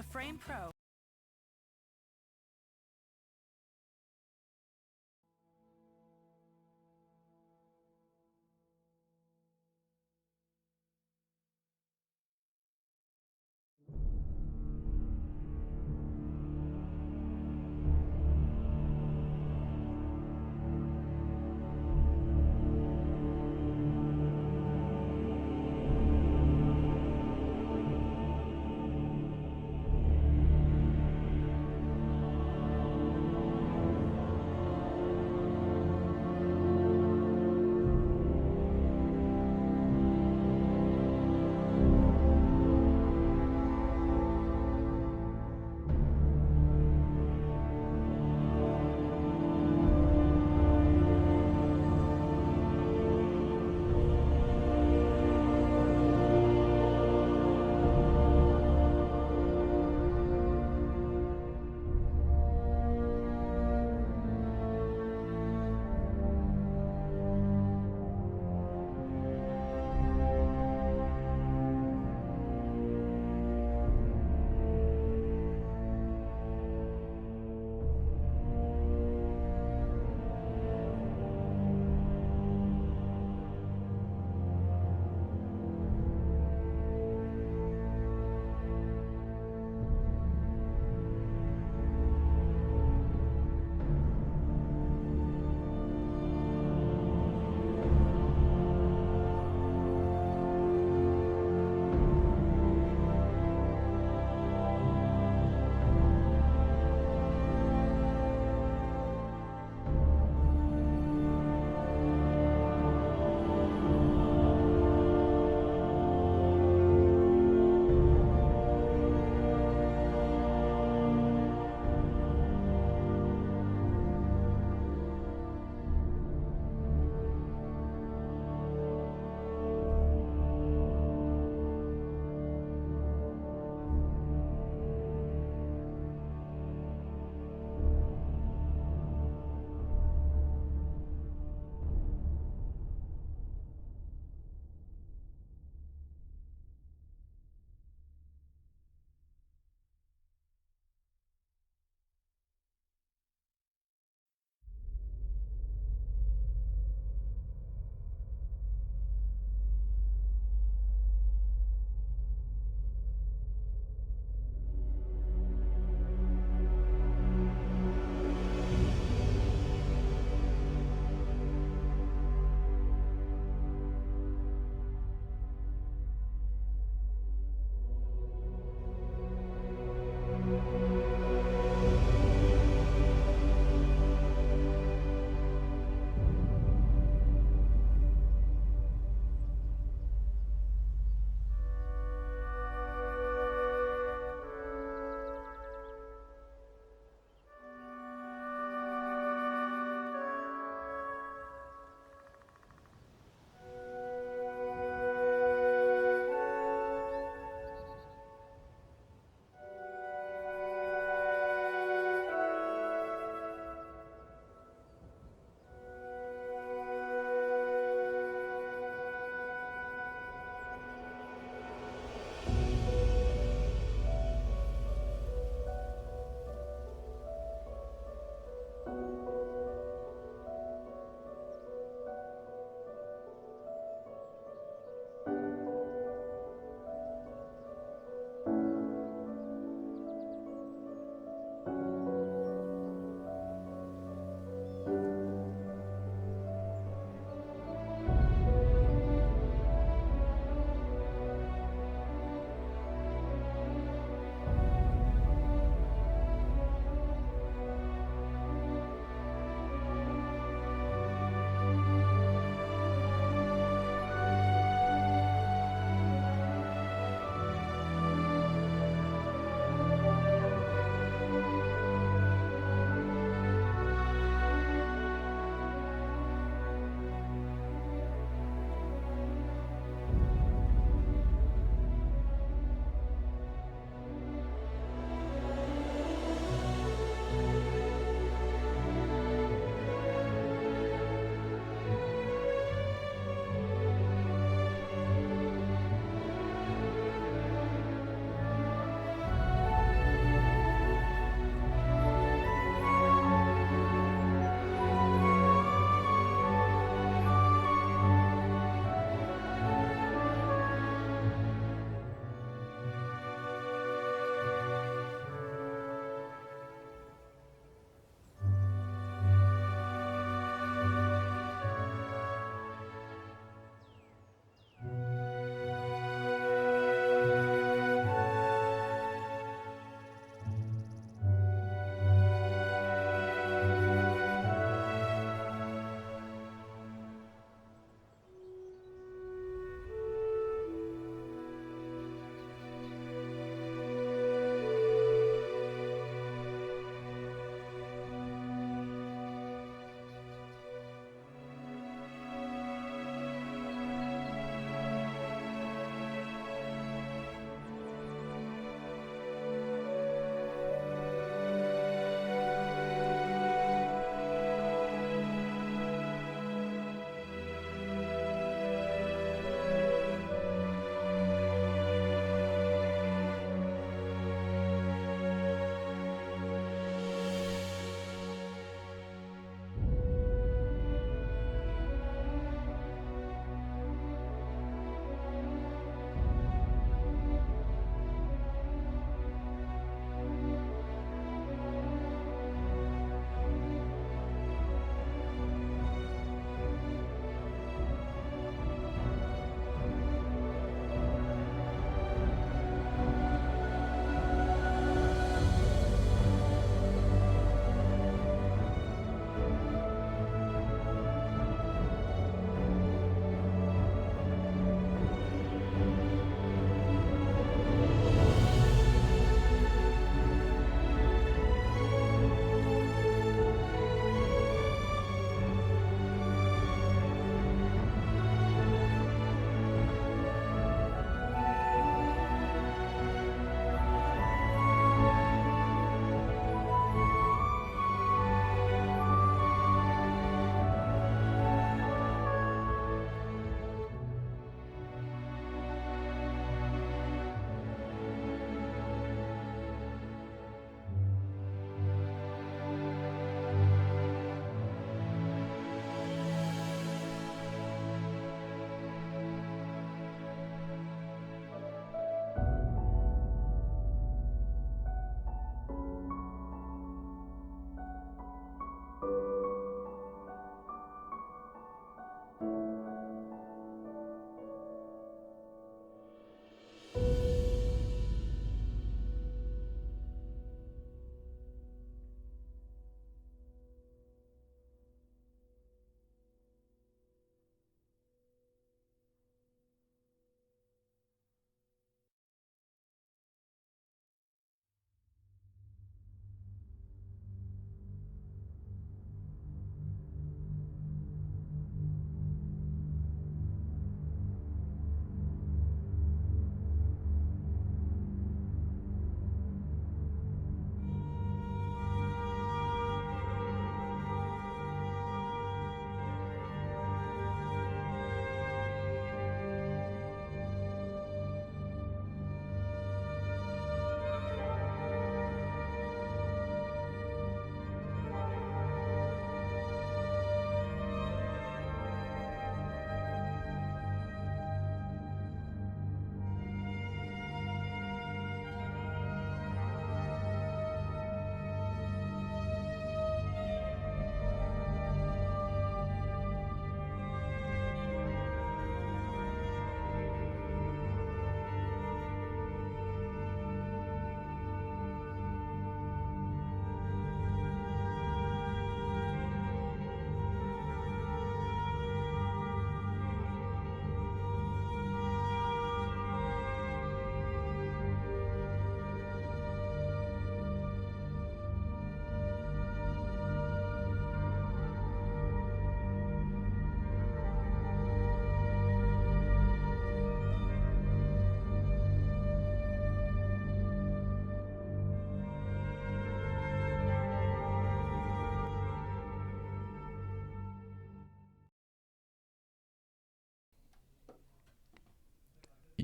The Frame Pro.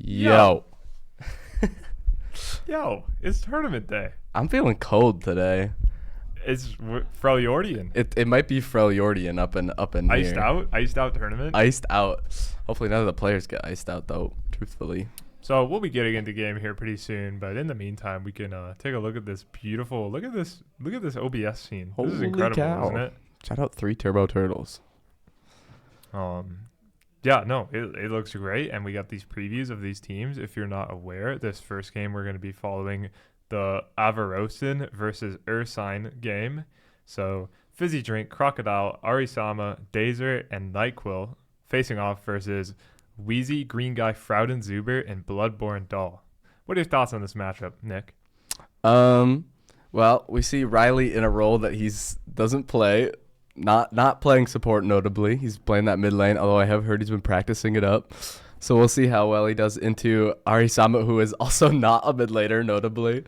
Yo. Yo, it's tournament day. I'm feeling cold today. It's Freljordian. It might be Freljordian up in Iced here. Iced out tournament. Iced out. Hopefully none of the players get iced out though, truthfully. So we'll be getting into game here pretty soon, but in the meantime, we can take a look at this beautiful. Look at this OBS scene. This is Holy incredible, cow. isn't it? Shout out 3 Turbo Turtles. Yeah, no, it looks great, and we got these previews of these teams. If you're not aware, this first game we're going to be following the Avarosin versus Ursine game. So Fizzy Drink, Crocodile, Arisama, Dazer, and NyQuil facing off versus Wheezy, Green Guy, Frouden Zuber, and Bloodborne Doll. What are your thoughts on this matchup, Nick? Well, we see Riley in a role that he's doesn't play. Not playing support notably. He's playing that mid lane, although I have heard he's been practicing it up. So we'll see how well he does into Arisama, who is also not a mid laner notably.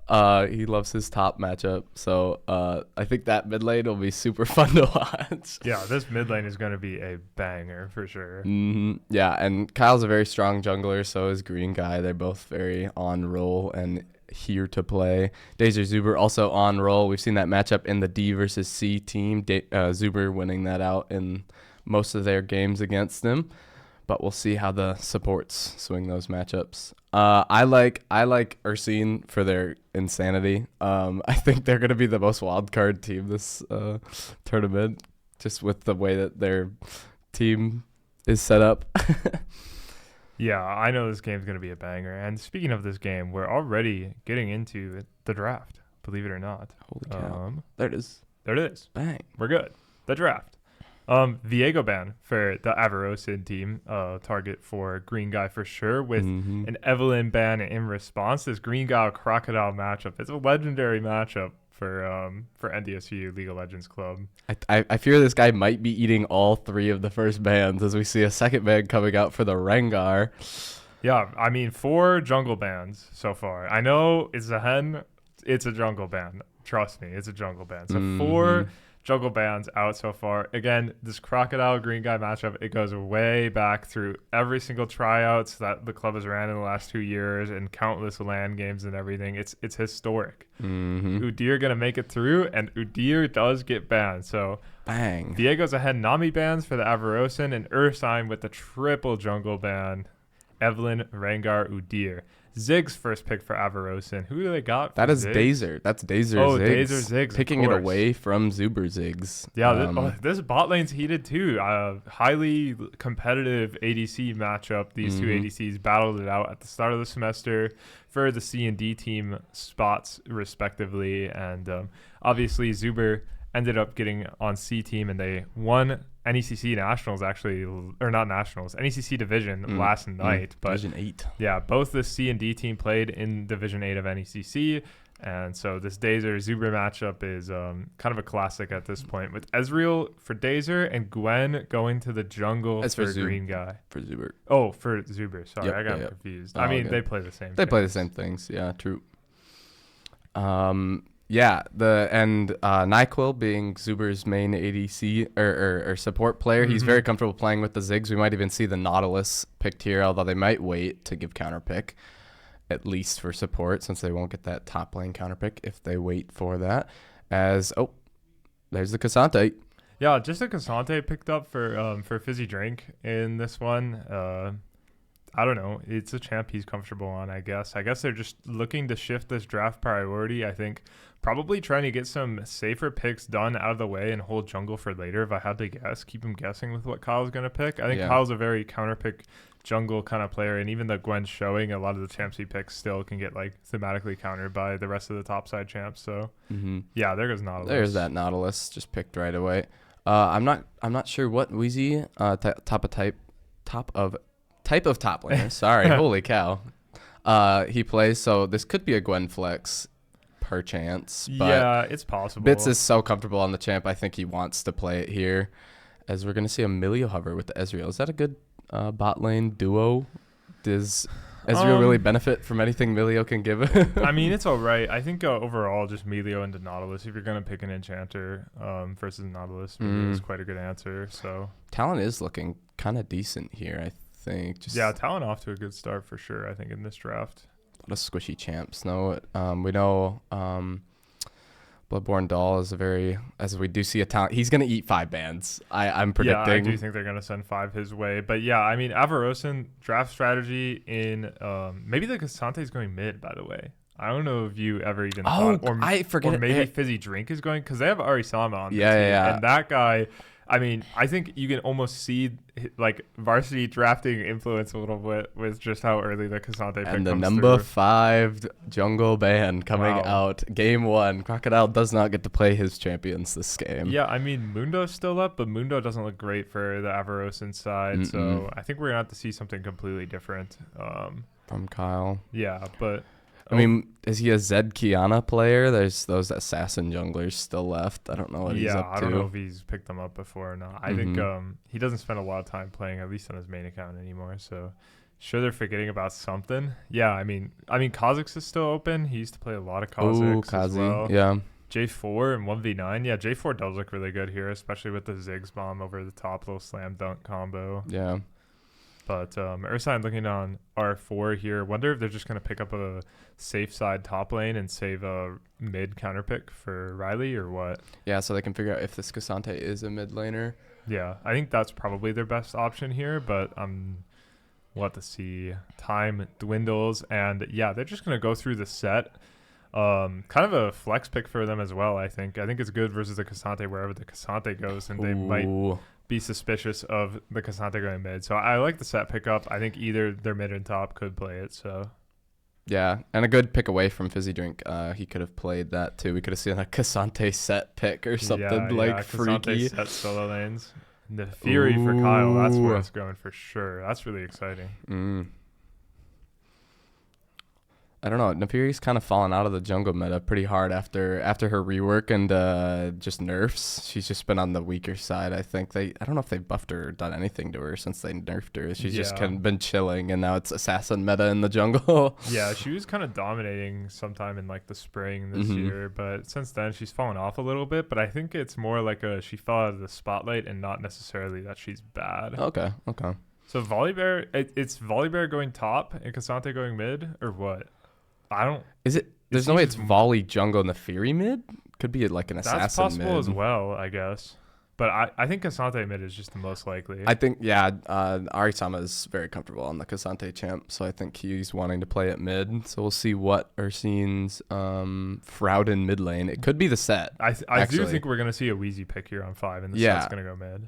He loves his top matchup. So I think that mid lane will be super fun to watch. Yeah, this mid lane is going to be a banger for sure. Yeah, and Kyle's a very strong jungler, so is Green Guy. They're both very on roll and here to play. Dazer Zuber also on roll. We've seen that matchup in the D versus C team. Zuber winning that out in most of their games against them. But we'll see how the supports swing those matchups. I like Ursine for their insanity. I think they're going to be the most wild card team this tournament, just with the way that their team is set up. Yeah, I know this game's going to be a banger. And speaking of this game, we're already getting into the draft, believe it or not. Holy cow. There it is. There it is. Bang. We're good. The draft. Viego ban for the Avarosin team, target for Green Guy for sure, with an Evelyn ban in response. This Green Guy Crocodile matchup. It's a legendary matchup for NDSU League of Legends Club. I fear this guy might be eating all 3 of the first bans as we see a second ban coming out for the Rengar. Yeah, I mean 4 jungle bans so far. I know it's a hen, it's a jungle ban. Trust me, it's a jungle ban. So 4 jungle bans out so far. Again, this Crocodile Green Guy matchup, it goes way back through every single tryouts that the club has ran in the last 2 years and countless LAN games and everything. It's historic. Udyr gonna make it through, and Udyr does get banned. So bang. Diego's ahead. Nami bans for the Avarosin, and Ursine with the triple jungle ban. Evelyn, Rengar, Udyr. Ziggs first pick for Avarosin. Who do they got? That is Ziggs? Dazer. That's Dazer Oh, Ziggs. Dazer Ziggs. Picking it away from Zuber Ziggs. Yeah, this bot lane's heated too. Highly competitive ADC matchup. These two ADCs battled it out at the start of the semester for the C and D team spots respectively. And obviously Zuber ended up getting on C team, and they won NECC Nationals actually, or not Nationals, NECC Division last night. But Division 8. Yeah, both the C and D team played in Division 8 of NECC. And so this Dazer Zuber matchup is kind of a classic at this point, with Ezreal for Dazer and Gwen going to the jungle for Green Guy. For Zuber. Oh, for Zuber. Sorry, Yep, I got confused. Oh, I mean, good. they play the same They thing. play the same things. Yeah, true. Yeah, NyQuil being Zuber's main ADC or support player, he's very comfortable playing with the Ziggs. We might even see the Nautilus picked here, although they might wait to give counter pick, at least for support, since they won't get that top lane counter pick if they wait for that. There's the Cassante. Yeah, just a Cassante picked up for Fizzy Drink in this one. I don't know. It's a champ he's comfortable on, I guess. I guess they're just looking to shift this draft priority. I think probably trying to get some safer picks done out of the way and hold jungle for later, if I had to guess. Keep him guessing with what Kyle's going to pick. I think Kyle's a very counter-pick jungle kind of player, and even though Gwen's showing, a lot of the champs he picks still can get like thematically countered by the rest of the topside champs. So, yeah, there goes Nautilus. There's that Nautilus just picked right away. I'm not sure what Wheezy type of top laner. Sorry, holy cow. He plays, so this could be a Gwen flex, perchance. But yeah, it's possible. Bits is so comfortable on the champ. I think he wants to play it here, as we're gonna see a Milio hover with the Ezreal. Is that a good bot lane duo? Does Ezreal really benefit from anything Milio can give? I mean, it's all right. I think overall, just Milio into Nautilus. If you're gonna pick an enchanter versus Nautilus, Milio is quite a good answer. So talent is looking kind of decent here, I think. Just Yeah, Talon off to a good start for sure, I think, in this draft. a lot of squishy champs. No, we know Bloodborne Doll is as we do see a talent. He's going to eat 5 bans. I'm predicting. Yeah, I do think they're going to send 5 his way. But yeah, I mean, Avarosan draft strategy in maybe the Cassante is going mid, by the way. I don't know if you ever even thought. I forget. Or maybe Fizzy Drink is going, because they have Arisama on the team. Yeah. And that guy, I mean, I think you can almost see like varsity drafting influence a little bit with just how early the Cassante pick And the comes number through. 5 jungle ban coming Wow. out. Game 1. Crocodile does not get to play his champions this game. Yeah, I mean, Mundo's still up, but Mundo doesn't look great for the Avarosan side. So I think we're going to have to see something completely different. From Kyle. Yeah, but... I mean, is he a Zed Kiana player? There's those assassin junglers still left. I don't know what he's up to. I don't know if he's picked them up before or not. I think he doesn't spend a lot of time playing, at least on his main account anymore. So sure they're forgetting about something. Yeah, I mean Kha'Zix is still open. He used to play a lot of Kha'Zix as well. Yeah. J4 and 1v9. Yeah, J4 does look really good here, especially with the Ziggs bomb over the top, little slam dunk combo. Yeah. But Ursine looking on R4 here. Wonder if they're just going to pick up a safe side top lane and save a mid counter pick for Riley or what? Yeah, so they can figure out if this Cassante is a mid laner. Yeah, I think that's probably their best option here, but we'll have to see. Time dwindles, and yeah, they're just going to go through the set. Kind of a flex pick for them as well, I think. I think it's good versus the Cassante wherever the Cassante goes, and they might be suspicious of the Cassante going mid. So I like the set pickup. I think either their mid and top could play it. So yeah, and a good pick away from Fizzy Drink. He could have played that too. We could have seen a Cassante set pick or something freaky. Cassante set solo lanes. The Fury for Kyle, that's where it's going for sure. That's really exciting. I don't know. Nefiri's kind of fallen out of the jungle meta pretty hard after her rework and just nerfs. She's just been on the weaker side. I think I don't know if they buffed her or done anything to her since they nerfed her. She's just kind of been chilling, and now it's assassin meta in the jungle. Yeah, she was kind of dominating sometime in like the spring this year, but since then she's fallen off a little bit. But I think it's more like she fell out of the spotlight and not necessarily that she's bad. Okay. So Volibear, it's Volibear going top and Cassante going mid, or what? I don't. Is it? There's no way it's volley jungle Nefiri mid. Could be like an assassin. That's possible mid as well, I guess. But I think Cassante mid is just the most likely. I think Arisama is very comfortable on the Cassante champ, so I think he's wanting to play at mid. So we'll see what Ursine's Frouden mid lane. It could be the set. I do think we're gonna see a Wheezy pick here on 5, and the set's gonna go mid.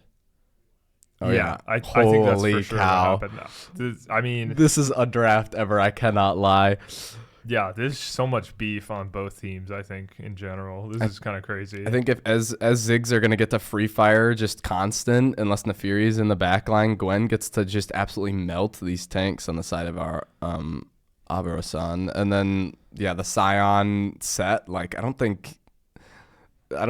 Oh yeah, I think that's for sure cow. what happened. This is a draft ever. I cannot lie. Yeah, there's so much beef on both teams, I think, in general. This is kind of crazy. I think if as Ziggs are going to get to free fire just constant, unless Nefiri's in the backline, Gwen gets to just absolutely melt these tanks on the side of our Avarosan. And then, the Scion set, like, I don't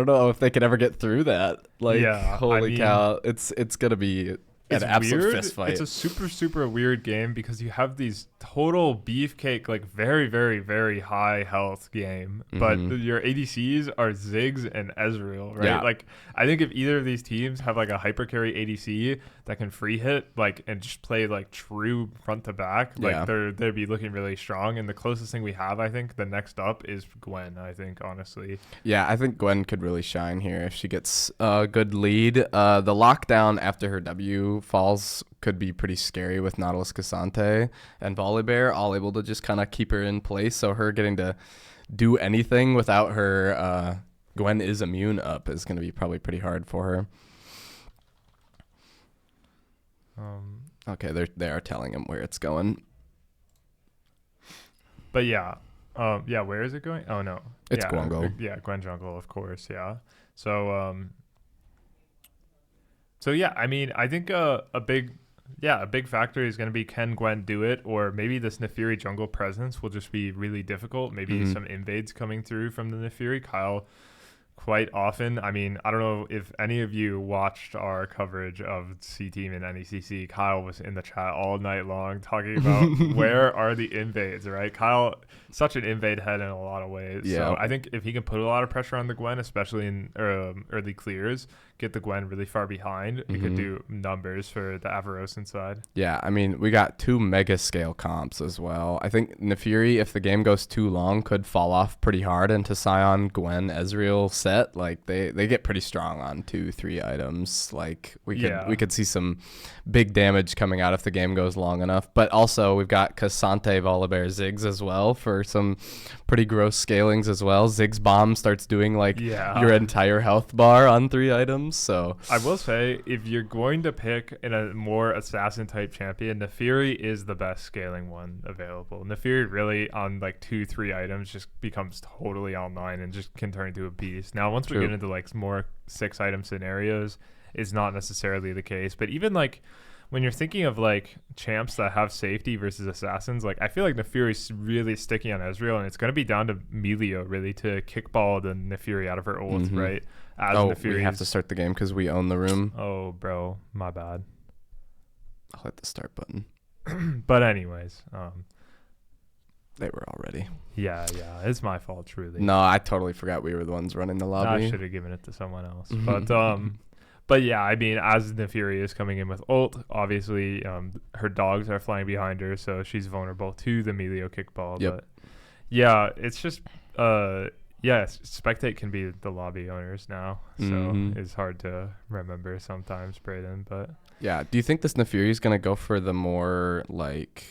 know if they could ever get through that. Like, holy cow. It's going to be an absolute weird. fist fight. It's a super, super weird game because you have these total beefcake, like very, very, very high health game. But your ADCs are Ziggs and Ezreal, right? Yeah. Like, I think if either of these teams have like a hyper carry ADC that can free hit, like, and just play like true front to back, like they'd be looking really strong. And the closest thing we have, I think, the next up is Gwen, I think, honestly. Yeah, I think Gwen could really shine here if she gets a good lead. The lockdown after her W falls could be pretty scary with Nautilus Cassante and Volibear all able to just kind of keep her in place. So her getting to do anything without her Gwen is immune up is going to be probably pretty hard for her. Okay, they are telling him where it's going. But where is it going? Oh no, it's Guango. Yeah, Gwen Jungle, of course. Yeah. So yeah, I mean, I think a big factor is going to be, can Gwen do it, or maybe this Nefiri jungle presence will just be really difficult. Maybe some invades coming through from the Nefiri. Kyle quite often. I mean, I don't know if any of you watched our coverage of C Team and NECC. Kyle was in the chat all night long talking about where are the invades, right? Kyle, such an invade head in a lot of ways. Yeah. So I think if he can put a lot of pressure on the Gwen, especially in early clears, get the Gwen really far behind, it could do numbers for the Avarosan side. Yeah, I mean, we got 2 mega scale comps as well. I think Nefiri, if the game goes too long, could fall off pretty hard into Scion, Gwen, Ezreal set. Like they get pretty strong on 2-3 items. Like we could see some big damage coming out if the game goes long enough. But also we've got Cassante, Volibear, Ziggs as well for some pretty gross scalings as well. Ziggs bomb starts doing like your entire health bar on 3 items. So I will say, if you're going to pick in a more assassin type champion, Nefiri is the best scaling one available. Nefiri really on like 2-3 items just becomes totally online and just can turn into a beast. Now once we get into like more 6 item scenarios, it's not necessarily the case. But even like when you're thinking of like champs that have safety versus assassins, like I feel like Nefiri's really sticky on Ezreal, and it's going to be down to Melio really to kickball the Nefiri out of her ult, right? We have to start the game because we own the room. Oh, bro, my bad. I'll hit the start button. But anyways, they were already. Yeah, it's my fault, truly. No, I totally forgot we were the ones running the lobby. I should have given it to someone else. But yeah, I mean, as Nefiri is coming in with ult, obviously her dogs are flying behind her, so she's vulnerable to the Melio kickball. Yep. But yeah, it's just Spectate can be the lobby owners now, so it's hard to remember sometimes, Brayden. But yeah, do you think this Nefiri is gonna go for the more like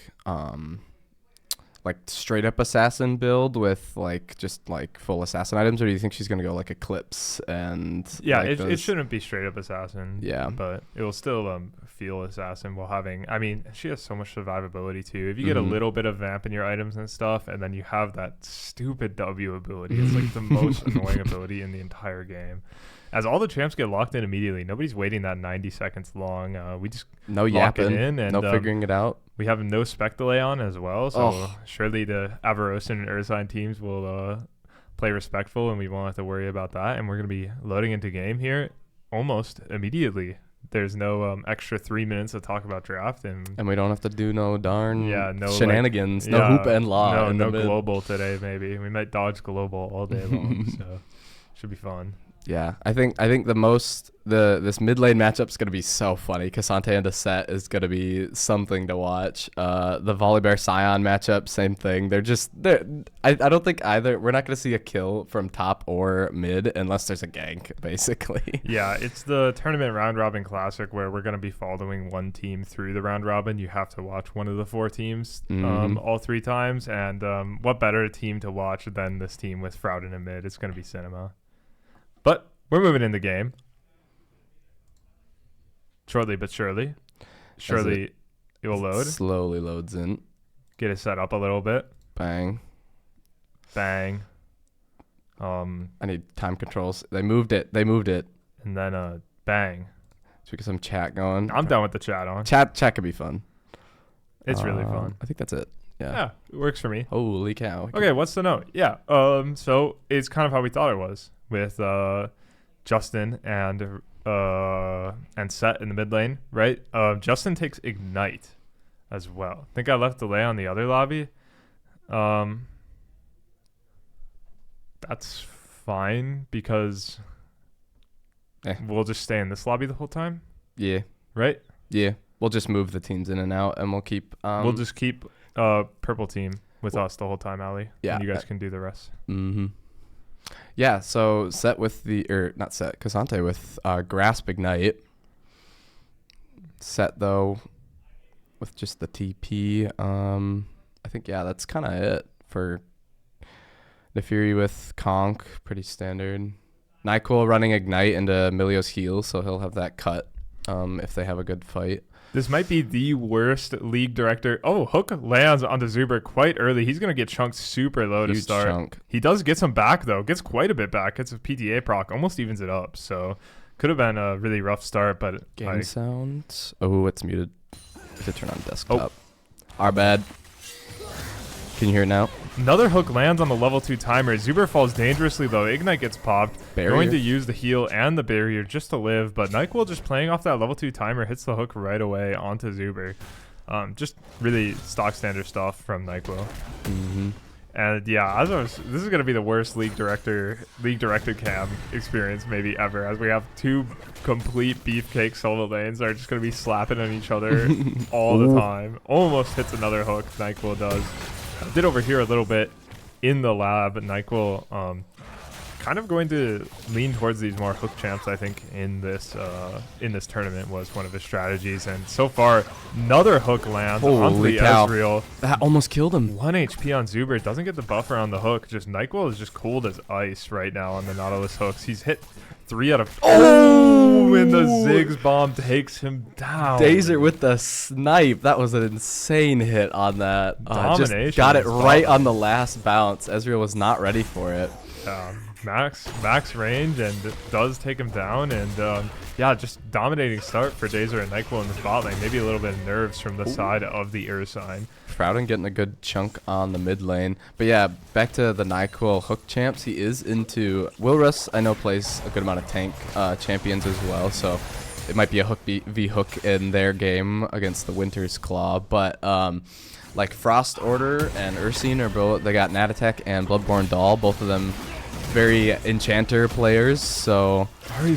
straight up assassin build with like just like full assassin items, or do you think she's gonna go like Eclipse and it shouldn't be straight up assassin, but it will still feel assassin while having, I mean, she has so much survivability too. If you get a little bit of vamp in your items and stuff, and then you have that stupid W ability, it's like the most annoying ability in the entire game. As all the champs get locked in immediately, nobody's waiting that 90 seconds long. We just no lock yapping, it in, and no figuring it out. We have no spec delay on as well, so surely the Avarosan and Ursine teams will play respectful, and we won't have to worry about that. And we're going to be loading into game here almost immediately. There's no extra 3 minutes to talk about draft, and we don't have to do no darn shenanigans, no hoop and law. No global today. Maybe we might dodge global all day long, so should be fun. Yeah, I think this mid lane matchup is gonna be so funny. Cassante and Set is gonna be something to watch. The Volibear Scion matchup, same thing. I don't think either. We're not gonna see a kill from top or mid unless there's a gank, basically. Yeah, it's the tournament round robin classic where we're gonna be following one team through the round robin. You have to watch one of the 4 teams all 3 times, and what better team to watch than this team with Freljordian in mid? It's gonna be cinema. But we're moving in the game. Shortly but surely. Surely it will load. Slowly loads in. Get it set up a little bit. Bang. Bang. I need time controls. They moved it. And then bang. Should we get some chat going? I'm done with the chat on. Chat could be fun. It's really fun. I think that's it. Yeah, it works for me. Holy cow. Okay, what's the note? Yeah. So it's kind of how we thought it was with Justin and Set in the mid lane, right? Justin takes Ignite as well. I think I left delay on the other lobby. That's fine because we'll just stay in this lobby the whole time. Yeah. Right? Yeah. We'll just move the teams in and out, and we'll keep. We'll just keep purple team with us the whole time, Ali. Yeah. And you guys can do the rest. Yeah, so Cassante with Grasp Ignite. Set, though, with just the TP. I think, that's kind of it for Nefiri with Conk. Pretty standard. NyQuil running Ignite into Melio's heal, so he'll have that cut if they have a good fight. This might be the worst league director. Oh, Hook lands onto Zuber quite early. He's going to get chunked super low to start. Chunk. He does get some back, though. Gets quite a bit back. Gets a PTA proc. Almost evens it up. So could have been a really rough start. But game sound. Oh, it's muted. I could turn on desktop. Our bad. Can you hear it now? Another hook lands on the level 2 timer. Zuber falls dangerously though. Ignite gets popped. Barrier. Going to use the heal and the barrier just to live, but NyQuil just playing off that level 2 timer hits the hook right away onto Zuber. Just really stock standard stuff from NyQuil. And yeah, this is gonna be the worst league director cam experience maybe ever, as we have two complete beefcake solo lanes that are just gonna be slapping on each other all the time. Almost hits another hook. NyQuil does. Did overhear a little bit in the lab. NyQuil kind of going to lean towards these more hook champs. I think in this tournament was one of his strategies, and so far another hook lands onto the Ezreal. That almost killed him. 1 HP on Zuber. Doesn't get the buffer on the hook. Just NyQuil is just cold as ice right now on the Nautilus hooks. He's hit 3 out of... Oh! And the Ziggs bomb takes him down. Dazer with the snipe. That was an insane hit on that. Domination. Just got it right on the last bounce. Ezreal was not ready for it. Max range, and does take him down, and yeah, just dominating start for Dazer and NyQuil in the bot lane. Maybe a little bit of nerves from the side of the Ursine. Freljordian getting a good chunk on the mid lane. But yeah, back to the NyQuil hook champs. He is into... Wilrus, I know, plays a good amount of tank champions as well, so it might be a hook v hook in their game against the Winter's Claw. But like Frost Order and Ursine are both... They got Nat Attack and Bloodborne Doll, both of them very enchanter players, so very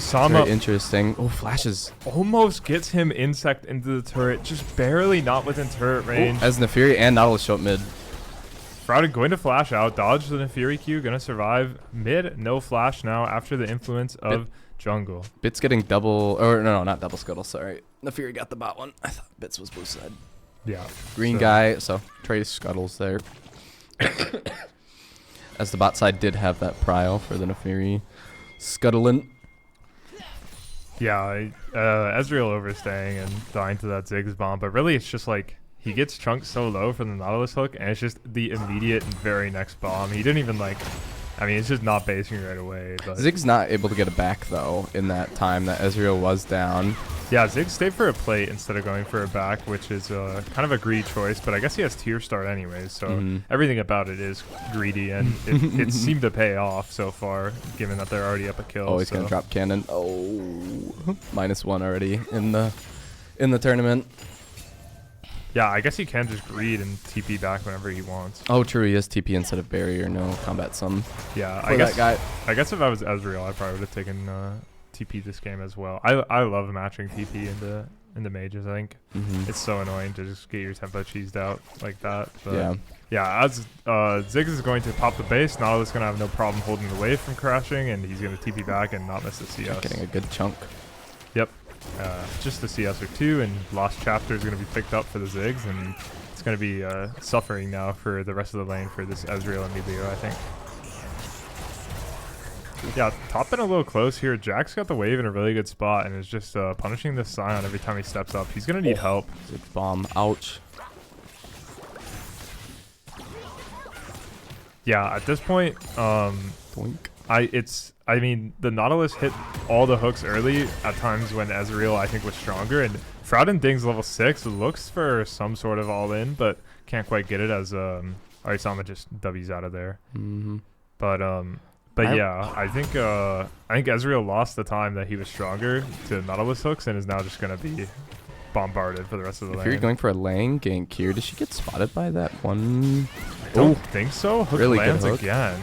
interesting. Oh, flashes. Almost gets him insect into the turret, just barely not within turret range. As Nefiri and Nautilus show up mid. Freljordian going to flash out, dodge the Nefiri Q, gonna survive mid, no flash now after the influence of jungle. Bits getting double, or no, not double scuttle, sorry. Nefiri got the bot one. I thought Bits was blue side. Yeah. Green guy, so Trace scuttles there. As the bot side did have that prio for the Nefiri scuttling. Yeah, Ezreal overstaying and dying to that Ziggs bomb, but really it's just like he gets chunked so low from the Nautilus hook, and it's just the immediate and very next bomb. He didn't even like... I mean, it's just not basing right away. But Ziggs not able to get it back, though, in that time that Ezreal was down. Yeah, Ziggs stayed for a plate instead of going for a back, which is kind of a greedy choice, but I guess he has tier start anyways, so everything about it is greedy, and it seemed to pay off so far, given that they're already up a kill. Oh, he's going to drop cannon. Oh, -1 already in the tournament. Yeah, I guess he can just greed and TP back whenever he wants. Oh, true. He has TP instead of barrier. No combat sum. Yeah, I guess that guy. I guess if I was Ezreal, I probably would have taken TP this game as well. I love matching TP into mages. I think it's so annoying to just get your tempo cheesed out like that. But yeah. As Ziggs is going to pop the base, Nautilus is going to have no problem holding the wave from crashing, and he's going to TP back and not miss the CS. Getting a good chunk. Yep. Just the CS or 2, and Lost Chapter is going to be picked up for the Ziggs, and it's going to be suffering now for the rest of the lane for this Ezreal and Emilio, I think. Yeah, top been a little close here. Jack's got the wave in a really good spot and is just punishing this Scion every time he steps up. He's going to need help. Ziggs bomb. Ouch. Yeah, at this point, Boink. I mean, the Nautilus hit all the hooks early at times when Ezreal, I think, was stronger. And Freljordian dings level 6, looks for some sort of all-in, but can't quite get it as Arisama just W's out of there. But yeah, I think Ezreal lost the time that he was stronger to Nautilus hooks and is now just going to be bombarded for the rest of the lane. If you're going for a lane gank here, does she get spotted by that one? I don't think so. Hook really lands good hook. again.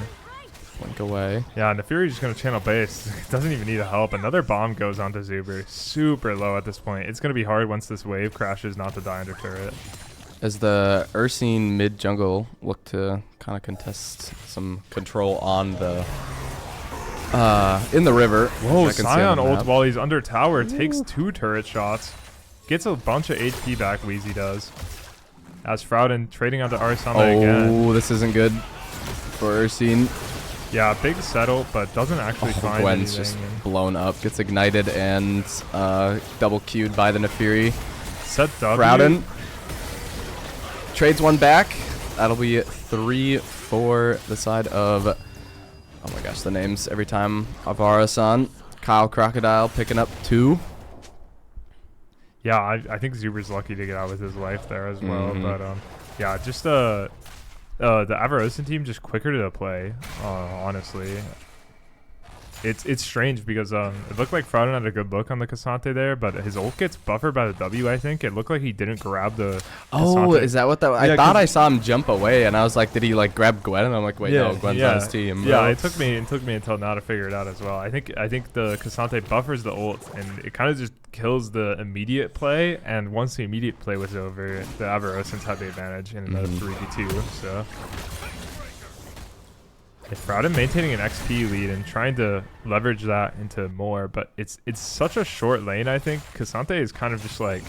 Blink away. Yeah, Nefiri's just going to channel base. Doesn't even need a help. Another bomb goes onto Zuber. Super low at this point. It's going to be hard once this wave crashes not to die under turret. As the Ursine mid jungle look to kind of contest some control on the in the river. Whoa, Scion ult while he's under tower. Takes 2 turret shots. Gets a bunch of HP back, Wheezy does. As Freljordian trading onto Arisama again. Oh, this isn't good for Ursine. Yeah, big settle, but doesn't actually find Gwen's anything. just blown up, gets ignited, and double queued by the Nefiri. Set W. Freljordian trades one back. That'll be 3 for the side of, oh my gosh, the names every time. Avara-san. Kyle Crocodile picking up 2. Yeah, I think Zuber's lucky to get out with his life there as well. But yeah, just the Avarosan team just quicker to play, honestly. It's strange because it looked like Freljordian had a good look on the Cassante there, but his ult gets buffered by the W. I think it looked like he didn't grab the. Oh, Cassante. is that what that? I thought I saw him jump away, and I was like, did he like grab Gwen? And I'm like, wait, no, Gwen's on his team. Yeah, it took me until now to figure it out as well. I think the Cassante buffers the ult, and it kind of just kills the immediate play. And once the immediate play was over, the Avarosans had the advantage in another 3v2. So. If Freljordian maintaining an XP lead and trying to leverage that into more, but it's such a short lane, I think. Cassante is kind of just like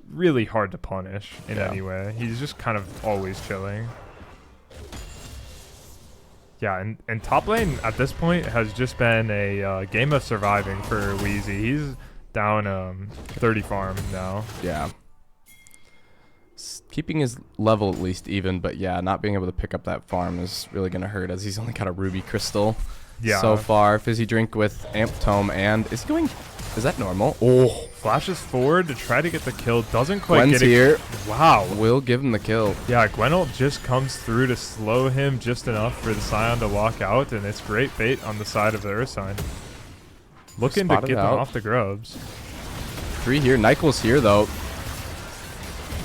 really hard to punish in any way. He's just kind of always chilling. Yeah, and top lane at this point has just been a game of surviving for Wheezy. He's down 30 farm now. Yeah. Keeping his level at least even, but yeah, not being able to pick up that farm is really going to hurt as he's only got a ruby crystal so far. Fizzy Drink with Amp Tome, and is that normal? Oh, flashes forward to try to get the kill, doesn't quite Gwen's get it. Here. Wow. Will give him the kill. Yeah, Gwen ult just comes through to slow him just enough for the Scion to walk out, and it's great bait on the side of the Earth Sign. Looking to get them off the grubs. 3 here. Nyquil's here, though.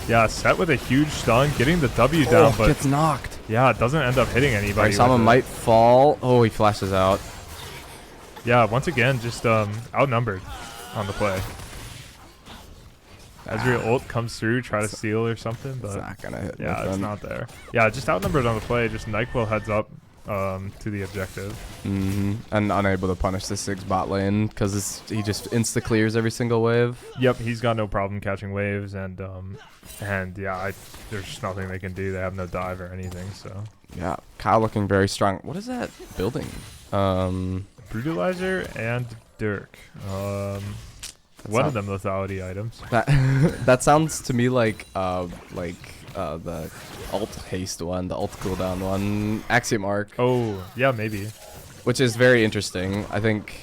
Yeah, set with a huge stun, getting the W down, but gets knocked. Yeah, it doesn't end up hitting anybody. Arisama might fall. Oh, he flashes out. Yeah, once again, just outnumbered on the play. As your ult comes through, try to steal or something, but it's not gonna hit. Yeah, it's not there. Yeah, just outnumbered on the play. Just Nyquil heads up to the objective. And unable to punish the Sig's bot lane because he just insta clears every single wave. Yep, he's got no problem catching waves, and yeah, there's just nothing they can do. They have no dive or anything, so. Yeah, Kyle looking very strong. What is that building? Brutalizer and Dirk. One of them lethality items. That sounds to me like the ult haste one, the ult cooldown one, Axiom Arc. Oh, yeah, maybe. Which is very interesting. I think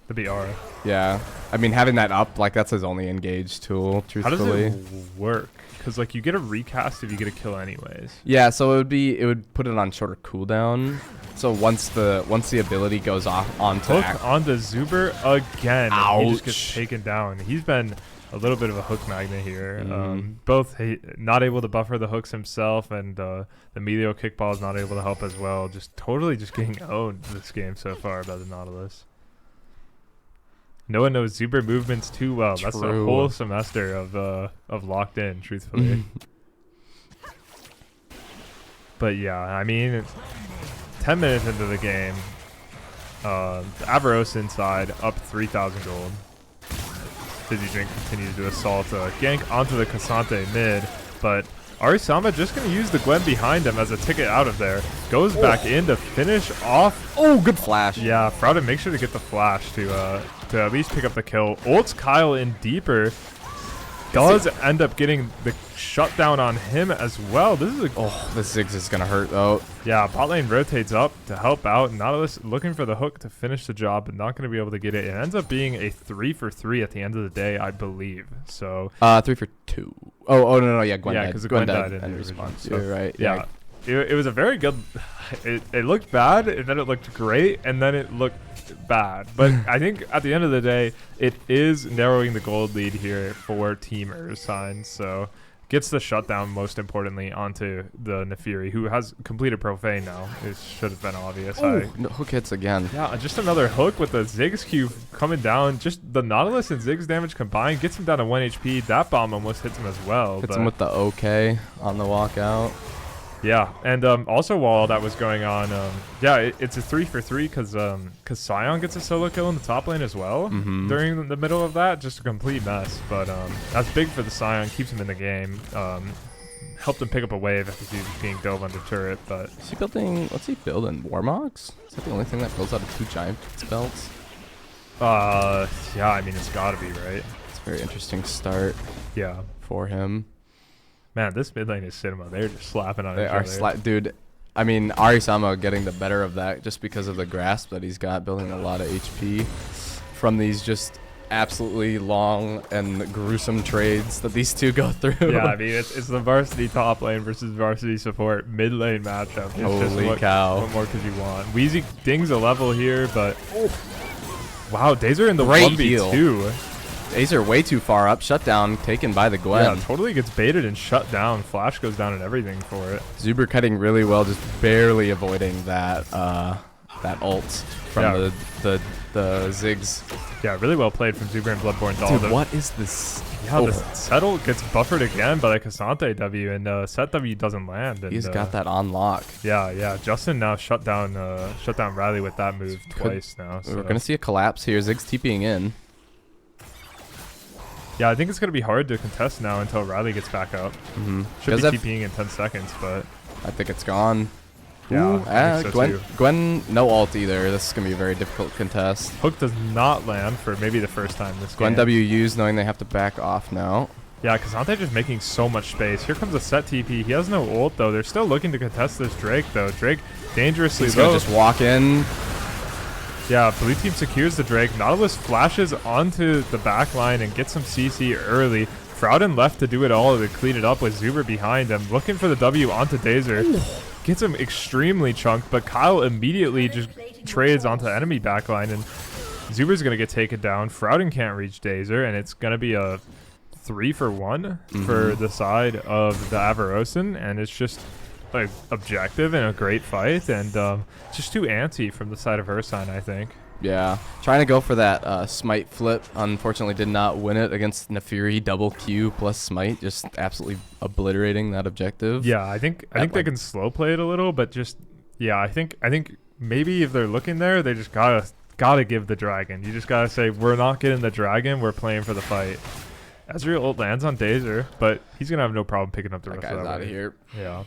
the BR. Yeah, I mean having that up, like that's his only engaged tool. Truthfully, how does it work? Because like you get a recast if you get a kill anyways. Yeah, so it would put it on shorter cooldown. So once the ability goes off onto hook onto Zuber again, ouch. He just gets taken down. He's been a little bit of a hook magnet here. Both not able to buffer the hooks himself, and the Melio kickball is not able to help as well. Just totally just getting owned this game so far by the Nautilus. No one knows Zuber movements too well. True. That's a whole semester of locked in, truthfully. But yeah, I mean, 10 minutes into the game, Avaros inside up 3,000 gold. Fizzy Drink continues to assault gank onto the Cassante mid, but Arisama just going to use the Gwen behind him as a ticket out of there. Goes back in to finish off. Oh, good flash. Yeah, Freljordian make sure to get the flash to at least pick up the kill. Ults Kyle in deeper. Does end up getting the shutdown on him as well. This is the Ziggs is going to hurt, though. Yeah, bot lane rotates up to help out. Nautilus looking for the hook to finish the job, but not going to be able to get it. It ends up being a 3-for-3 at the end of the day, I believe. So 3-for-2. Oh, no, yeah, Gwen died. Yeah, because Gwen died in response. So, you're right. Yeah. It was a very good... It looked bad, and then it looked great, and then it looked bad. But I think at the end of the day, it is narrowing the gold lead here for Team Ursign. So gets the shutdown, most importantly, onto the Nefiri, who has completed Profane now. It should have been obvious. No, hook hits again. Yeah, just another hook with the Ziggs Q coming down. Just the Nautilus and Ziggs damage combined gets him down to 1 HP. That bomb almost hits him as well. Hits him with the OK on the walkout. Yeah, and also while all that was going on, it's a 3-for-3 because Scion gets a solo kill in the top lane as well during the middle of that. Just a complete mess, but that's big for the Scion, keeps him in the game. Helped him pick up a wave after he was being dove under turret, but... Is he building... What's he building? Warmogs? Is that the only thing that builds out of 2 giant spells? Yeah, I mean, it's gotta be, right? It's a very interesting start for him. Man, this mid lane is cinema. They're just slapping on each other. Dude, I mean, Arisama getting the better of that just because of the grasp that he's got, building a lot of HP from these just absolutely long and gruesome trades that these two go through. Yeah, I mean, it's the varsity top lane versus varsity support mid lane matchup. It's Holy cow. What more could you want? Wheezy dings a level here, but wow, Dazer in the Great 1v2. Dazer way too far up. Shutdown taken by the Gwen. Yeah, totally gets baited and shut down. Flash goes down and everything for it. Zuber cutting really well, just barely avoiding that that ult from the Ziggs. Yeah, really well played from Zuber and Bloodborne. Dude, what is this? Yeah, the settle gets buffered again by the Cassante W, and set W doesn't land. And, He's got that on lock. Yeah. Justin now shut down Riley with that move twice now. So. We're gonna see a collapse here. Ziggs TPing in. Yeah, I think it's gonna be hard to contest now until Riley gets back up. Should be TPing in 10 seconds, but I think it's gone. Yeah, I think so too. Gwen, no ult either. This is going to be a very difficult contest. Hook does not land for maybe the first time this Gwen game. W used, knowing they have to back off now. Yeah, Cassante just making so much space. Here comes a set TP. He has no ult, though. They're still looking to contest this Drake, though. Drake dangerously He's low. going to just walk in. Yeah, blue team secures the Drake. Nautilus flashes onto the back line and gets some CC early. Frouden left to do it all to clean it up with Zuber behind him. Looking for the W onto Dazer. Gets him extremely chunked, but Kyle immediately just trades onto enemy backline, and Zuber's going to get taken down. Frouden can't reach Dazer, and it's going to be a 3-for-1 for the side of the Avarosan, and it's just like objective and a great fight, and just too antsy from the side of Ursign, I think. Yeah, trying to go for that smite flip. Unfortunately, did not win it against Nefiri. Double Q plus smite, just absolutely obliterating that objective. Yeah, I think they can slow play it a little, but just I think maybe if they're looking there, they just gotta give the dragon. You just gotta say, we're not getting the dragon, we're playing for the fight. Ezreal ult lands on Dazer, but he's gonna have no problem picking up the rest of that. Guy's out of here. Yeah.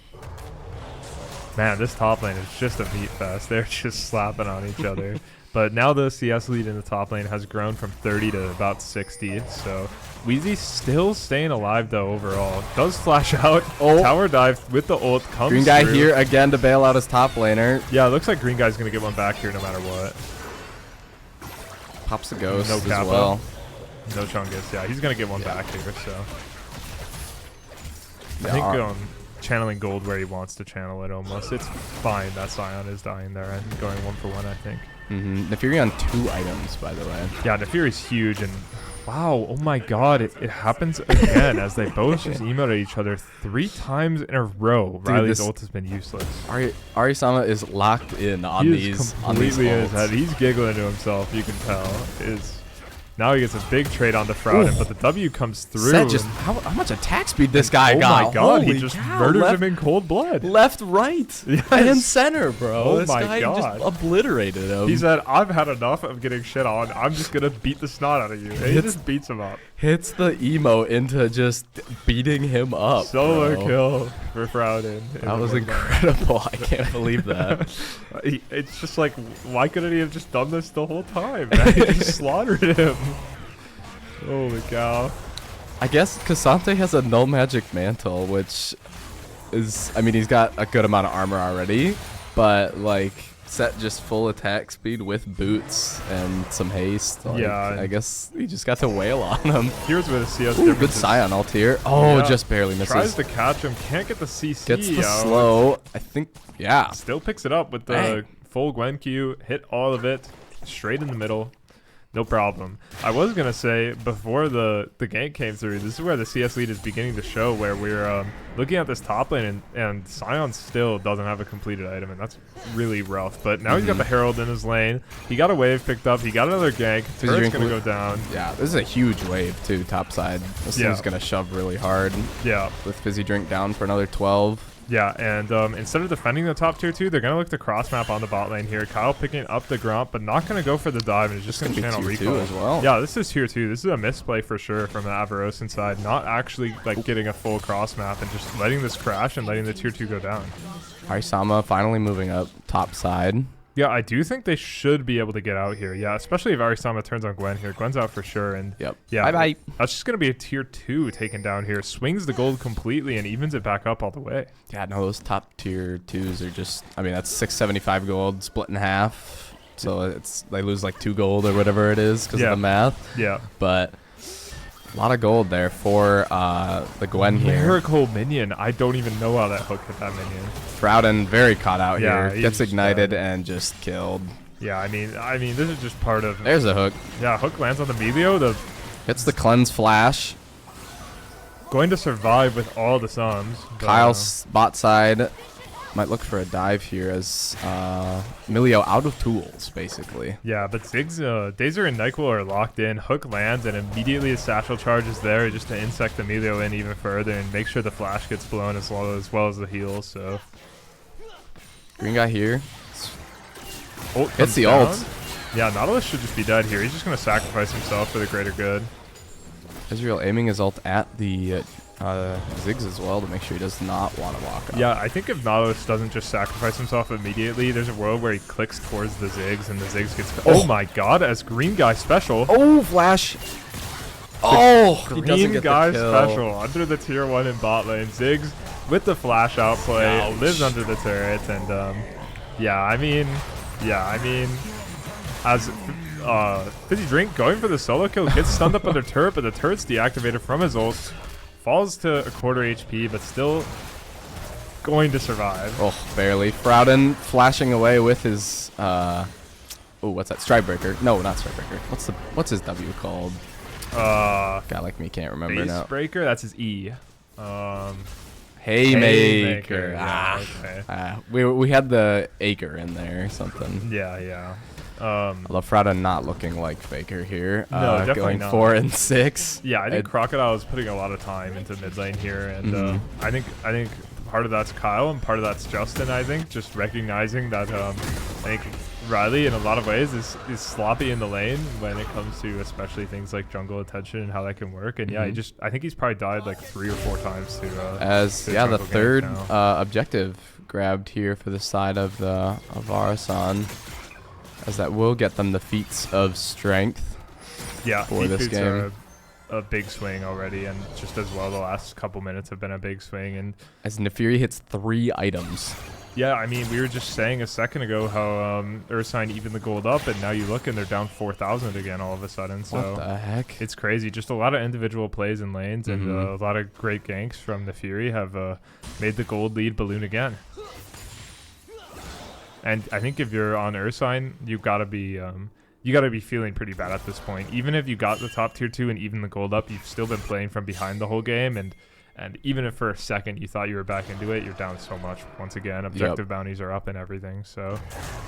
Man, this top lane is just a meat fest. They're just slapping on each other. But now the CS lead in the top lane has grown from 30 to about 60. So Wheezy still staying alive though overall. Does flash out. Tower dive with the ult comes Green guy through. here again to bail out his top laner. Yeah, it looks like Green guy's gonna get one back here no matter what. Pops a ghost No as Kappa. well. No Chungus. Yeah, he's gonna get one back here. So Yeah, I think channeling gold where he wants to channel it almost. It's fine that Scion is dying there and going 1-for-1, I think. Nefiri on 2 items, by the way. Yeah, Nefiri's huge, and wow, oh my god, it happens again as they both just emote at each other 3 times in a row. Dude, Riley's ult has been useless. Arisama is locked in on He these is completely in his ults. head. He's giggling to himself, you can tell. Now he gets a big trade on the Frouden, but the W comes through. Set just how much attack speed this guy got. Oh my god, Holy he just cow, murders him in cold blood. Left, right, and center, bro. Oh this my guy god. just obliterated him. He said, I've had enough of getting shit on. I'm just going to beat the snot out of you. And he just beats him up. Hits the emo into just beating him up. Solo bro. kill for Frouden. That was incredible. I can't believe that. It's just like, why couldn't he have just done this the whole time? Man? He just slaughtered him. Holy cow. I guess Cassante has a null magic mantle, which is, I mean, he's got a good amount of armor already, but like Set just full attack speed with boots and some haste. Like, yeah. I guess he just got to wail on him. Here's where the CS Ooh, difference good is. Scion ult here. Oh, Yeah. just barely misses. Tries to catch him, can't get the CC Gets the out. slow. I think, yeah. Still picks it up with the Dang. full Gwen Q, hit all of it, straight in the middle. No problem. I was going to say, before the gank came through, this is where the CS lead is beginning to show, where we're looking at this top lane, and Scion still doesn't have a completed item, and that's really rough. But now he's got the Herald in his lane. He got a wave picked up. He got another gank. Turret's going to go down. Yeah, this is a huge wave, too, top side. This thing's going to shove really hard. Yeah. With Fizzy Drink down for another 12. Yeah, and instead of defending the top tier 2, they're going to look to cross map on the bot lane here. Kyle picking up the Grump, but not going to go for the dive, and is just going to channel tier recall 2 as well. Yeah, this is tier 2. This is a misplay for sure from the Avarosan side. Not actually like getting a full cross map and just letting this crash and letting the tier 2 go down. Arisama finally moving up top side. Yeah, I do think they should be able to get out here. Yeah, especially if Arisama turns on Gwen here. Gwen's out for sure. And Yep. yeah, Bye-bye. That's just going to be a tier 2 taken down here. Swings the gold completely and evens it back up all the way. Yeah, no, those top tier 2s are just, I mean, that's 675 gold split in half. so they lose like 2 gold or whatever it is because of the math. Yeah. But a lot of gold there for the Gwen here. Miracle minion. I don't even know how that hook hit that minion. Freljordian very caught out here. Gets ignited dead. and just killed. Yeah, I mean, this is just part of. There's a hook. Yeah, hook lands on the Melio. Hits the cleanse flash. Going to survive with all the sums. Kyle's bot side might look for a dive here as Melio out of tools, basically. Yeah, but Ziggs, Dazer and Nyquil are locked in. Hook lands, and immediately a satchel charge is there just to insect the Melio in even further and make sure the flash gets blown as well as the heal. So Green guy here. Hits the ult. Yeah, Nautilus should just be dead here. He's just going to sacrifice himself for the greater good. Israel aiming his ult at the Ziggs as well to make sure he does not want to walk up. Yeah, I think if Nautilus doesn't just sacrifice himself immediately, there's a world where he clicks towards the Ziggs and the Ziggs gets... Oh my god, as green guy special. Oh, flash. Oh, green guy special under the tier 1 in bot lane. Ziggs with the flash outplay lives under the turret, and yeah, I mean, as Fizzy Drink going for the solo kill, gets stunned up under turret, but the turret's deactivated from his ult, falls to a quarter HP, but still going to survive. Oh, barely. Freljordian flashing away with his oh, what's that? Strikebreaker? No, not Strikebreaker. What's his W called? Guy like me can't remember now. Breaker. That's his E. Haymaker. Yeah, okay. We had the acre in there or something. Yeah. I love Freljordian not looking like Faker here. No, definitely going not. 4 and 6. Yeah, I think Crocodile is putting a lot of time into mid lane here, and I think part of that's Kyle and part of that's Justin. I think just recognizing that I think Riley in a lot of ways is sloppy in the lane when it comes to especially things like jungle attention and how that can work. And yeah, I think he's probably died like 3 or 4 times to the third objective grabbed here for the side of the Arasan, as that will get them the feats of strength. Yeah, for this game. A big swing already, and just as well the last couple minutes have been a big swing. And as Nefiri hits 3 items. Yeah, I mean, we were just saying a second ago how Ursine even the gold up, and now you look and they're down 4,000 again all of a sudden. So what the heck? It's crazy. Just a lot of individual plays in lanes, and a lot of great ganks from Nefiri have made the gold lead balloon again. And I think if you're on Ursine, you gotta be feeling pretty bad at this point. Even if you got the top tier 2 and even the gold up, you've still been playing from behind the whole game, and even if for a second you thought you were back into it, you're down so much. Once again, objective bounties are up and everything. So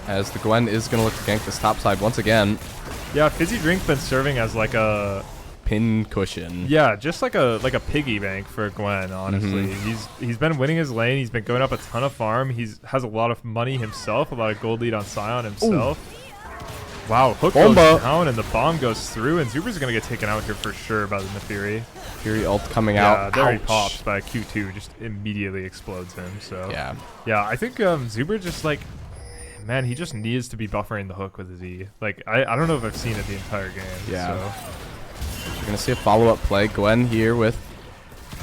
as the Gwen is gonna look to gank this top side once again. Yeah, Fizzy Drink been serving as like a pin cushion. Yeah, just like a piggy bank for Gwen, honestly. He's been winning his lane. He's been going up a ton of farm. Has a lot of money himself, a lot of gold lead on Scion himself. Ooh. Wow, hook goes down and the bomb goes through, and Zuber's gonna get taken out here for sure by the Nefiri. Fury ult coming out. Yeah, there he pops by Q2, just immediately explodes him. So yeah, I think Zuber just like, man, he just needs to be buffering the hook with his E. Like I don't know if I've seen it the entire game. Yeah. So. We're gonna see a follow-up play. Gwen here with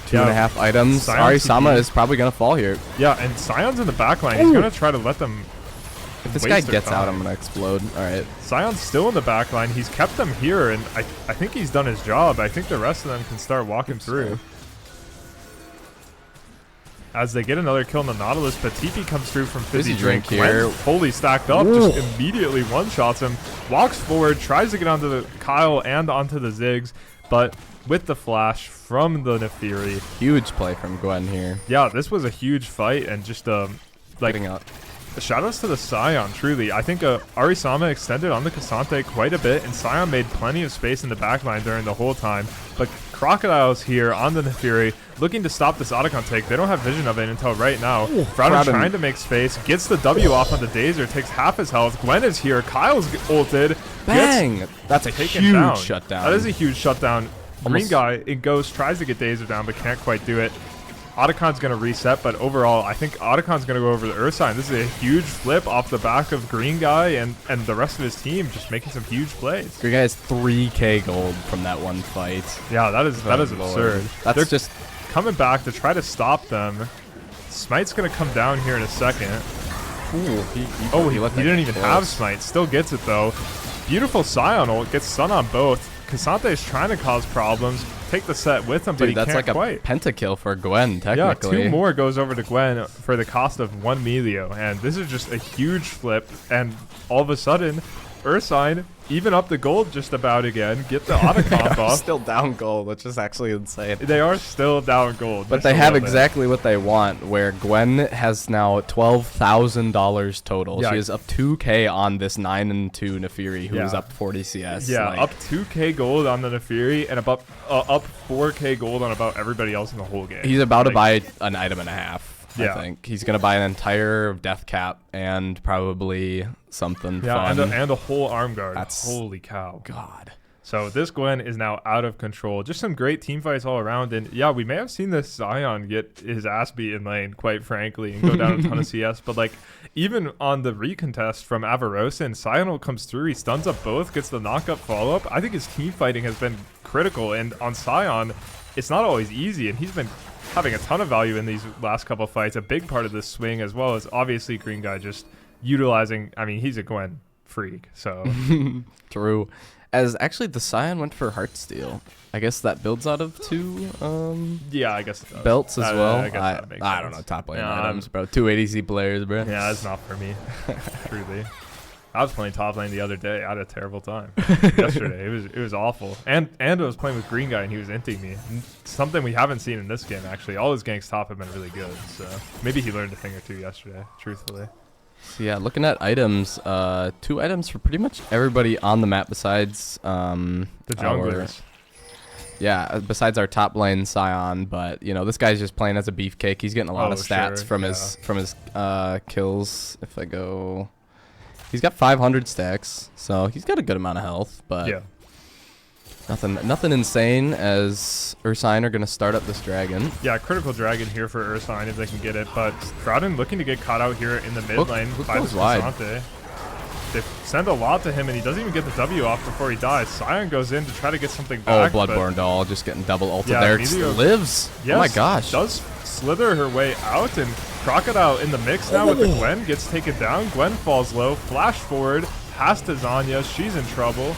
2.5 items. Arisama is probably gonna fall here. Yeah, and Scion's in the backline. He's gonna try to let them. If this guy gets out, I'm gonna explode. All right. Scion's still in the backline. He's kept them here, and I think he's done his job. I think the rest of them can start walking through. As they get another kill on the Nautilus, but TP comes through from Fizzy Drink here. Fully stacked up, just immediately one-shots him. Walks forward, tries to get onto the Kyle and onto the Ziggs, but with the flash from the Nefiri. Huge play from Gwen here. Yeah, this was a huge fight, and just like shoutouts to the Scion, truly. I think Arisama extended on the Cassante quite a bit, and Scion made plenty of space in the backline during the whole time. But Crocodile's here on the Nefiri, looking to stop this Otacon take. They don't have vision of it until right now. Freljordian trying to make space, gets the W off on the Dazer, takes half his health. Gwen is here, Kyle's ulted. Bang! That's a huge shutdown. That is a huge shutdown. Green guy in Ghost tries to get Dazer down, but can't quite do it. Otacon's going to reset, but overall, I think Otacon's going to go over the Ursine. This is a huge flip off the back of Green Guy and the rest of his team just making some huge plays. Green Guy has 3k gold from that one fight. Yeah, that is absurd. They're just coming back to try to stop them. Smite's going to come down here in a second. Ooh, he didn't even have smite. Still gets it though. Beautiful Scion ult, gets stun on both. Casante's trying to cause problems, take the set with him, but he that's can't like quite. a pentakill for Gwen, technically. Yeah, 2 more goes over to Gwen for the cost of 1 Melio, and this is just a huge flip, and all of a sudden, Ursine even up the gold just about again, get the Otacon buff. Still down gold, which is actually insane. They are still down gold. But they have exactly what they want, where Gwen has now $12,000 total. Yeah. She is up 2K on this 9-2 Nefiri, who is up 40 CS. Yeah, up 2K gold on the Nefiri, and about up 4K gold on about everybody else in the whole game. He's about to buy an item and a half. Yeah. I think he's gonna buy an entire death cap and probably something fun. And a whole arm guard. That's holy cow. God. So this Gwen is now out of control. Just some great team fights all around, and yeah, we may have seen this Scion get his ass beat in lane, quite frankly, and go down a ton of CS. But like even on the recontest from Avarosin, Scion comes through, he stuns up both, gets the knock up follow up. I think his team fighting has been critical, and on Scion, it's not always easy, and he's been having a ton of value in these last couple fights. A big part of this swing, as well as obviously Green Guy just utilizing. I mean, he's a Gwen freak, so true. As actually the Scion went for Heartsteel. I guess that builds out of 2 yeah, I guess it does. belts as well. I guess that makes I sense. don't know, top lane items, bro. 2 ADC players, bro. Yeah, that's not for me. Truly. I was playing top lane the other day. I had a terrible time yesterday. It was awful. And I was playing with Green Guy and he was inting me. Something we haven't seen in this game actually. All his ganks top have been really good. So maybe he learned a thing or two yesterday, truthfully. So yeah, looking at items, 2 items for pretty much everybody on the map besides the junglers. Besides our top lane Scion, but you know, this guy's just playing as a beefcake. He's getting a lot of stats from his kills. If I go, he's got 500 stacks, so he's got a good amount of health, but yeah. Nothing insane, as Ursine are going to start up this dragon. Yeah, critical dragon here for Ursine if they can get it, but Freljordian looking to get caught out here in the mid lane by the Cassante. They send a lot to him, and he doesn't even get the W off before he dies. Scion goes in to try to get something back. Oh, Bloodborne Doll just getting double ulted yeah, there. Lives. Yes, oh my gosh. Does slither her way out, and Crocodile in the mix now with the Gwen. Gets taken down. Gwen falls low. Flash forward. Past to Zanya. She's in trouble.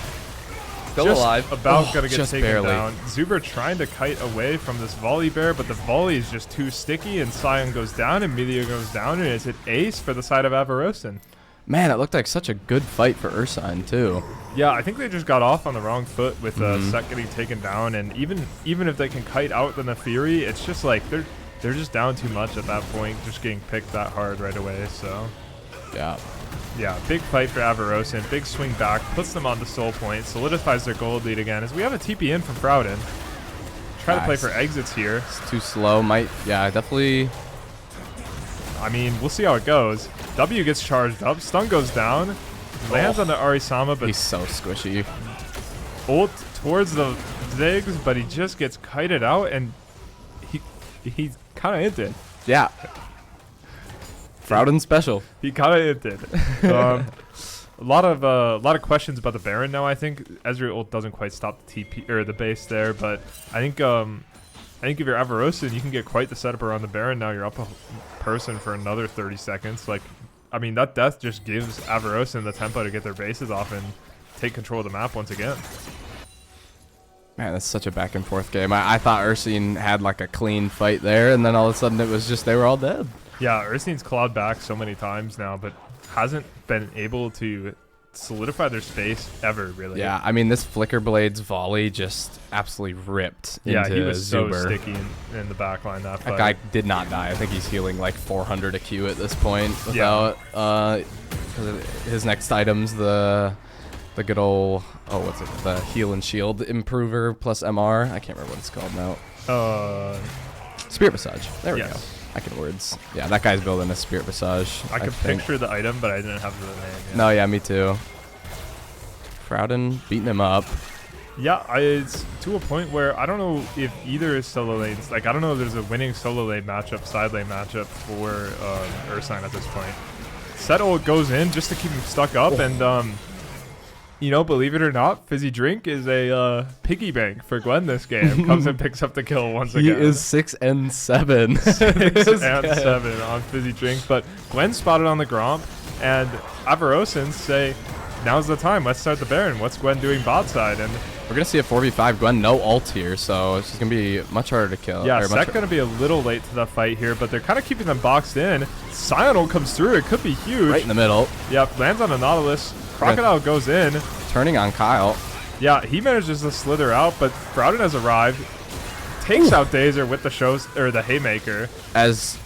Still alive. About gonna get taken barely down. Zuber trying to kite away from this volley bear, but the volley is just too sticky, and Scion goes down, and Melio goes down, and it's an ace for the side of Avarosin. Man, it looked like such a good fight for Ursine too. Yeah, I think they just got off on the wrong foot with Set getting taken down, and even if they can kite out the Nefiri, it's just like they're just down too much at that point, just getting picked that hard right away. So yeah, big fight for Avarosin, big swing back, puts them on the soul point, solidifies their gold lead again. As we have a TP in from Freljordian. Try to play for exits here. It's too slow. Definitely. I mean, we'll see how it goes. W gets charged up, stun goes down, lands on the Arisama, but he's so squishy. Ult towards the Ziggs, but he just gets kited out, and he's kind of hinted. Yeah. Freljordian special. He kind of hinted. A lot of questions about the Baron now. I think Ezreal ult doesn't quite stop the TP or the base there, but I think if you're Avarosin, you can get quite the setup around the Baron now. You're up a person for another 30 seconds. Like, I mean, that death just gives Avarosin the tempo to get their bases off and take control of the map once again. Man, that's such a back and forth game. I thought Ursine had like a clean fight there, and then all of a sudden it was just they were all dead. Yeah, Ursine's clawed back so many times now, but hasn't been able to solidify their space ever, really. Yeah, I mean, this Flicker Blade's volley just absolutely ripped into he was Zuber. so sticky in the backline that fight. That guy did not die. I think he's healing like 400 AQ at this point without his next item's the good old, what's it, the heal and shield improver plus MR. I can't remember what it's called now. Spirit Visage. There we go. I can words. Yeah, that guy's building a Spirit Visage. I could picture the item, but I didn't have the name yet. No, yeah, me too. Freljordian beating him up. Yeah, it's to a point where I don't know if either is solo lanes. Like, I don't know if there's a winning solo lane matchup, side lane matchup for Ursine at this point. Settle goes in just to keep him stuck up, and You know, believe it or not, Fizzy Drink is a piggy bank for Gwen this game. Comes and picks up the kill once He again. is 6-7. 6-7 on Fizzy Drink. But Gwen spotted on the Gromp, and Avarosans say, now's the time. Let's start the Baron. What's Gwen doing bot side? And We're going to see a 4v5. Gwen, no ult here, so it's just going to be much harder to kill. yeah, Sec going to be a little late to the fight here, but they're kind of keeping them boxed in. Sion comes through. It could be huge. Right in the middle. Yep, lands on a Nautilus. Crocodile goes in. Turning on Kyle. Yeah, he manages to slither out, but Freljordian has arrived. Takes out Dazer with the Haymaker. As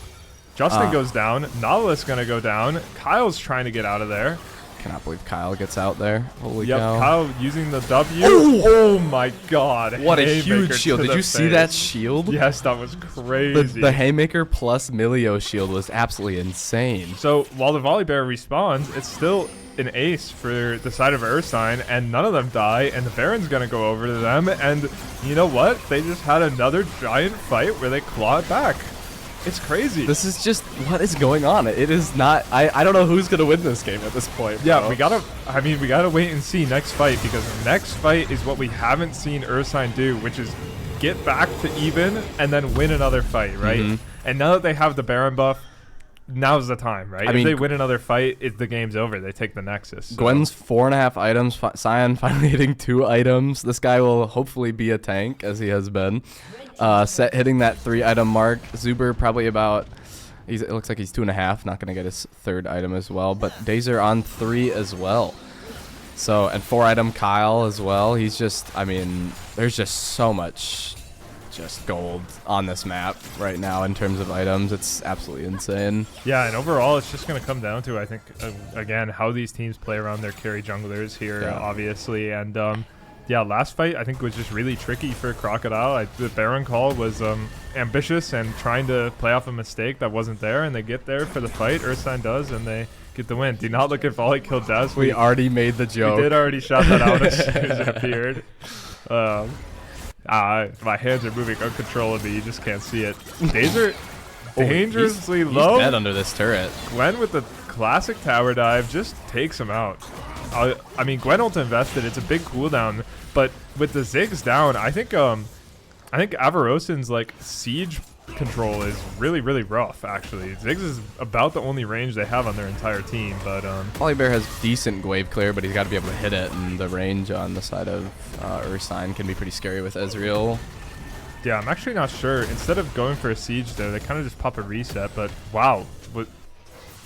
Justin goes down. Nautilus going to go down. Kyle's trying to get out of there. cannot believe Kyle gets out there. Holy Yep, cow. Kyle using the W. Oh my god. What a Haymaker huge to shield. Did the you see that face. shield? Yes, that was crazy. The Haymaker plus Milio shield was absolutely insane. So while the Volley Bear respawns, it's still an ace for the side of Ursine, and none of them die, and the Baron's gonna go over to them, and you know what? They just had another giant fight where they claw it back. It's crazy. This is just what is going on. It is not. I don't know who's gonna win this game at this point. Yeah, bro. we gotta wait and see next fight, because next fight is what we haven't seen Ursine do, which is get back to even and then win another fight, right? Mhm. And now that they have the Baron buff, now's the time, right? I mean, if they win another fight, the game's over. They take the Nexus. So. Gwen's 4.5 items. Sion finally hitting 2 items. This guy will hopefully be a tank, as he has been. Set hitting that 3-item mark. Zuber probably about. It looks like he's 2.5. Not gonna get his 3rd item as well. But Dazer on 3 as well. So and 4-item Kyle as well. He's just. I mean, there's just so much. Just gold on this map right now in terms of items. It's absolutely insane. Yeah, and overall, it's just going to come down to, I think, again, how these teams play around their carry junglers here, obviously. And, yeah, last fight, I think, was just really tricky for Crocodile. The Baron call was ambitious and trying to play off a mistake that wasn't there, and they get there for the fight. Ursine does, and they get the win. Do not look at Volley Kill Des. We already made the joke. We did already shout that out as soon as it appeared. My hands are moving uncontrollably. You just can't see it. Dazer dangerously low. He's dead under this turret. Gwen with the classic tower dive just takes him out. I mean, Gwen ult invested. It's a big cooldown, but with the Ziggs down, I think Avarosin's like siege control is really, really rough. Actually, Ziggs is about the only range they have on their entire team. But Volley Bear has decent wave clear, but he's got to be able to hit it, and the range on the side of Ursine can be pretty scary with Ezreal. yeah, I'm actually not sure. Instead of going for a siege there, they kind of just pop a reset. But wow, what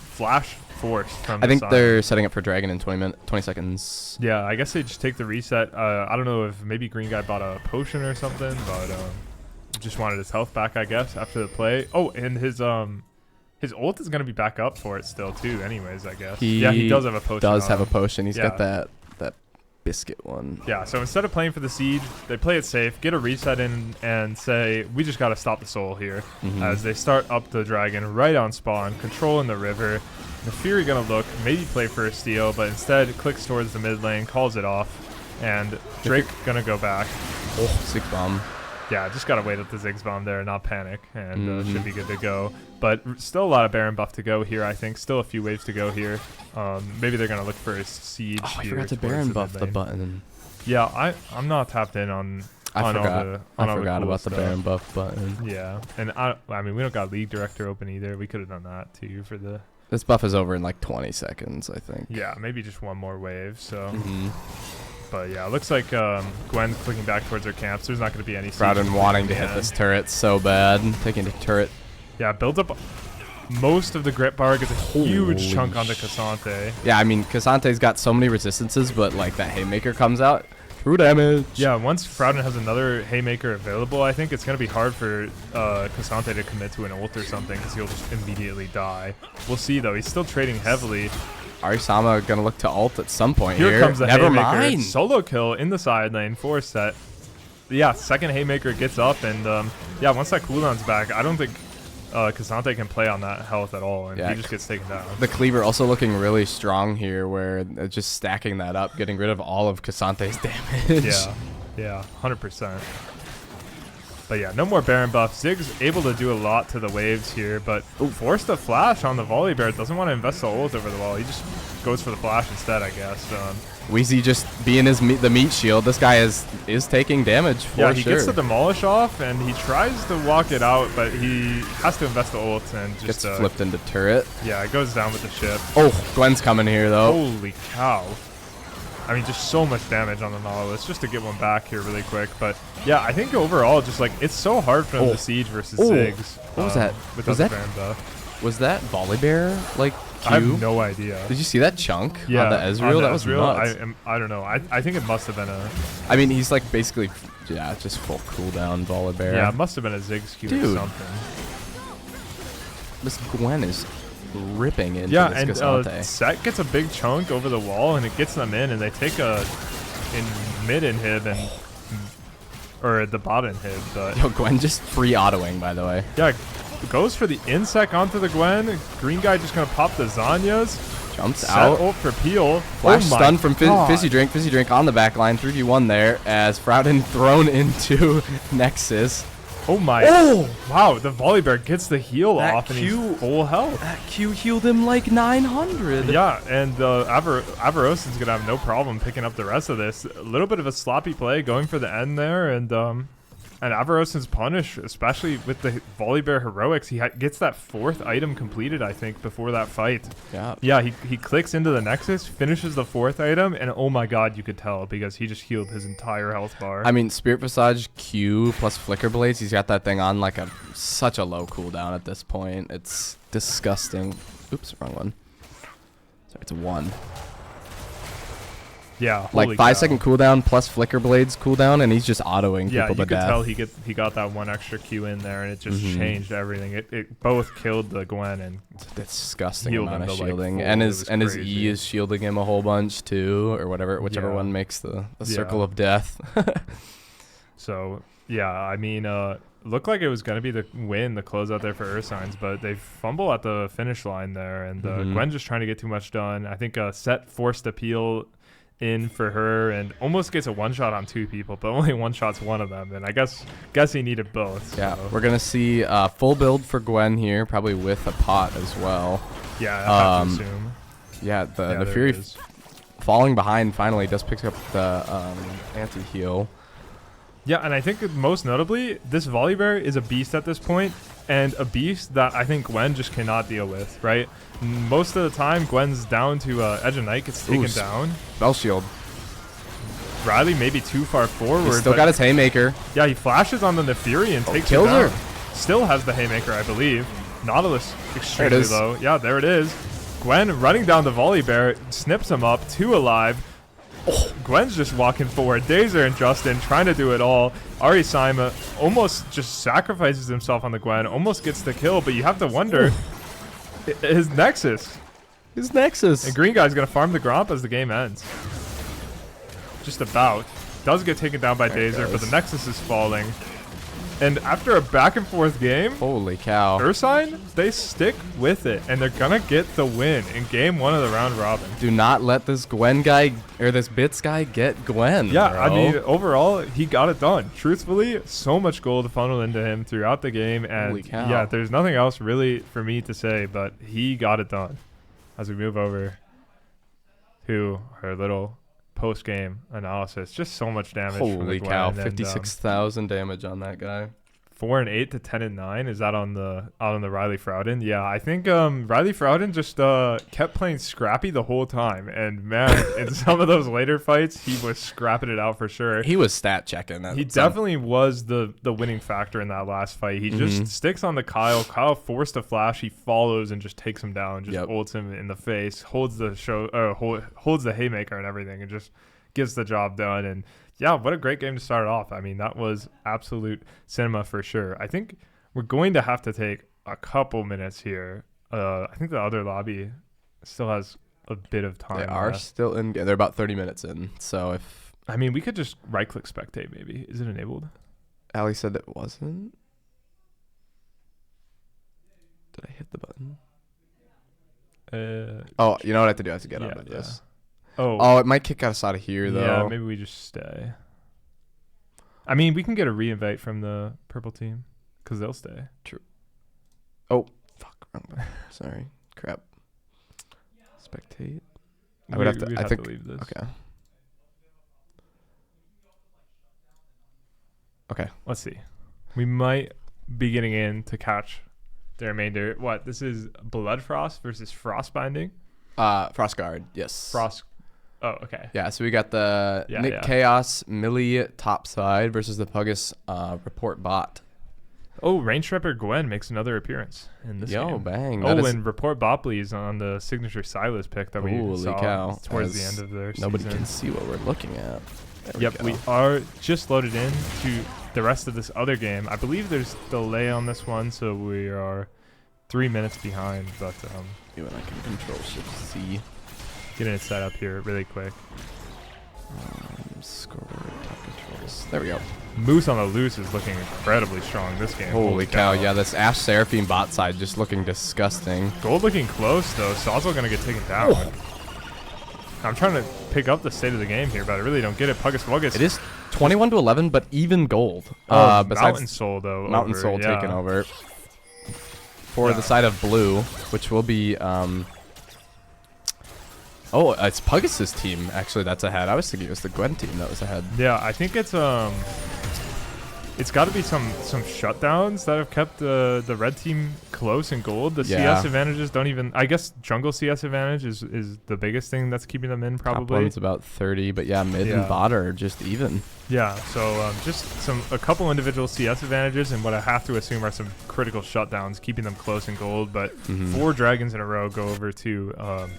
flash force from I think the side. they're setting up for Dragon in 20 seconds. Yeah, I guess they just take the reset. I don't know if maybe Green Guy bought a potion or something, but just wanted his health back, I guess, after the play. Oh, and his ult is gonna be back up for it still too. Anyways, I guess. Yeah, he does have a potion. Does on have a him. potion. He's got Yeah. that biscuit one. Yeah. So instead of playing for the siege, they play it safe, get a reset in, and say we just gotta stop the soul here. Mhm. As they start up the dragon right on spawn, controlling the river. The Fury gonna look, maybe play for a steal, but instead clicks towards the mid lane, calls it off, and Drake gonna go back. Oh, 6 bomb. Yeah, just gotta wait at the Ziggs bomb there, not panic, and should be good to go. But still a lot of Baron buff to go here, I think. Still a few waves to go here. Maybe they're gonna look for a siege. Oh, I here forgot to towards Baron the buff mid the lane. button. Yeah, I'm not tapped in on. I on forgot. All the, on I all forgot the cool about the stuff. Baron buff button. Yeah, and I mean we don't got League Director open either. We could have done that too for the. This buff is over in like 20 seconds, I think. Yeah, maybe just one more wave. So. Mm-hmm. But yeah, it looks like Gwen's clicking back towards her camps. There's not going to be any. Crowden wanting to hit this turret so bad. Taking the turret. Yeah, builds up most of the grit bar, gets a huge chunk onto Cassante. Yeah, I mean, Cassante's got so many resistances, but like that Haymaker comes out. True damage. Yeah, once Frowden has another Haymaker available, I think it's going to be hard for Cassante to commit to an ult or something because he'll just immediately die. We'll see, though. He's still trading heavily. Arisama gonna look to ult at some point Here here. comes the Never Haymaker. mind. Solo kill in the side lane, 4-set. Yeah, second Haymaker gets up, and yeah, once that cooldown's back, I don't think Cassante can play on that health at all, and Yeah, he just gets taken down. The cleaver also looking really strong here, where just stacking that up, getting rid of all of Cassante's damage. Yeah, 100%. But yeah, no more Baron buff. Ziggs able to do a lot to the waves here, but forced a flash on the Volley Bear. Doesn't want to invest the ult over the wall. He just goes for the flash instead, I guess. Wheezy just being the meat shield. This guy is taking damage for yeah, he sure. gets the demolish off, and he tries to walk it out, but he has to invest the ult and just gets flipped into turret. Yeah, it goes down with the ship. Oh, Gwen's coming here though. Holy cow. I mean, just so much damage on the Nautilus just to get one back here really quick. But yeah, I think overall, just like it's so hard for them to siege versus Ziggs. What was that? Was that Volibear like Q? I have no idea. Did you see that chunk on the Ezreal? On the that was Ezreal, nuts. I don't know. I think it must have been a. I mean, he's like basically, yeah, just full cooldown Volibear. Yeah, it must have been a Ziggs Q or something. This Gwen is ripping into this and Cassante. Set gets a big chunk over the wall, and it gets them in, and they take a mid inhib or the bot inhib. But yo, Gwen just free autoing, by the way. Yeah, goes for the insec onto the Gwen. Green guy just gonna pop the Zanyas. Jumps out. Ult for Peel. Flash stun from Fizzy Drink. Fizzy Drink on the back line. 3v1 there as Frouden thrown into Nexus. Oh my. Oh! Wow, the Volibear gets the heal off and he's full health. That Q healed him like 900. Yeah, and Avarosin's going to have no problem picking up the rest of this. A little bit of a sloppy play going for the end there, and Avarosin's punish, especially with the Volibear heroics, he gets that 4th item completed, I think, before that fight. Yeah. Yeah, he clicks into the Nexus, finishes the 4th item, and oh my god, you could tell because he just healed his entire health bar. I mean, Spirit Visage Q plus Flicker Blades, he's got that thing on like such a low cooldown at this point. It's disgusting. Oops, wrong one. Sorry, it's a 1. Yeah, like 5-second cooldown plus Flicker Blades cooldown, and he's just autoing people to death. Yeah, you could tell he got that 1 extra Q in there, and it just changed everything. It both killed the Gwen and disgusting amount of like shielding, and his E is shielding him a whole bunch too, or whichever one makes the circle of death. So yeah, I mean, looked like it was gonna be the win, the closeout there for Ursines, but they fumble at the finish line there, and Gwen just trying to get too much done. I think Set forced a peel in for her and almost gets a 1-shot on 2 people, but only 1-shots one of them, and I guess he needed both. Yeah, so. we're gonna see full build for Gwen here, probably with a pot as well. Yeah, I have to assume. Yeah, the Fury falling behind finally does pick up the anti-heal. Yeah, and I think most notably, this Volibear is a beast at this point, and a beast that I think Gwen just cannot deal with, right? Most of the time, Gwen's down to Edge of Night, gets taken down. Spell shield. Riley maybe too far forward. He's still got his Haymaker. Yeah, he flashes on the Neferi and takes kills her down. her. Still has the Haymaker, I believe. Nautilus extremely low. Yeah, there it is. Gwen running down the Volibear, snips him up, 2 alive. Oh, Gwen's just walking forward. Dazer and Justin trying to do it all. Ari Saima almost just sacrifices himself on the Gwen, almost gets the kill, but you have to wonder, his Nexus. His Nexus. And Green Guy's going to farm the Gromp as the game ends. Just about. Does get taken down by Dazer, but the Nexus is falling. And after a back and forth game, holy cow, Ursine, they stick with it, and they're gonna get the win in game 1 of the round robin. Do not let this Gwen guy or this Bits guy get Gwen. Yeah, bro. I mean, overall, he got it done. Truthfully, so much gold funneled into him throughout the game, and holy cow. Yeah, there's nothing else really for me to say, but he got it done. As we move over to her little post-game analysis, just so much damage. Holy cow, 56,000 damage on that guy. 4 and 8 to 10 and 9. Is that on the Riley Frouden? Yeah, I think Riley Frouden just kept playing scrappy the whole time, and man, in some of those later fights, he was scrapping it out for sure. He was stat checking. He definitely was the winning factor in that last fight. He just sticks on the Kyle. Kyle forced a flash. He follows and just takes him down. Just ults him in the face. Holds the holds the haymaker and everything, and just gets the job done. And yeah, what a great game to start off. I mean, that was absolute cinema for sure. I think we're going to have to take a couple minutes here. I think the other lobby still has a bit of time. They are still in. They're about 30 minutes in. So if I mean, we could just right-click spectate. Maybe is it enabled? Ali said it wasn't. Did I hit the button? Oh, you know what I have to do? I have to get out of this. Oh, it might kick us out of here, though. Yeah, maybe we just stay. I mean, we can get a re-invite from the purple team, because they'll stay. True. Oh, fuck. Wrong button. Sorry. Crap. Spectate. I would have to. We'd I have think. to leave this. Okay. Okay. Let's see. We might be getting in to catch the remainder. What? This is Blood Frost versus Frostbinding. Frostguard. Yes. Frost. Oh, okay. Yeah. So we got the Nick Chaos Millie topside versus the Puggus Report Bot. Oh, Range Trapper Gwen makes another appearance in this game. Bang. Oh, and Report Bopley is on the signature Silas pick that we saw cow. towards the end of their season. Nobody can see what we're looking at. Yep, we are just loaded in to the rest of this other game. I believe there's delay on this one, so we are 3 minutes behind. But you and I can control Shift C. Getting it set up here really quick. Score top controls. There we go. Moose on the loose is looking incredibly strong this game. Holy cow! Yeah, this Ash Seraphine bot side just looking disgusting. Gold looking close though. Sawzall gonna get taken down. Oh. I'm trying to pick up the state of the game here, but I really don't get it. Puggus Wuggus. It is 21-11, but even gold. Besides Mountain Soul though. Mountain Soul taking over for the side of blue, which will be oh, it's Puggus' team actually that's ahead. I was thinking it was the Gwen team that was ahead. Yeah, I think it's got to be some shutdowns that have kept the red team close in gold. The CS advantages don't even. I guess jungle CS advantage is the biggest thing that's keeping them in probably. Top one's about 30, but yeah, mid and bot are just even. Yeah, so just a couple individual CS advantages and what I have to assume are some critical shutdowns keeping them close in gold. But 4 dragons in a row go over to.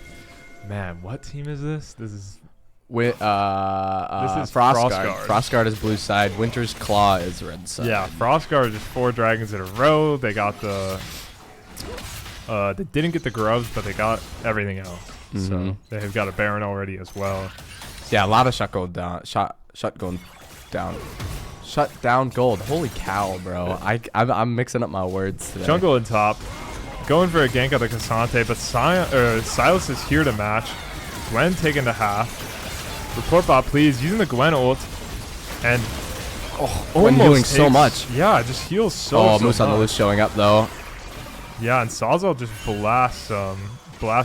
Man, what team is this? This is Frostguard. Frostguard is blue side. Winter's Claw is red side. Yeah, Frostguard is 4 dragons in a row. They got the they didn't get the grubs, but they got everything else. So they've got a Baron already as well. Yeah, a lot of shut down gold. Holy cow, bro. I'm mixing up my words today. Jungle in top. Going for a gank on the Cassante, but Silas is here to match. Gwen taken to half. Report bot, please. Using the Gwen ult. And Gwen healing so much. Yeah, it just heals so Moose on the loose showing up, though. Yeah, and Sawzall just blasts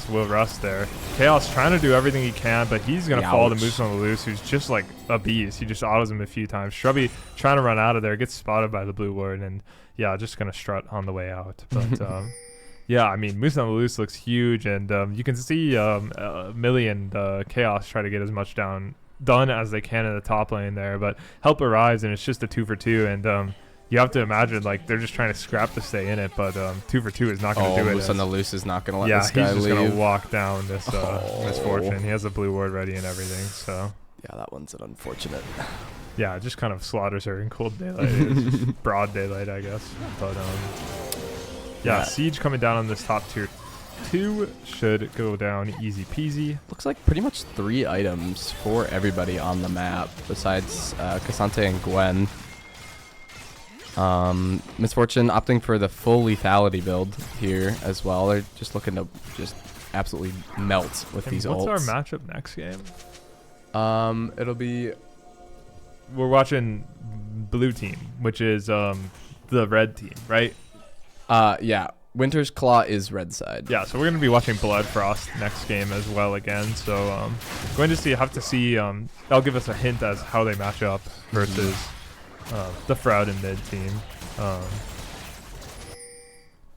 Will Rust there. Chaos trying to do everything he can, but he's going to fall to Moose on the loose, who's just like a beast. He just autos him a few times. Shrubby trying to run out of there, gets spotted by the blue ward, and yeah, just going to strut on the way out. But yeah, I mean, Moose on the loose looks huge, and you can see Millie and Chaos try to get as much done as they can in the top lane there, but help arrives, and it's just a 2-for-2, and you have to imagine, like, they're just trying to scrap to stay in it, but 2-for-2 is not going to do it. Moose on the loose is not going to let this guy leave. Yeah, he's just going to walk down this misfortune. He has a blue ward ready and everything, so. Yeah, that one's an unfortunate. Yeah, just kind of slaughters her in cold daylight. Broad daylight, I guess, but yeah, Siege coming down on this top tier 2 should go down easy peasy. Looks like pretty much 3 items for everybody on the map besides Cassante and Gwen. Misfortune opting for the full lethality build here as well. They're just looking to just absolutely melt with these ults. What's our matchup next game? It'll be... We're watching blue team, which is the red team, right? Yeah. Winter's Claw is red side. Yeah, so we're going to be watching Blood Frost next game as well again. So going to have to see, that'll give us a hint as how they match up versus the Freljordian mid team.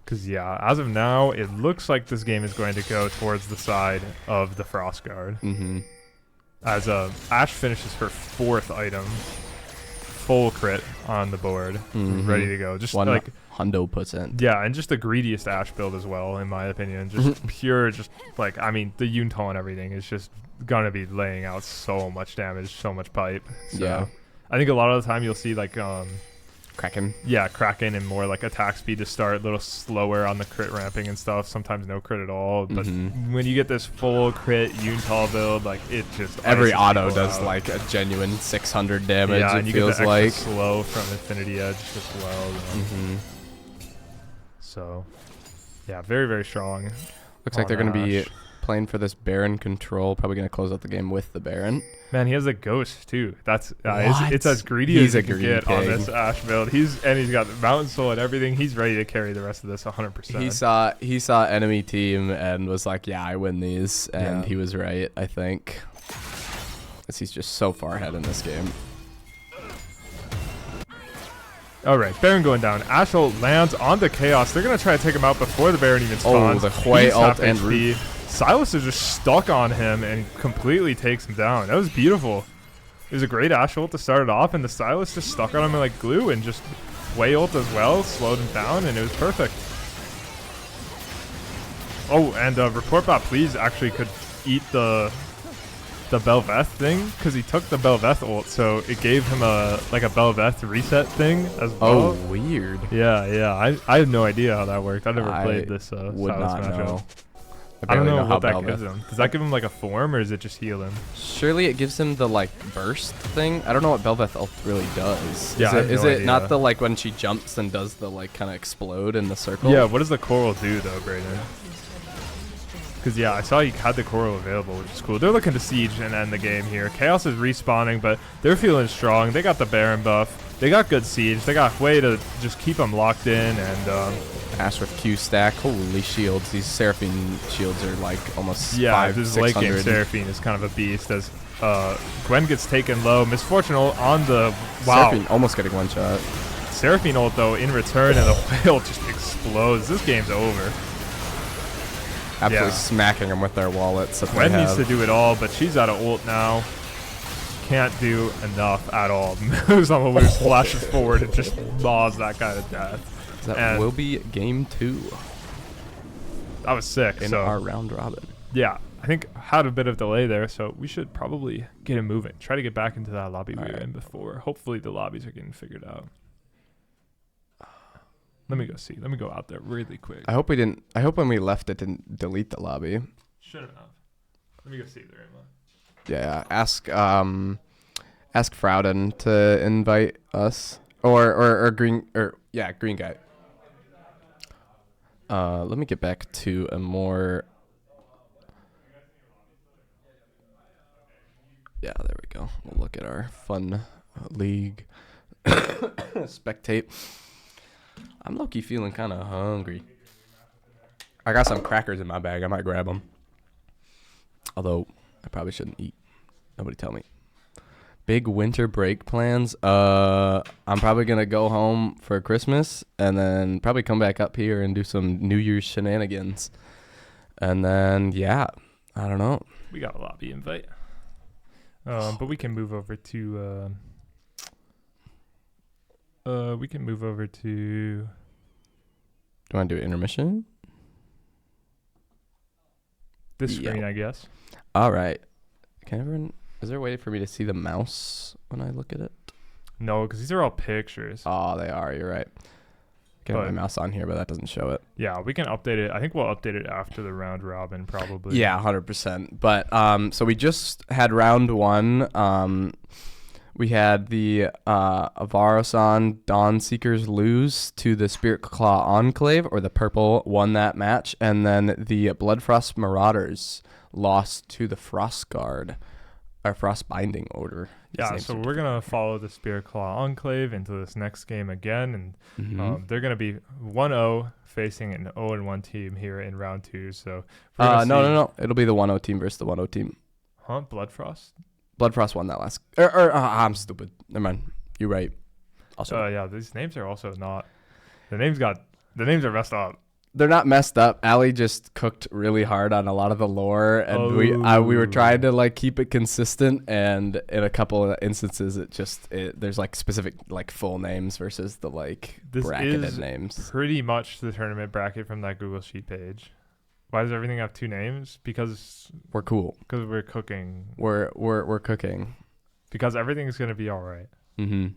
Because, yeah, as of now, it looks like this game is going to go towards the side of the Frostguard. As Ashe finishes her 4th item. Full crit on the board, ready to go. Just like 100%. Yeah, and just the greediest Ashe build as well, in my opinion. Just pure, just like, I mean, the Yuntal and everything is just gonna be laying out so much damage, so much pipe. So yeah, I think a lot of the time you'll see like Kraken. Yeah, Kraken and more like attack speed to start, a little slower on the crit ramping and stuff. Sometimes no crit at all. But when you get this full crit Yuntal build, like it just every auto does like a genuine 600 damage. Yeah, it and you feels get the like extra slow from Infinity Edge as well. So yeah, very very strong. Looks like they're gonna be playing for this Baron control. Probably going to close out the game with the Baron. Man, he has a ghost too. That's What? it's as greedy He's as a you can greedy get on pig. this Ashe build. He's got the Mountain Soul and everything. He's ready to carry the rest of this 100%. He saw enemy team and was like, yeah, I win these. And Yeah. he was right, I think. Because he's just so far ahead in this game. All right, Baron going down. Ashe ult lands on the Chaos. They're going to try to take him out before the Baron even spawns. The Hui He's ult half and HP. Silas is just stuck on him and completely takes him down. That was beautiful. It was a great Ashe ult to start it off, and the Silas just stuck on him like glue and just Hui ult as well, slowed him down, and it was perfect. Oh, and Report Bot Please actually could eat the Belveth thing, because he took the Belveth ult, so it gave him a Belveth reset thing as well. Oh, weird. Yeah. I have no idea how that worked. I never played this Would Silas not matchup. know. I don't know how what that Belveth- gives him. Does that give him like a form, or does it just heal him? Surely it gives him the like burst thing. I don't know what Belveth ult really does. Yeah, I have is no it idea. not the like when she jumps and does the like kind of explode in the circle? Yeah, what does the coral do though, Brayden? Because yeah, I saw he had the coral available, which is cool. They're looking to siege and end the game here. Chaos is respawning, but they're feeling strong. They got the Baron buff. They got good siege. They got way to just keep them locked in, and Ashe with Q stack. Holy shields! These Seraphine shields are like almost yeah, this late game 600. Seraphine is kind of a beast. As Gwen gets taken low, Misfortune ult on the Seraphine almost getting one shot. Seraphine ult though in return, and the whale just explodes. This game's over. Absolutely Yeah. smacking them with their wallets. That Gwen they needs have. to do it all, but she's out of ult now. Can't do enough at all. Moves on the loose, flashes forward, and just maws that guy to death. That and- will be game 2 That was sick. in So our round robin. yeah, I think had a bit of delay there, so we should probably get him moving. Try to get back into that lobby we were in before. Hopefully the lobbies are getting figured out. Let me go see. Let me go out there really quick. I hope we didn't. I hope when we left it didn't delete the lobby. Shouldn't have. Let me go see if they're in one. Yeah. Ask Frowden to invite us or green green guy. Let me get back to a more. Yeah, there we go. We'll look at our fun league spectate. I'm low-key feeling kind of hungry. I got some crackers in my bag. I might grab them. Although, I probably shouldn't eat. Nobody tell me. Big winter break plans. I'm probably going to go home for Christmas and then probably come back up here and do some New Year's shenanigans. And then, yeah, I don't know. We got a lobby invite. But we can move over to do you want to do intermission? this Yeah. screen, I guess. All right. Is there a way for me to see the mouse when I look at it? No, because these are all pictures. Oh, they are. You're right. I can have my But- mouse on here, but that doesn't show it. Yeah, we can update it. I think we'll update it after the round robin, probably. Yeah, 100%. But so we just had round 1. We had the Avarosan Dawn Seekers lose to the Spirit Claw Enclave, or the purple won that match, and then the Bloodfrost Marauders lost to the Frost Guard, or Frost Binding Order. Yeah, so we're going to follow the Spirit Claw Enclave into this next game again, and they're going to be 1-0 facing an 0-1 team here in round 2. So we're gonna no. It'll be the 1-0 team versus the 1-0 team. Huh? Bloodfrost? Bloodfrost won that last. I'm stupid. Never mind. You're right. Also, Yeah, these names are also not. The names are messed up. they're not messed up. Allie just cooked really hard on a lot of the lore, and we were trying to like keep it consistent. And in a couple of instances, there's like specific like full names versus the like This bracketed is names. Pretty much the tournament bracket from that Google Sheet page. Why does everything have 2 names? Because We're cool. we're cooking. We're cooking. Because everything's gonna be all right. Mm-hmm.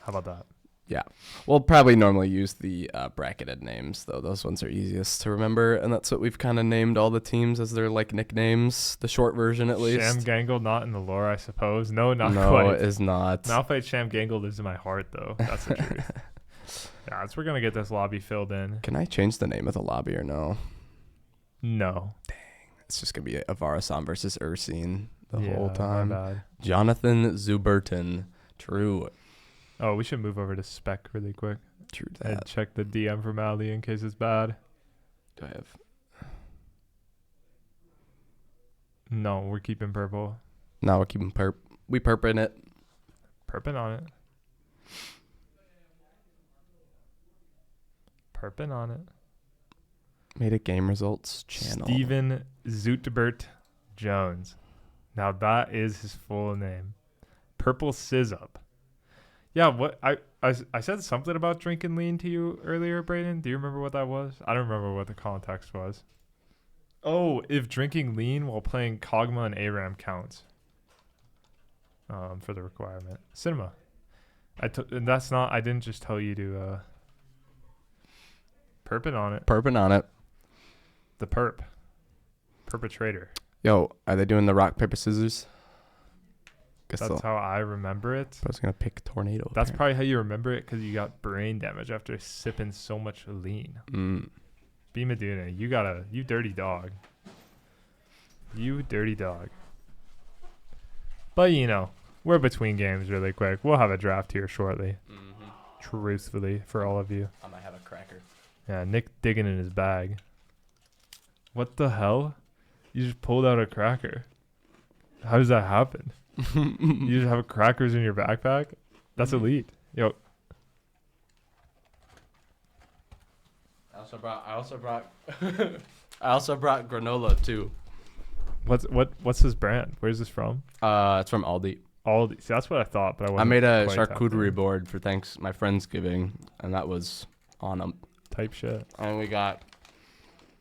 How about that? Yeah. We'll probably normally use the bracketed names, though. Those ones are easiest to remember, and that's what we've kind of named all the teams as their like nicknames, the short version at least. Sham Gangle not in the lore, I suppose. No, not no, quite. it is not. Malphite Sham Gangle lives in my heart, though. That's the truth. Yeah, so we're gonna get this lobby filled in. Can I change the name of the lobby or no? No. It's just going to be Avarasan versus Ursine the whole My time. bad. Jonathan Zuberton. True. Oh, we should move over to spec really quick True and that. check the DM from Ali in case it's bad. Do I have... No, we're keeping purple. No, we're keeping perp. We perping it. Perping on it. Perping on it. Made it game results channel. Steven Zootbert Jones. Now that is his full name. Purple Sizzup. Yeah, what I said something about drinking lean to you earlier, Brayden. Do you remember what that was? I don't remember what the context was. Oh, if drinking lean while playing Kog'Maw and ARAM counts. For the requirement. Cinema. And that's not, I didn't just tell you to perp it on it. Perping on it. The perp. Perpetrator. Yo, are they doing the rock, paper, scissors? Guess That's how I remember it. I was going to pick tornado. That's probably how you remember it because you got brain damage after sipping so much lean. B. Meduna, you dirty dog. You dirty dog. But, we're between games really quick. We'll have a draft here shortly. Mm-hmm. Truthfully, for all of you. I might have a cracker. Yeah, Nick digging in his bag. What the hell? You just pulled out a cracker. How does that happen? You just have crackers in your backpack? That's elite. Yo. I also brought granola too. What's his brand? Where's this from? It's from Aldi. Aldi. See, that's what I thought, but I I wasn't made a quite charcuterie board for my Friendsgiving, and that was on them. type shit. And we got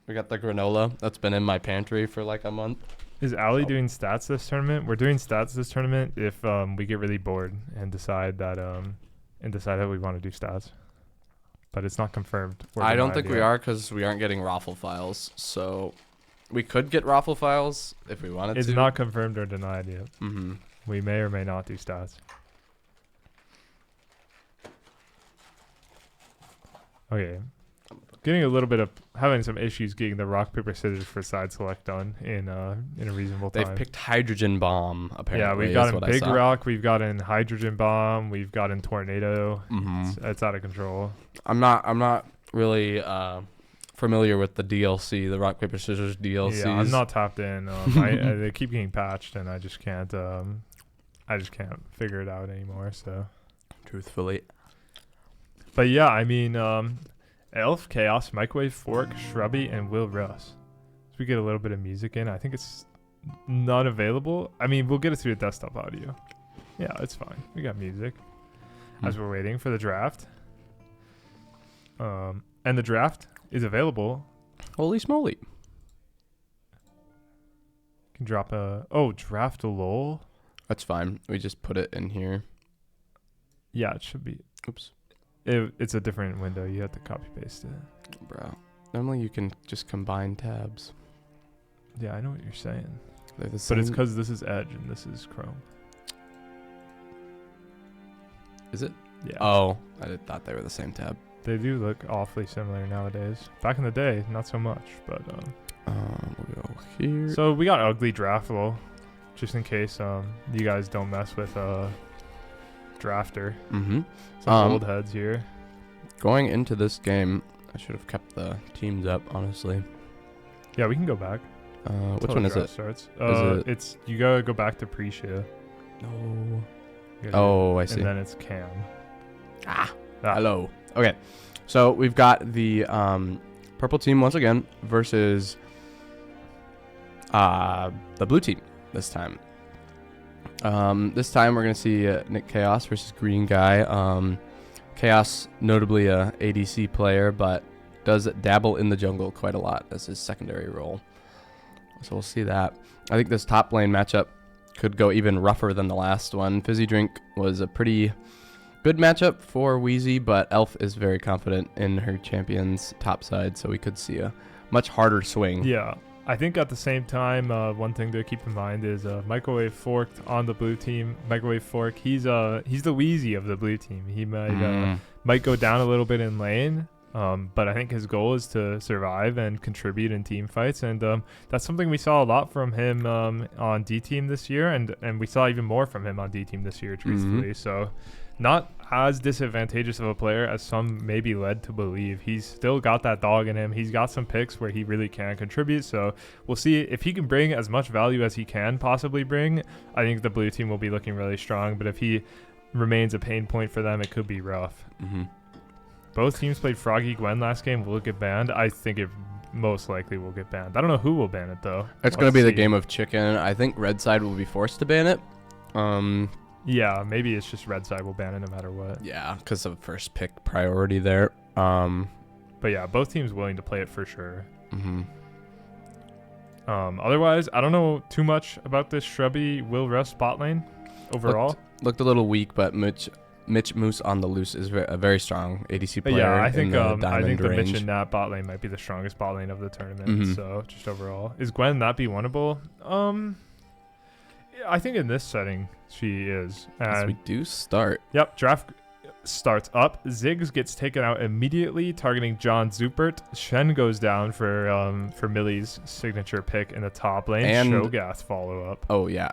the granola that's been in my pantry for like a month. Is Ali doing stats this tournament? We're doing stats this tournament if we get really bored and decide that we want to do stats. But it's not confirmed. I don't think we are because we aren't getting raffle files. So we could get raffle files if we wanted to. It's not confirmed or denied yet. Mm-hmm. We may or may not do stats. Okay. Getting a little bit of having some issues getting the rock paper scissors for side select done in a reasonable time. They've picked hydrogen bomb apparently. Yeah, we've got in big rock, we've got in hydrogen bomb, we've got in tornado. Mm-hmm. It's out of control. I'm not really familiar with the DLC, the rock paper scissors DLCs. Yeah, I'm not tapped in. They keep getting patched, and I just can't figure it out anymore. So, truthfully, but yeah, I mean, Elf, Chaos, Microwave, Fork, Shrubby, and Will Russ. So we get a little bit of music in. I think it's not available. I mean, we'll get it through the desktop audio. Yeah, it's fine. We got music as we're waiting for the draft. And the draft is available. Holy smoly! Can drop draft a lol. That's fine. We just put it in here. Yeah, it should be. Oops. It's a different window. You have to copy paste it. Bro. Normally you can just combine tabs. Yeah, I know what you're saying. They're the But same. it's because this is Edge and this is Chrome. Is it? Yeah. Oh, I thought they were the same tab. They do look awfully similar nowadays. Back in the day, not so much. But We'll go here. so we got ugly draft roll, just in case you guys don't mess with drafter. Mm-hmm. Some old heads here. Going into this game, I should have kept the teams up, honestly. Yeah, we can go back. Which one is it? Starts. it- It's you gotta go back to pre-share. No. Oh, I see. And then it's Cam. Hello. Okay. So we've got the purple team once again versus the blue team this time. This time we're going to see Nick Chaos versus Green Guy. Chaos, notably a ADC player, but does dabble in the jungle quite a lot as his secondary role. So we'll see that. I think this top lane matchup could go even rougher than the last one. Fizzy Drink was a pretty good matchup for Wheezy, but Elf is very confident in her champion's top side, so we could see a much harder swing. Yeah. I think at the same time, one thing to keep in mind is Microwave Forked on the blue team. Microwave Fork, he's the Wheezy of the blue team. He might go down a little bit in lane, But I think his goal is to survive and contribute in team fights, and that's something we saw a lot from him on D team this year, and we saw even more from him on D team this year, truthfully. So not as disadvantageous of a player as some may be led to believe. He's still got that dog in him. He's got some picks where he really can contribute. So we'll see if he can bring as much value as he can possibly bring. I think the blue team will be looking really strong. But if he remains a pain point for them, it could be rough. Both teams played Froggy Gwen last game. Will it get banned? I think it most likely will get banned. I don't know who will ban it, though. It's going to be the game of chicken. I think red side will be forced to ban it. Yeah, maybe it's just red side will ban it no matter what. Yeah, because of first pick priority there. But yeah, both teams willing to play it for sure. Otherwise, I don't know too much about this Shrubby Will Rest bot lane overall. Looked a little weak, but Mitch Moose on the loose is a very strong ADC player. Yeah, I think the the range. Mitch and Nat bot lane might be the strongest bot lane of the tournament. So just overall, is Gwen not be winnable? I think in this setting she is. As we do start. Yep, draft starts up. Ziggs gets taken out immediately, targeting John Zupert. Shen goes down for Millie's signature pick in the top lane. And Cho'Gath follow up. Oh yeah.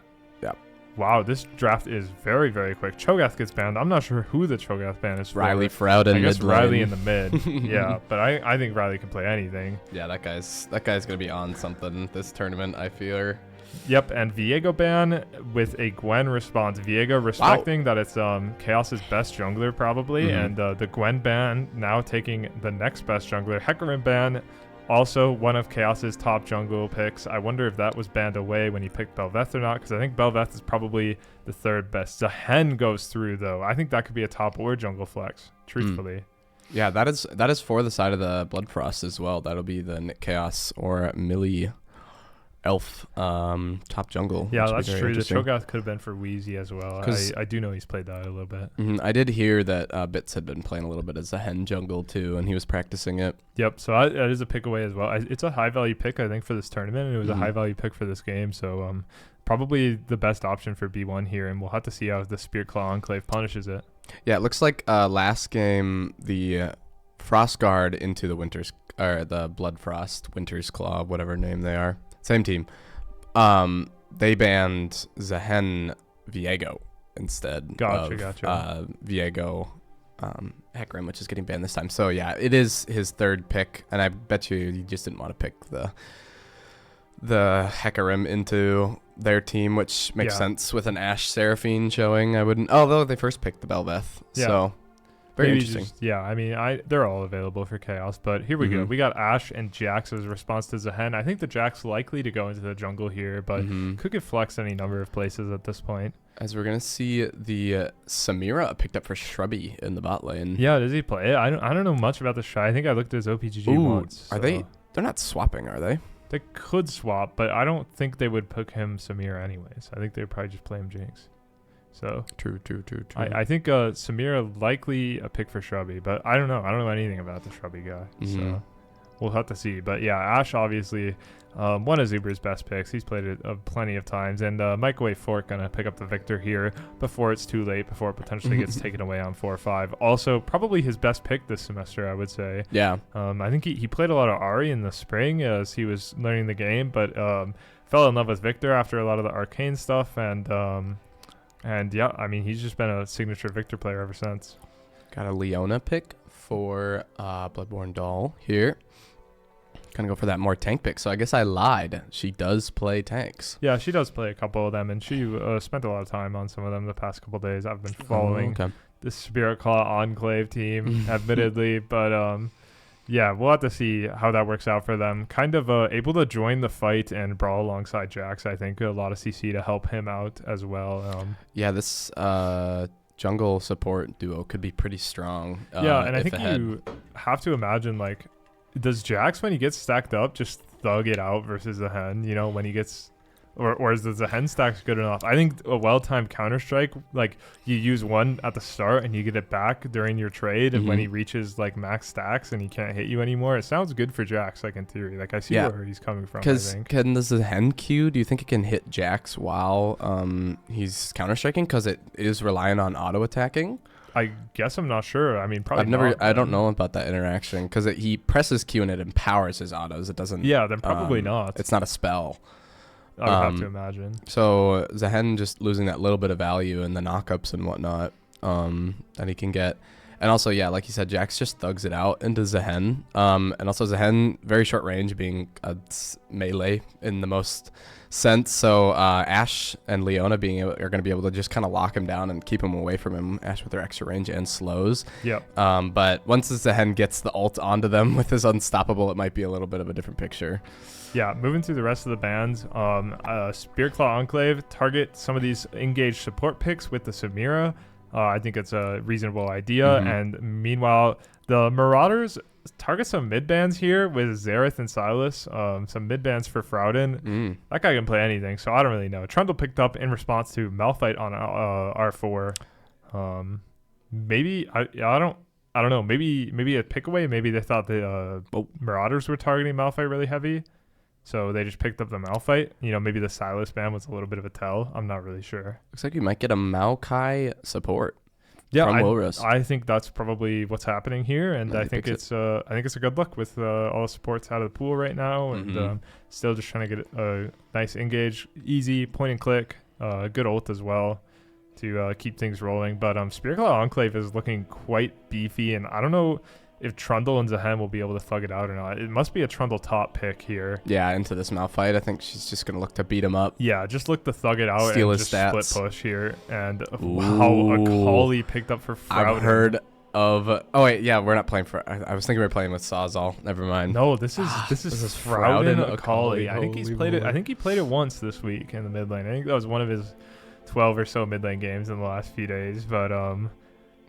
Wow, this draft is very, very quick. Cho'Gath gets banned. I'm not sure who the Cho'Gath ban is for. Riley Froud in I guess mid Riley lane. in the mid. Yeah, but I think Riley can play anything. Yeah, that guy's gonna be on something this tournament, I fear. Yep, and Viego ban with a Gwen response. Viego respecting that it's Chaos's best jungler probably, and the Gwen ban now taking the next best jungler. Hecarim ban, also one of Chaos's top jungle picks. I wonder if that was banned away when he picked Bel'Veth or not, because I think Bel'Veth is probably the third best. Zahen goes through though. I think that could be a top or jungle flex, truthfully. Yeah, that is for the side of the Bloodfrost as well. That'll be the Nick Chaos or Millie Elf top jungle. Yeah, that's true. The Cho'Gath could have been for Wheezy as well. I do know he's played that a little bit. I did hear that Bits had been playing a little bit as a hen jungle too, and he was practicing it. Yep, so that is a pick away as well. It's a high value pick, I think, for this tournament, and it was a high value pick for this game. So probably the best option for B1 here, and we'll have to see how the Spear Claw Enclave punishes it. Yeah, it looks like last game the Frostguard into the the Bloodfrost Winter's Claw, whatever name they are. Same team. They banned Zahen Viego instead of Viego Hecarim, which is getting banned this time. So yeah, it is his third pick, and I bet you just didn't want to pick the Hecarim into their team, which makes sense with an Ashe Seraphine showing. I wouldn't, although they first picked the Bel'Veth. Yeah. So very interesting. I mean, they're all available for Chaos, but here we go. We got Ashe and Jax's response to Zahen. I think the Jax likely to go into the jungle here, but could get flexed any number of places at this point. As we're gonna see the Samira picked up for Shrubby in the bot lane. Yeah, does he play it? I don't know much about the Shy. I think I looked at his OPGG once. Are they? They're not swapping, are they? They could swap, but I don't think they would pick him Samira anyways. I think they'd probably just play him Jinx. So true. I think Samira likely a pick for Shrubby, but I don't know. I don't know anything about the Shrubby guy, so we'll have to see. But yeah, Ashe obviously one of Zuber's best picks. He's played it plenty of times, and Microwave Fork gonna pick up the victor here before it's too late, before it potentially gets taken away on 4-5. Also, probably his best pick this semester, I would say. Yeah. I think he played a lot of Ahri in the spring as he was learning the game, but fell in love with Victor after a lot of the arcane stuff, and yeah, I mean, he's just been a signature Victor player ever since. Got a Leona pick for Bloodborne Doll here. Gonna go for that more tank pick. So I guess I lied. She does play tanks. Yeah, she does play a couple of them, and she spent a lot of time on some of them the past couple of days. I've been following this Spirit Claw Enclave team, admittedly, but yeah, we'll have to see how that works out for them. Kind of able to join the fight and brawl alongside Jax. I think a lot of CC to help him out as well. Yeah, this jungle support duo could be pretty strong. Yeah, and I think you have to imagine, like, does Jax, when he gets stacked up, just thug it out versus the Hen? You know, when he gets... Or is the Hen stacks good enough? I think a well-timed Counter-Strike, like, you use one at the start and you get it back during your trade, and when he reaches, like, max stacks and he can't hit you anymore, it sounds good for Jax, like, in theory. Like, I see where he's coming from, I think. Can this Hen Q, do you think it can hit Jax while he's Counter-Striking? Because it is reliant on auto-attacking. I guess I'm not sure. I mean, probably I don't then. know about that interaction because he presses Q and it empowers his autos. It doesn't. Yeah, then probably not. It's not a spell. I would have to imagine. So Zehen just losing that little bit of value in the knockups and whatnot that he can get. And also, yeah, like you said, Jax just thugs it out into Zehen. And also Zehen, very short range, being a melee in the most sense. So Ashe and Leona are going to be able to just kind of lock him down and keep him away from him. Ashe with her extra range and slows. Yep. But once Zehen gets the ult onto them with his unstoppable, it might be a little bit of a different picture. Yeah, moving through the rest of the bands, Spearclaw Enclave target some of these engaged support picks with the Samira. I think it's a reasonable idea. And meanwhile, the Marauders target some mid bands here with Xerath and Silas. Some mid bands for Freljordian. That guy can play anything, so I don't really know. Trundle picked up in response to Malphite on R4. Maybe I don't know. Maybe a pick away. Maybe they thought the Marauders were targeting Malphite really heavy. So they just picked up the Malphite. You know, maybe the Silas ban was a little bit of a tell. I'm not really sure. Looks like you might get a Maokai support. Yeah, from Wilrus. I think that's probably what's happening here, and I think it's a good look with all the supports out of the pool right now, and still just trying to get a nice engage, easy point and click, good ult as well to keep things rolling. But Spearclaw Enclave is looking quite beefy, and I don't know if Trundle and Zehen will be able to thug it out or not. It must be a Trundle top pick here. Yeah, into this Malphite. I think she's just going to look to beat him up. Yeah, just look to thug it out Steal and his just stats. split push here. And wow, a Kali picked up for Freljordian. I've heard of... Oh, wait, yeah, we're not playing for... I was thinking we were playing with Sawzall. Never mind. No, this is Freljordian Akali. I think Holy played it. moly. I think he played it once this week in the mid lane. I think that was one of his 12 or so mid lane games in the last few days. But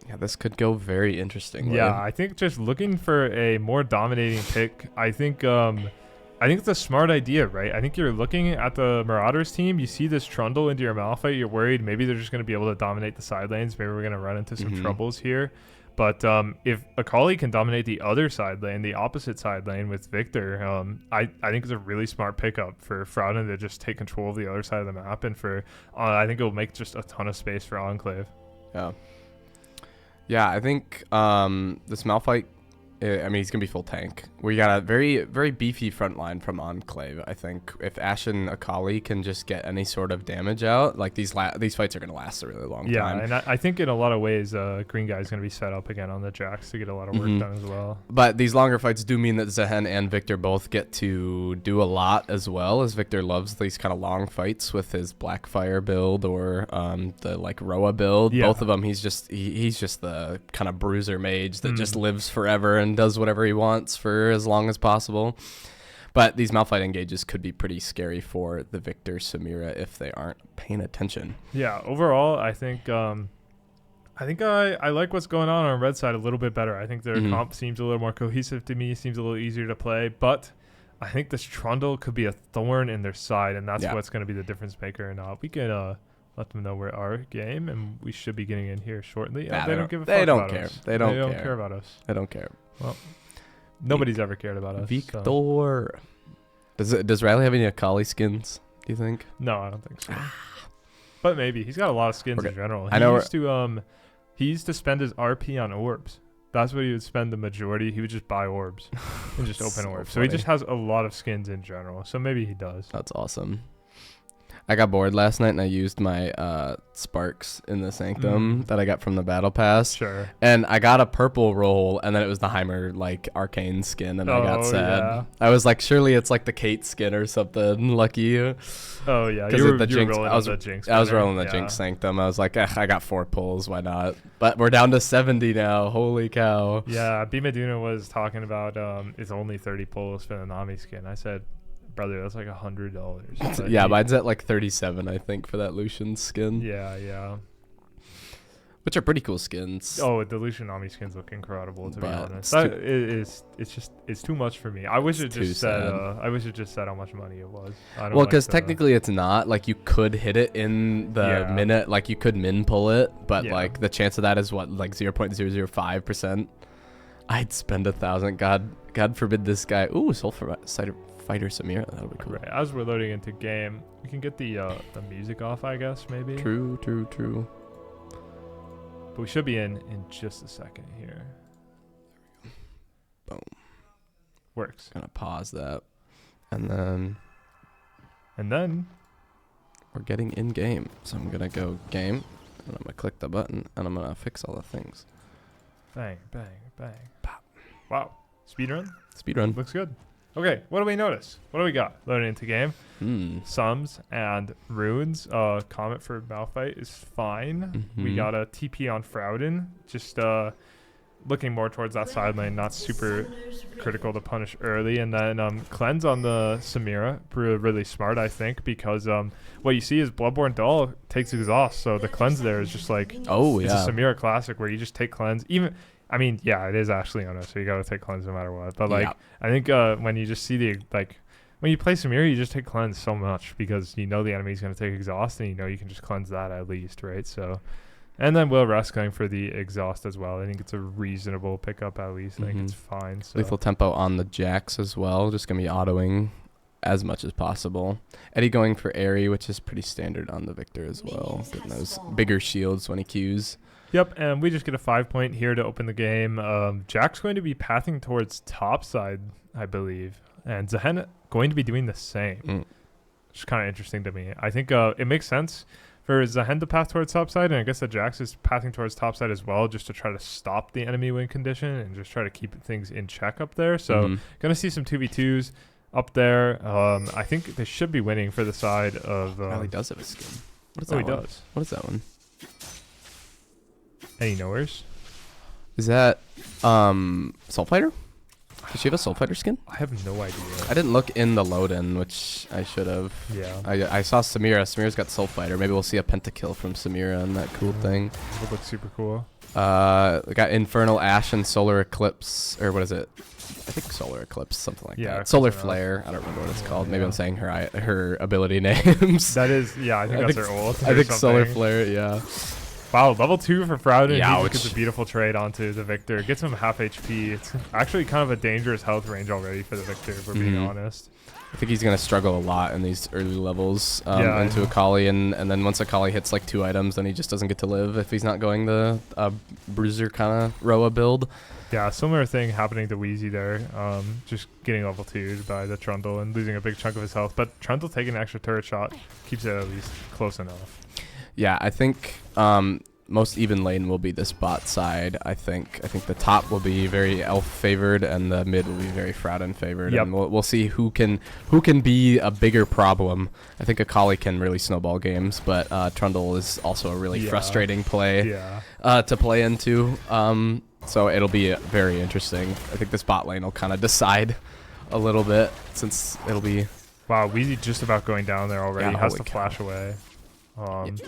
yeah, this could go very interesting. yeah, I think just looking for a more dominating pick. I think it's a smart idea, right? I think you're looking at the Marauders team. You see this Trundle into your Malphite. You're worried maybe they're just going to be able to dominate the side lanes. Maybe we're going to run into some troubles here. But if Akali can dominate the other side lane, the opposite side lane with Victor, I think it's a really smart pickup for Freljordian to just take control of the other side of the map. And for I think it will make just a ton of space for Enclave. Yeah. Yeah, I think this Malphite, I mean, he's going to be full tank. We got a very, very beefy front line from Enclave, I think. If Ashe and Akali can just get any sort of damage out, like these fights are going to last a really long time. Yeah, and I think in a lot of ways, Green Guy is going to be set up again on the Jax to get a lot of work done as well. But these longer fights do mean that Zehen and Victor both get to do a lot as well, as Victor loves these kind of long fights with his Blackfire build or the like Roa build. Yeah. Both of them, he's just the kind of bruiser mage that just lives forever and does whatever he wants for as long as possible. But these Malphite engages could be pretty scary for the Victor Samira if they aren't paying attention. Yeah, overall, I think I like what's going on red side a little bit better. I think their comp seems a little more cohesive to me, seems a little easier to play, but I think this Trundle could be a thorn in their side, and that's what's going to be the difference maker or not. We can let them know we're our game, and we should be getting in here shortly. Nah, they don't give a fuck about us. They don't care about us. They don't care. Well, nobody's ever cared about us. Victor. So. Does Riley have any Akali skins, do you think? No, I don't think so. But maybe. He's got a lot of skins in general. He used to spend his RP on orbs. That's what he would spend the majority. He would just buy orbs and just open orbs. So he just has a lot of skins in general. So maybe he does. That's awesome. I got bored last night and I used my sparks in the Sanctum that I got from the Battle Pass. Sure. And I got a purple roll, and then it was the Heimer like arcane skin, and I got sad. Yeah. I was like, surely it's like the Kate skin or something. Lucky you. Oh yeah, Because of the Jinx. I was rolling the Jinx Sanctum. I was like, I got 4 pulls. Why not? But we're down to 70 now. Holy cow. Yeah, B Meduna was talking about it's only 30 pulls for the Nami skin. I said, brother, that's like $100. Yeah, mine's at like 37, I think, for that Lucian skin. Yeah. Which are pretty cool skins. Oh, the Lucian Nami skins look incredible, to be honest. It's too much for me. I wish it just said how much money it was. Well, because technically it's not. Like, you could hit it in the minute. Like, you could min pull it, but like the chance of that is what, like 0.005%. I'd spend 1,000. God forbid this guy. Ooh, Sulfur Fighter Samira. That'll be cool. Right. As we're loading into game, we can get the music off, I guess, maybe. True. But we should be in just a second here. Boom. Works. Gonna pause that. And then we're getting in game. So I'm gonna go game, and I'm gonna click the button, and I'm gonna fix all the things. Bang, bang, bang. Pop. Wow. Speedrun? Speedrun. Looks good. Okay, what do we notice? What do we got loading into game? Sums and runes. Comet for Malphite is fine. We got a TP on Freljordian. Just looking more towards that side lane, not super critical to punish early. And then cleanse on the Samira. Really smart, I think, because what you see is Bloodborne Doll takes exhaust. So the cleanse there is just like, it's a Samira classic where you just take cleanse. Even, I mean, yeah, it is Ashley Ono, so you got to take cleanse no matter what. But like, I think when you just see the, like, when you play Samira, you just take cleanse so much because you know the enemy's going to take exhaust and you know you can just cleanse that at least, right? So, and then Will Rest going for the exhaust as well. I think it's a reasonable pickup at least. I think it's fine. So. Lethal tempo on the Jax as well. Just going to be autoing as much as possible. Eddie going for Airy, which is pretty standard on the Victor as well. Getting those bigger shields when he Qs. Yep, and we just get a 5 point here to open the game. Jack's going to be pathing towards top side, I believe. And Zehen going to be doing the same. Which is kind of interesting to me. I think it makes sense for Zehen to path towards top side, and I guess that Jax is pathing towards top side as well, just to try to stop the enemy win condition and just try to keep things in check up there. So going to see some 2v2s up there. I think they should be winning for the side of... he does have a skin. What is that one? He does. What is that one? Any knowers? Is that Soul Fighter? Does she have a Soul Fighter skin? I have no idea. I didn't look in the load-in, which I should have. Yeah. I saw Samira. Samira's got Soul Fighter. Maybe we'll see a pentakill from Samira and that cool thing. It would look super cool. We got Infernal Ash and Solar Eclipse, or what is it? I think Solar Eclipse, something like that. Solar Flare. I don't remember what it's called. Maybe I'm saying her ability names. That is, yeah, I think that's her ult. I think Solar Flare, yeah. Wow, level 2 for Freljordian. Yeah, he gets a beautiful trade onto the Victor. Gets him half HP. It's actually kind of a dangerous health range already for the Victor, if we're being honest. I think he's going to struggle a lot in these early levels into Akali, and then once Akali hits like 2 items, then he just doesn't get to live if he's not going the Bruiser kind of Roa build. Yeah, similar thing happening to Wheezy there. Just getting level 2'd by the Trundle and losing a big chunk of his health. But Trundle taking an extra turret shot keeps it at least close enough. Yeah, I think most even lane will be this bot side. I think the top will be very elf favored and the mid will be very Freljordian favored. Yep. And we'll see who can be a bigger problem. I think Akali can really snowball games, but Trundle is also a really frustrating play to play into. So it'll be very interesting. I think this bot lane will kind of decide a little bit since it'll be... Wow, Wheezy just about going down there already. Yeah, has to flash away.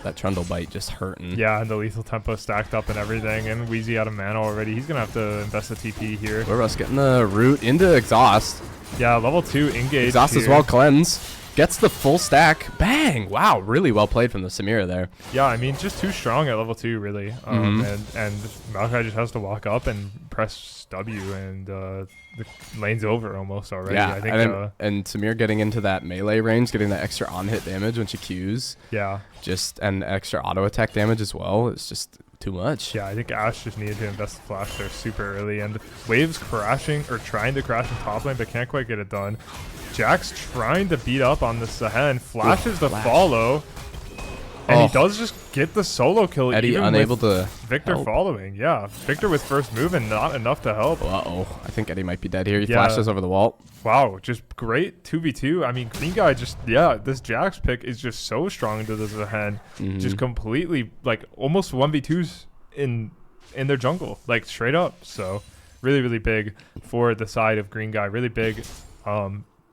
That Trundle bite just hurting. Yeah, and the lethal tempo stacked up and everything, and Wheezy out of mana already. He's gonna have to invest the TP here. We're us getting the root into exhaust. Yeah, level 2 engage. Exhaust here. as well, cleanse. Gets the full stack. Bang! Wow, really well played from the Samira there. Yeah, I mean, just too strong at level 2, really. And Maokai just has to walk up and press W, and the lane's over almost already. Yeah, I think, and Samir getting into that melee range, getting that extra on-hit damage when she Qs. Yeah. And extra auto attack damage as well. It's just too much. Yeah, I think Ash just needed to invest the flash there super early. And Wave's crashing, or trying to crash in top lane, but can't quite get it done. Jack's trying to beat up on the Sehen, flashes the follow, and he does just get the solo kill. Eddie even unable with to Victor help. Following. Yeah, Victor with first move and not enough to help. Uh-oh. I think Eddie might be dead here. He flashes over the wall. Wow, just great 2v2. I mean, Green Guy just, this Jax pick is just so strong into the Sehen. Just completely, like, almost 1v2s in their jungle, like, straight up. So, really, really big for the side of Green Guy. Really big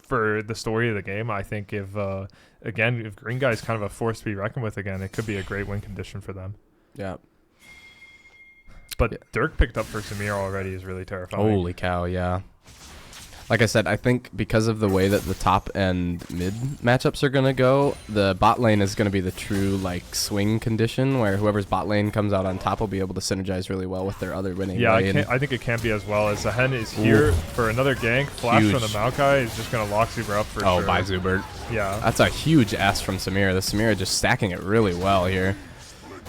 for the story of the game. I think if Green Guy is kind of a force to be reckoned with again, it could be a great win condition for them. Yeah. But Dirk picked up for Samir already is really terrifying. Holy cow, yeah. Like I said, I think because of the way that the top and mid matchups are going to go, the bot lane is going to be the true like swing condition where whoever's bot lane comes out on top will be able to synergize really well with their other winning lane. I think it can be as well. As Sehen is here for another gank. Flash from the Maokai is just going to lock Zuber up for sure. Oh, by Zubert. Yeah. That's a huge ass from Samira. The Samira just stacking it really well here.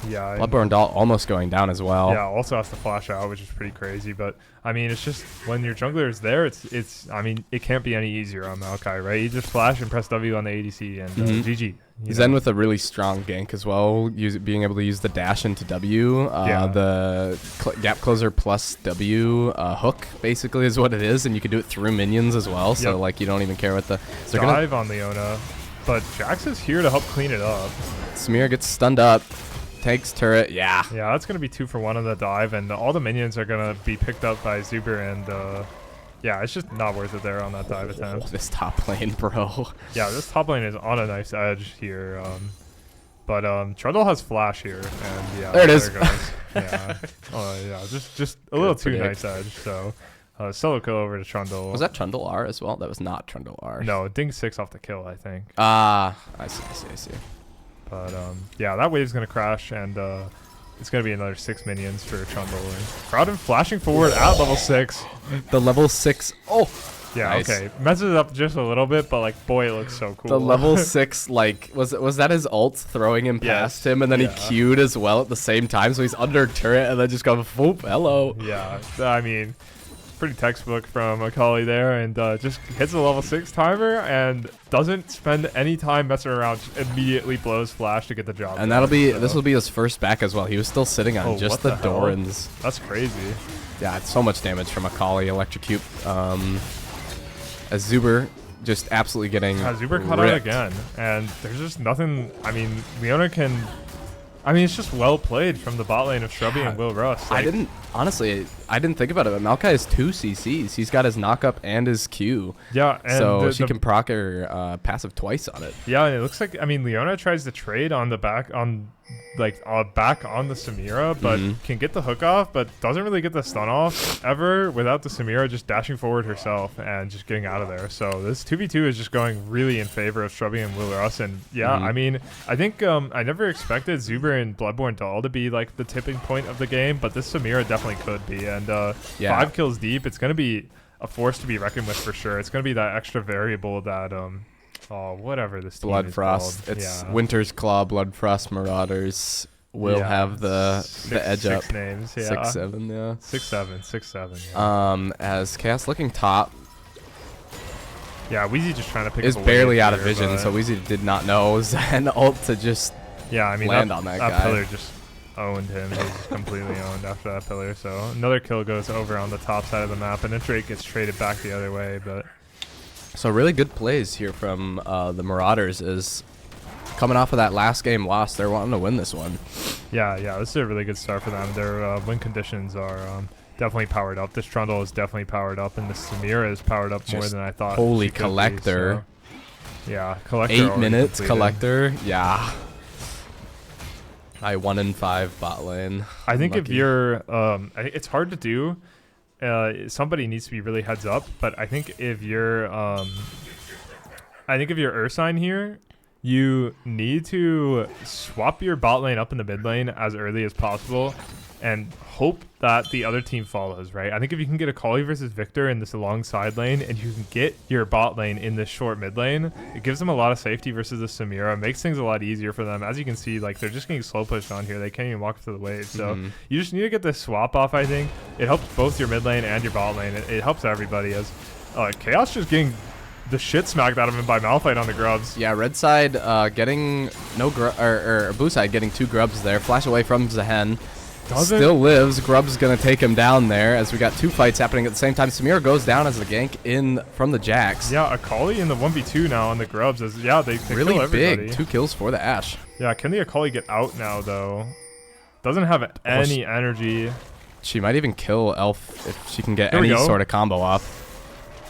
Yeah. Bloodborne doll almost going down as well. Yeah, also has to flash out, which is pretty crazy. But I mean, it's just when your jungler is there, it's. I mean, it can't be any easier on Maokai, right? You just flash and press W on the ADC and GG. Zen with a really strong gank as well, being able to use the dash into W, the gap closer plus W hook basically is what it is, and you can do it through minions as well. So like you don't even care what the dive on Leona, but Jax is here to help clean it up. Samir gets stunned up. Takes turret, yeah, that's gonna be 2 for 1 on the dive, and all the minions are gonna be picked up by Zuber, and yeah, it's just not worth it there on that dive attempt. This top lane, bro. Yeah, this top lane is on a nice edge here, but Trundle has flash here, and yeah, there it is. It goes. Yeah, just a little too nice edge. So solo kill over to Trundle. Was that Trundle R as well? That was not Trundle R. No, ding 6 off the kill, I think. I see. But yeah, that wave's gonna crash, and it's gonna be another 6 minions for Trundle. And Crowden flashing forward at level 6. The level 6. Oh, yeah, nice. Okay, messes it up just a little bit, but like, boy, it looks so cool. The level 6, like, was that his ult throwing him past him, and then he Q'd as well at the same time, so he's under turret, and then just go, whoop, hello. Yeah, I mean, pretty textbook from Akali there, and just hits the level 6 timer and doesn't spend any time messing around, just immediately blows flash to get the job and done. This will be his first back as well. He was still sitting on just the Dorans. That's crazy. Yeah, it's so much damage from Akali electrocute. As Zuber just absolutely getting Zuber caught out again, and there's just nothing. I mean, Leona can. I mean, it's just well played from the bot lane of Shrubby and Will Rust. Like, I didn't think about it, but Maokai has 2 CCs. He's got his knockup and his Q. Yeah, and so she can proc her passive twice on it. Yeah, and it looks like, I mean, Leona tries to trade on the back on back on the Samira, but can get the hook off, but doesn't really get the stun off ever without the Samira just dashing forward herself and just getting out of there. So this 2v2 is just going really in favor of Shrubby and Will Rust. And yeah, I mean, I think I never expected Zuber and Bloodborne Doll to be like the tipping point of the game, but this Samira definitely could be. And 5 kills deep, it's going to be a force to be reckoned with for sure. It's going to be that extra variable that whatever this team is Bloodfrost. called. It's Winter's Claw, Bloodfrost, Marauders will have the edge up. 6 names, 6-7, yeah. 6-7, yeah. As Chaos looking top. Yeah, Wheezy just trying to pick is up barely out of vision, so Wheezy did not know Zen ult to just land on that guy. That pillar just owned him. He was completely owned after that pillar. So another kill goes over on the top side of the map, and then Drake gets traded back the other way, but. So really good plays here from the Marauders is coming off of that last game loss. They're wanting to win this one. Yeah, this is a really good start for them. Their win conditions are definitely powered up. This Trundle is definitely powered up, and the Samira is powered up more than I thought. Holy Collector. So, yeah, Collector. 8 minutes, completed. Collector. Yeah. 1 in 5 bot lane. I think if you're, it's hard to do. Somebody needs to be really heads up, but I think if you're Ursine here, you need to swap your bot lane up in the mid lane as early as possible and hope that the other team follows, right? I think if you can get Akali versus Victor in this long side lane and you can get your bot lane in this short mid lane, it gives them a lot of safety versus the Samira. It makes things a lot easier for them. As you can see, like, they're just getting slow pushed on here. They can't even walk through the wave. So you just need to get this swap off, I think. It helps both your mid lane and your bot lane. It helps everybody as Chaos just getting the shit smacked out of him by Malphite on the grubs. Yeah, red side getting blue side getting 2 grubs there. Flash away from Zehen. Still lives. Grub's gonna take him down there as we got 2 fights happening at the same time. Samira goes down as the gank in from the Jax. Yeah, Akali in the 1v2 now on the grubs. They really kill everybody. big. 2 kills for the Ashe. Yeah, can the Akali get out now though? Doesn't have any energy. She might even kill Elf if she can get any sort of combo off.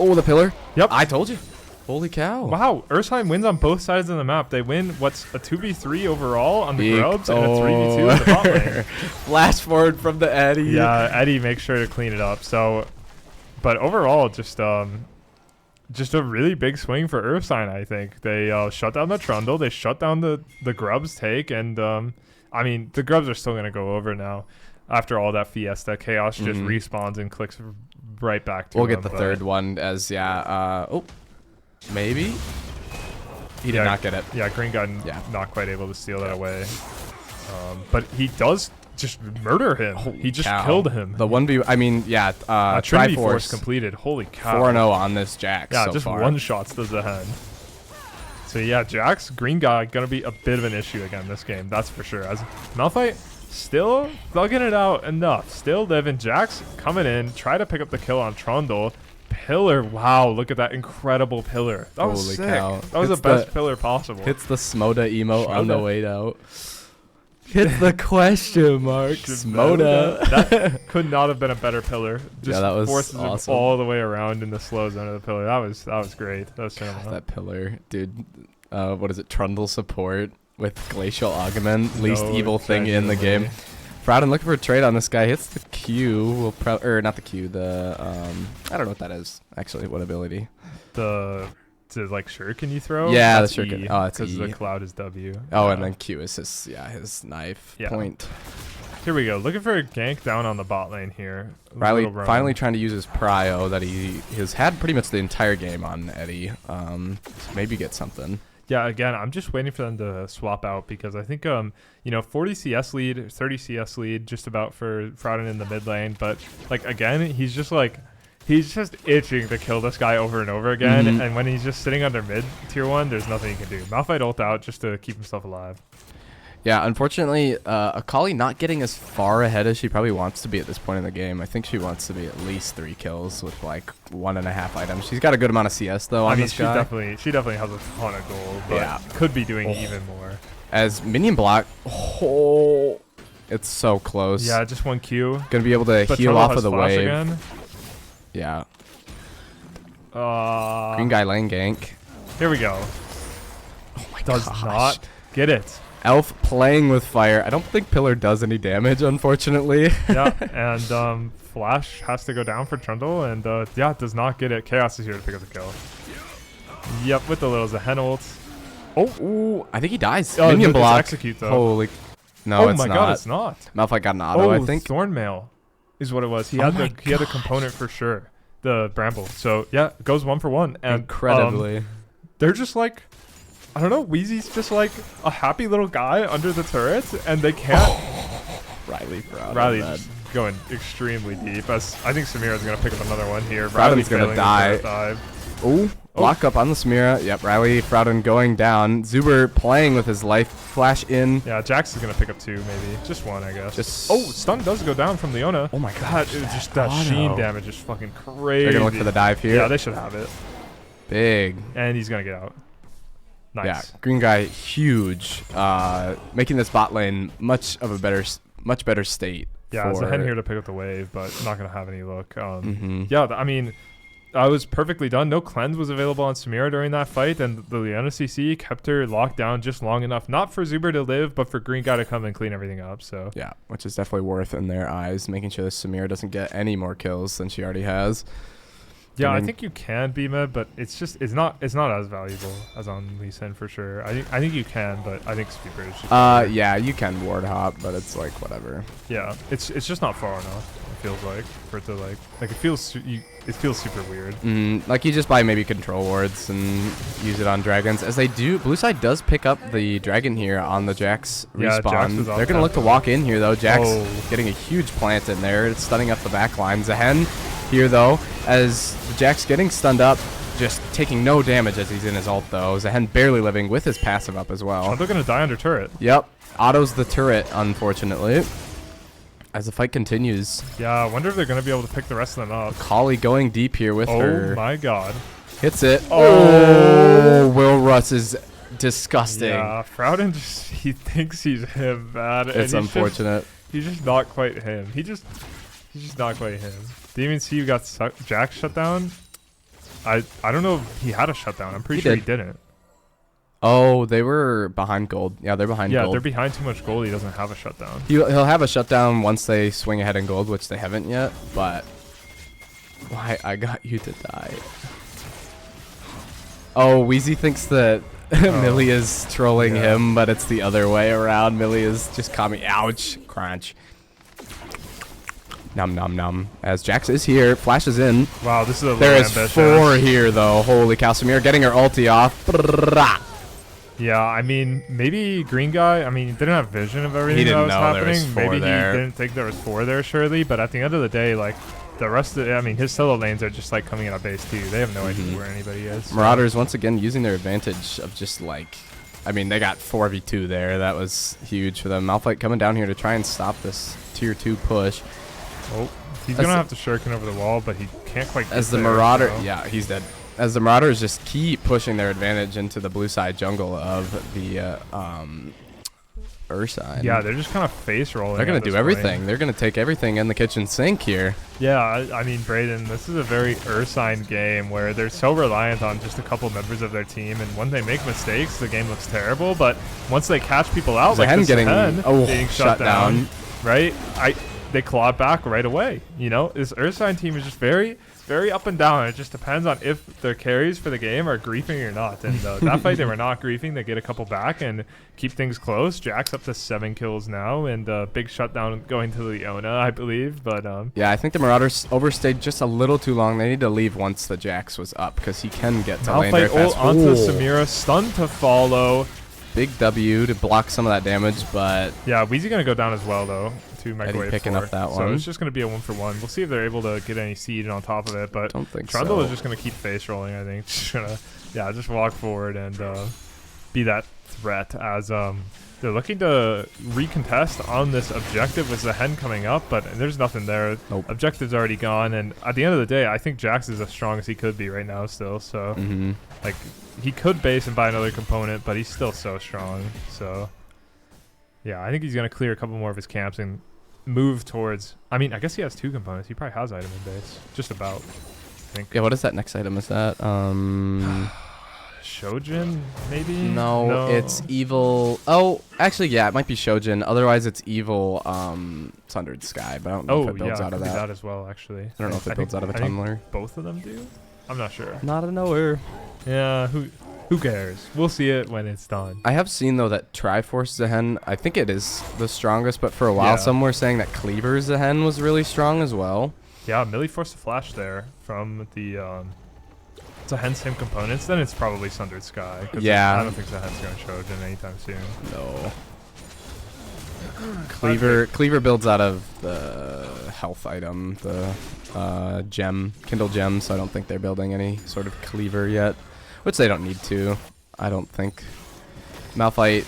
Oh, the pillar. Yep. I told you. Holy cow. Wow, Ursine wins on both sides of the map. They win what's a 2v3 overall on the grubs and a 3v2 in the bot lane. Flash forward from the Eddie. Yeah, Eddie makes sure to clean it up. So, but overall, just a really big swing for Ursine, I think. They shut down the Trundle. They shut down the grubs take. And, I mean, the grubs are still going to go over now. After all that fiesta, Chaos just respawns and clicks right back to We'll get the third one as, maybe? He did not get it. Yeah, Green Gun not quite able to steal that away. But he does just murder him. He just killed him. The 1v, I mean, yeah, Trinity Force Triforce completed. Holy cow. 4-0 on this Jax Yeah, so just far. one-shots to the head. So yeah, Jax, green guy, gonna be a bit of an issue again this game, that's for sure. As Malphite still thugging it out enough. Still living. Jax coming in, try to pick up the kill on Trundle. Pillar, wow, look at that incredible pillar. That was Holy sick. cow. That was the best pillar possible. Hits the Smoda emote on the way out. Hits the question mark. Smoda. That could not have been a better pillar. Just that was forces awesome. him all the way around in the slow zone of the pillar. That was great. That was God, that pillar, dude. What is it? Trundle support with Glacial Augment. Least evil thing in the game. Froudon looking for a trade on this guy. Hits the Q. Or not the Q. The I don't know what that is. Actually, what ability? The like shuriken you throw? Yeah, that's the shuriken. E, Oh, it's because E. the cloud is W. Oh, and then Q is his knife point. Here we go. Looking for a gank down on the bot lane here. Riley finally trying to use his prio that he has had pretty much the entire game on Eddie. Maybe get something. Yeah, again, I'm just waiting for them to swap out because I think 40 CS lead, 30 CS lead just about for Froudon in the mid lane, but like again, he's just itching to kill this guy over and over again, and when he's just sitting under mid tier 1, there's nothing he can do. Malphite ult out just to keep himself alive. Yeah, unfortunately, Akali not getting as far ahead as she probably wants to be at this point in the game. I think she wants to be at least 3 kills with like 1.5 items. She's got a good amount of CS though on this guy. She definitely has a ton of gold, but could be doing even more. As minion block, it's so close. Yeah, just 1 Q. Gonna be able to heal off of the wave. Again. Yeah. Green guy lane gank. Here we go. Oh my Does gosh. not get it. Elf playing with fire. I don't think Pillar does any damage, unfortunately. Yeah, and Flash has to go down for Trundle, and does not get it. Chaos is here to pick up the kill. Yep, with the little Zahen ult. Ooh, I think he dies. Oh, Minion block. Execute though. Holy. No, it's my not. god, it's not. Malphite got an auto, I think. Thornmail is what it was. He had a component for sure. The Bramble. So yeah, it goes 1 for 1. And incredibly. They're just like, I don't know, Wheezy's just like a happy little guy under the turret, and they can't. Riley just going extremely deep. As I think Samira's gonna pick up another one here. Froudon's gonna die. Ooh, block up on the Samira. Yep, Riley, Froudon going down. Zuber playing with his life. Flash in. Yeah, Jax is gonna pick up 2 maybe. Just 1, I guess. Stun does go down from Leona. Oh my god. That sheen damage is fucking crazy. They're gonna look for the dive here. Yeah, they should have it. Big. And he's gonna get out. Nice. Yeah, green guy, huge, making this bot lane much better state. Yeah, Zahen here to pick up the wave, but not gonna have any look. Yeah, I mean, I was perfectly done. No cleanse was available on Samira during that fight, and the Leona CC kept her locked down just long enough, not for Zuber to live, but for green guy to come and clean everything up. So yeah, which is definitely worth in their eyes, making sure that Samira doesn't get any more kills than she already has. Yeah, I think you can be mid, but it's not as valuable as on Lee Sin for sure. I think you can, but I think Sweeper is just yeah, you can ward hop, but it's like whatever. Yeah, it's just not far enough. It feels like for it to like it feels super weird. Like you just buy maybe control wards and use it on dragons, as they do. Blue side does pick up the dragon here on the Jax respawn. Jax They're gonna look to walk in here though. Jax getting a huge plant in there. It's stunning up the back line. Zahen here though, as Jax getting stunned up, just taking no damage as he's in his ult though. Zahen barely living with his passive up as well. They're gonna die under turret. Yep, autos the turret unfortunately. As the fight continues. Yeah, I wonder if they're gonna be able to pick the rest of them up. Kali going deep here with her. Oh my god. Hits it. Oh, Will Russ is disgusting. Yeah, Froudon he thinks he's him, man. It's unfortunate. He's just not quite him. He's just not quite him. Demon C got Jax shut down. I don't know if he had a shutdown. I'm pretty sure he didn't. Oh, they were behind gold. Yeah, they're behind gold. Yeah, they're behind too much gold. He doesn't have a shutdown. He'll have a shutdown once they swing ahead in gold, which they haven't yet. But why I got you to die. Oh, Wheezy thinks that Millie is trolling him, but it's the other way around. Millie is just calming. Ouch. Crunch. Num num num. As Jax is here, flashes in. Wow, this is a There is 4 here though. Holy cow! Samir getting her ulti off. Yeah, I mean, maybe green guy, I mean, he didn't have vision of everything that didn't was know there happening. was four Maybe there. he didn't think there was 4 there, surely. But at the end of the day, like, the rest of I mean, his solo lanes are just, like, coming in on base, too. They have no idea where anybody is. So. Marauders, once again, using their advantage of just, like, I mean, they got 4v2 there. That was huge for them. Malphite coming down here to try and stop this tier 2 push. Oh, he's going to have to shuriken over the wall, but he can't quite get As the there, Marauder, so. yeah, he's dead. As the Marauders just keep pushing their advantage into the blue side jungle of the Ursine. Yeah, they're just kind of face rolling. They're going to do everything. They're going to take everything in the kitchen sink here. Yeah, I mean, Brayden, this is a very Ursine game where they're so reliant on just a couple members of their team, and when they make mistakes, the game looks terrible. But once they catch people out, like Zehen Zehen being shut down, down, right? They claw it back right away. You know, this Ursine team is just very, very up and down. It just depends on if their carries for the game are griefing or not. And that fight, they were not griefing. They get a couple back and keep things close. Jack's up to 7 kills now, and big shutdown going to Leona, I believe. But yeah, I think the Marauders overstayed just a little too long. They need to leave once the Jax was up because he can get to lane very fast. Onto Samira, stun to follow. Big W to block some of that damage, but yeah, Weezy gonna go down as well though. To microwave picking up that one. So it's just gonna be a 1-for-1. We'll see if they're able to get any siege on top of it. But don't think Trundle so. is just gonna keep face rolling. I think just gonna just walk forward and be that threat as they're looking to recontest on this objective with Zehen coming up, but there's nothing there. Nope. Objective's already gone, and at the end of the day, I think Jax is as strong as he could be right now still. So like he could base and buy another component, but he's still so strong. So yeah, I think he's gonna clear a couple more of his camps and move towards. I mean, I guess he has 2 components. He probably has item in base, just about. I think. Yeah, what is that next item? Is that Shojin, maybe? No, it's evil. Oh, actually, yeah, it might be Shojin. Otherwise, it's evil Sundered Sky, but I don't know if it builds out of that. that as well, actually. I don't know if it builds out of a tunneler. Both of them do? I'm not sure. Not a nowhere. Yeah, who cares? We'll see it when it's done. I have seen, though, that Triforce Zehen, I think it is the strongest, but for a while, some were saying that Cleaver Zehen was really strong as well. Yeah, Millie forced a flash there from the Zehen's same components. Then it's probably Sundered Sky. Yeah. I don't think Zehen's going to Shojin anytime soon. No. Cleaver builds out of the health item, the gem, Kindle gem, so I don't think they're building any sort of Cleaver yet, which they don't need to, I don't think. Malphite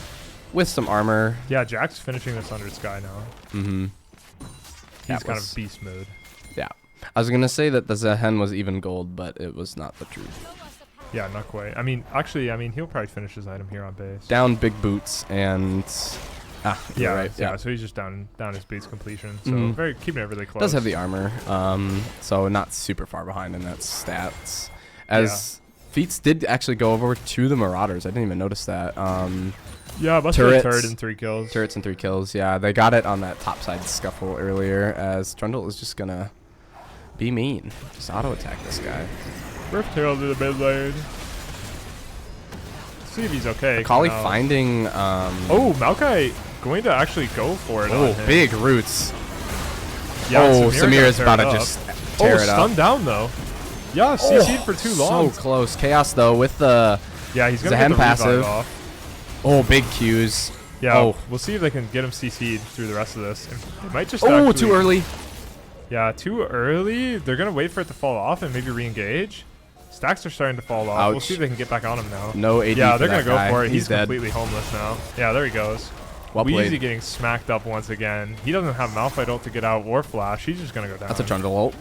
with some armor. Yeah, Jack's finishing this Sundered Sky now. He's kind of beast mode. Yeah. I was going to say that the Zehen was even gold, but it was not the truth. Yeah, not quite. I mean, actually, he'll probably finish his item here on base. Down big boots and... yeah, right. Yeah, so he's just down his boots completion. So keeping it really close. Does have the armor, so not super far behind in that stats. As feats did actually go over to the Marauders. I didn't even notice that. Yeah, must be a turret and 3 kills. Turrets and 3 kills, yeah. They got it on that topside scuffle earlier, as Trundle is just going to be mean. Just auto-attack this guy. Rift Herald to the mid lane. See if he's okay. Akali finding... oh, Maokai going to actually go for it. Oh, big roots. Yeah, Samira's about to just tear it up. Stun down, though. Yeah, CC'd for too long. So close. Chaos, though, with the he's going to get the passive. Off. Oh, big Qs. Yeah, we'll see if they can get him CC'd through the rest of this. They might just too early. Yeah, too early. They're going to wait for it to fall off and maybe re-engage. Stacks are starting to fall off. Ouch. We'll see if they can get back on him now. No AD. Yeah, they're going to go for it. He's dead. Completely homeless now. Yeah, there he goes. Well played. Weezy getting smacked up once again. He doesn't have Malphite ult to get out or flash. He's just going to go down. That's a Trundle ult.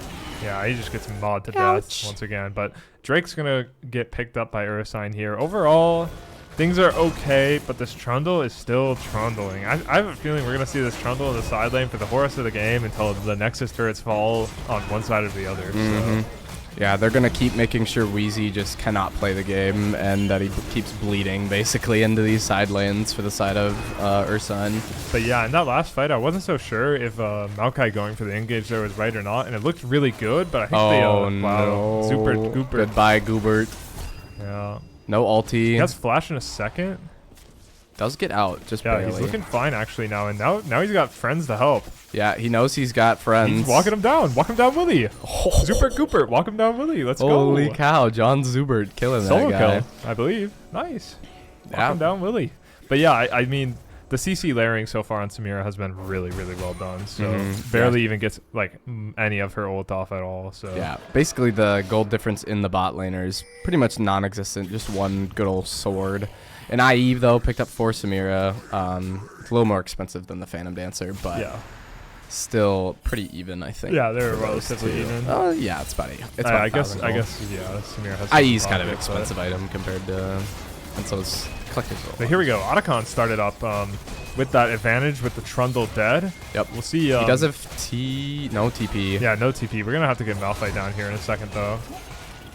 Yeah, he just gets mauled to death once again. But Drake's going to get picked up by Ursine here. Overall, things are okay, but this Trundle is still trundling. I have a feeling we're going to see this Trundle in the side lane for the rest of the game until the Nexus turrets fall on one side or the other. So. Yeah, they're going to keep making sure Wheezy just cannot play the game and that he keeps bleeding basically into these side lanes for the side of Ursine. But yeah, in that last fight, I wasn't so sure if Maokai going for the engage there was right or not, and it looked really good, but I think no. Super Goobert. Goodbye, Goobert. Yeah. No ulti. He has flash in a second. Does get out, just barely. He's looking fine actually now, and now he's got friends to help. Yeah, he knows he's got friends. He's walking him down. Walk him down, Willie. Super Goopert, walk him down, Willie. Let's go. Holy cow, John Zubert killing that guy. Solo kill, I believe. Nice. Walking down Lily. But yeah, I mean, the CC layering so far on Samira has been really, really well done. So barely even gets like any of her ult off at all. So yeah, basically the gold difference in the bot laner is pretty much non-existent. Just one good old sword. And Eve though picked up for Samira. It's a little more expensive than the Phantom Dancer, but yeah, still pretty even, I think. yeah, they're relatively even. Yeah, it's about it's about I guess yeah, Samira has. IE's kind of an expensive item compared to, and so is Collector's Ult. But here we go. Otacon started up with that advantage with the Trundle dead. Yep. We'll see. He does have no TP. Yeah, no TP. We're gonna have to get Malphite down here in a second though.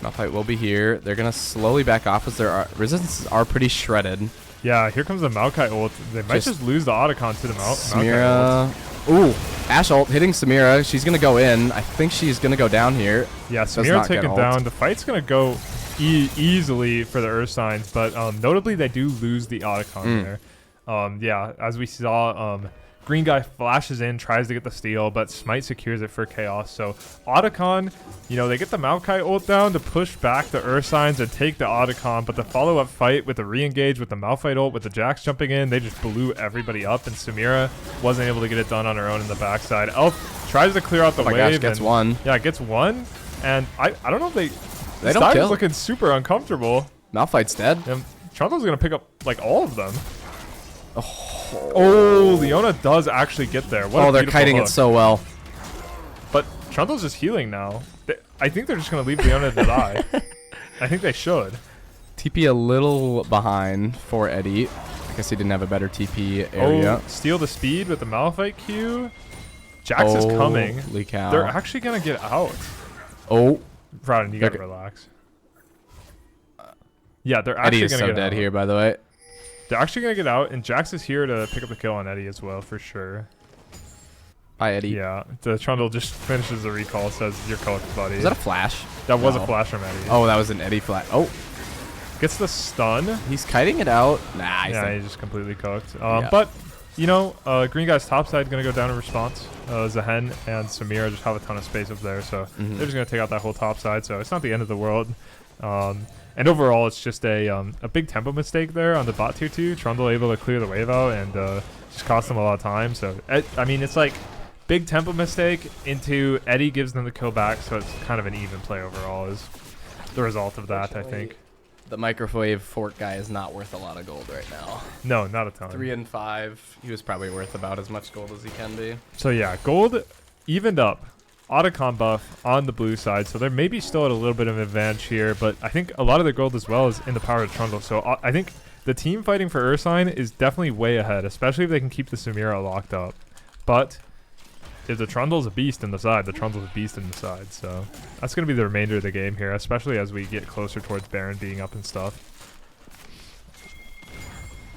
Malphite will be here. They're gonna slowly back off as their resistances are pretty shredded. Yeah, here comes the Maokai ult. They might just lose the Otacon to the Samira. Ooh, Ashe ult hitting Samira. She's gonna go in. I think she's gonna go down here. Yeah, Samira taken down. The fight's gonna go easily for the Earth Signs, but notably they do lose the Otacon there. Yeah, as we saw, green guy flashes in, tries to get the steal, but Smite secures it for Chaos. So Otacon, you know, they get the Maokai ult down to push back the Earth Signs and take the Otacon, but the follow-up fight with the re-engage with the Malphite ult, with the Jax jumping in, they just blew everybody up, and Samira wasn't able to get it done on her own in the backside. Elf tries to clear out the wave. Gosh, gets one. Yeah, gets one, and I don't know if they don't kill. Looking super uncomfortable. Malphite's dead. And Trundle's gonna pick up like all of them. Oh, Leona does actually get there. What they're kiting it so well. But Trundle's just healing now. I think they're just gonna leave Leona to die. I think they should. TP a little behind for Eddie. I guess he didn't have a better TP area. Oh, steal the speed with the Malphite Q. Jax is coming. Cow. They're actually gonna get out. Oh. Rowden, you gotta relax. Yeah, they're actually Eddie is gonna so get dead out. here, by the way. They're actually gonna get out, and Jax is here to pick up the kill on Eddie as well, for sure. Hi, Eddie. Yeah, the Trundle just finishes the recall, says you're cooked, buddy. Was that a flash? That was a flash from Eddie. Oh, that was an Eddie flash. Oh. Gets the stun. He's kiting it out. Nah, he's just completely cooked. But, you know, green guy's top side going to go down in response. Zahen and Samira just have a ton of space up there, so they're just going to take out that whole top side, so it's not the end of the world. And overall, it's just a big tempo mistake there on the bot tier 2. Trundle able to clear the wave out and just cost them a lot of time. So, I mean, it's like big tempo mistake into Eddie gives them the kill back, so it's kind of an even play overall is the result of that, I think. The microwave fort guy is not worth a lot of gold right now. No, not a ton. 3 and 5. He was probably worth about as much gold as he can be. So yeah, gold evened up. Otacon buff on the blue side, so they're maybe still at a little bit of an advantage here, but I think a lot of their gold as well is in the power of Trundle. So I think the team fighting for Ursine is definitely way ahead, especially if they can keep the Samira locked up. But if the Trundle's a beast in the side, the Trundle's a beast in the side. So that's going to be the remainder of the game here, especially as we get closer towards Baron being up and stuff.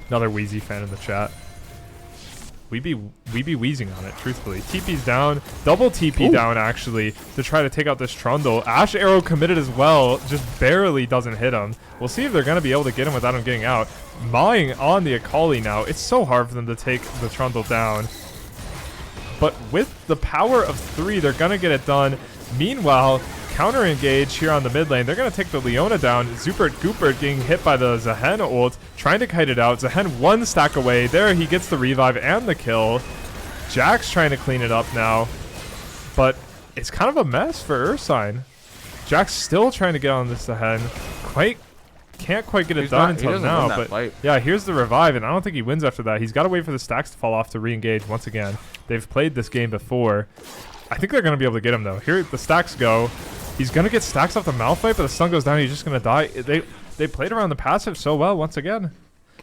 Another Wheezy fan in the chat. We be wheezing on it, truthfully. TP's down, double TP down actually, to try to take out this Trundle. Ashe Arrow committed as well, just barely doesn't hit him. We'll see if they're going to be able to get him without him getting out. Mawing on the Akali now. It's so hard for them to take the Trundle down. But with the power of 3, they're going to get it done. Meanwhile, counter engage here on the mid lane. They're going to take the Leona down. Zupert Goopert getting hit by the Zahen ult, trying to kite it out. Zahen 1 stack away. There he gets the revive and the kill. Jax trying to clean it up now. But it's kind of a mess for Ursine. Jax still trying to get on this Zahen. Can't quite get it done until now. But yeah, here's the revive, and I don't think he wins after that. He's got to wait for the stacks to fall off to re-engage once again. They've played this game before. I think they're going to be able to get him, though. Here the stacks go. He's going to get stacks off the Malphite, but the stun goes down. He's just going to die. They played around the passive so well once again.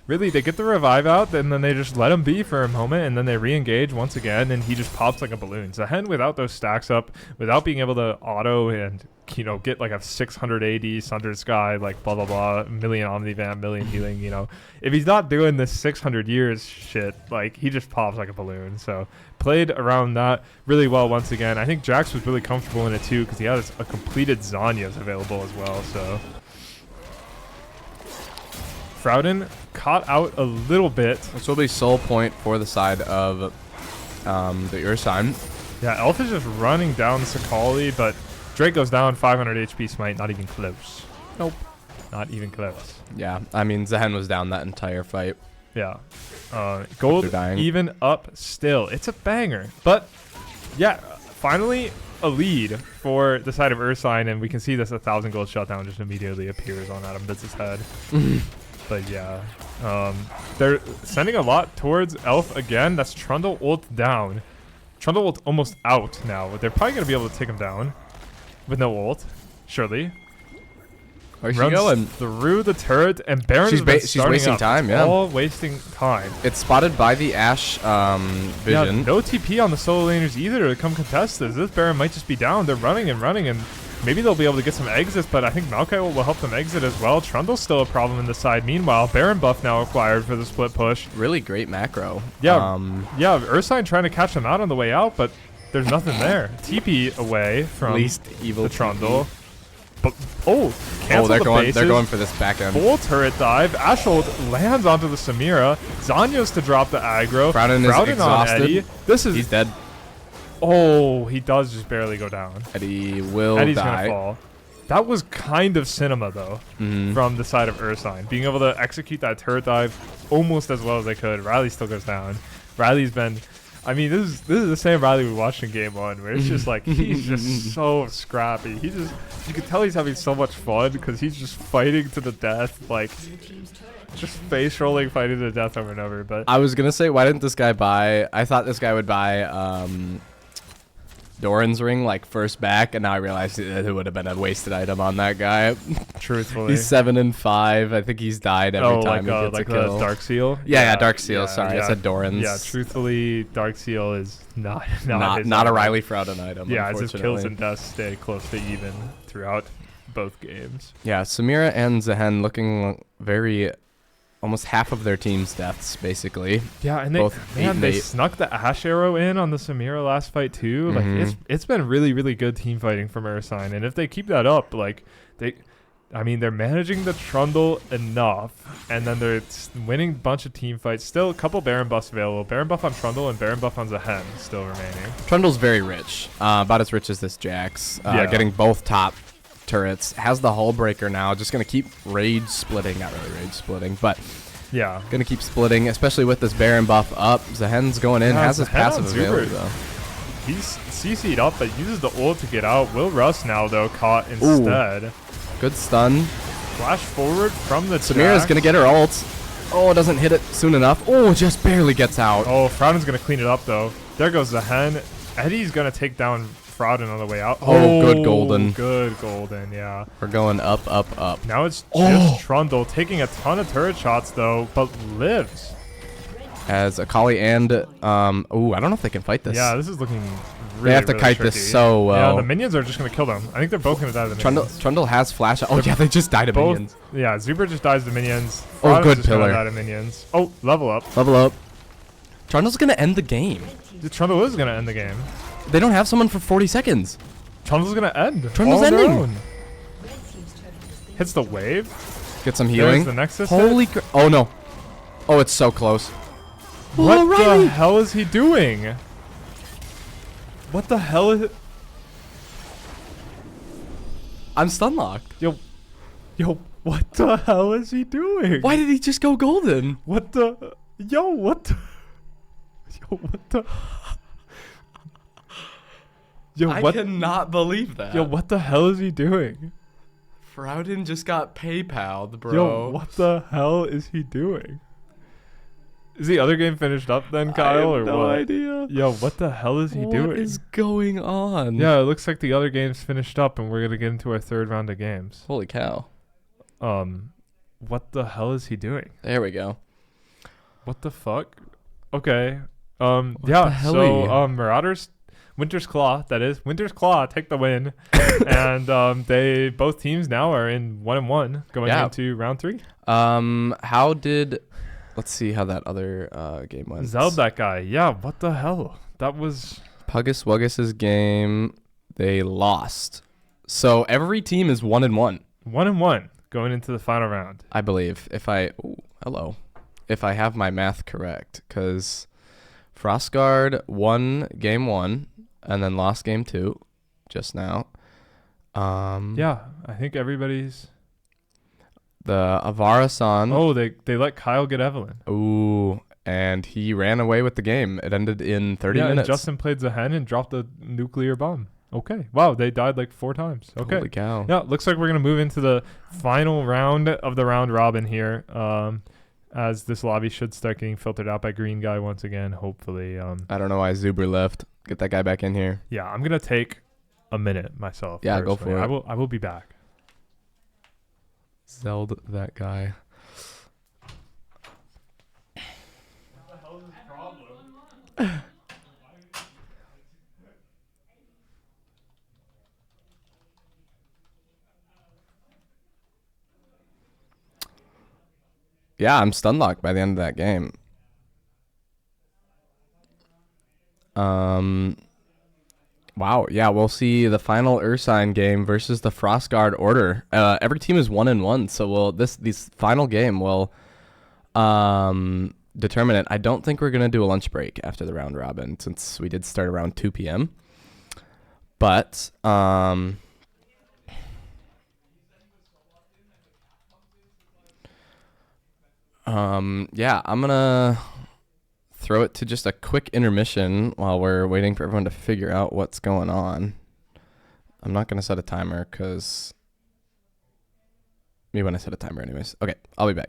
Really, they get the revive out, and then they just let him be for a moment, and then they re-engage once again, and he just pops like a balloon. Zahen, without those stacks up, without being able to auto and, you know, get like a 600 AD, Sundered Sky, like blah, blah, blah, million Omnivamp, million healing, you know. If he's not doing this 600 years shit, like, he just pops like a balloon. So, played around that really well once again. I think Jax was really comfortable in it, too, because he has a completed Zanya's available as well, so... Freljordian caught out a little bit. This will be soul point for the side of the Ursine. Yeah, Elf is just running down Sakali, but Drake goes down 500 HP smite, not even close. Nope. Not even close. Yeah, I mean, Zehen was down that entire fight. Yeah. Gold They're dying. even up still. It's a banger. But, yeah, finally a lead for the side of Ursine, and we can see this 1,000 gold shutdown just immediately appears on Adam Bitz's head. But, yeah. They're sending a lot towards Elf again. That's Trundle ult down. Trundle ult almost out now. They're probably going to be able to take him down with no ult, surely. Where's she Runs going? through the turret, and Baron She's is wasting time, yeah. All wasting time. It's spotted by the Ashe vision. Yeah, no TP on the solo laners either to come contest this. This Baron might just be down. They're running, and maybe they'll be able to get some exits, but I think Maokai will help them exit as well. Trundle's still a problem in the side. Meanwhile, Baron buff now acquired for the split push. Really great macro. Yeah, yeah. Ursine trying to catch them out on the way out, but there's nothing there. TP away from least evil the Trundle. TP. But cancel they're the going. bases. They're going for this back end. Full turret dive. Ashold lands onto the Samira. Zanya's to drop the aggro. Frowden is exhausted. On Eddie. He's dead. Oh, he does just barely go down. Eddie will Eddie's die. gonna fall. That was kind of cinema though, from the side of Ursine. Being able to execute that turret dive almost as well as they could. Riley still goes down. Riley's been, I mean, this is the same Riley we watched in game 1, where it's just like he's just so scrappy. You can tell he's having so much fun because he's just fighting to the death, like just face rolling, fighting to the death over and over. But I was gonna say, why didn't this guy buy? I thought this guy would buy Doran's ring like first back, and now I realized it would have been a wasted item on that guy. Truthfully, he's 7 and 5. I think he's died every time he gets like a kill. Dark Seal. Yeah, Dark Seal. Sorry, I said Doran's. Yeah, truthfully, Dark Seal is not a Riley Frowden item. Yeah, it's his kills and deaths stay close to even throughout both games. Yeah, Samira and Zehen looking very, almost half of their team's deaths basically. Yeah, and they snuck the Ashe arrow in on the Samira last fight too. Like it's been really, really good team fighting from Ursine, and if they keep that up, like they're managing the Trundle enough, and then they're winning a bunch of team fights. Still a couple Baron buffs available. Baron buff on Trundle and Baron buff on Zehen still remaining. Trundle's very rich, about as rich as this Jax. Getting both top turrets. Has the hull breaker now. Just going to keep rage splitting. Not really rage splitting, but yeah. Going to keep splitting, especially with this Baron buff up. Zehen's going in. Has his passive available, though. He's CC'd up, but uses the ult to get out. Will Russ now, though, caught instead. Ooh. Good stun. Flash forward from the Samira's going to get her ult. Oh, doesn't hit it soon enough. Oh, just barely gets out. Oh, Frowden's going to clean it up, though. There goes Zehen. Eddie's going to take down Frowden on the way out. Oh, good golden. Good golden, yeah. We're going up, up, up. Now it's just Trundle taking a ton of turret shots, though, but lives. As Akali and, I don't know if they can fight this. Yeah, this is looking really, they have to really kite tricky. this so well. Yeah, the minions are just going to kill them. I think they're both going to die to the minions. Trundle has flash. Oh, yeah, they just died to minions. Yeah, Zuber just dies to minions. Oh, good pillar. Die to minions. Oh, level up. Level up. Trundle's going to end the game. Trundle is going to end the game. They don't have someone for 40 seconds. Trundle's going to end. Trundle's ending. Hits the wave. Get some healing. There's the Nexus. Holy crap. Oh, no. Oh, it's so close. What the hell is he doing? What the hell is it? I'm stun locked. Yo, what the hell is he doing? Why did he just go golden? What the? Yo, what the? Yo, what the? Yo, I cannot believe that. Yo, what the hell is he doing? Frowden just got PayPal'd, bro. Yo, what the hell is he doing? Is the other game finished up then, Kyle, or what? No idea. Yo, what the hell is he doing? What is going on? Yeah, it looks like the other game's finished up, and we're gonna get into our third round of games. Holy cow. What the hell is he doing? There we go. What the fuck? Okay. Marauders, Winter's Claw, that is. Winter's Claw take the win. And they both teams now are in 1-1 going into round 3. Let's see how that other game went. Zeld that guy. Yeah, what the hell? That was Puggus Wuggus' game. They lost. So every team is 1-1. 1-1 going into the final round. I believe. If I have my math correct, because Frostguard won game 1 and then lost game 2 just now. Yeah, I think everybody's. The Avara-san. Oh, they let Kyle get Evelyn. Ooh, and he ran away with the game. It ended in 30 minutes. And Justin played Zahen and dropped a nuclear bomb. Okay. Wow, they died like 4 times. Okay. Holy cow. Yeah, looks like we're going to move into the final round of the round robin here. As this lobby should start getting filtered out by Green Guy once again, hopefully. I don't know why Zuber left. Get that guy back in here. Yeah, I'm going to take a minute myself. Yeah, go for it. I will be back. Zeld that guy. What the hell is his problem? Yeah, I'm stun locked by the end of that game. Wow. Yeah, we'll see the final Ursine game versus the Frostguard Order. Every team is 1-1, so this final game will determine it. I don't think we're gonna do a lunch break after the round robin since we did start around 2 p.m. But yeah, I'm gonna throw it to just a quick intermission while we're waiting for everyone to figure out what's going on. I'm not gonna set a timer because maybe when I set a timer anyways. Okay, I'll be back.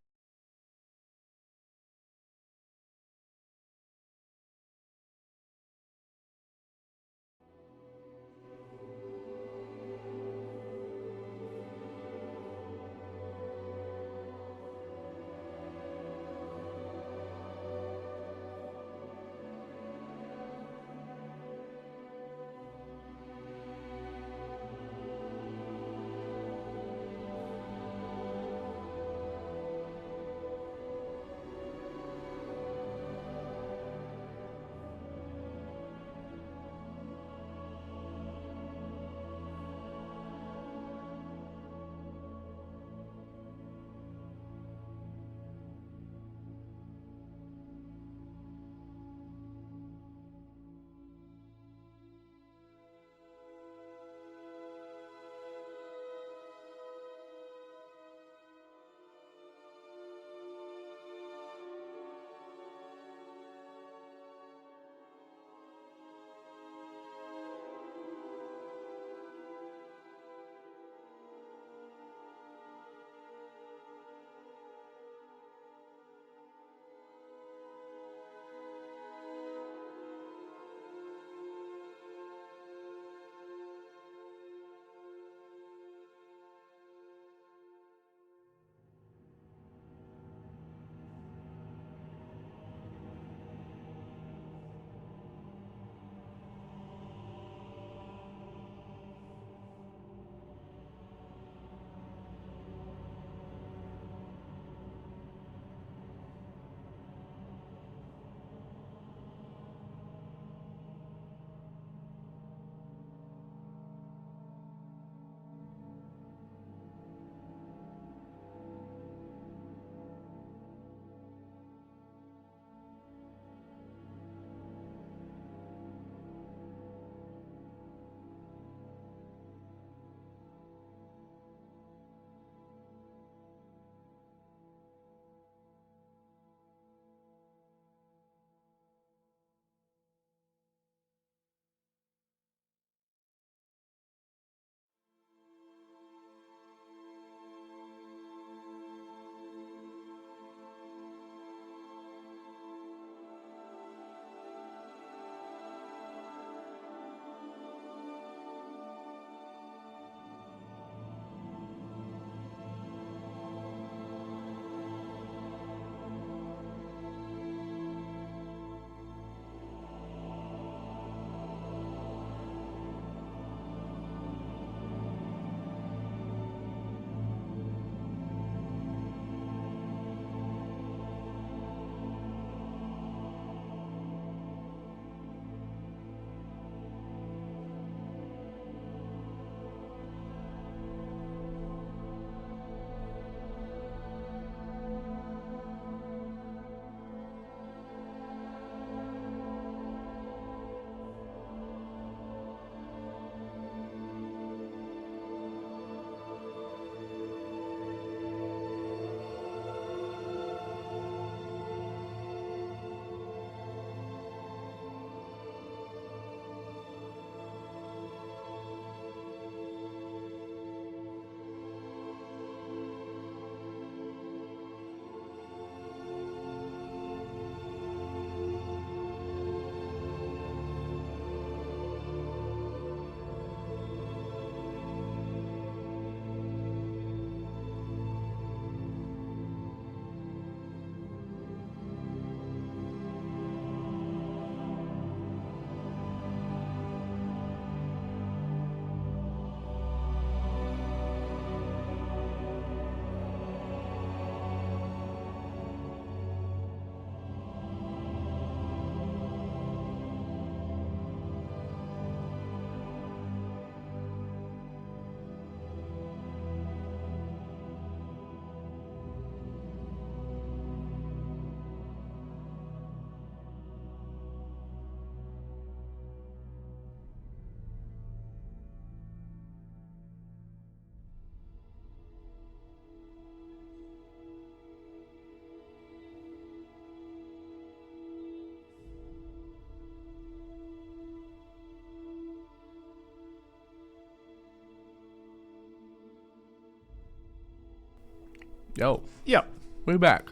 Yo, Yeah, we back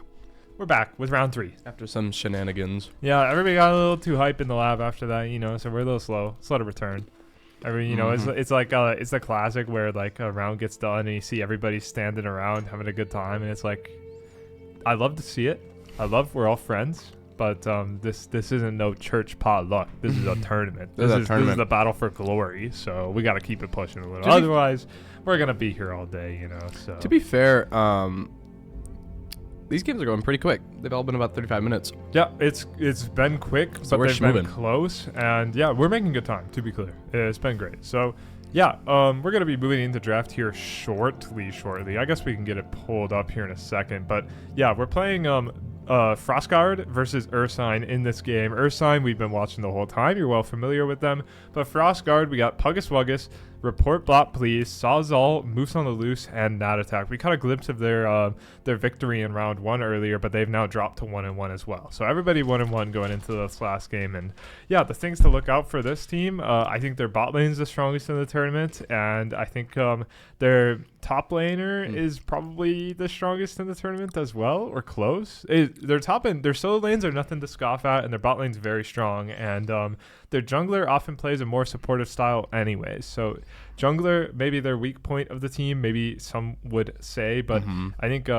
we're back with round 3. after some shenanigans. Yeah, everybody got a little too hype in the lab after that, so we're a little slow to return. It's like it's the classic where like a round gets done and you see everybody standing around having a good time, and it's like, I love to see it. We're all friends, but this isn't no church potluck. This is a tournament. This is the battle for glory. So we got to keep it pushing a little. Otherwise, we're gonna be here all day. So To be fair, these games are going pretty quick. They've all been about 35 minutes. yeah, it's been quick, So but we're they've been schmoving. close, and yeah, we're making good time. To be clear, it's been great. So yeah, we're gonna be moving into draft here shortly. I guess we can get it pulled up here in a second, but yeah, we're playing Frostguard versus Ursine in this game. Ursine, we've been watching the whole time. You're well familiar with them. But Frostguard, we got Puggus Wuggus, Report Blot Please, Sawzall, Moose on the Loose, and Nat Attack. We caught a glimpse of their victory in round 1 earlier, but they've now dropped to 1-1 as well. So everybody 1-1 going into this last game. And yeah, the things to look out for this team, I think their bot lane's the strongest in the tournament, and I think their top laner is probably the strongest in the tournament as well, or close. Their solo lanes are nothing to scoff at, and their bot lane's very strong, and their jungler often plays a more supportive style anyways. So jungler, maybe their weak point of the team, maybe some would say, but I think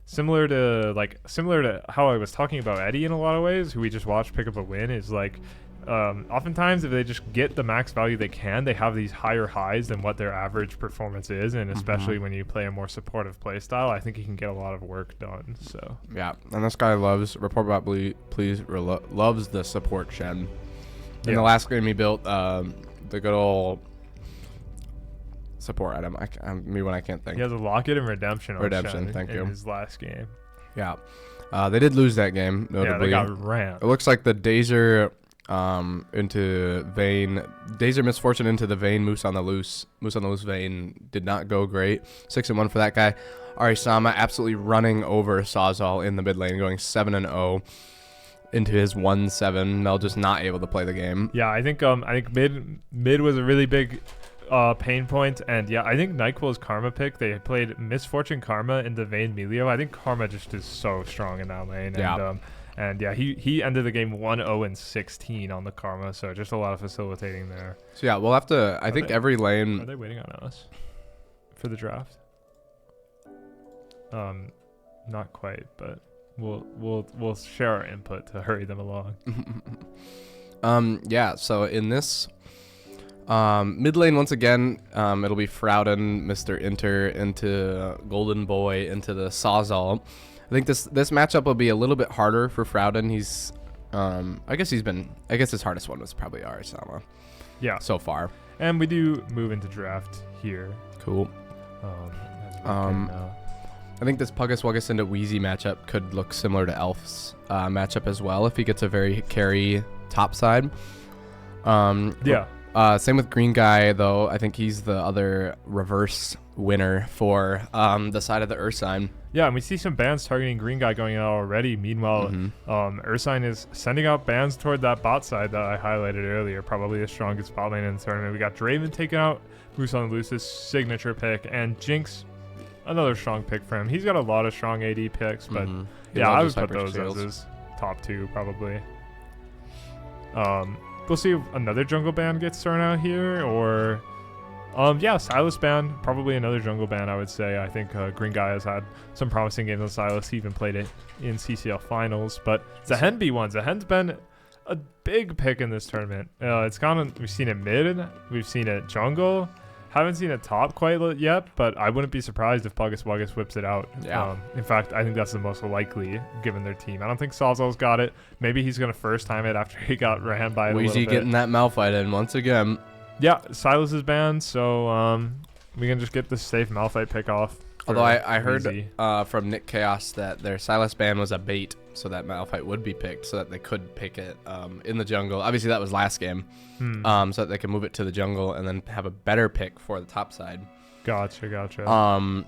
similar to how I was talking about Eddie in a lot of ways, who we just watched pick up a win, is like oftentimes if they just get the max value they can, they have these higher highs than what their average performance is, and especially when you play a more supportive play style, I think you can get a lot of work done. So Yeah, and this guy loves loves the support shen. In the last game he built the good old support item. Me when I can't think. he has a locket and redemption on Redemption, Shen thank in you. his last game. Yeah. They did lose that game, Yeah, notably. they got rammed. It looks like the Dazer into Vayne. Dazer Misfortune into the Vayne Moose on the Loose Vayne did not go great. 6-1 for that guy. Arisama absolutely running over Sawzall in the mid lane, going 7-0 into his 1-7. Mel just not able to play the game. Yeah, I think mid was a really big pain point, and yeah, I think NyQuil's Karma pick, they played Misfortune Karma into Vayne Melio. I think Karma just is so strong in that lane. Yeah. And yeah, he ended the game 1-0-16 on the Karma, so just a lot of facilitating there. So yeah, we'll have to. I think every Are lane. they waiting on us for the draft? Not quite, but we'll share our input to hurry them along. Yeah. So in this mid lane once again, it'll be Frowden, Mr. Inter into Golden Boy into the Sawzall. I think this matchup will be a little bit harder for Frowden. He's I guess his hardest one was probably Arisama. Yeah. So far. And we do move into draft here. Cool. I think this Puggus Wuggus into Wheezy matchup could look similar to Elf's matchup as well if he gets a very carry top side. Yeah. Same with Green Guy, though. I think he's the other reverse winner for the side of the Ursine. Yeah, and we see some bans targeting Green Guy going out already. Meanwhile, Ursine is sending out bans toward that bot side that I highlighted earlier. Probably the strongest bot lane in the tournament. We got Draven taking out Moose on the Loose's signature pick, and Jinx, another strong pick for him. He's got a lot of strong AD picks, but yeah, I would put those as his top 2 probably. We'll see if another jungle ban gets thrown out here, or yeah, Silas ban, probably another jungle ban, I would say. I think Green Guy has had some promising games on Silas. He even played it in CCL finals, but Zahen B1. Zahen's been a big pick in this tournament. We've seen it mid, we've seen it jungle. Haven't seen it top quite yet, but I wouldn't be surprised if Puggus Wuggus whips it out. Yeah. In fact, I think that's the most likely given their team. I don't think Sawzall's got it. Maybe he's going to first time it after he got ran by it a little Wheezy bit. getting that Malphite in once again. Yeah, Silas is banned, so we can just get this safe Malphite pick off. Although I heard Wheezy. from Nick Chaos that their Silas ban was a bait so that Malphite would be picked so that they could pick it in the jungle. Obviously, that was last game. So that they can move it to the jungle and then have a better pick for the top side. Gotcha.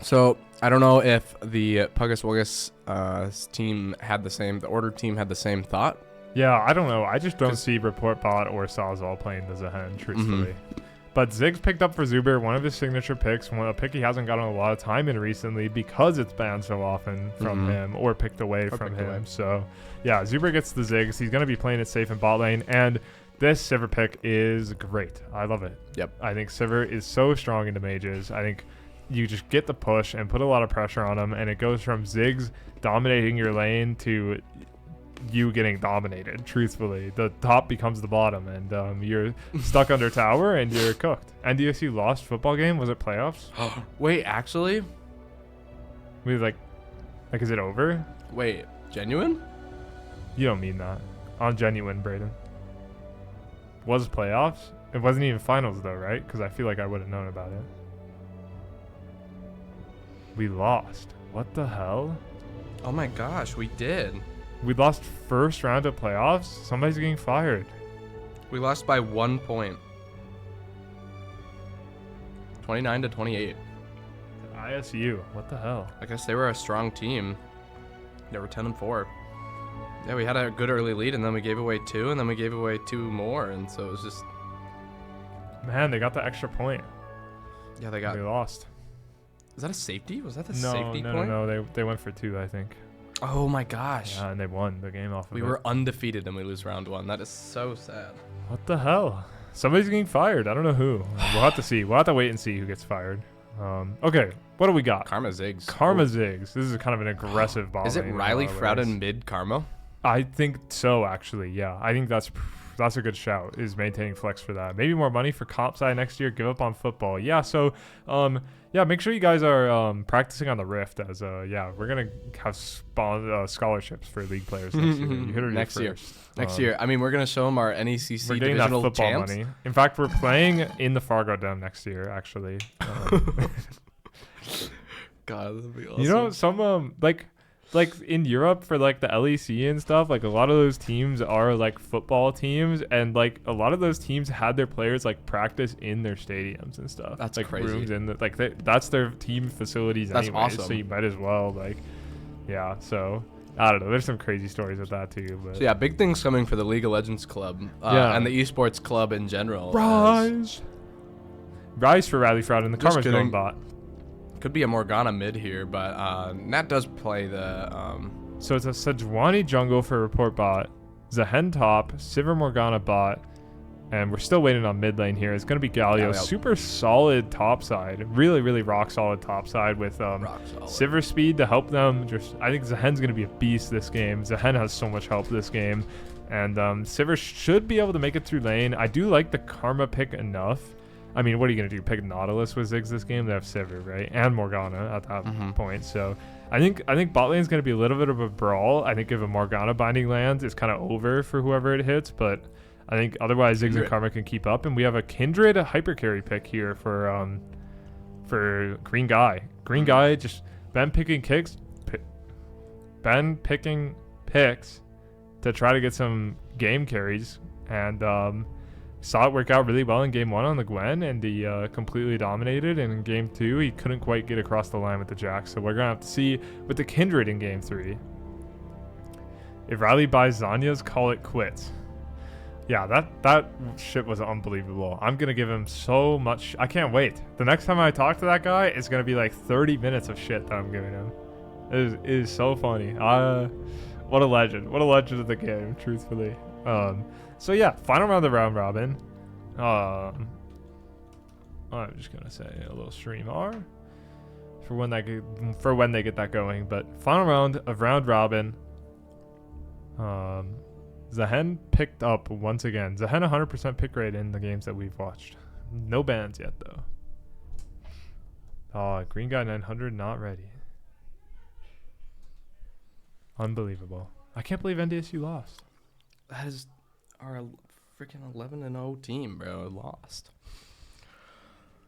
So I don't know if the Puggus Wuggus team had the order team had the same thought. Yeah, I don't know. I just don't see Report Bot or Sawzall playing the Zahen, truthfully. But Ziggs picked up for Zuber one of his signature picks, a pick he hasn't gotten a lot of time in recently because it's banned so often from him or picked away from him. So, yeah, Zuber gets the Ziggs. He's going to be playing it safe in bot lane, and this Sivir pick is great. I love it. Yep. I think Sivir is so strong into mages. I think you just get the push and put a lot of pressure on him, and it goes from Ziggs dominating your lane to you getting dominated. Truthfully, the top becomes the bottom, and you're stuck under tower and you're cooked. NDSU lost football game. Was it playoffs? Wait, actually? We like is it over? Wait, genuine? You don't mean that. I'm genuine, Brayden. Was playoffs? It wasn't even finals though, right? Because I feel like I would have known about it. We lost. What the hell? Oh my gosh, we did. We lost first round of playoffs? Somebody's getting fired. We lost by 1 point. 29-28. ISU. What the hell? I guess they were a strong team. They were 10-4. Yeah, we had a good early lead, and then we gave away 2, and then we gave away 2 more, and so it was just... Man, they got the extra point. Yeah, they got... They lost. Is that a safety? Was that the safety point? No. They went for 2, I think. Oh my gosh. Yeah, and they won the game off of it. We were undefeated and we lose round 1. That is so sad. What the hell? Somebody's getting fired. I don't know who. We'll have to see. We'll have to wait and see who gets fired. Okay, what do we got? Karma Ziggs. Karma Ziggs. This is kind of an aggressive ball. Is it Riley Frowden mid Karma? I think so, actually. Yeah, I think that's a good shout, is maintaining flex for that. Maybe more money for comp side next year. Give up on football. Yeah, so yeah, make sure you guys are practicing on the Rift, as yeah, we're gonna have scholarships for league players next year. You heard it next year. first. Next year. I mean, we're gonna show them our NECC We're getting that divisional football champs. money. In fact, we're playing in the Fargo Dome next year, actually. God, that'd be awesome. You know, some like in Europe for like the LEC and stuff, like a lot of those teams are like football teams, and like a lot of those teams had their players like practice in their stadiums and stuff. That's like crazy. Rooms in the, like that's their team facilities. That's anyways, awesome. So you might as well like, yeah. So I don't know. There's some crazy stories with that too. But So yeah, big things coming for the League of Legends club, Yeah. and the esports club in general. Rise for Riley Frowden. The Just Karma's going kidding. bot. Could be a Morgana mid here, but Nat does play the So it's a Sejuani jungle for report bot, Zahen top, Sivir Morgana bot, and we're still waiting on mid lane here. It's going to be Galio. Galio. Super solid top side. Really, really rock solid top side with rock solid. Sivir speed to help them. I think Zahen's going to be a beast this game. Zahen has so much help this game. And Sivir should be able to make it through lane. I do like the Karma pick enough. I mean, what are you going to do? Pick Nautilus with Ziggs this game? They have Sivir, right? And Morgana at that point. So I think bot lane is going to be a little bit of a brawl. I think if a Morgana binding lands, it's kind of over for whoever it hits. But I think otherwise Ziggs and Karma can keep up. And we have a Kindred hyper carry pick here for Green Guy. Green Guy just Ben picking picks to try to get some game carries, and saw it work out really well in game 1 on the Gwen, and he completely dominated. And in game 2, he couldn't quite get across the line with the Jack. So we're gonna have to see with the Kindred in game 3. If Riley buys Zanya's, call it quits. Yeah, that shit was unbelievable. I'm gonna give him so much. I can't wait. The next time I talk to that guy, it's gonna be like 30 minutes of shit that I'm giving him. It is so funny. What a legend. What a legend of the game, truthfully. So yeah, final round of round robin. I'm just gonna say a little stream R for when they get that going. But final round of round robin. Zahen picked up once again. Zahen 100% pick rate in the games that we've watched. No bans yet though. Green Guy 900 not ready. Unbelievable. I can't believe NDSU lost. That is our freaking 11-0 team, bro. Lost.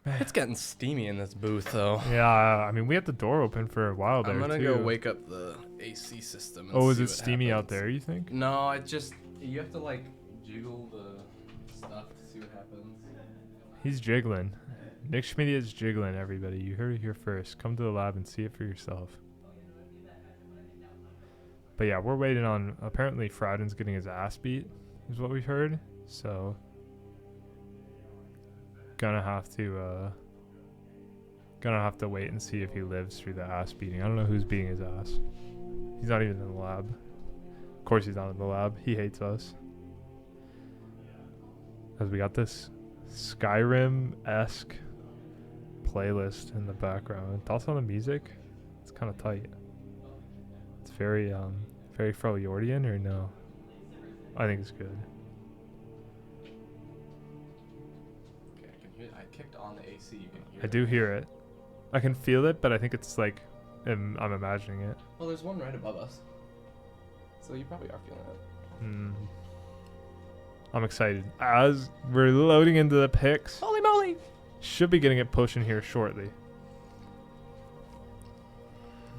Man. It's getting steamy in this booth, though. Yeah, I mean, we had the door open for a while there, I'm gonna too. go wake up the AC system. And Is see it what steamy out happens. there, you think? No, you have to like jiggle the stuff to see what happens. He's jiggling. Nick Schmidt is jiggling, everybody. You heard it here first. Come to the lab and see it for yourself. But yeah, we're waiting on, apparently Frowden's getting his ass beat, is what we've heard. So Gonna have to wait and see if he lives through the ass beating. I don't know who's beating his ass. He's not even in the lab. Of course he's not in the lab. He hates us. As we got this Skyrim-esque playlist in the background. Thoughts on the music? It's kind of tight. It's very Freljordian, or no? I think it's good. Okay, I can hear. I kicked on the AC. You can hear. I do hear it. I can feel it, but I think it's like I'm imagining it. Well, there's one right above us, so you probably are feeling it. I'm excited. As we're loading into the picks. Holy moly! Should be getting it pushing here shortly.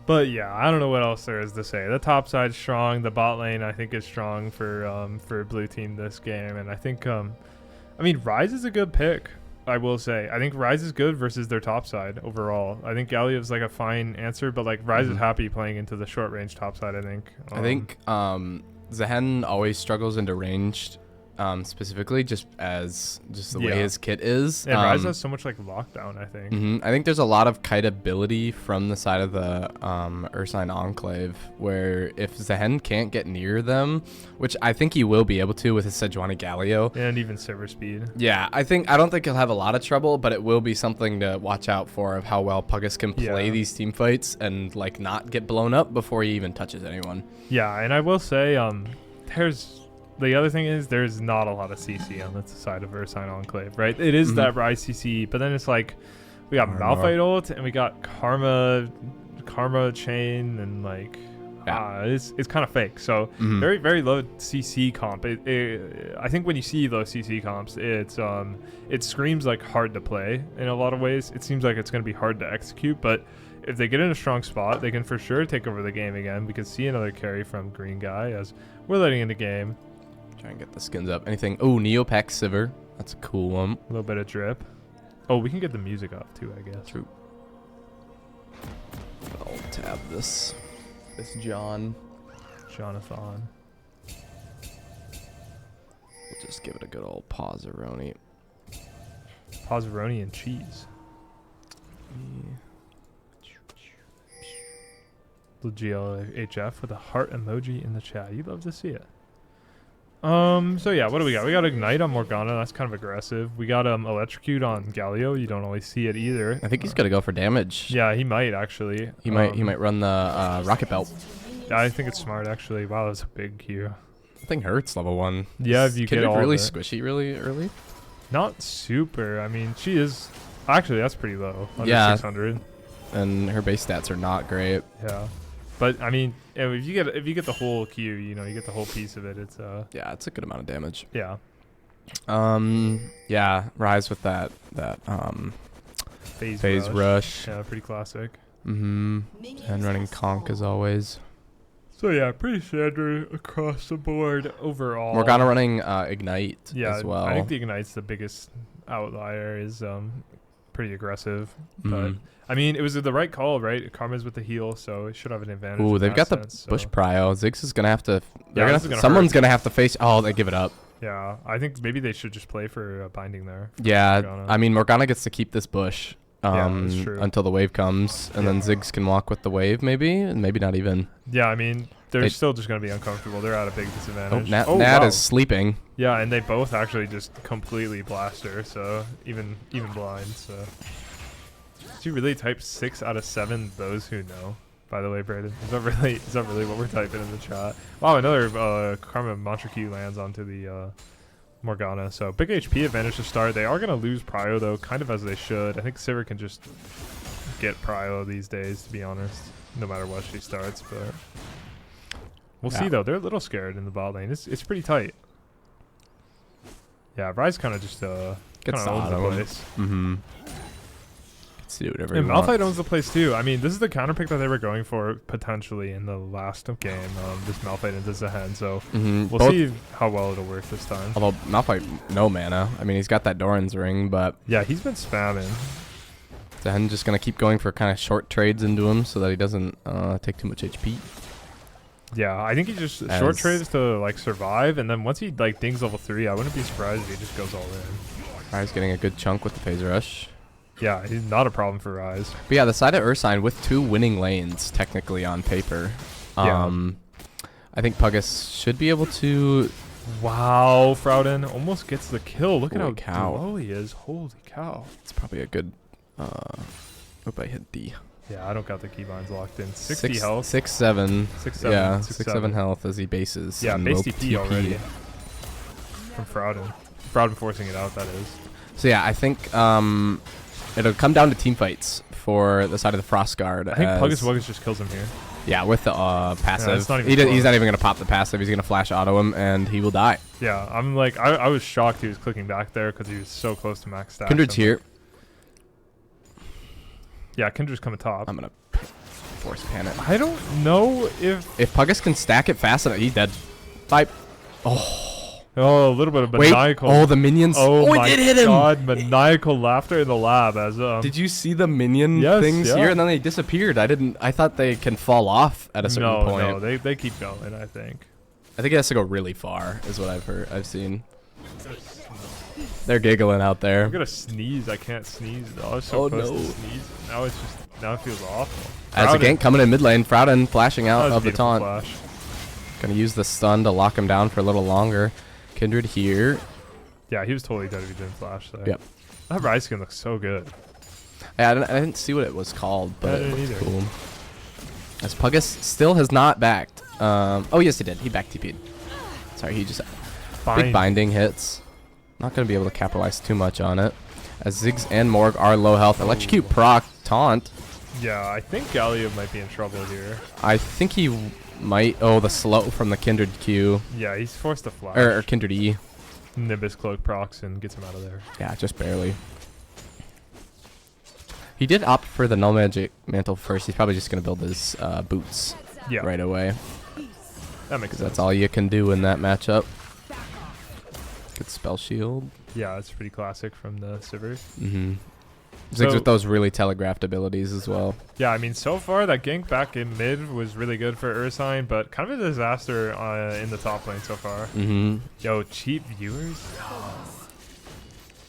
But yeah, I don't know what else there is to say. The top side's strong. The bot lane, I think, is strong for blue team this game. And I think, I mean, Ryze is a good pick, I will say. I think Ryze is good versus their top side overall. I think Galio's like a fine answer, but like Ryze is happy playing into the short range top side, I think. I think Zehen always struggles into ranged. Specifically just the way his kit is. Yeah, Ryze has so much like lockdown, I think. I think there's a lot of kiteability from the side of the Ursine Enclave, where if Zehen can't get near them, which I think he will be able to with his Sejuani Galio. And even server speed. Yeah, I don't think he'll have a lot of trouble, but it will be something to watch out for of how well Puggus can play these team fights and like not get blown up before he even touches anyone. Yeah, and I will say the other thing is there's not a lot of CC on the side of Ursine Enclave, right? It is that Ryze CC, but then it's like we got Malphite ult and we got Karma chain, and like it's kind of fake. So very, very low CC comp. I think when you see low CC comps, it screams like hard to play in a lot of ways. It seems like it's going to be hard to execute, but if they get in a strong spot, they can for sure take over the game again. We can see another carry from Green Guy as we're letting in the game. Try and get the skins up. Anything? Oh, Neopac Sivir. That's a cool one. A little bit of drip. Oh, we can get the music up too, I guess. True. I'll tab this Jonathan. We'll just give it a good old Pazzaroni. Pazzaroni and cheese. The GLHF with a heart emoji in the chat. You'd love to see it. So yeah, what do we got? We got Ignite on Morgana. That's kind of aggressive. We got Electrocute on Galio. You don't always see it either. I think he's gonna go for damage. Yeah, he might actually. He might run the Rocket Belt. Yeah, I think it's smart actually. Wow, that's a big Q. That thing hurts level 1. Yeah, if you get all really squishy really early. Not super. I mean, she is actually that's pretty low. Under 600. And her base stats are not great. Yeah. But I mean, if you get the whole Q, you get the whole piece of it. It's yeah, it's a good amount of damage. Yeah. Yeah, Ryze with that phase rush. Yeah, pretty classic. And running Conk as always. So yeah, pretty standard across the board overall. Morgana running Ignite as well. I think the Ignite's the biggest outlier. Is pretty aggressive, but I mean, it was the right call, right? Karma's with the heal, so it should have an advantage. Ooh, they've got the bush prio. Ziggs is gonna have to. Someone's gonna have to face. Oh, they give it up. Yeah, I think maybe they should just play for binding there. Yeah, Morgana. I mean, Morgana gets to keep this bush that's true. until the wave comes, and then Ziggs can walk with the wave, maybe, and maybe not even. Yeah, I mean, they're still just gonna be uncomfortable. They're at a big disadvantage. Nat is sleeping. Yeah, and they both actually just completely blast her, so even blind. So she really typed 6 out of 7. Those who know. By the way, Brandon, is that really what we're typing in the chat? Wow, another Karma Mantra Q lands onto the Morgana. So big HP advantage to start. They are gonna lose Prio though, kind of as they should. I think Sivir can just get Prio these days, to be honest, no matter what she starts. But we'll see though. They're a little scared in the bot lane. It's pretty tight. Yeah, Ryze kind of just gets owns the place. Gets to do whatever. And Malphite owns the place too. I mean, this is the counter pick that they were going for potentially in the last game. This Malphite into Zehen, so we'll see how well it'll work this time. Although Malphite no mana. I mean, he's got that Doran's ring, but yeah, he's been spamming. Zehen just gonna keep going for kind of short trades into him so that he doesn't take too much HP. Yeah, I think he just short trades to like survive, and then once he like dings level 3, I wouldn't be surprised if he just goes all in. Rise getting a good chunk with the phase rush. Yeah, he's not a problem for Rise. But yeah, the side of Ursine with 2 winning lanes, technically on paper. Yeah. I think Puggus should be able to... Wow, Freljordian almost gets the kill. Look at Holy how cow. low he is. Holy cow. It's probably a good... Hope I hit D. Yeah, I don't got the keybinds locked in. 60 health. 6-7. 6-7. Yeah, 6-7. 6-7 health as he bases. Yeah, and base will TP already. From Freljordian. Freljordian forcing it out, that is. So yeah, I think it'll come down to team fights for the side of the Frost Guard. I think Puggus Wuggus just kills him here. Yeah, with the passive. it's not even He's not close. even going to pop the passive. He's going to flash auto him, and he will die. Yeah, I'm like, I was shocked he was clicking back there because he was so close to max stats. Kindred's here. Yeah, Kindred's coming top. I'm going to force pan it. I don't know if... If Puggus can stack it fast enough, he's dead. Bye. Oh, a little bit of Wait. maniacal. Oh, the minions. Oh it my did hit him. god, maniacal laughter in the lab as Did you see the minion Yes, things yeah. here? And then they disappeared. I thought they can fall off at a certain point. No, they keep going, I think. I think it has to go really far, is what I've seen. They're giggling out there. I'm gonna sneeze. I can't sneeze though. I was so close to sneeze. Now it feels awful. As a gank coming in mid lane, Freljordian flashing out That was of the beautiful taunt. flash. Gonna use the stun to lock him down for a little longer. Kindred here. Yeah, he was totally dead if he didn't flash there. Yep. That Rise skin looks so good. Yeah, I didn't see what it was called, but I it didn't looked either. cool. As Puggus still has not backed. Oh yes, he did. He back TP'd. Sorry, he just big binding hits. Not gonna be able to capitalize too much on it. As Ziggs and Morg are low health. Electrocute proc taunt. Yeah, I think Galio might be in trouble here. I think he might. Oh, the slow from the Kindred Q Yeah, he's forced to flash. or Kindred E. Nimbus cloak procs and gets him out of there. Yeah, just barely. He did opt for the Null Magic Mantle first. He's probably just gonna build his boots Yeah, right away. that makes Because sense. that's all you can do in that matchup. Good spell shield. Yeah, it's pretty classic from the Sivers. Mm-hmm. Ziggs So- with those really telegraphed abilities as well. Yeah, I mean, so far that gank back in mid was really good for Ursine, but kind of a disaster in the top lane so far. Mm-hmm. Yo, cheap viewers.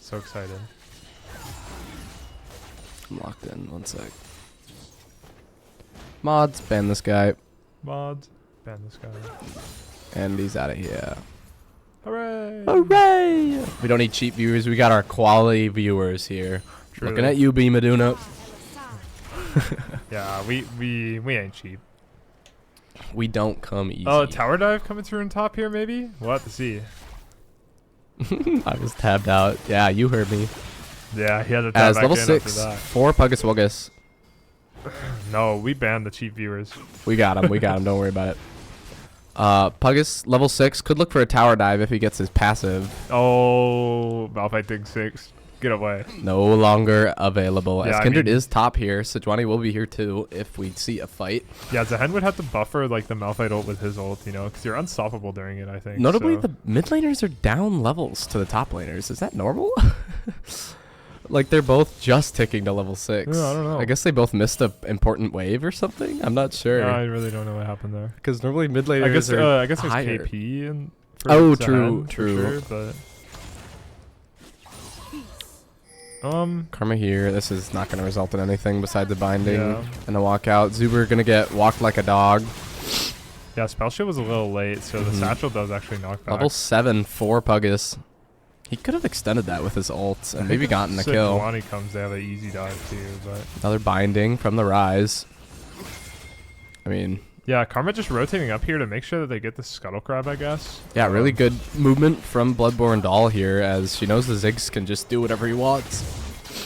So excited. I'm locked in. 1 sec. Mods, ban this guy. Mods. Ban this guy. And he's out of here. Hooray! Hooray! We don't need cheap viewers. We got our quality viewers here. Truly. Looking at you, B Maduna. Yeah, we ain't cheap. We don't come easy. Oh, tower dive coming through in top here, maybe? We'll have to see. I was tabbed out. Yeah, you heard me. Yeah, he had to tap As back level in 6 after that. for Puggus Wuggus. No, we banned the cheap viewers. We got him. We got him. Don't worry about it. Puggus, level 6, could look for a tower dive if he gets his passive. Oh, Malphite Dig 6. Get away. No longer available. Yeah, As I Kindred mean- is top here. Sejuani will be here too if we see a fight. Yeah, Zehen would have to buffer like the Malphite ult with his ult, you know, because you're unstoppable during it, I think. Notably, so. the mid laners are down levels to the top laners. Is that normal? Like, they're both just ticking to level 6. Yeah, I don't know. I guess they both missed a important wave or something. I'm not I sure. really don't know what happened there. Because normally mid laners I guess there's higher. KP and for Oh, Zehen, true. for sure, but Karma here. This is not going to result in anything besides a binding Yeah. and a walkout. Zuber going to get walked like a dog. yeah, spell shield was a little late, so the Mhm. satchel does actually knock back. Level 7 for Puggus. He could have extended that with his ults and maybe gotten a kill. Sejuani comes, they have an easy dive too, but Another binding from the Rise. I mean, yeah, Karma just rotating up here to make sure that they get the scuttle crab, I guess. yeah, really good movement from Bloodborne Doll here as she knows the Ziggs can just do whatever he wants.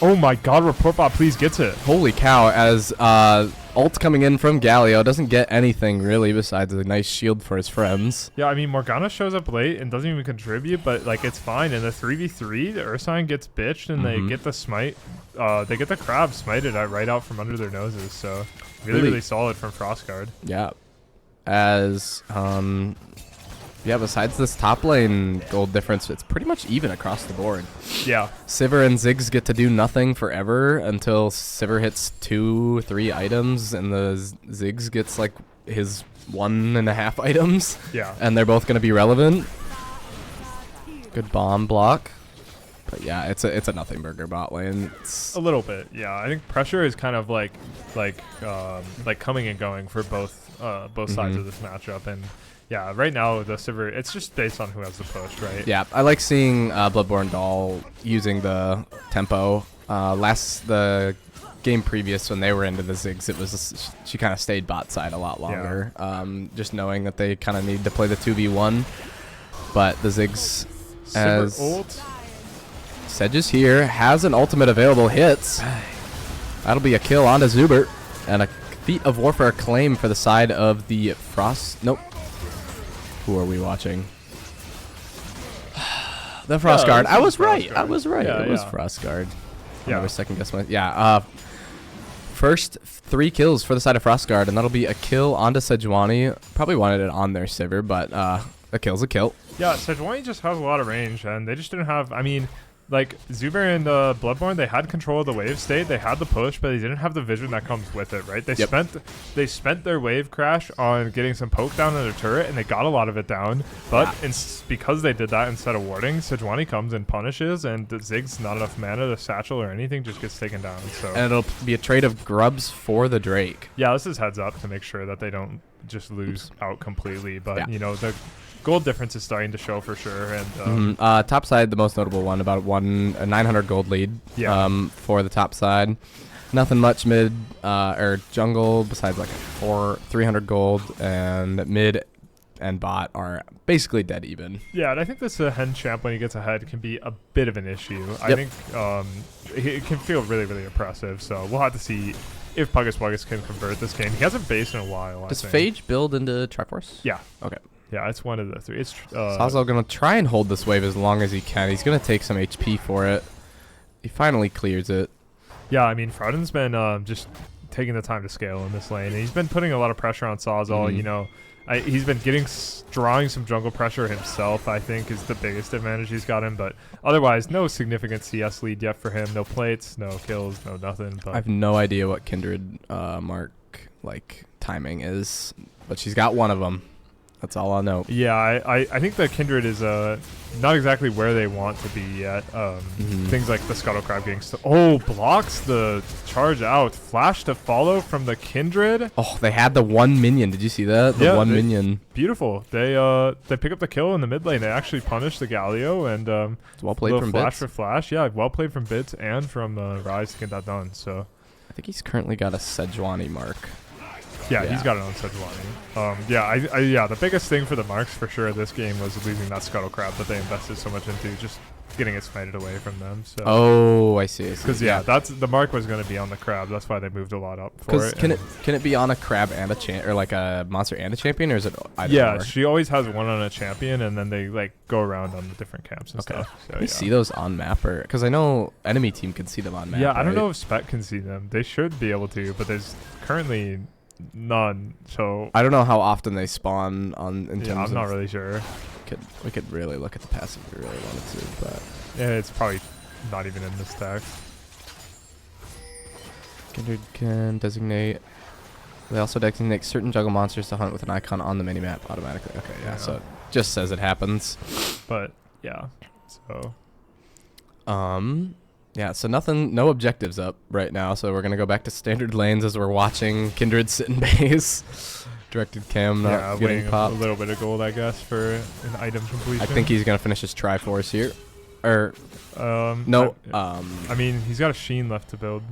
Oh my god, report bot please gets it. Holy cow, as ult coming in from Galio doesn't get anything really besides a nice shield for his friends. Yeah, I mean, Morgana shows up late and doesn't even contribute, but like it's fine. In the 3v3, the Ursine gets bitched and they Mhm. get the smite. They get the crab smited right out from under their noses. So Really- really solid from Frostguard. Yeah. As yeah, besides this top lane gold difference, it's pretty much even across the board. Yeah, Sivir and Ziggs get to do nothing forever until Sivir hits 2-3 items and the Ziggs gets like his 1.5 items yeah. and they're both going to be relevant. Good bomb block. But yeah, it's a nothing burger bot lane. It's A little bit, yeah. I think pressure is kind of like coming and going for both sides of this matchup, and yeah, right now the Sivir, it's just based on who has the push, right? Yeah, I like seeing Bloodborne Doll using the tempo. The game previous when they were into the Ziggs, it was she kind of stayed bot side a lot longer. Just knowing that they kind of need to play the 2v1, but the Ziggs as ult. Sedge is here, has an ultimate available, hits. That'll be a kill onto Zuber, and a Feat of Warfare claim for the side of the Frost. Nope. Who are we watching? The Frost Guard. I was right. I was right. Yeah, it was Frost Guard. Yeah. Never second guess my. Yeah. First 3 kills for the side of Frost Guard, and that'll be a kill onto Sejuani. Probably wanted it on their Sivir, but a kill's a kill. Yeah, Sejuani just has a lot of range, and they just didn't have. I mean, like Zuber and Bloodborne, they had control of the wave state, they had the push, but they didn't have the vision that comes with it, right? They spent their wave crash on getting some poke down in their turret, and they got a lot of it down. But because they did that instead of warding, Sejuani comes and punishes, and the Ziggs not enough mana, the satchel or anything just gets taken down. So and it'll be a trade of grubs for the Drake. Yeah, this is heads up to make sure that they don't just lose out completely. But you know, the gold difference is starting to show for sure. And top side, the most notable one, about a 900 gold lead for the top side. Nothing much mid or jungle besides like 300 gold, and mid and bot are basically dead even. Yeah, and I think this Hen champ, when he gets ahead, can be a bit of an issue. I think it can feel really, really impressive. So we'll have to see if Puggus Wuggus can convert this game. He hasn't based in a while. Does Phage build into Triforce? Yeah. Okay. Yeah, it's one of the 3. It's Sazzo gonna try and hold this wave as long as he can. He's gonna take some HP for it. He finally clears it. Yeah, I mean, Frauden's been just taking the time to scale in this lane. And he's been putting a lot of pressure on Sazzo. You know, he's been drawing some jungle pressure himself, I think, is the biggest advantage he's gotten. But otherwise, no significant CS lead yet for him. No plates, no kills, no nothing. But I have no idea what Kindred mark timing is, but she's got one of them. That's all I know. Yeah, I think the Kindred is not exactly where they want to be yet. Things like the Scuttle Crab getting blocks the charge out. Flash to follow from the Kindred. Oh, they had the 1 minion. Did you see that? The one minion. Beautiful. They pick up the kill in the mid lane. They actually punish the Galio, and it's well played from Flash Bits. for Flash. Yeah, well played from Bits and from Rise to get that done. So I think he's currently got a Sejuani mark. Yeah, he's got it on Sejuani. The biggest thing for the marks for sure this game was losing that Scuttle Crab that they invested so much into, just getting it smited away from them. So I see. Because that's the mark was going to be on the crab. That's why they moved a lot up for it. Can it be on a crab and a or like a monster and a champion, or is it either or? She always has one on a champion, and then they like go around on the different camps and stuff. So, can you see those on map, or because I know enemy team can see them on map? Yeah, I don't know if Spec can see them. They should be able to, but there's currently none. So I don't know how often they spawn on. I'm not really sure. We could really look at the passive if we really wanted to, but it's probably not even in this deck. Kindred can designate. They also designate certain jungle monsters to hunt with an icon on the minimap automatically. Okay, yeah. So it just says it happens. But yeah, so yeah, so no objectives up right now, so we're going to go back to standard lanes as we're watching Kindred sit in base. Directed cam not getting popped. A little bit of gold, I guess, for an item completion. I think he's going to finish his Triforce here. I mean, he's got a Sheen left to build.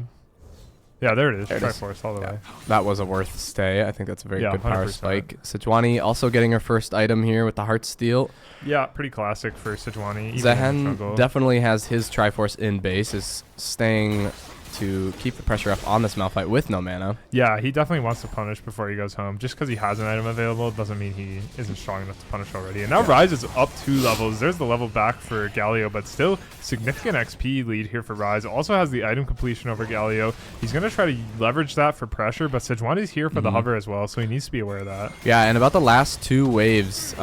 Yeah, there it is. Triforce all the way. That was a worth stay. I think that's a very good power 100%. spike. Sejuani also getting her first item here with the Heartsteel. Yeah, pretty classic for Sejuani. Zahen definitely has his Triforce in base, is staying to keep the pressure up on this Malphite with no mana. Yeah, he definitely wants to punish before he goes home. Just because he has an item available doesn't mean he isn't strong enough to punish already. And now Rise is up 2 levels. There's the level back for Galio, but still significant XP lead here for Rise. Also has the item completion over Galio. He's going to try to leverage that for pressure, but Sejuani's here for the hover as well, so he needs to be aware of that. Yeah, and about the last 2 waves, the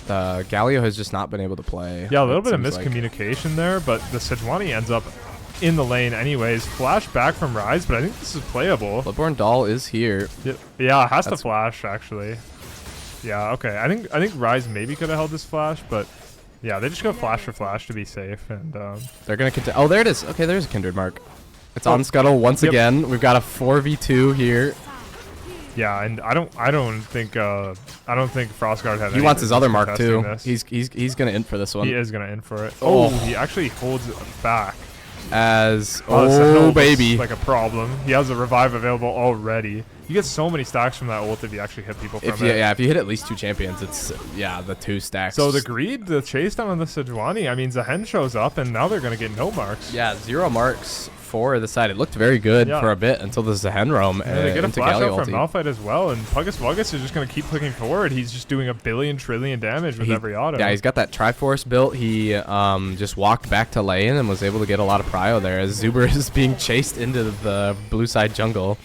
Galio has just not been able to play. Yeah, a little bit of miscommunication there, but the Sejuani ends up in the lane anyways. Flash back from Rise, but I think this is playable. Bloodborne Doll is here. Yeah, has to flash actually. Yeah, okay. I think Rise maybe could have held this flash, but Yeah, they just go flash for flash to be safe, and They're gonna continue. Oh, there it is. Okay, there's a Kindred mark. It's on Scuttle once again. We've got a 4v2 here. yeah, and I don't think Frostguard had. He wants his other mark too. This. He's gonna int for this one. He is gonna int for it. Oh. Oh, he actually holds it back. As Sentinel baby, looks like a problem. He has a revive available already. You get so many stacks from that ult if you actually hit people from it. if you hit at least 2 champions, it's the 2 stacks. So the greed, the chase down on the Sejuani. I mean, Zehen shows up, and now they're gonna get no marks. Yeah, 0 marks for the side. It looked very good for a bit until the Zehen roam. And they get a into flash Galio out from ulti. Malphite as well, and Puggus Vuggus is just gonna keep clicking forward. He's just doing a billion trillion damage with every auto. Yeah, he's got that Triforce built. He just walked back to lane and was able to get a lot of prio there as Zuber is being chased into the blue side jungle.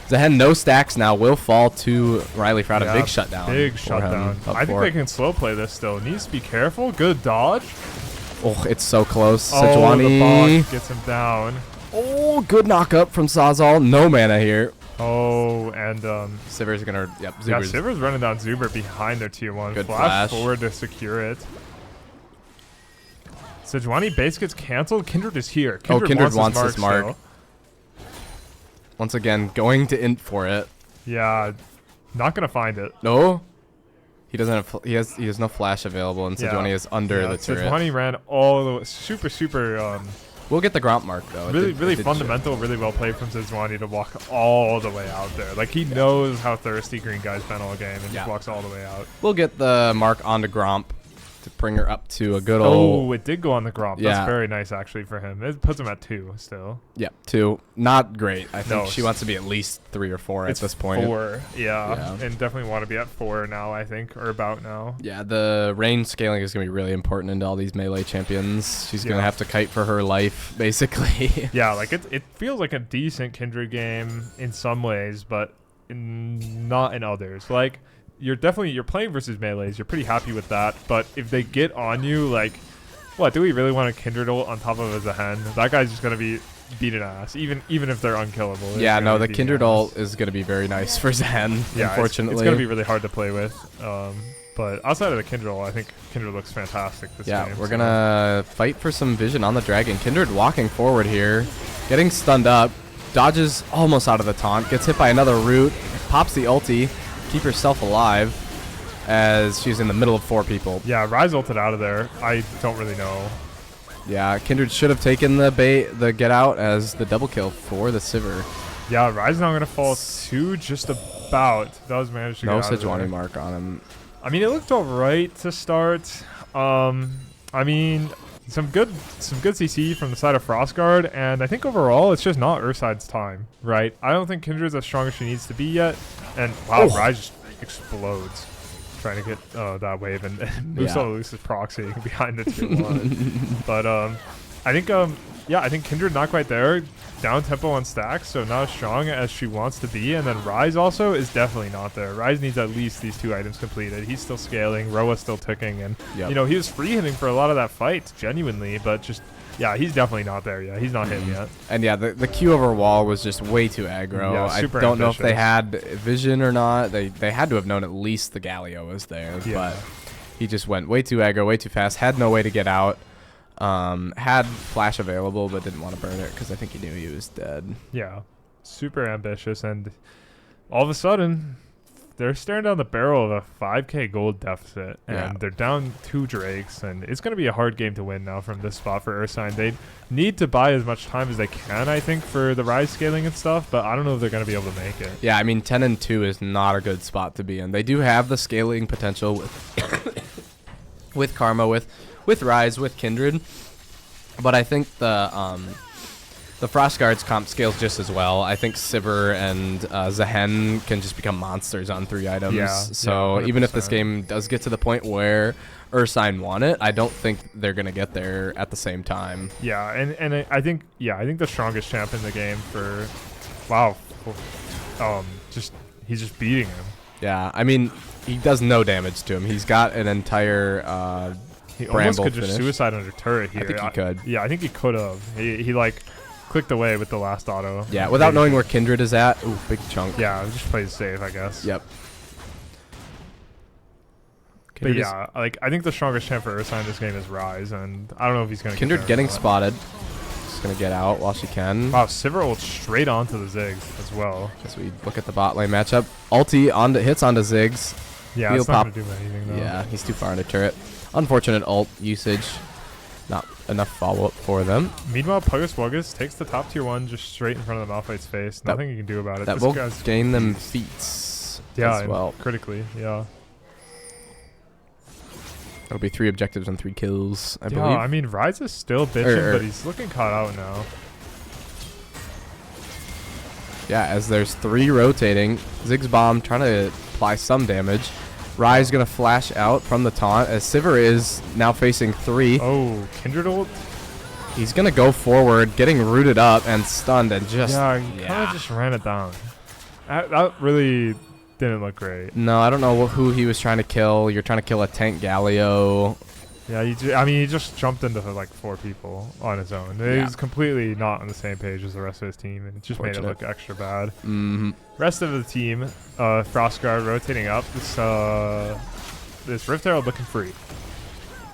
Zehen, no stacks now, will fall to Riley Froud. A big shutdown. Big shutdown. I think they can slow play this still. Needs to be careful. Good dodge. Oh, it's so close. Oh, Sejuani the bog gets him down. Oh, good knock up from Sawzall. No mana here. Oh, and Sivir's gonna. Yep, yeah, Zuber's. Sivir's running down Zuber behind their tier 1. Good Flash flash. forward to secure it. Sejuani base gets canceled. Kindred is here. Kindred wants his his mark. still. Once again, going to int for it. Yeah, not gonna find it. No, he doesn't have. He has no flash available, and Sejuani is under the turret. Sejuani ran all the way. Super. We'll get the Gromp mark though. Really fundamental, really well played from Sejuani to walk all the way out there. Like he knows how thirsty green guy's been all game, and just walks all the way out. We'll get the mark onto Gromp to bring her up to a good old. Oh, it did go on the Gromp. Yeah. That's very nice actually for him. It puts him at 2 still. Yeah, 2. Not great. I think No, she wants to be at least 3 or 4 at this point. 4, Yeah. and definitely want to be at 4 now. I think, or about now. Yeah, the range scaling is gonna be really important into all these melee champions. She's gonna have to kite for her life, basically. Yeah, like it feels like a decent Kindred game in some ways, but not in others. Like you're playing versus melees. You're pretty happy with that. But if they get on you, like, what do we really want a Kindred ult on top of a Zehen? That guy's just gonna be beating ass, even if they're unkillable. Yeah, no, the Kindred ult is gonna be very nice for Zhen. Yeah, unfortunately, it's gonna be really hard to play with. But outside of the Kindred ult, I think Kindred looks fantastic this game. Yeah, we're gonna fight for some vision on the dragon. Kindred walking forward here, getting stunned up, dodges almost out of the taunt, gets hit by another root, pops the ulti, keep herself alive as she's in the middle of 4 people. Yeah, Ryze ulted out of there. I don't really know. Yeah, Kindred should have taken the get out as the double kill for the Sivir. Yeah, Ryze now gonna fall to just about. Does manage to get out of there. Sejuani mark on him. I mean, it looked alright to start. I mean, some good CC from the side of Frostguard, and I think overall it's just not Urside's time, right? I don't think Kindred's as strong as she needs to be yet, and wow, Ryze just explodes trying to get that wave, and Muso loses proxy behind the tier 1. But I think Kindred not quite there. Down tempo on stacks, so not as strong as she wants to be. And then Ryze also is definitely not there. Ryze needs at least these 2 items completed. He's still scaling, Roa's still ticking, and you know, he was free hitting for a lot of that fight, genuinely, but just he's definitely not there yet. He's not hitting yet. And yeah, the Q over wall was just way too aggro. Yeah, I super don't know if ambitious. they had vision or not. They had to have known at least the Galio was there, but he just went way too aggro, way too fast, had no way to get out. Had flash available but didn't want to burn it because I think he knew he was dead. Yeah, super ambitious, and all of a sudden they're staring down the barrel of a 5k gold deficit, and they're down 2 Drakes, and it's going to be a hard game to win now from this spot for Ursine. They need to buy as much time as they can, I think, for the Ryze scaling and stuff, but I don't know if they're going to be able to make it. Yeah, I mean 10-2 is not a good spot to be in. They do have the scaling potential with with Karma, with Ryze, with Kindred, but I think the Frostguard's comp scales just as well. I think Sivir and Zehen can just become monsters on 3 items. Yeah, so even if this game does get to the point where Ursine won it, I don't think they're gonna get there at the same time. Yeah, and I think the strongest champ in the game for he's just beating him. Yeah, I mean he does no damage to him. He's got an entire he Bramble almost could finish. just suicide under turret here. I think he could. Yeah, I think he could have. He like clicked away with the last auto. Yeah, without knowing where Kindred is at. Ooh, big chunk. Yeah, just plays safe, I guess. Yep. But yeah, like I think the strongest champ for Ursa in this game is Rise, and I don't know if he's gonna. Kindred getting spotted. Just gonna get out while she can. Wow, Sivir ult straight onto the Ziggs as well. As we look at the bot lane matchup, ulti onto hits onto Ziggs. Yeah, it's not gonna do anything though. Yeah, he's too far into turret. Unfortunate ult usage. Not enough follow up for them. Meanwhile, Puggus Wuggus takes the top tier 1 just straight in front of the Malphite's face. Nothing you can do about it. That will gain them feats as well. Critically, yeah. That'll be 3 objectives and 3 kills, I believe. I mean, Rise is still bitching, but he's looking caught out now. Yeah, as there's 3 rotating. Ziggs bomb trying to apply some damage. Rise gonna flash out from the taunt as Sivir is now facing 3. Oh, Kindred ult? He's gonna go forward, getting rooted up and stunned and just... Yeah, he kind of just ran it down. That really didn't look great. No, I don't know who he was trying to kill. You're trying to kill a tank Galio. Yeah, he just jumped into like 4 people on his own. He was completely not on the same page as the rest of his team, and it just made it look extra bad. Rest of the team, Frostguard rotating up. This Rift Herald looking free.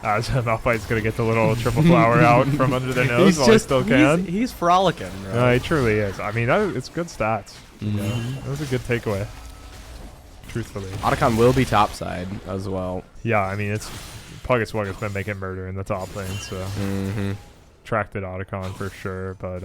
As Malphite's gonna get the little triple flower out from under their nose while he still can. He's frolicking, right? He truly is. I mean, it's good stats. You know? That was a good takeaway. Truthfully. Otacon will be topside as well. Yeah, I mean, it's... Puggus Wuggus been making murder in the top lane, so tracked at Otacon for sure. But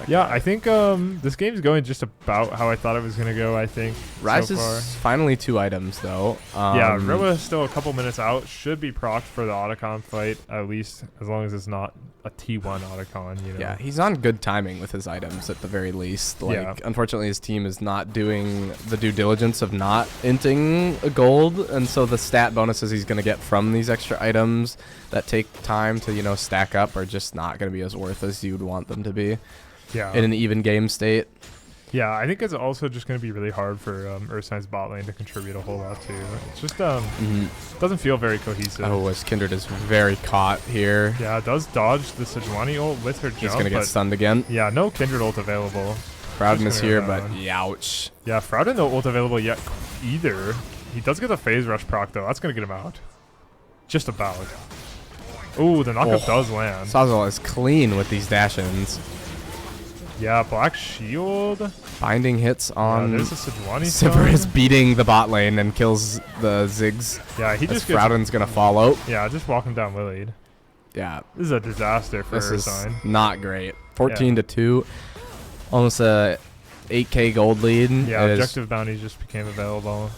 yeah, I think this game's going just about how I thought it was gonna go. I think Rise is finally 2 items though. Yeah, Rilla is still a couple minutes out. Should be procced for the Otacon fight at least, as long as it's not a T1 Otacon. You know. Yeah, he's on good timing with his items at the very least. Like, unfortunately, his team is not doing the due diligence of not inting a gold, and so the stat bonuses he's gonna get from these extra items that take time to stack up are just not going to be as worth as you'd want them to be. Yeah. In an even game state. Yeah, I think it's also just going to be really hard for Ursine's bot lane to contribute a whole lot too. It's just doesn't feel very cohesive. Oh, as Kindred is very caught here. Yeah, does dodge the Sejuani ult with her jump. He's going to get stunned again. Yeah, no Kindred ult available. Frouden is here, but ouch. Yeah, Frouden no ult available yet either. He does get the phase rush proc though. That's going to get him out. Just about. Ooh, the knockup does land. Sazal is clean with these dash-ins. Yeah, Black Shield. Binding hits on... Yeah, there's a Sejuani. Sivir is beating the bot lane and kills the Ziggs. Yeah, he just Frauden's going to follow. Yeah, just walk him down Lilied. Yeah. This is a disaster for Ursine. Is not great. 14-2. Almost a 8k gold lead. Yeah, objective bounties just became available.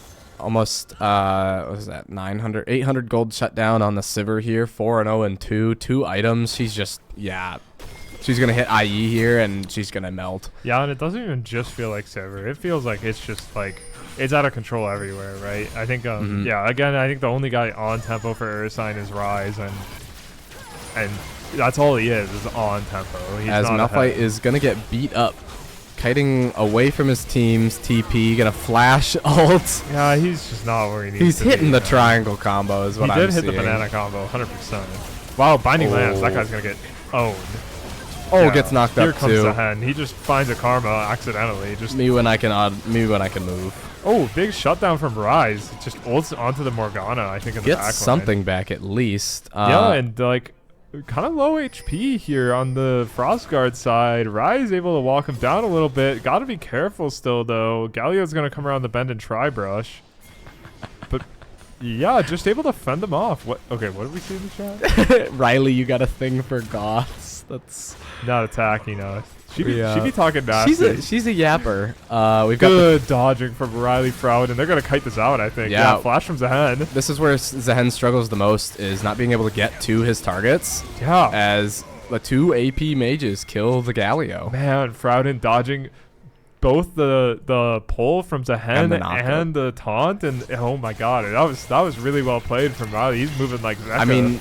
Almost, what was that, 800 gold shut down on the Sivir here. 4-0 and 2. 2 items. She's just, she's going to hit IE here, and she's going to melt. Yeah, and it doesn't even just feel like Sivir. It feels like it's just like, it's out of control everywhere, right? I think, yeah, again, I think the only guy on tempo for Ursine is Rise, and that's all he is on tempo. He's as Malphite is going to get beat up. Kiting away from his team's TP, gonna flash ult. Yeah, he's just not where he needs to be. He's hitting the triangle combo is what I'm seeing. He did hit the banana combo, 100%. Wow, Binding lands. That guy's gonna get owned. Oh, gets knocked up too. Here comes the hen. He just finds a karma accidentally. Just me when I can move. Oh, big shutdown from Rise. Just ults onto the Morgana, I think, in the back line. Gets something back at least. Yeah, and like... kind of low HP here on the Frostguard side. Rise able to walk him down a little bit. Got to be careful still, though. Galio's going to come around the bend and try brush. But, yeah, just able to fend him off. What? Okay, what did we see in the chat? Riley, you got a thing for goths. That's... not attacking us. She be talking nasty. She's a yapper. We've got good dodging from Riley Froud, and they're going to kite this out, I think. Yeah, flash from Zehen. This is where Zehen struggles the most, is not being able to get to his targets. Yeah. As the 2 AP mages kill the Galio. Man, Frouden dodging both the pull from Zehen and the taunt, and oh my god, that was really well played from Riley. He's moving like that. I mean...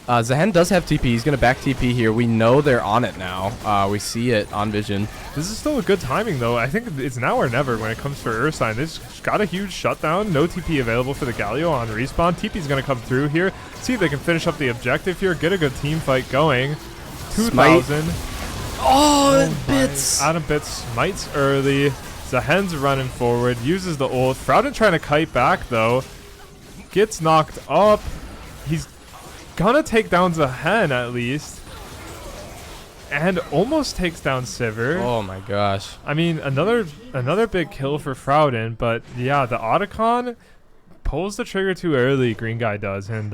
Zehen does have TP. He's going to back TP here. We know they're on it now. We see it on vision. This is still a good timing, though. I think it's now or never when it comes for Ursine. They've got a huge shutdown. No TP available for the Galio on respawn. TP's going to come through here. See if they can finish up the objective here. Get a good team fight going. 2,000. Oh, Bits. Adam Bits smites early. Zehen's running forward. Uses the ult. Frouden trying to kite back, though. gets knocked up. He's gonna take down Zehen at least. And almost takes down Sivir. Oh my gosh. I mean, another big kill for Freljordian, but yeah, the Otacon pulls the trigger too early, green guy does, and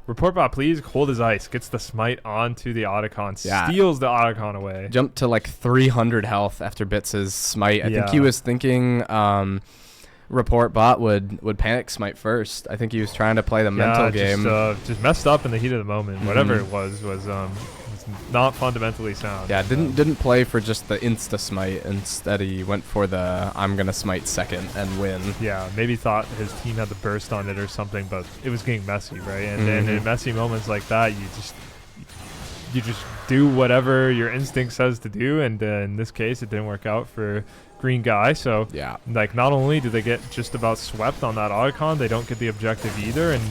report bot, please, cold as ice, gets the smite onto the Otacon, steals the Otacon away. Jumped to like 300 health after Bits' smite. I think he was thinking report bot would panic smite first. I think he was trying to play the mental game. Just messed up in the heat of the moment. Whatever it was not fundamentally sound. Yeah, didn't play for just the insta smite. Instead, he went for the I'm gonna smite second and win. Yeah, maybe thought his team had the burst on it or something, but it was getting messy, right? And then in messy moments like that, you just do whatever your instinct says to do. And in this case, it didn't work out for green guy. So yeah, like not only do they get just about swept on that Otacon, they don't get the objective either, and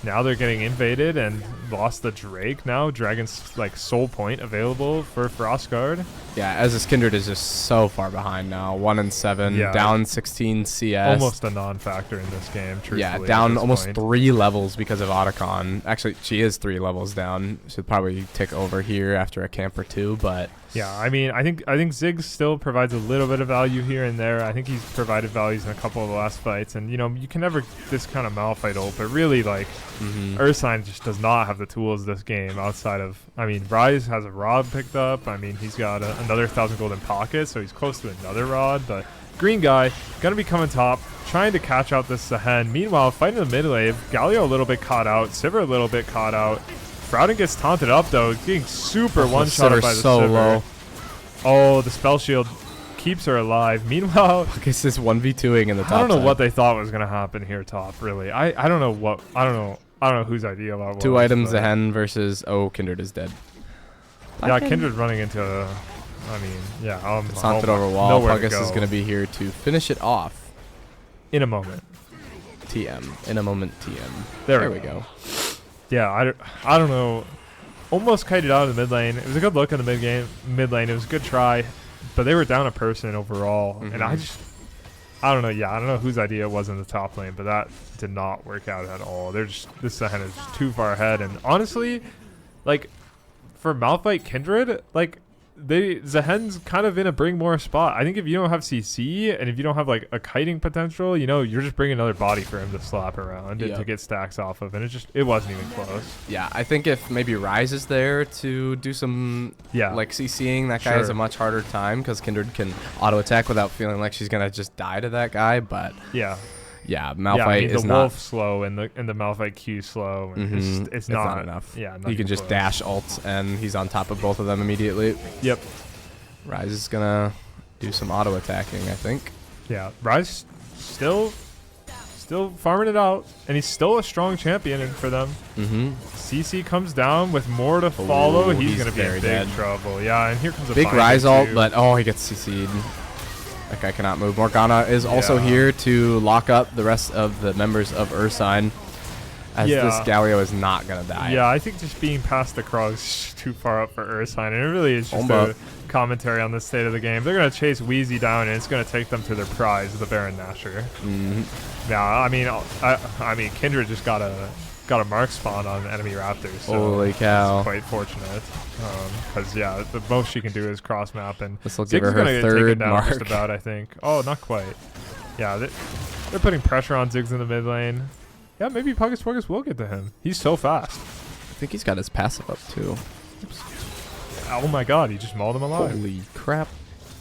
now they're getting invaded and lost the Drake now. Dragon's like soul point available for Frostguard. Yeah, as his Kindred is just so far behind now. 1-7, down 16 CS. Almost a non-factor in this game, truthfully. Yeah, down almost 3 levels because of Otacon. Actually, she is 3 levels down. Should probably tick over here after a camp or 2, but yeah, I mean, I think Ziggs still provides a little bit of value here and there. I think he's provided values in a couple of the last fights, and you know, you can never this kind of Malphite ult, but really like Ursine just does not have the tools this game outside of, I mean, Rise has a rod picked up. I mean, he's got another 1,000 gold in pocket, so he's close to another rod, but green guy gonna be coming top, trying to catch out this Zehen. Meanwhile, fighting the mid wave, Galio a little bit caught out, Sivir a little bit caught out. Frowden gets taunted up though, getting super one-shotted by the Sivir. Low. Oh, the spell shield keeps her alive. Meanwhile, I guess this 1v2ing in the top I don't know side. what they thought was gonna happen here top, really. I don't know whose idea that was. 2 items Zehen versus Kindred is dead. Yeah, Kindred running into I mean, yeah. It's taunted over wall. Pugus is gonna be here to finish it off. In a moment. TM. In a moment TM. There we go. Yeah, I don't know. Almost kited out of the mid lane. It was a good look in the mid lane. It was a good try, but they were down a person overall, and I don't know. Yeah, I don't know whose idea it was in the top lane, but that did not work out at all. This Zehen is just too far ahead, and honestly, like for Malphite Kindred, like Zehen's kind of in a bring more spot. I think if you don't have CC and if you don't have like a kiting potential, you know, you're just bringing another body for him to slap around and to get stacks off of, and it wasn't even close. Yeah, I think if maybe Rise is there to do some like CCing, that guy has a much harder time because Kindred can auto attack without feeling like she's gonna just die to that guy. But yeah, Malphite is the not. Wolf slow and the Malphite Q slow. And it's not enough. Yeah, you can just dash ult and he's on top of both of them immediately. Yep. Rise is gonna do some auto attacking, I think. Yeah, Rise still farming it out, and he's still a strong champion for them. CC comes down with more to follow. He's gonna be in big trouble. Yeah, and here comes a big Rise ult, but he gets CC'd. That guy cannot move. Morgana is also here to lock up the rest of the members of Ursine, as this Galio is not going to die. Yeah, I think just being past the Krog is too far up for Ursine, and it really is just a commentary on the state of the game. They're going to chase Wheezy down, and it's going to take them to their prize, the Baron Nashor. Yeah, I mean, Kindred just got a mark spawn on enemy Raptors. So holy cow! It's quite fortunate, because the most she can do is cross map, and this will give her her third mark. Just about, I think. Oh, not quite. Yeah, they're putting pressure on Ziggs in the mid lane. Yeah, maybe Pugus will get to him. He's so fast. I think he's got his passive up too. Oh my god, he just mauled him alive. Holy crap!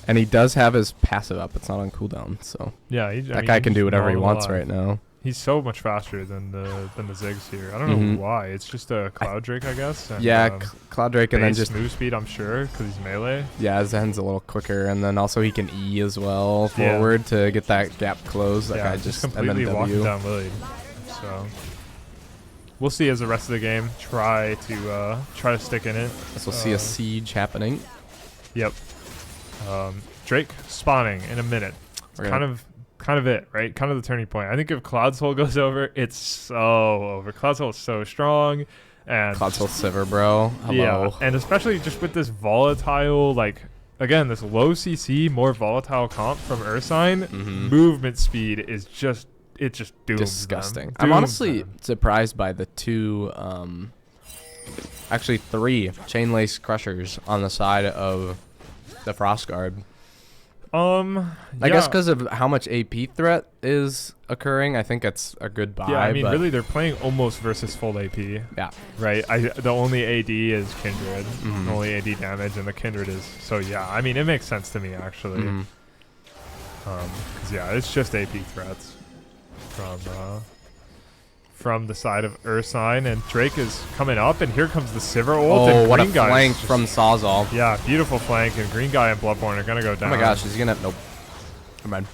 And he does have his passive up. It's not on cooldown, so yeah, that guy can do whatever he wants right now. He's so much faster than the Ziggs here. I don't know why. It's just a Cloud Drake, I guess. And, Cloud Drake, and then just move speed, I'm sure, because he's melee. Yeah, Zen's a little quicker, and then also he can E as well forward to get that gap closed. That guy just completely walking down Lily. So we'll see as the rest of the game try to stick in it. We'll see a siege happening. Yep. Drake spawning in a minute. It's kind of it, right? Kind of the turning point. I think if Cloud Soul goes over, it's so over. Cloud Soul is so strong, and Cloud Soul Sivir, bro. Hello. Yeah, and especially just with this volatile, like again, this low CC, more volatile comp from Ursine, movement speed is just it just dooms disgusting. them. I'm Dooms honestly them. surprised by the two, actually 3 chain lace crushers on the side of the Frost Guard. I guess because of how much AP threat is occurring, I think it's a good buy. Yeah, I mean, but really, they're playing almost versus full AP. yeah. Right? The only AD is Kindred. Mhm. The only AD damage, and the Kindred is... So, yeah, I mean, it makes sense to me, actually. Mhm. Because, yeah, it's just AP threats from the side of Ursine, and Drake is coming up, and here comes the Sivir ult. Oh, and what a Green Guy flank is just- from Sawzall. Yeah, beautiful flank, and Green Guy and Bloodborne are going to go Oh down. my gosh, is he gonna? Nope. Come on.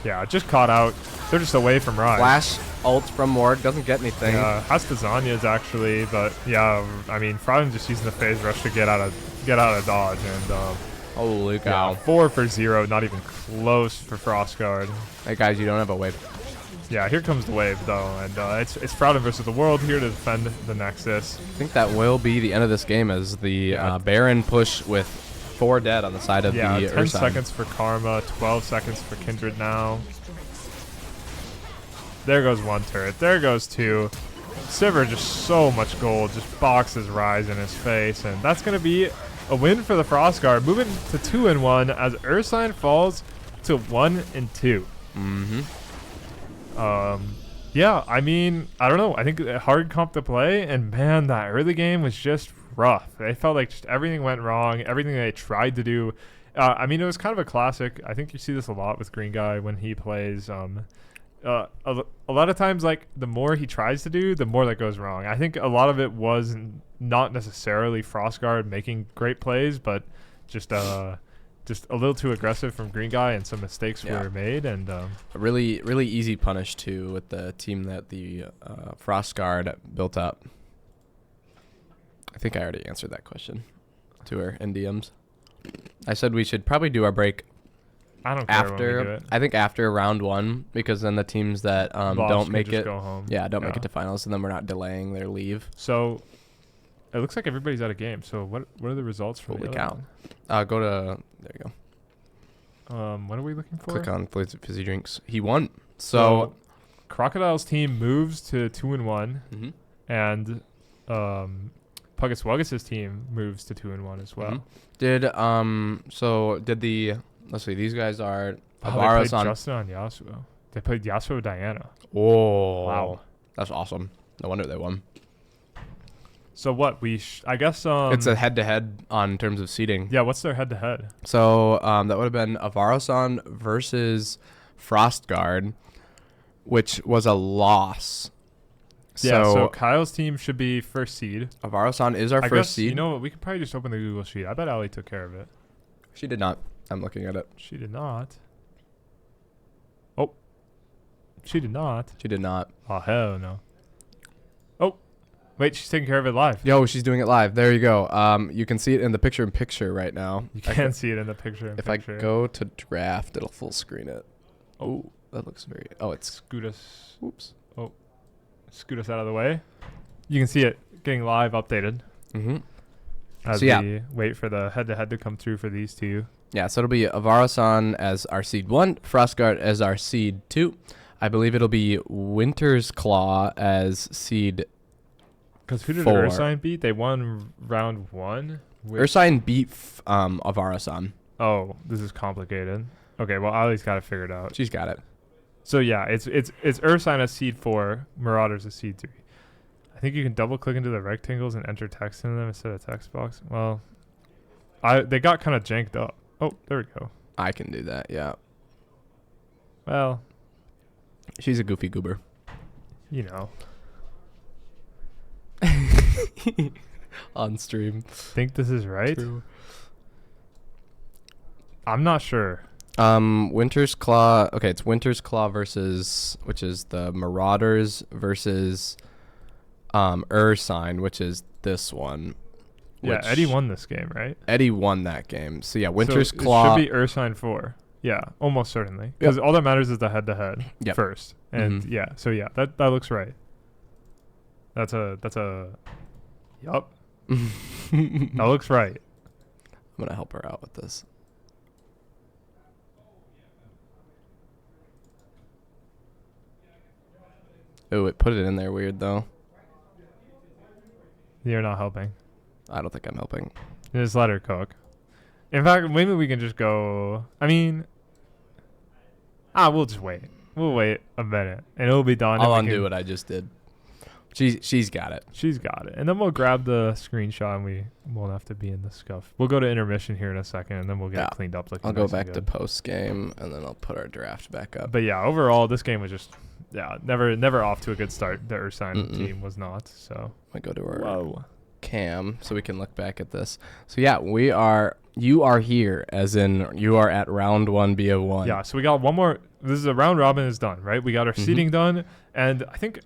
Yeah, just caught out. They're just away from Rise. Flash ult from Ward doesn't get anything. Yeah, has to Zanya's actually, but yeah, I mean, Froudon's just using the phase rush to get out of dodge, and Holy cow! yeah, 4 for 0, not even close for Frostguard. Hey guys, you don't have a wave. Yeah, here comes the wave though, and it's Froudon versus the world here to defend the Nexus. I think that will be the end of this game as the Baron push with 4 dead on the side of Yeah, the 10 Ursine. seconds for Karma, 12 seconds for Kindred now. There goes 1 turret, there goes 2. Sivir just so much gold, just boxes Rise in his face, and that's going to be a win for the Frostguard, moving to 2-1 as Ursine falls to 1-2. Mm-hmm. Yeah, I mean, I don't know. I think a hard comp to play, and man, that early game was just rough. They felt like just everything went wrong, everything they tried to do. I mean, it was kind of a classic. I think you see this a lot with Green Guy when he plays. A lot of times, like, the more he tries to do, the more that goes wrong. I think a lot of it was not necessarily Frostguard making great plays, but just a little too aggressive from Green Guy, and some mistakes were made. And A really, really easy punish too with the team that the Frostguard built up. I think I already answered that question to her in DMs. I said we should probably do our break I don't care when we do after. it. I think after round 1, because then the teams that Lost don't can make just it, go home. don't make it to finals, and then we're not delaying their leave. So it looks like everybody's out of game. So what are the results for Holy the cow! other Go to there. You go. one? What are we looking for? Click on fizzy drinks. He won. So Crocodile's team moves to 2-1, mhm. and Puggus Wuggus' team moves to 2-1 as well. Mhm. Did the let's see, these guys are They Avaros played on. Justin on Yasuo. They played Yasuo Diana. Oh Wow. That's awesome. No wonder they won. So what I guess It's a head-to-head on terms of seeding. yeah. What's their head-to-head? So that would have been Avarosan versus Frostguard, which was a loss. Yeah. So Kyle's team should be first seed. Avarosan is our I first guess, seed. you know what? We could probably just open the Google Sheet. I bet Ali took care of it. She did not. I'm looking at it. She did not. Oh. She did not. She did not. Oh, hell no. Oh. Wait, she's taking care of it live. Yo, she's doing it live. There you go. You can see it in the picture-in-picture right now. You can't see it in the picture. If I go to draft, it'll full screen it. Oh, that looks very... Oh, it's... Scoot us. Oops. Oh. Scoot us out of the way. You can see it getting live updated. Mm-hmm. As So, yeah. we wait for the head-to-head to come through for these two. Yeah, so it'll be Avarosan as our seed 1, Frostguard as our seed 2. I believe it'll be Winter's Claw as seed Because who did 4. Ursine beat? They won round 1. Ursine beat Avarosan. Oh, this is complicated. Okay, well, Ali's got it figured out. She's got it. So yeah, it's Ursine as seed 4, Marauders as seed 3. I think you can double click into the rectangles and enter text in them instead of text box. Well, they got kind of janked up. Oh, there we go. I can do that, yeah. Well, She's a goofy goober. you know, On stream. think this is right. True. I'm not sure. Winter's Claw. Okay, it's Winter's Claw versus, which is the Marauders versus Ursine, which is this one. Yeah, which Eddie won this game, right? Eddie won that game. So yeah, Winter's so Claw. It should be Ursine 4. Yeah, almost certainly. Because all that matters is the head-to-head Yep. first. And Mhm. yeah, so yeah, that looks right. That's a yup. That looks right. I'm gonna help her out with this. Oh, it put it in there weird though. You're not helping. I don't think I'm helping. Just let her cook. In fact, maybe we can just go. I mean, we'll just wait. We'll wait a minute, and it'll be done. I'll undo what I just did. She's got it. She's got it. And then we'll grab the screenshot, and we won't have to be in the scuff. We'll go to intermission here in a second, and then we'll get it cleaned up. I'll go back to post game, and then I'll put our draft back up. But yeah, overall, this game was just never off to a good start. The Ursign team was not. So I go to our cam so we can look back at this. So yeah, you are here, as in you are at round 1 BO1. Yeah, so we got one more. This is a round robin is done, right? We got our seeding done, and I think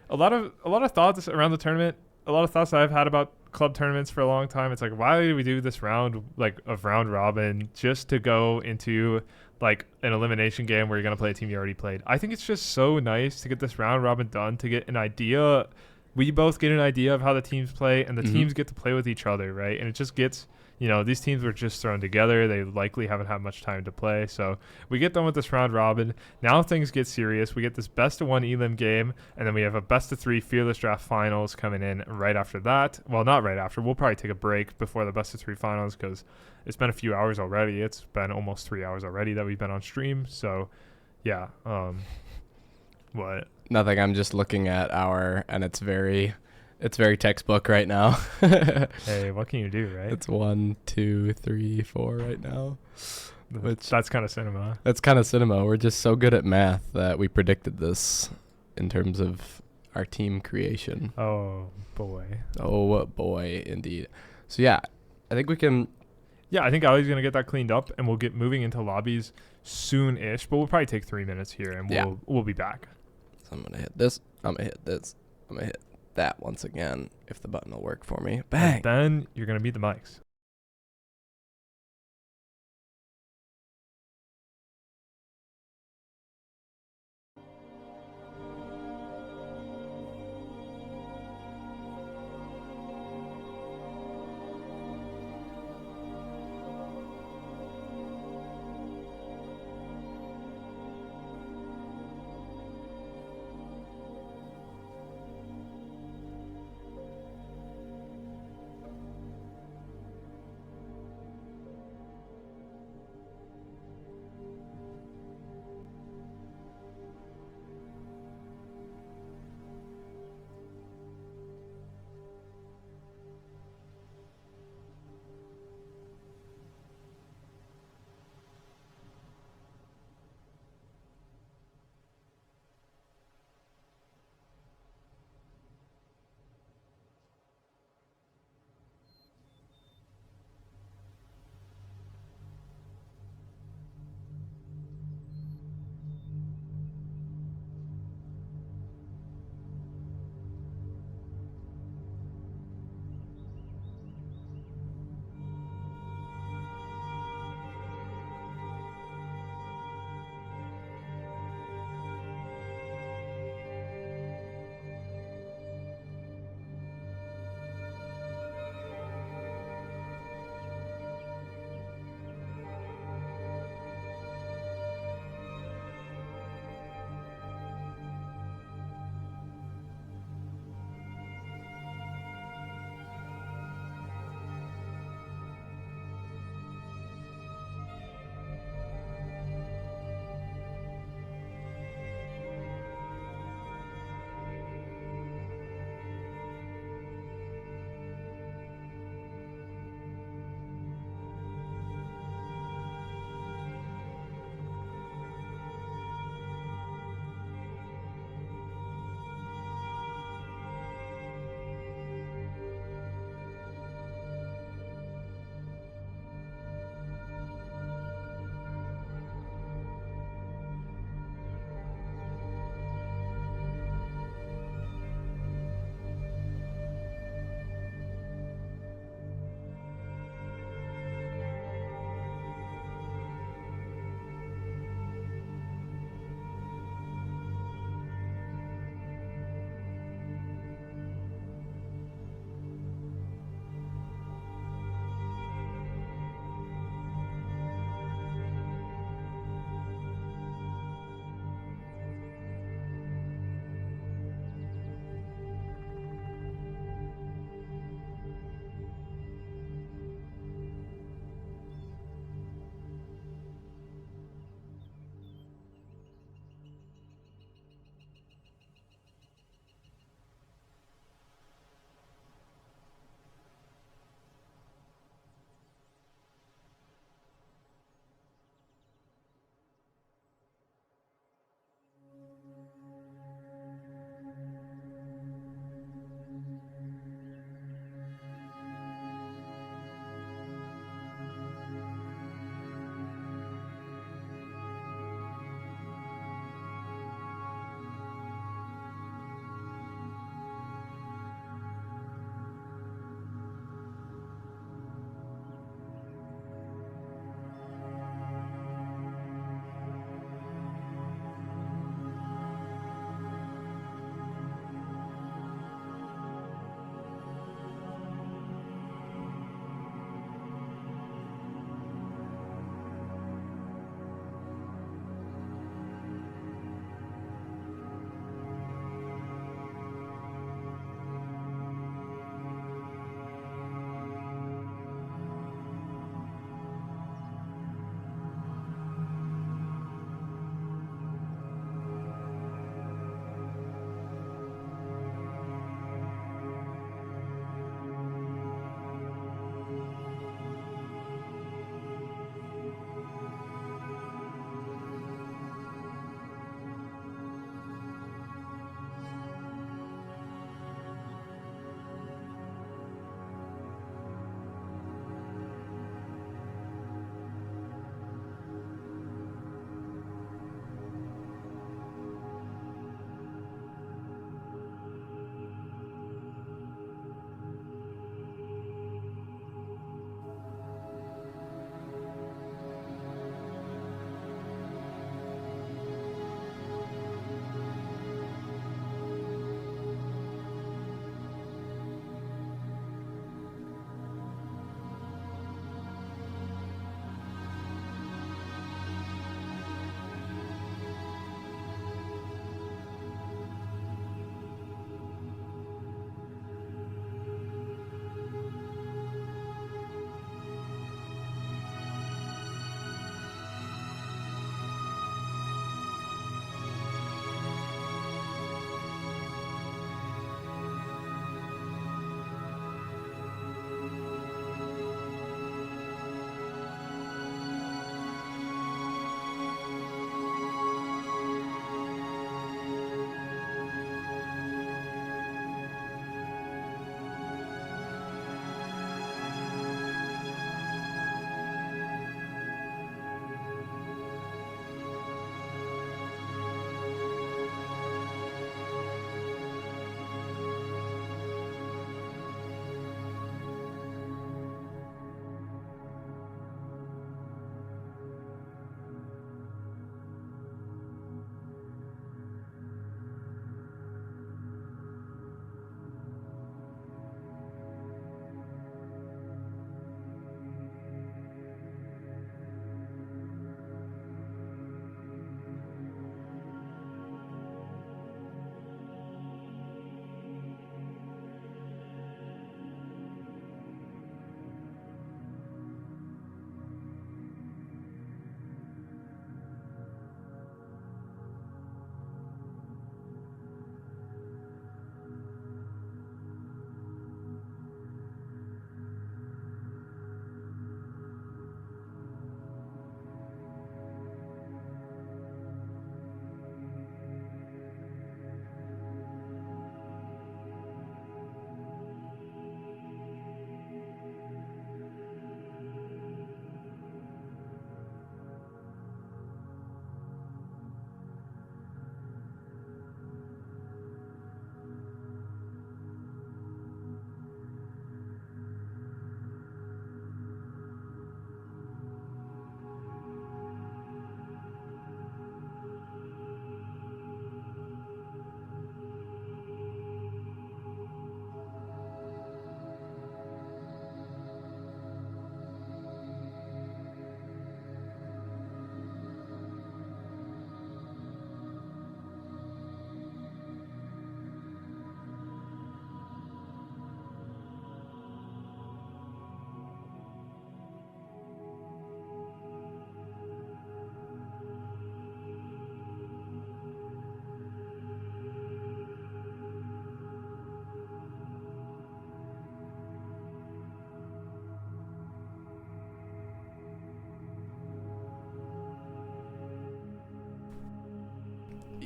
a lot of thoughts around the tournament. A lot of thoughts I've had about club tournaments for a long time. It's like, why do we do this round of round robin just to go into like an elimination game where you're gonna play a team you already played? I think it's just so nice to get this round robin done, to get an idea. We both get an idea of how the teams play, and the teams get to play with each other, right? And it just gets, these teams were just thrown together. They likely haven't had much time to play. So we get done with this round robin. Now things get serious. We get this best of 1 elim game, and then we have a best of 3 fearless draft finals coming in right after that. Well, not right after. We'll probably take a break before the best of 3 finals, because it's been a few hours already. It's been almost 3 hours already that we've been on stream. So yeah. What? Nothing. I'm just looking at and it's very textbook right now. Hey, what can you do, right? It's 1, 2, 3, 4 right now. That's kind of cinema. That's kind of cinema. We're just so good at math that we predicted this in terms of our team creation. Oh boy. Oh boy, indeed. So yeah, I think we can. Yeah, I think Ali's gonna get that cleaned up, and we'll get moving into lobbies soon-ish. But we'll probably take 3 minutes here, and we'll be back. So I'm gonna hit this. I'm gonna hit this. I'm gonna hit that once again, if the button will work for me. Bang. And then you're gonna beat the mics.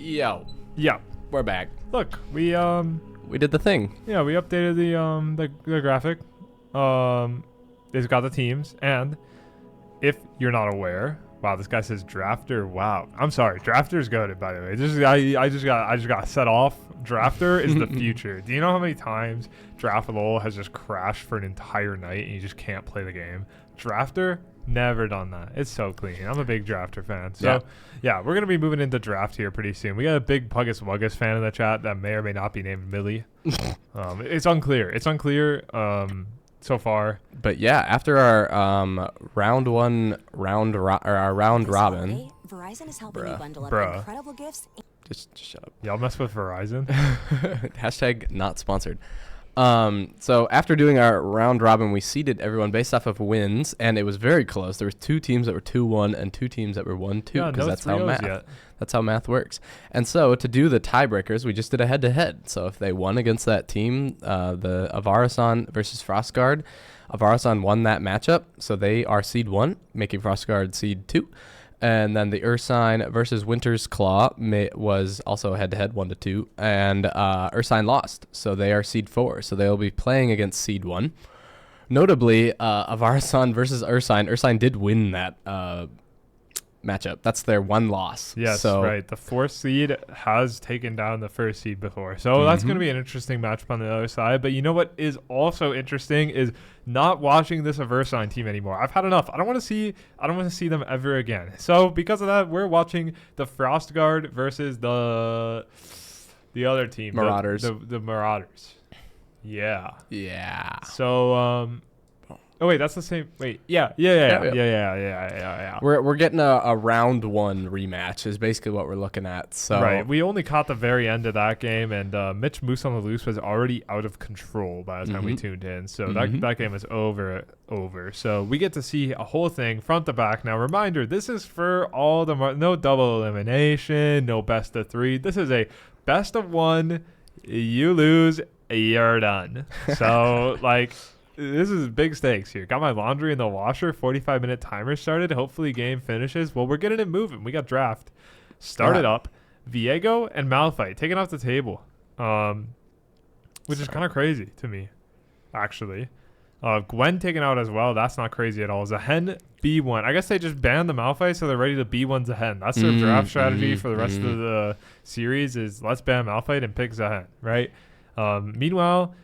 Yo, Yeah. we're back. Look, we did the thing. we updated the graphic. It's got the teams, and if you're not aware, wow, this guy says drafter. Wow, I'm sorry, drafter's goated, by the way. I just got set off. Drafter is the future. Do you know how many times Draft-A-Lol has just crashed for an entire night and you just can't play the game? Drafter, never done that. It's so clean. I'm a big Drafter fan. So yeah, we're gonna be moving into draft here pretty soon. We got a big Puggus Wuggus fan in the chat that may or may not be named Millie. It's unclear. It's unclear so far. But yeah, after our round robin. Verizon is helping you bundle up Bruh. incredible gifts. Just shut up. Y'all mess with Verizon? Hashtag not sponsored. So after doing our round robin, we seeded everyone based off of wins, and it was very close. There was 2 teams that were 2-1 and 2 teams that were 1-2, Yeah, because no that's how 3-0s math. yet. That's how math works. And so to do the tiebreakers, we just did a head-to-head. So if they won against that team, the Avarasan versus Frostguard, Avarasan won that matchup, so they are seed 1, making Frostguard seed 2. And then the Ursine versus Winter's Claw was also head-to-head 1-2, and Ursine lost, so they are seed 4. So they will be playing against seed 1. Notably, Avarasan versus Ursine. Ursine did win that matchup. That's their one loss. Yes, so, right. The 4th seed has taken down the 1st seed before. So that's going to be an interesting matchup on the other side. But you know what is also interesting is not watching this Aversine team anymore. I've had enough. I don't want to see them ever again. So because of that, we're watching the Frostguard versus the other team, Marauders. The Marauders. Yeah. Yeah. So oh wait, that's the same. Wait, yeah. We're getting a round 1 rematch is basically what we're looking at. So right, we only caught the very end of that game, and Mitch Moose on the Loose was already out of control by the time we tuned in. So that game was over. So we get to see a whole thing front to back. Now, reminder: this is for all the no double elimination, no best of 3. This is a best of 1. You lose, you're done. So like. This is big stakes here. Got my laundry in the washer. 45-minute timer started. Hopefully game finishes. Well, we're getting it moving. We got draft. Started up. Viego and Malphite taken off the table, which is kind of crazy to me, actually. Gwen taken out as well. That's not crazy at all. Zahen B1. I guess they just banned the Malphite, so they're ready to B1 Zahen. That's their draft strategy for the rest of the series is let's ban Malphite and pick Zahen, right? Meanwhile...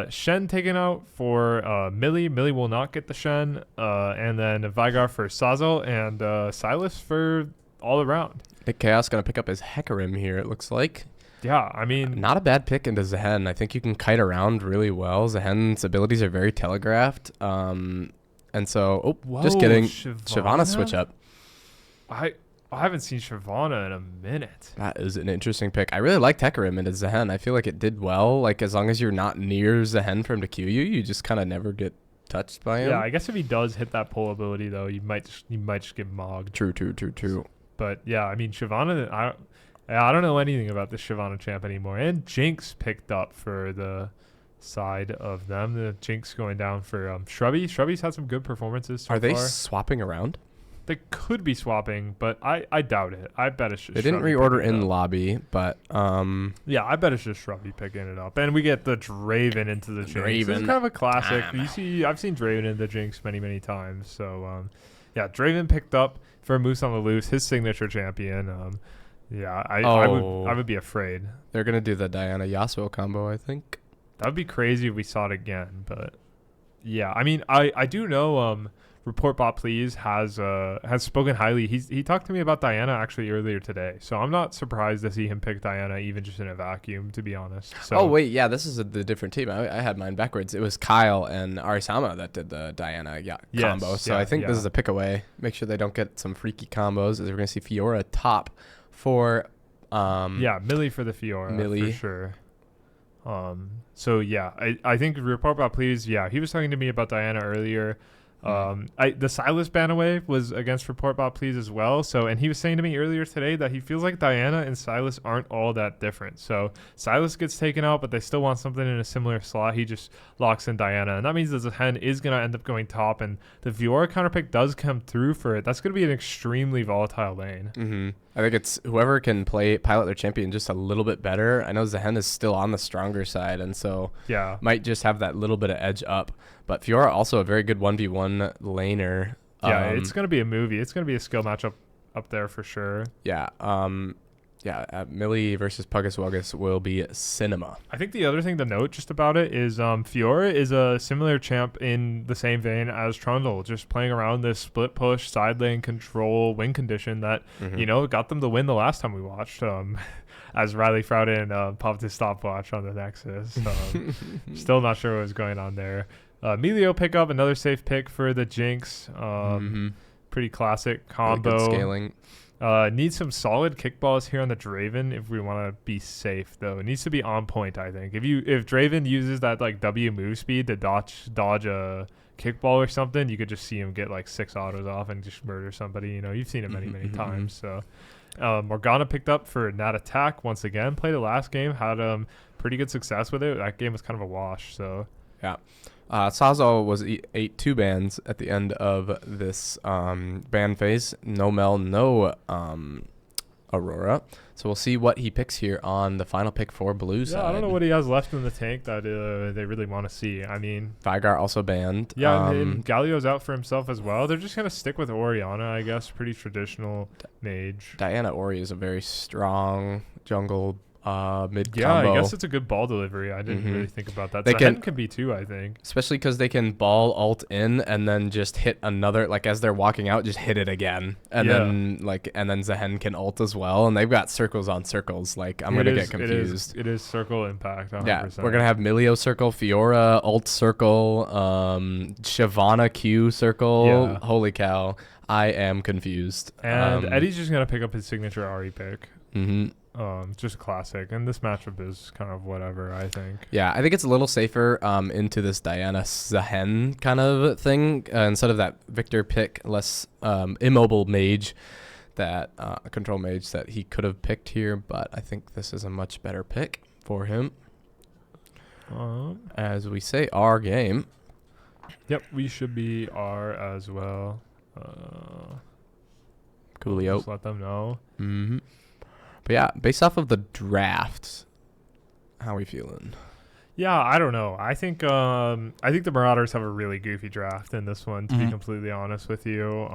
Shen taken out for Millie. Millie will not get the Shen. And then Vigar for Sazo and Silas for all around. Nick Chaos going to pick up his Hecarim here, it looks like. Yeah, I mean... Not a bad pick into Zahen. I think you can kite around really well. Zahen's abilities are very telegraphed. And so... Whoa, just kidding. Shyvana switch up. I haven't seen Shyvana in a minute. That is an interesting pick. I really liked Hecarim into Zahen. I feel like it did well. Like, as long as you're not near Zahen for him to Q you, you just kind of never get touched by him. Yeah, I guess if he does hit that pull ability, though, you might just get mogged. True. But, yeah, I mean, Shyvana... I don't know anything about this Shyvana champ anymore. And Jinx picked up for the side of them. The Jinx going down for Shrubby. Shrubby's had some good performances so far. Are they swapping around? They could be swapping, but I doubt it. I bet it's just They didn't Shrubby reorder picking it in up. lobby, but Yeah, I bet it's just Shrubby picking it up. And we get the Draven into the Jinx. This is kind of a classic. I've seen Draven in the Jinx many times. So yeah, Draven picked up for Moose on the Loose, his signature champion. I would be afraid. they're going to do the Diana Yasuo combo, I think. That would be crazy if we saw it again, but yeah, I mean, I do know Report Bot Please has spoken highly. He talked to me about Diana actually earlier today, so I'm not surprised to see him pick Diana even just in a vacuum, to be honest. So, Oh wait, yeah, this is the different team. I had mine backwards. It was Kyle and Arisama that did the Diana combo. So I think this is a pick away. Make sure they don't get some freaky combos. As we're gonna see Fiora top for Millie for the Fiora Millie. for sure. So yeah, I think Report Bot Please. Yeah, he was talking to me about Diana earlier. The Silas banaway was against Report Bot Please as well. So, and he was saying to me earlier today that he feels like Diana and Silas aren't all that different. So Silas gets taken out, but they still want something in a similar slot. He just locks in Diana, and that means that Zahen is going to end up going top, and the Fiora counterpick does come through for it. That's going to be an extremely volatile lane. I think it's whoever can pilot their champion just a little bit better. I know Zehen is still on the stronger side, and so Yeah. might just have that little bit of edge up. But Fiora also a very good 1v1 laner. Yeah, it's going to be a movie. It's going to be a skill matchup up there for sure. Yeah. Millie versus Puggus Wuggus will be cinema. I think the other thing to note just about it is Fiora is a similar champ in the same vein as Trundle, just playing around this split push, side lane control, win condition that, got them to win the last time we watched. As Riley Frouden popped his stopwatch on the Nexus. Still not sure what was going on there. Melio pickup, another safe pick for the Jinx. Pretty classic combo. Really good scaling. Need some solid kickballs here on the Draven if we want to be safe, though. It needs to be on point, I think. If Draven uses that like W move speed to dodge a kickball or something, you could just see him get like 6 autos off and just murder somebody. You've seen it many times. So Morgana picked up for Nat Attack once again. Played it last game, had pretty good success with it. That game was kind of a wash. So yeah. Sazo was ate 2 bans at the end of this ban phase. No Mel, no Aurora. So we'll see what he picks here on the final pick for blue side. Yeah, I don't know what he has left in the tank that they really want to see. I mean, Vigar also banned. Yeah, and Galio's out for himself as well. They're just going to stick with Orianna, I guess. Pretty traditional mage. Diana Ori is a very strong jungle mid combo. Yeah, I guess it's a good ball delivery. I didn't really think about that. Zehen can be too, I think. Especially because they can ball ult in and then just hit another, like as they're walking out, just hit it again. And then Zehen can ult as well. And they've got circles on circles. Like I'm going to get confused. It is circle impact. 100%. Yeah, we're going to have Milio circle, Fiora ult circle, Shyvana Q circle. Yeah. Holy cow. I am confused. And Eddie's just going to pick up his signature Ahri pick. Just classic, and this matchup is kind of whatever, I think. Yeah, I think it's a little safer into this Diana Zehen kind of thing instead of that Victor pick, less immobile mage, that control mage that he could have picked here, but I think this is a much better pick for him. As we say, our game. Yep, we should be R as well. Coolio. Just let them know. But yeah, based off of the draft, how are we feeling? Yeah, I don't know. I think the Marauders have a really goofy draft in this one, to be completely honest with you.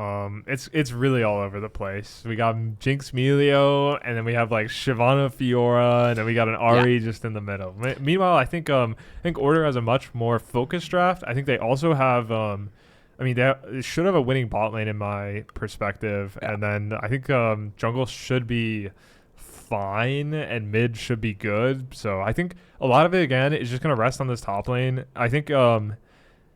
It's really all over the place. We got Jinx Melio, and then we have like Shyvana Fiora, and then we got an Ahri just in the middle. Meanwhile, I think Order has a much more focused draft. I think they also have they should have a winning bot lane in my perspective, and then I think jungle should be fine and mid should be good. So I think a lot of it again is just gonna rest on this top lane. I think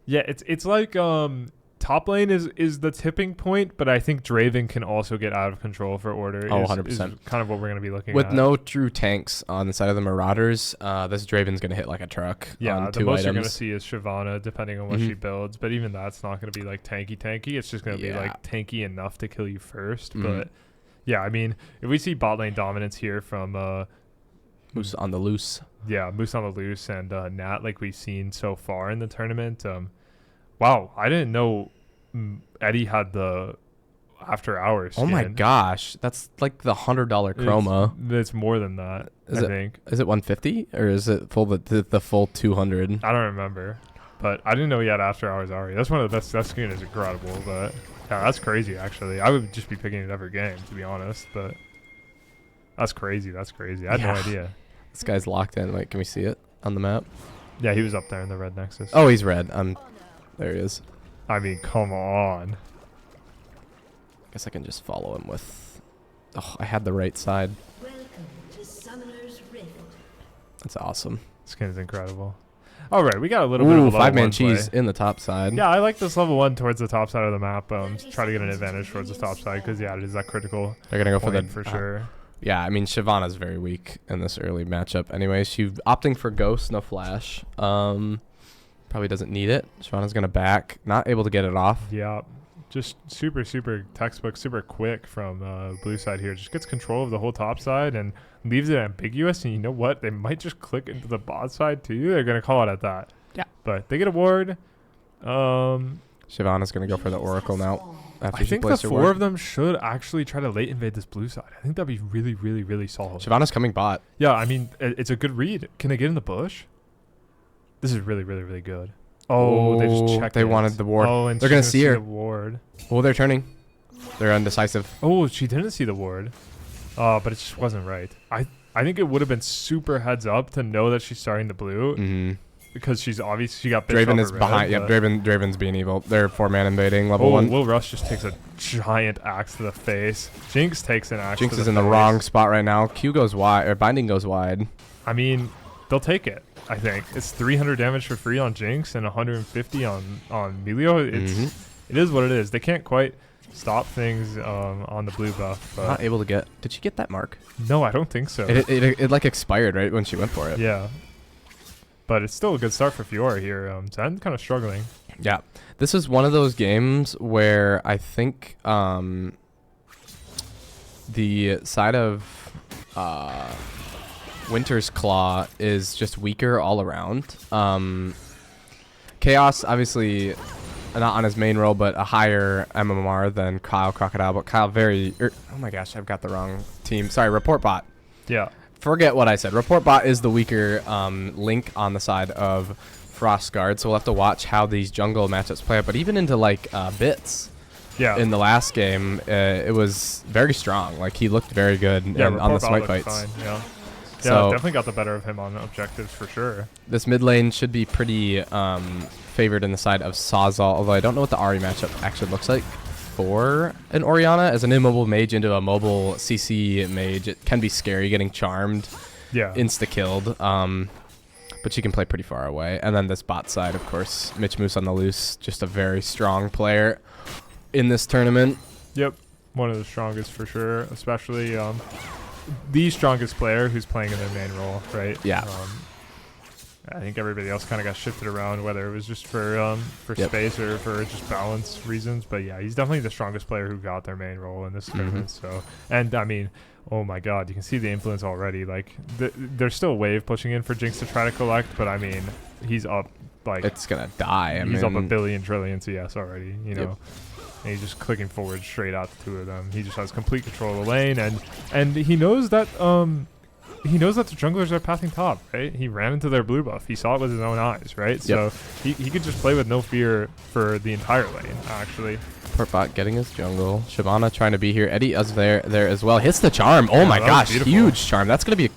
it's like top lane is the tipping point, but I think Draven can also get out of control for Order. 100%. Is kind of what we're gonna be looking with at. No true tanks on the side of the Marauders. This Draven's gonna hit like a truck. Yeah, the most items. you're gonna see is Shyvana, depending on what she builds. But even that's not gonna be like tanky. It's just gonna be like tanky enough to kill you first. But yeah, I mean, if we see bot lane dominance here from Moose on the loose. Yeah, Moose on the loose and Nat, like we've seen so far in the tournament. Wow, I didn't know Eddie had the after hours skin. Oh my gosh, that's like the $100 chroma. It's more than that. I think. Is it 150 or is it the full 200? I don't remember, but I didn't know he had after hours already. That's one of the best. That skin is incredible, but yeah, that's crazy. Actually, I would just be picking it every game, to be honest. But that's crazy. I had no idea. This guy's locked in. Wait, can we see it on the map? Yeah, he was up there in the red Nexus. Oh, he's red. There he is. I mean, come on. I guess I can just follow him with... Oh, I had the right side. Welcome to Summoner's Rift. That's awesome. Skin is incredible. All right, we got a little bit of a level 5-man cheese play in the top side. Yeah, I like this level 1 towards the top side of the map. Try to get an advantage towards the top side because, yeah, it is that critical. They're going to go for sure. Yeah, I mean, Shyvana's very weak in this early matchup anyway. She's opting for Ghost, no flash. Probably doesn't need it. Shyvana's going to back. Not able to get it off. Yeah, just super textbook, super quick from blue side here. Just gets control of the whole top side and leaves it ambiguous. And you know what? They might just click into the bot side too. They're going to call it at that. Yeah. But they get a ward. Shyvana's going to go for the Oracle now. after I she think the placed her 4 ward. of them should actually try to late invade this blue side. I think that'd be really, really, really solid. Shyvana's coming bot. Yeah, I mean, it's a good read. Can they get in the bush? This is really, really, really good. Oh, they just checked. They wanted the ward. Oh, and They're she's gonna see her. the ward. Oh, they're turning. They're undecisive. Oh, she didn't see the ward. But it just wasn't right. I think it would have been super heads up to know that she's starting the blue Mm-hmm. because she got bits Draven off is her behind. red, Yep, but- Draven's being evil. They're 4-man invading level 1. Will Rush just takes a giant axe to the face. Jinx takes an axe. Jinx to is in the face. wrong spot right now. Q goes wide, or Binding goes wide. I mean, they'll take it. I think it's 300 damage for free on Jinx and 150 on Melio. It is what it is. They can't quite stop things on the blue buff. But Not able to get. Did she get that mark? no, I don't think so. It like expired right when she went for it. Yeah, but it's still a good start for Fiora here. Zen kind of struggling. Yeah. This is one of those games where I think the side of Winter's Claw is just weaker all around. Chaos, obviously, not on his main role, but a higher MMR than Kyle Crocodile. But Kyle oh my gosh, I've got the wrong team. Sorry, Report Bot. Yeah. Forget what I said. Report Bot is the weaker link on the side of Frostguard, so we'll have to watch how these jungle matchups play out. But even into like Bits Yeah. in the last game, it was very strong. Like he looked very good yeah, on the Report Bot smite looked fights. fine, yeah. So- Yeah, definitely got the better of him on objectives for sure. This mid lane should be pretty favored in the side of Sawzall, although I don't know what the Ahri matchup actually looks like for an Orianna. As an immobile mage into a mobile CC mage, it can be scary getting charmed, Yeah. insta-killed, but she can play pretty far away. And then this bot side, of course, Mitch Moose on the loose, just a very strong player in this tournament. Yep. One of the strongest for sure, especially the strongest player who's playing in their main role, right? Yeah. I think everybody else kind of got shifted around, whether it was just for Yep. space or for just balance reasons. But yeah, he's definitely the strongest player who got their main role in this tournament. So, and I mean, oh my God, you can see the influence already. Like, there's still a wave pushing in for Jinx to try to collect, but I mean, he's up like It's going to die. he's up a billion trillion CS already. You know. Yep. And he's just clicking forward straight at the two of them. He just has complete control of the lane, and he knows that the junglers are pathing top, right? He ran into their blue buff. He saw it with his own eyes, right? Yep. So he could just play with no fear for the entire lane, actually. Portbot getting his jungle. Shyvana trying to be here. Eddie is there as well. Hits the charm. Oh Yeah, my that was gosh, beautiful. huge charm. That's going to be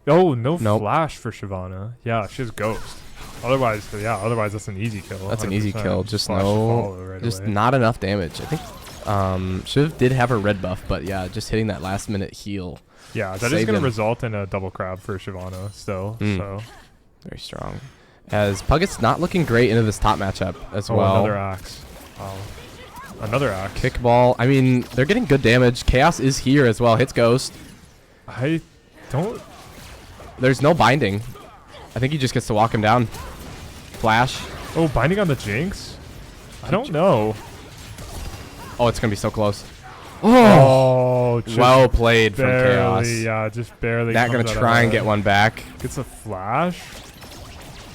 No Nope. flash for Shyvana. Yeah, she has ghost. Otherwise that's an easy kill. That's an easy 100%. kill. Just Flash to follow right just away. not enough damage. I think Shiv did have her red buff, but yeah, just hitting that last minute heal. Yeah, that is saved going to him. result in a double crab for Shyvana still. So Very strong. As Pugget's not looking great into this top matchup as well. another axe. Wow. Another axe. Kickball. I mean, they're getting good damage. Chaos is here as well. Hits Ghost. I don't. There's no binding. I think he just gets to walk him down. Flash. Oh, binding on the Jinx? I don't know. Oh, it's going to be so close. Oh, just well played from barely, Chaos. yeah, just barely. Not going comes to out try and ahead. get one back. Gets a flash.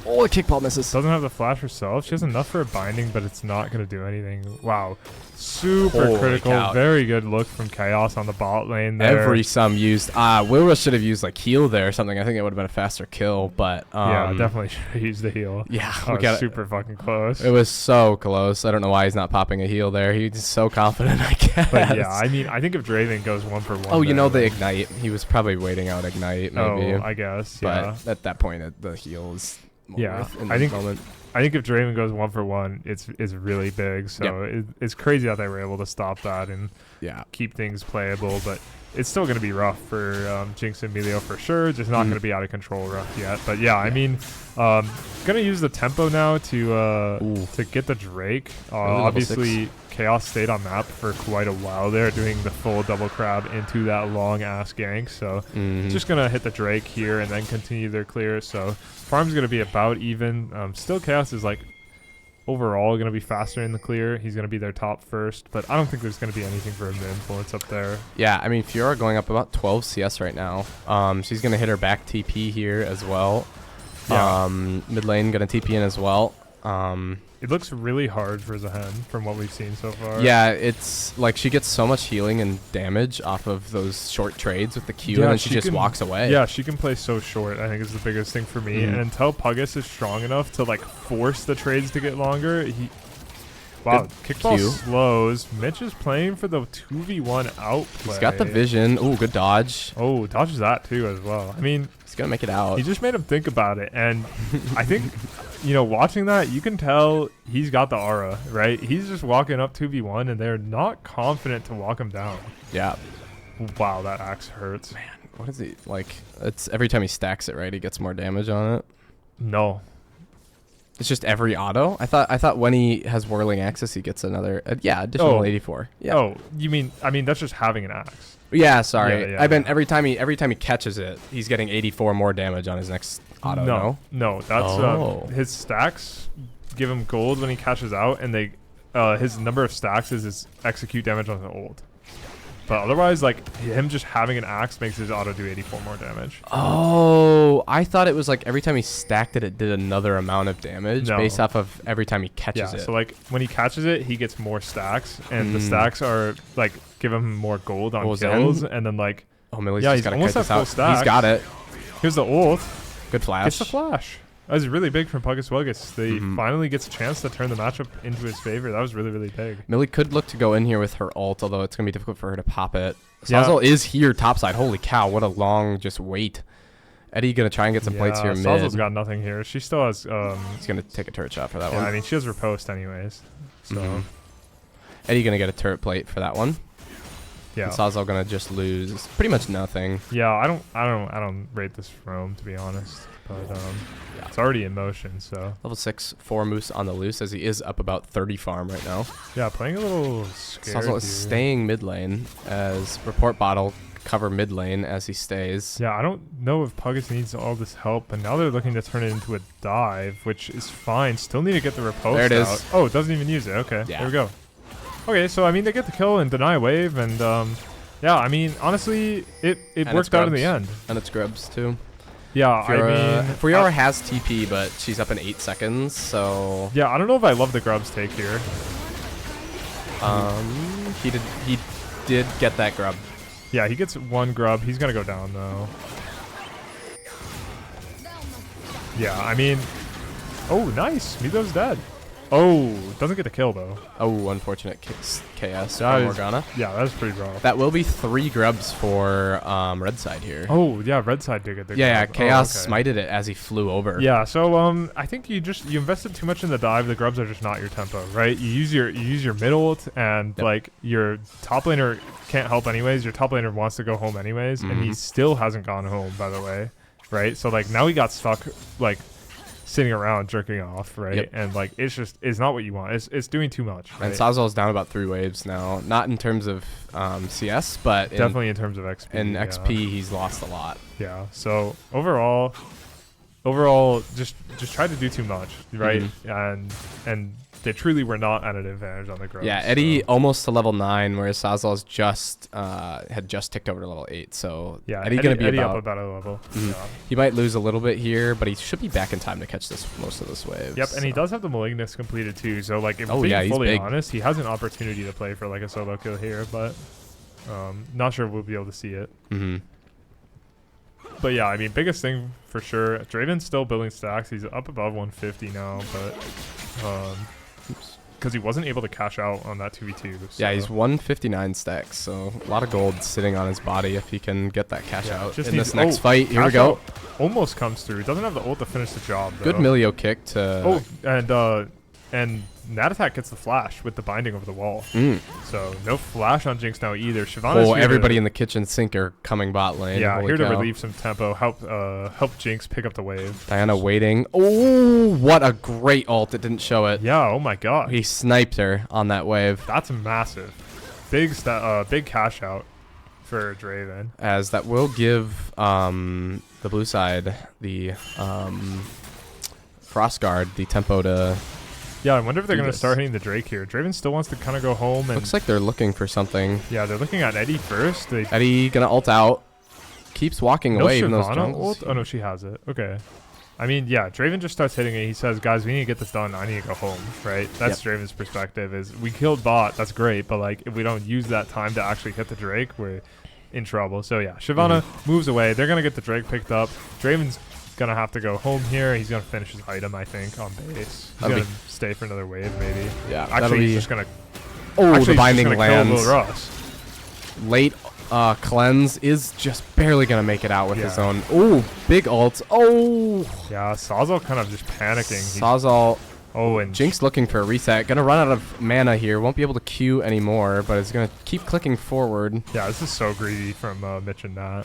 Oh, the kickball misses. Doesn't have the flash herself. She has enough for a binding, but it's not going to do anything. Wow. Super Holy critical. cow. Very good look from Chaos on the bot lane there. Every sum used. Wilra should have used like heal there or something. I think it would have been a faster kill, but yeah, definitely should have used the heal. Yeah, That we was got super fucking close. It was so close. I don't know why he's not popping a heal there. He's so confident, I guess. But yeah, I mean, I think if Draven goes 1-for-1. Oh, you know the then- ignite. He was probably waiting out ignite, maybe. Oh, I guess. Yeah. But at that point, the heal is more Yeah, worth in I this think- moment. I think if Draven goes 1-for-1, it's really big. So it's crazy that they were able to stop that and Yeah. keep things playable. But it's still going to be rough for Jinx and Melio for sure. Just not going to be out of control rough yet. But yeah, I mean, going to use the tempo now to get the Drake. level Obviously, Chaos stayed on map for quite a while there, doing the full double crab into that long ass gank. So just gonna hit the Drake here and then continue their clear. So farm's gonna be about even. Still Chaos is like overall gonna be faster in the clear. He's gonna be their top first, but I don't think there's gonna be anything for him to influence up there. Yeah, I mean, Fiora going up about 12 CS right now. She's going to hit her back TP here as well. Yeah. Mid lane going to TP in as well. It looks really hard for Zahen from what we've seen so far. Yeah, it's like she gets so much healing and damage off of those short trades with the Q, Yeah, and then she she just can- walks away. Yeah, she can play so short, I think is the biggest thing for me. And until Puggus is strong enough to like force the trades to get longer, wow, kickball Q. slows. Mitch is playing for the 2v1 outplay. He's got the vision. Ooh, good dodge. Oh, dodges that too as well. I mean, He's gonna make it out. he just made him think about it, and I think, watching that, you can tell he's got the aura, right? He's just walking up 2v1, and they're not confident to walk him down. Yeah. Wow, that axe hurts. Man, what is he like? It's every time he stacks it, right? He gets more damage on it. No. It's just every auto. I thought when he has whirling axis, he gets another. Additional Oh. 84. Yeah. Oh, I mean that's just having an axe. Yeah. Sorry. Yeah, I meant yeah. every time he catches it, he's getting 84 more damage on his next auto. No, that's Oh. his stacks give him gold when he cashes out, and his number of stacks is his execute damage on the ult. But otherwise, like him just having an axe makes his auto do 84 more damage. Oh, I thought it was like every time he stacked it, it did another amount of damage No. based off of every time he catches Yeah, it. so like when he catches it, he gets more stacks, and the stacks are like give him more gold on Oh, kills, Zen? and then like Oh, Millie's yeah, just he's gotta almost kite at this full out. stacks. He's got it. here's the ult. Good flash. Gets the flash. That was really big from Puggus Wuggus. They Mhm. finally gets a chance to turn the matchup into his favor. That was really, really big. Millie could look to go in here with her ult, although it's going to be difficult for her to pop it. Yeah. Sazal is here topside. Holy cow, what a long just wait. Eddie going to try and get some plates here mid. Sazal's got nothing here. She still has. He's going to take a turret shot for that Yeah, one. I mean she has riposte anyways. So Mhm. Eddie going to get a turret plate for that one. yeah, And Sazal going to just lose pretty much nothing. yeah. I don't rate this roam, to be honest. But it's already in motion. So Level 6, 4 Moose on the loose as he is up about 30 farm right now. yeah, playing a little scared Sazal is here. staying mid lane as Report Bottle cover mid lane as he stays. Yeah, I don't know if Puggus needs all this help, and now they're looking to turn it into a dive, which is fine. Still need to get the riposte There it is. out. Oh, it doesn't even use it. Okay, Yeah. there we go. Okay, so I mean they get the kill and deny wave, and yeah, I mean honestly it And worked it's out in the grubs. end. And it's Grubs too. Yeah, I mean Freljordian has TP, but she's up in 8 seconds, so yeah, I don't know if I love the grubs take here. he did get that grub. Yeah, he gets one grub. He's gonna go down though. Yeah, I mean, oh nice, Mido's dead. Oh, doesn't get the kill though. Oh, unfortunate KS That from is- Morgana. Yeah, that was pretty rough. That will be 3 grubs for red side here. Oh yeah, red side did get the yeah, grub. Chaos Oh, okay. smited it as he flew over. Yeah, so I think you invested too much in the dive. The grubs are just not your tempo, right? You use your mid ult, and Yep. like your top laner can't help anyways. Your top laner wants to go home anyways, and he Mhm. still hasn't gone home, by the way, right? So like now he got stuck like sitting around jerking off, right? Yep. And like it's not what you want. It's doing too much. Right? And Sazal's down about 3 waves now. Not in terms of CS, but Definitely in terms of XP. in yeah. XP he's lost a lot. Yeah. So overall, just try to do too much, right? And they truly were not at an advantage on the growth. Yeah, Eddie almost to level 9, whereas Sazal's just had just ticked over to level 8. So Yeah, Eddie gonna be Eddie about, up about a level. Mhm. Yeah. He might lose a little bit here, but he should be back in time to catch most of this wave. Yep, and he so. does have the Malignus completed too. So like, if Oh, being yeah, he's fully big. honest, he has an opportunity to play for like a solo kill here, but not sure we'll be able to see it. Mhm. But yeah, I mean, biggest thing for sure. Draven's still building stacks. He's up above 150 now, but because he wasn't able to cash out on that 2v2. So. Yeah, he's 159 stacks, so a lot of gold sitting on his body if he can get that cash Yeah, out just in needs- this next fight. Here we cash go. out almost comes through. Doesn't have the ult to finish the job though. Good Milio kick to. Oh, and Nat attack gets the flash with the binding over the wall. Mm. So no flash on Jinx now either. Shyvana's Oh, here everybody to, in the kitchen sink are coming bot lane. yeah, Holy here to cow. relieve some tempo, help Jinx pick up the wave. Diana waiting. Oh, what a great ult. It didn't show it. Yeah, oh my god. He sniped her on that wave. That's massive. Big cash out for Draven. As that will give the blue side the Frost Guard the tempo to. Yeah, I wonder if they're Do going to this. start hitting the Drake here. Draven still wants to kind of go home. And Looks like they're looking for something. yeah, they're looking at Eddie first. They Eddie gonna ult out. Keeps walking no away even though his Shyvana jungle's ult? Oh no, she has it. Okay. I mean, yeah, Draven just starts hitting it. He says, guys, we need to get this done. I need to go home, right? That's Draven's perspective is we killed bot. That's great. But, like, if we don't use that time to actually hit the Drake, we're in trouble. So, yeah, Shyvana moves away. They're going to get the Drake picked up. Draven's going to have to go home here. He's going to finish his item, I think, on base. He's going to stay for another wave, maybe. Yeah. Actually, he's just going to... Oh, the binding lands. Russ. Late cleanse is just barely going to make it out with his own. Oh, big ult. Oh. Yeah, Sawzall kind of just panicking. Sawzall. Oh, and Jinx looking for a reset. Gonna run out of mana here. Won't be able to Q anymore, but it's gonna keep clicking forward. Yeah, this is so greedy from Mitch and Nat.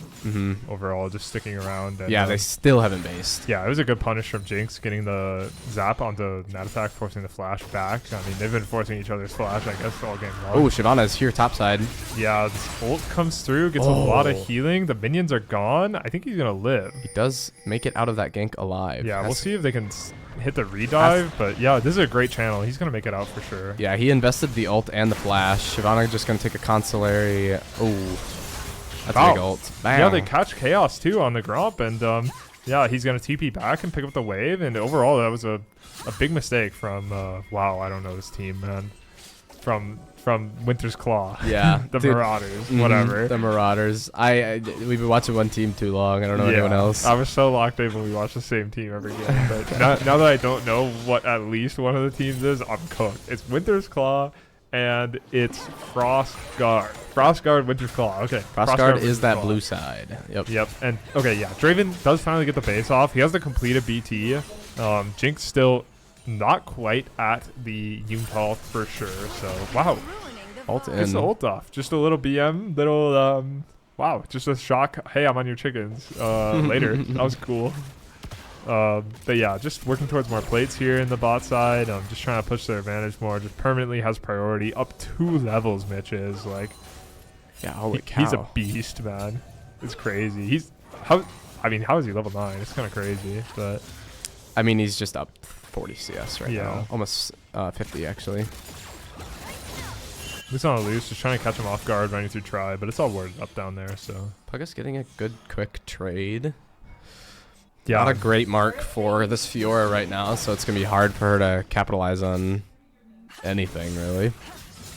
Overall, just sticking around. And, yeah, they still haven't based. Yeah, it was a good punish from Jinx, getting the zap onto Nat attack, forcing the flash back. I mean, they've been forcing each other's flash, I guess, all game long. Oh, Shyvana is here topside. Yeah, this ult comes through, gets a lot of healing. The minions are gone. I think he's gonna live. He does make it out of that gank alive. Yeah, we'll see if they can hit the redive, but yeah, this is a great channel. He's gonna make it out for sure. Yeah, he invested the ult and the flash. Shyvana just gonna take a consolary. Oh, that's a big ult. Bam. Yeah, they catch Chaos too on the Gromp, and yeah, he's gonna TP back and pick up the wave. And overall, that was a big mistake from wow, I don't know this team, man. From Winter's Claw. Yeah. The Marauders, whatever. The Marauders. We've been watching one team too long. I don't know anyone else. I was so locked in when we watched the same team every game. But now that I don't know what at least one of the teams is, I'm cooked. It's Winter's Claw and it's Frostguard. Frostguard, Winter's Claw. Okay. Frostguard is that blue side. Yep. And okay, yeah. Draven does finally get the base off. He has the completed BT. Jinx still not quite at the Yuntal for sure. So wow. Ult in. Gets the ult off. Just a little BM, little wow, just a shock. Hey, I'm on your chickens. Later. That was cool. But yeah, just working towards more plates here in the bot side. Just trying to push their advantage more. Just permanently has priority up 2 levels. Mitch is like, yeah, holy cow. He's a beast, man. It's crazy. How is he level 9? It's kind of crazy, but I mean, he's just up 40 CS right now. Almost 50 actually. He's on a loose, just trying to catch him off guard running through try, but it's all worded up down there, so. Puggus getting a good quick trade. Yeah. Not a great mark for this Fiora right now, so it's going to be hard for her to capitalize on anything, really.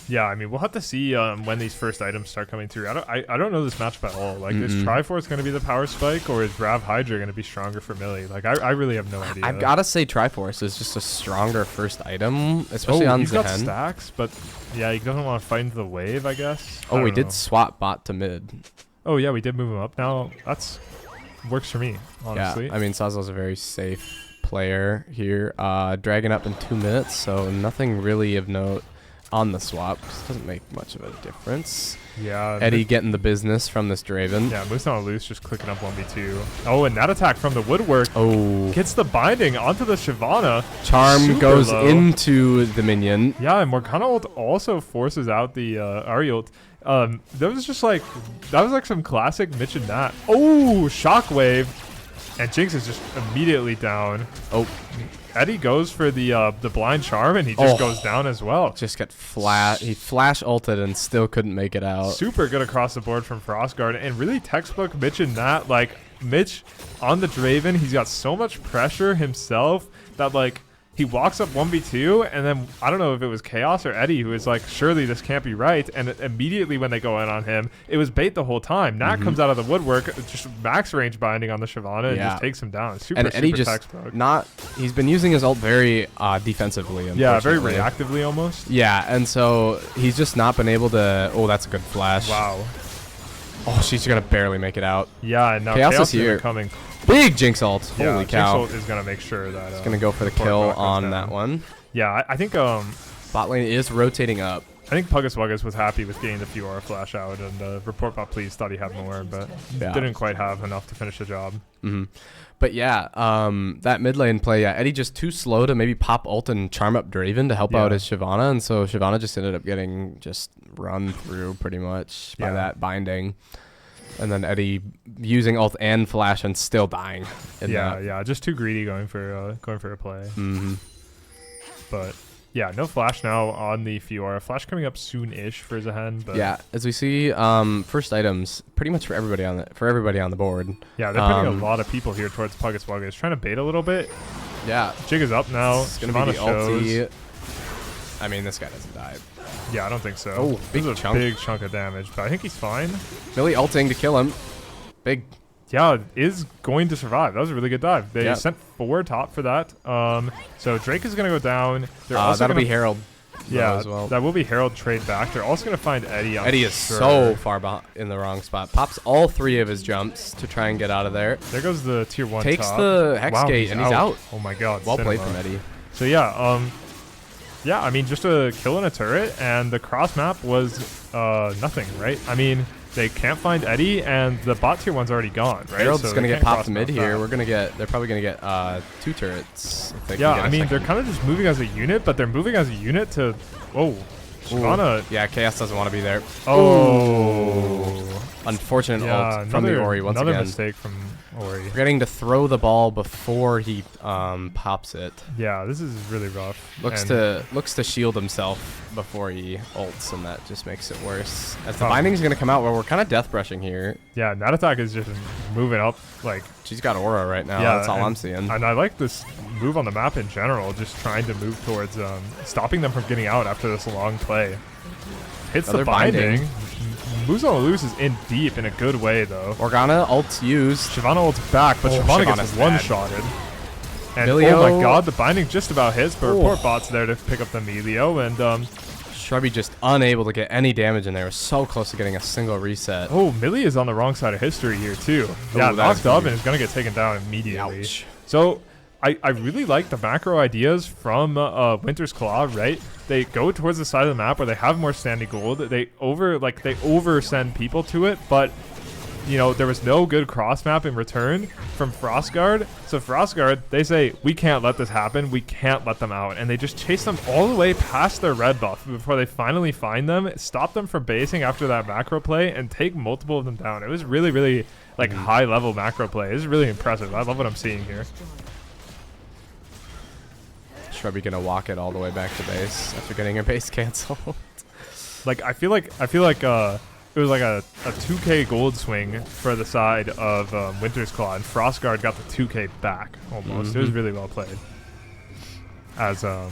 Yeah, I mean, we'll have to see when these first items start coming through. I don't know this matchup at all. Like, is Triforce going to be the power spike, or is Rav Hydra going to be stronger for Millie? Like, I really have no idea. I've got to say Triforce is just a stronger first item, especially on Zehen. He's got stacks, but yeah, he doesn't want to fight into the wave, I guess. Oh, we did swap bot to mid. Oh, yeah, we did move him up. Now, that's works for me, honestly. Yeah, I mean, Sawzall's a very safe player here. Dragon up in 2 minutes, so nothing really of note on the swap. This doesn't make much of a difference. Yeah. Eddie getting the business from this Draven. Yeah, Moose on a loose, just clicking up 1v2. Oh, and that attack from the woodwork. Oh. Gets the binding onto the Shyvana. Charm goes into the minion. Yeah, and Morgana ult also forces out the Ahri ult. That was like some classic Mitch and Nat. Oh, shockwave. And Jinx is just immediately down. Oh. Eddie goes for the blind charm, and he just goes down as well. Just got flat. He flash ulted and still couldn't make it out. Super good across the board from Frostguard, and really textbook Mitch and Nat. Like, Mitch on the Draven, he's got so much pressure himself that, like, he walks up 1v2, and then I don't know if it was Chaos or Eddie who was like, surely this can't be right. And immediately when they go in on him, it was bait the whole time. Nat comes out of the woodwork, just max range binding on the Shyvana, and just takes him down. Super, and Eddie super just textbook. He's been using his ult very defensively. Yeah, very reactively almost. Yeah, and so he's just not been able to. Oh, that's a good flash. Wow. Oh, she's gonna barely make it out. Yeah, and now Chaos Chaos is here. Coming. Big Jinx ult. Yeah, Holy cow. Jinx ult is going to make sure that... He's going to go for the kill on that one. Yeah, I think... bot lane is rotating up. I think Puggus Wuggus was happy with getting the Fiora flash out, and Report Bot Please thought he had more, but didn't quite have enough to finish the job. But yeah, that mid lane play, Eddie just too slow to maybe pop ult and charm up Draven to help out his Shyvana, and so Shyvana just ended up getting just run through pretty much by that binding. And then Eddie using ult and flash and still dying. Yeah, just too greedy going for a play. But Yeah, no flash now on the Fiora. Flash coming up soon-ish for Zahen, but Yeah, as we see, first items pretty much for everybody on the board. yeah, they're putting a lot of people here towards Puggus Wuggus. Trying to bait a little bit. Yeah, Jig is up now. it's gonna be the shows. ulti. I mean, this guy doesn't die. Yeah, I don't think so. Oh, This big is a chunk. big chunk of damage, but I think he's fine. Millie ulting to kill him. Big. Yeah, is going to survive. That was a really good dive. They Yeah. sent 4 top for that. So Drake is going to go down. They're also That'll gonna, be Herald. Yeah, as well. that will be Herald trade back. They're also going to find Eddie. I'm Eddie is sure. so far in the wrong spot. Pops all 3 of his jumps to try and get out of there. There goes the tier 1 Takes top. the Hex Wow, Gate, and he's out. Oh my god. Well played cinema. from Eddie. So yeah, I mean, just a kill in a turret, and the cross map was nothing, right? I mean, they can't find Eddie, and the bot tier 1's already gone, right? Herald's So gonna they get can't popped cross mid map here. that. They're probably gonna get 2 turrets. If they can Yeah, get a I mean, second. they're kind of just moving as a unit, but they're moving as a unit to. Oh, Shyvana. Yeah, Chaos doesn't want to be there. Oh. Unfortunate Yeah, ult from the Ori once another again. mistake from Ori. Forgetting to throw the ball before he pops it. Yeah, this is really rough. Looks And to shield himself before he ults, and that just makes it worse. As the Oh. binding's gonna come out, where we're kind of death brushing here. Yeah, that attack is just moving up. Like, She's got aura right now. yeah, That's all and- I'm seeing. And I like this move on the map in general, just trying to move towards stopping them from getting out after this long play. Hits Another the binding. binding. Moves on the loose is in deep in a good way, though. Organa ult's used. Shyvana ults back, but Oh, Shyvana Shyvana's gets bad. one-shotted. And Milio- oh my god, the binding just about hits, but Oh. report bot's there to pick up the Melio, and Shrubby just unable to get any damage in there. Was so close to getting a single reset. oh, Millie is on the wrong side of history here, too. Yeah, that is knocked gonna up be- and is going to get taken down immediately. Ouch. So I really like the macro ideas from Winter's Claw, right? They go towards the side of the map where they have more standing gold. They over send people to it, but you know, there was no good cross map in return from Frostguard. So Frostguard, they say, we can't let this happen. We can't let them out. And they just chase them all the way past their red buff before they finally find them, stop them from basing after that macro play, and take multiple of them down. It was really, really like high level macro play. It was really impressive. I love what I'm seeing here. Shrubby gonna walk it all the way back to base after getting her base canceled. Like I feel like it was like a 2k gold swing for the side of Winter's Claw, and Frostguard got the 2k back almost. It was really well played. As I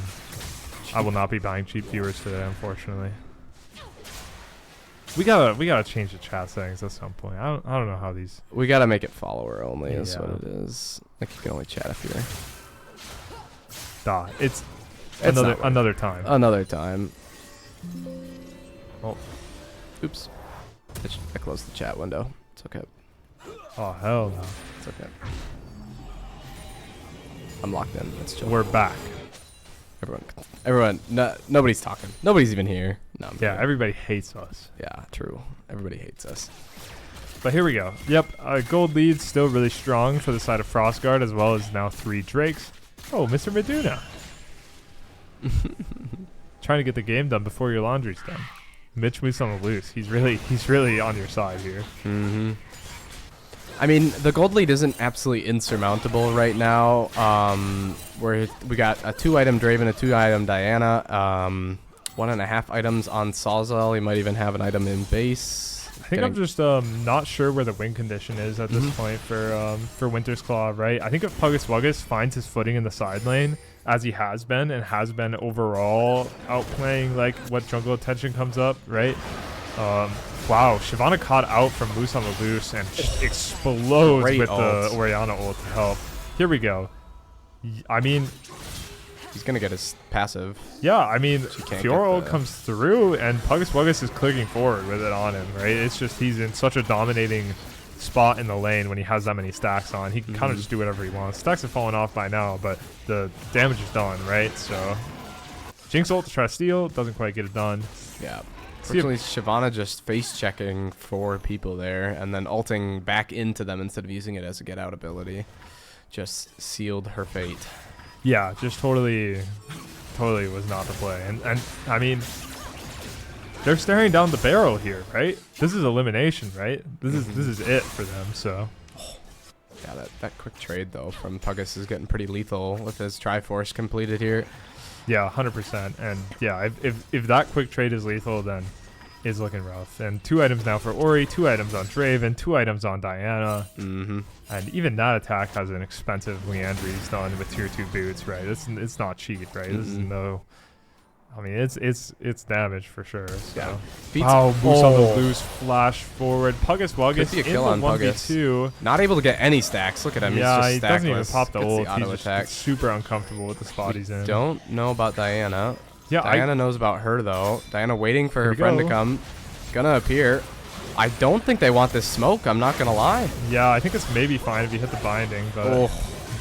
will not be buying cheap viewers today, unfortunately. We gotta change the chat settings at some point. I don't know how these. We gotta make it follower only. Is Yeah. what it is. Like you can only chat if you're. It's It's not worth another time. Another time. Oh. Oops. I closed the chat window. It's okay. Oh hell no. It's okay. I'm locked in. Let's chill. We're back. Everyone. Nobody's talking. Nobody's even here. No. I'm Yeah, kidding. everybody hates us. Yeah, true. Everybody hates us. But here we go. Yep, gold lead's still really strong for the side of Frostguard, as well as now 3 Drakes. Oh, Mr. Meduna. Trying to get the game done before your laundry's done. Mitch moves on the loose. He's really on your side here. Mm-hmm. I mean, the gold lead isn't absolutely insurmountable right now. We got a 2-item Draven, a 2-item Diana, 1.5 items on Sawzell. He might even have an item in base. I think I'm just not sure where the win condition is at this point for Winter's Claw, right? I think if Puggus Wuggus finds his footing in the side lane, as he has been and has been overall outplaying like what jungle attention comes up, right? Wow, Shyvana caught out from Moose on the loose and just explodes Great with ult. the Orianna ult to help. Here we go. I mean, He's going to get his passive. yeah, I mean, She can't Fiora get ult the- comes through and Puggus Wuggus is clicking forward with it on him, right? It's just he's in such a dominating spot in the lane when he has that many stacks on. He can kind of just do whatever he wants. Stacks have fallen off by now, but the damage is done, right? So Jinx ult to try to steal, doesn't quite get it done. Yeah. See if- Fortunately, Shyvana just face checking 4 people there and then ulting back into them instead of using it as a get out ability. Just sealed her fate. Yeah, just totally was not the play. And I mean, they're staring down the barrel here, right? This is elimination, right? This is it for them. So Yeah, that quick trade though from Puggus is getting pretty lethal with his Triforce completed here. Yeah, 100%. And yeah, if that quick trade is lethal, then it's looking rough. And 2 items now for Ori, 2 items on Draven, 2 items on Diana. Mm-hmm. And even that attack has an expensive Leandries done with tier 2 boots, right? It's not cheap, right? This is no... I mean, it's damage for sure. So. Yeah. Wow, Moose on the loose, flash forward. Puggus Wuggus Could be a in kill the on Puggus. 1v2. Not able to get any stacks. Look at him. Yeah, He's he just doesn't even stackless. pop the Gets ult. auto He's just attack. super uncomfortable with the spot he's in. Don't know about Diana. Yeah, Diana knows about her, though. Diana waiting for her we friend go. to come. Gonna appear. I don't think they want this smoke. I'm not gonna lie. Yeah, I think it's maybe fine if you hit the binding, but Oh,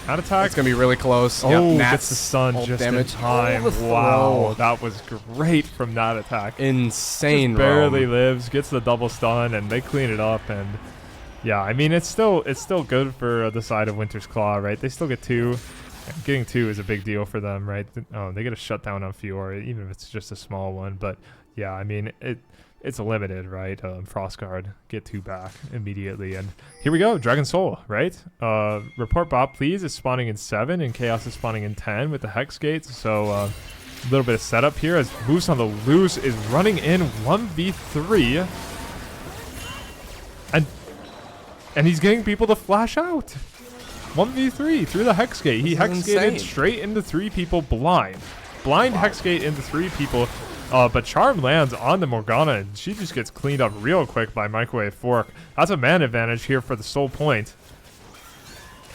that attack. it's gonna be really close. Oh, Yep, gets Nats the stun ult just damage. in time. Oh, the Wow, throw. that was great from that attack. Insane. Just barely roam. lives, gets the double stun, and they clean it up. And yeah, I mean, it's still good for the side of Winter's Claw, right? They still get 2. And getting 2 is a big deal for them, right? Oh, they get a shutdown on Fiora, even if it's just a small one. But yeah, I mean, it's limited, right? Frostguard, get 2 back immediately. And here we go, Dragon Soul, right? Report Bot, please, is spawning in 7, and Chaos is spawning in 10 with the Hex Gates. So a little bit of setup here as Moose on the loose is running in 1v3. And he's getting people to flash out. 1v3 through the Hex Gate. He This is Hex Gated insane. straight into 3 people blind. Blind Hex Gate into 3 people. But Charm lands on the Morgana, and she just gets cleaned up real quick by Microwave Fork. That's a man advantage here for the Soul Point.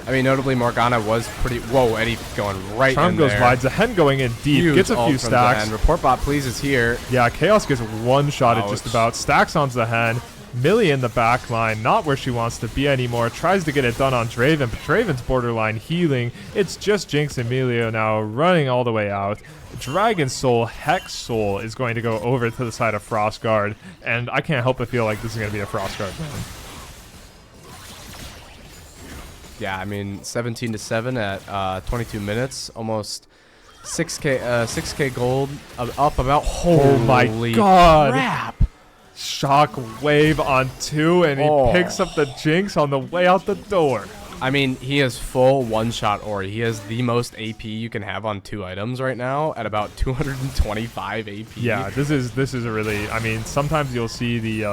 I mean, notably, Morgana was pretty... Whoa, Eddie going right Charm in goes there. wide. Zahen going in deep. Huge Gets a ult few from stacks. Zahen. Report Bot, please, is here. Yeah, Chaos gets one-shotted just Ouch. about. Stacks on Zahen. Millie in the back line, not where she wants to be anymore. Tries to get it done on Draven, but Draven's borderline healing. It's just Jinx Emilio now running all the way out. Dragon Soul, Hex Soul is going to go over to the side of Frostguard, and I can't help but feel like this is going to be a Frostguard win. Yeah, I mean, 17-7 at 22 minutes, almost 6k gold, up about. Oh my god! Crap! Shock Wave on 2, and he picks up the Jinx on the way out the door. I mean, he has full one-shot Ori. He has the most AP you can have on 2 items right now at about 225 AP. Yeah, this is a really. I mean, sometimes you'll see the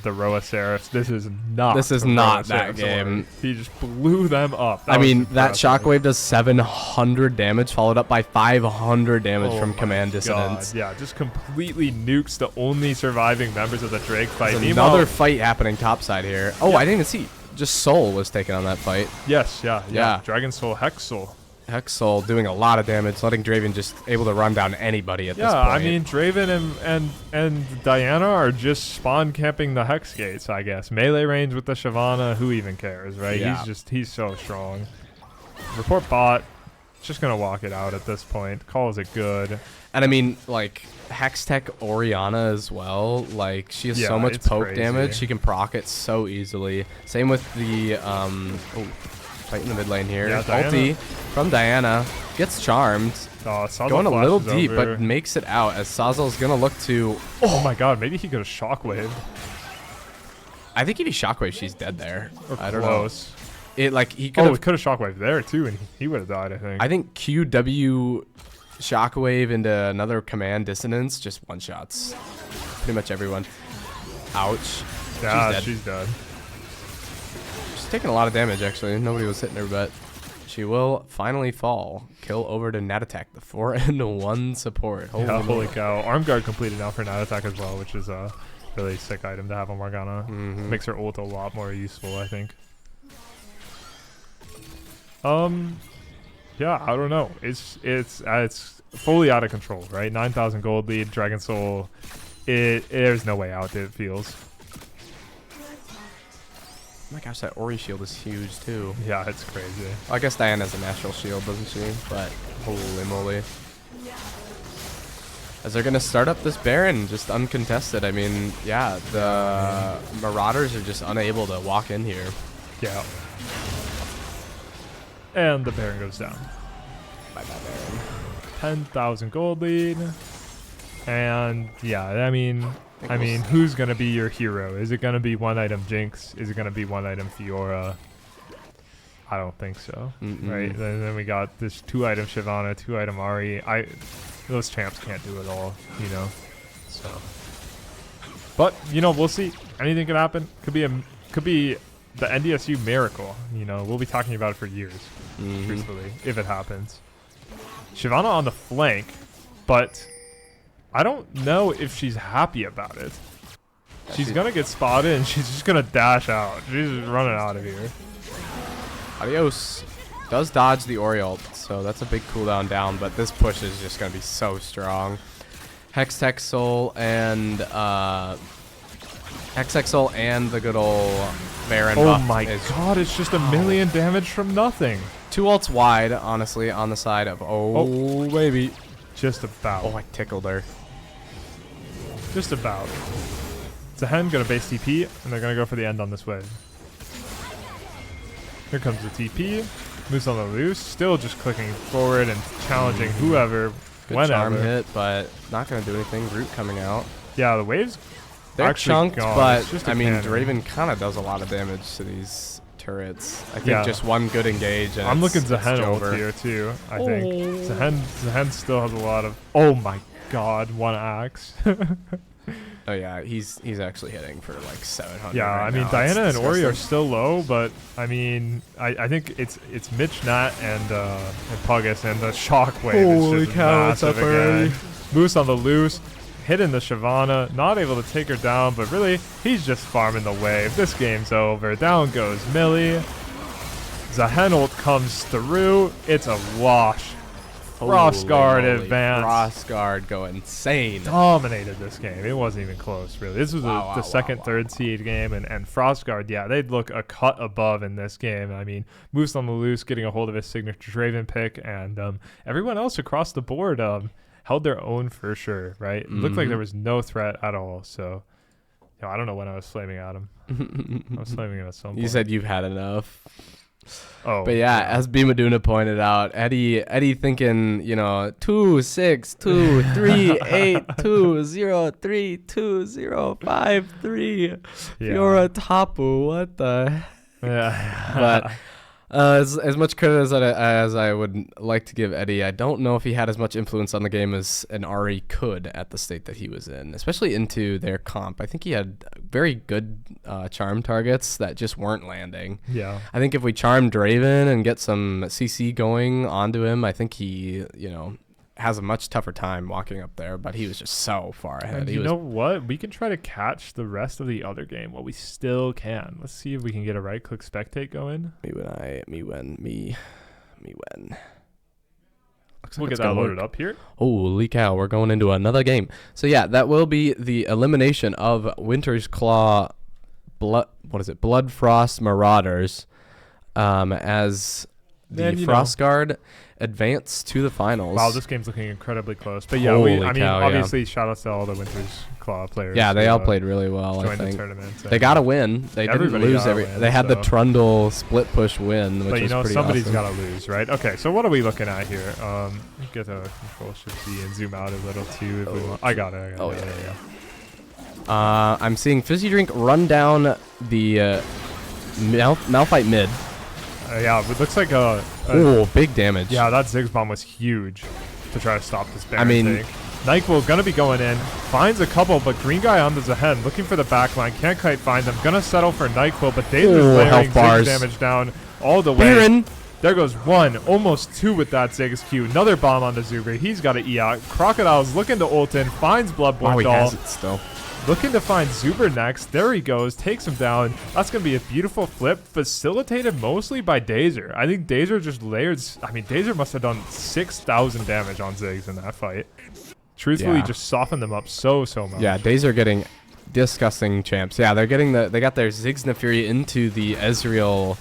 Roa Seraphs. This is not. This is the not Roa that Seraphs game. Ori. He just blew them up. I mean, was that impressive. shockwave does 700 damage, followed up by 500 damage Oh from my Command God, Dissonance. yeah, just completely nukes the only surviving members of the Drake fight. There's Meanwhile- another fight happening topside here. Oh, Yeah. I didn't even see. Just Soul was taking on that fight. Yes, yeah. Yeah. Dragon Soul, Hex Soul. Hex Soul doing a lot of damage, letting Draven just able to run down anybody at this Yeah, point. I mean, Draven and Diana are just spawn camping the Hex Gates, I guess. Melee range with the Shyvana, who even cares, right? Yeah. He's so strong. Report Bot, just gonna walk it out at this point. Calls it good. And I mean, like, Hextech Oriana as well. Like, she has Yeah, so much it's poke crazy. damage. She can proc it so easily. Same with the, fight in the mid lane here. Yeah, Diana. Ulti from Diana. Gets charmed. Sazel Going a little flashes deep, over. but makes it out as Sazel's going to look to... Oh my god, maybe he could have shockwave. I think if he shockwave, she's dead there. Or I don't close. know. It, like, he could Oh, have... could have shockwave there too, and he would have died, I think. I think QW shockwave into another command dissonance just one-shots pretty much everyone. Ouch. Yeah, she's dead. she's dead. She's taking a lot of damage, actually. Nobody was hitting her, but she will finally fall. Kill over to Natatek, the 4-1 support. Holy Yeah, holy moly. cow. Arm guard completed now for Night Attack as well, which is a really sick item to have on Morgana. Mhm. Makes her ult a lot more useful, I think. Yeah, I don't know. It's fully out of control, right? 9,000 gold lead, Dragon Soul. There's no way out, it feels. Oh my gosh, that Ori shield is huge, too. Yeah, it's crazy. Well, I guess Diana has a natural shield, doesn't she? But holy moly. As they're going to start up this Baron, just uncontested. I mean, yeah, the Marauders are just unable to walk in here. Yeah. And the Baron goes down. Bye-bye, Baron. 10,000 gold lead. And yeah, I mean, who's gonna be your hero? Is it gonna be one item Jinx? Is it gonna be one item Fiora? I don't think so. Mm-mm. Right? Then we got this 2 item Shyvana, 2 item Ari. those champs can't do it all, you know. So, but you know, we'll see. Anything could happen. Could be the NDSU miracle. You know, we'll be talking about it for years, truthfully, if it happens. Shyvana on the flank, but I don't know if she's happy about it. She's gonna get spotted and she's just gonna dash out. She's just running out of here. Adios. Does dodge the Ori ult, so that's a big cooldown down, but this push is just gonna be so strong. Hextech Soul and the good old Baron buff. Oh my god, it's just a million damage from nothing. 2 ults wide, honestly, on the side of baby. Just about. Oh, I tickled her. Just about. Zahen gonna base TP, and they're gonna go for the end on this wave. Here comes the TP. Moose on the loose, still just clicking forward and challenging whoever, Good whenever. charm hit, but not gonna do anything. Root coming out. Yeah, the waves. They're actually chunked, gone. but It's just a I mean, cannon. Draven kind of does a lot of damage to these turrets. I think Yeah. just one good engage. And I'm looking it's Zahen ult over. here too. I think Zahen still has a lot of. Oh my god, one axe. Oh yeah, he's actually hitting for like 700. Yeah, right I mean now. Diana It's and Ori are disgusting. still low, but I mean I think it's Mitch Nat and Puggus, and the shockwave Holy is just cow, it's massive up already. again. Moose on the loose, hitting the Shyvana, not able to take her down, but really he's just farming the wave. This game's over. Down goes Millie. Zahen ult comes through. It's a wash. Frost Guard Holy moly, advance. Frost Guard go insane. Dominated this game. It wasn't even close, really. This was the second, third seed game, and Frost Guard, yeah, they'd look a cut above in this game. I mean, Moose on the loose, getting a hold of his signature Draven pick, and everyone else across the board held their own for sure, right? It looked like there was no threat at all, so I don't know when I was flaming at him. I was flaming him at some point. You said you've had enough. Oh, But yeah, as Bimaduna pointed out, Eddie thinking, 2 6 2 3 8 2 0 3 2 0 5 3. Fiora Tapu, what the? Yeah. But as much credit as I would like to give Eddie, I don't know if he had as much influence on the game as an Ari could at the state that he was in, especially into their comp. I think he had very good charm targets that just weren't landing. Yeah. I think if we charm Draven and get some CC going onto him, I think he, has a much tougher time walking up there, but he was just so far ahead. And you know what? We can try to catch the rest of the other game while we still can. Let's see if we can get a right-click spectate going. Me when. Looks We'll like get it's that gonna loaded work. up here. Holy cow, we're going into another game. So yeah, that will be the elimination of Winter's Claw Blood Frost Marauders as the And, Frost Guard advance to the finals. Wow, this game's looking incredibly close. But yeah, Holy I mean, cow, yeah. obviously, shout out to all the Winter's Claw players. Yeah, they who, all played really well, I joined the think. tournament. They got to win. They didn't Everybody lose gotta win, They had the so- Trundle split push win, which But was pretty somebody's awesome. got to lose, right? Okay, so what are we looking at here? Get a control shift D and zoom out a little too. If we want. I got it. Oh, yeah. I'm seeing Fizzy Drink run down the Malphite mid. Yeah, it looks like Big damage. yeah, that Ziggs bomb was huge to try to stop this Baron I mean- thing. Nyquil gonna be going in, finds a couple, but green guy on the Zahen, looking for the backline, can't quite find them. Gonna settle for Nyquil, but David's layering health Ziggs bars. damage down all the way. Baron. There goes one, almost two with that Ziggs Q. Another bomb on the Zuber. He's got to E out. Crocodile's looking to ult in, finds Bloodborne Wow, he Doll. has it still. Looking to find Zuber next. There he goes. Takes him down. That's going to be a beautiful flip. Facilitated mostly by Dazer. I think Dazer just layered. I mean, Dazer must have done 6,000 damage on Ziggs in that fight. Truthfully, Yeah. just softened them up so much. Yeah, Days are getting disgusting champs. Yeah, they're getting they got their Ziggs Neferi into the Ezreal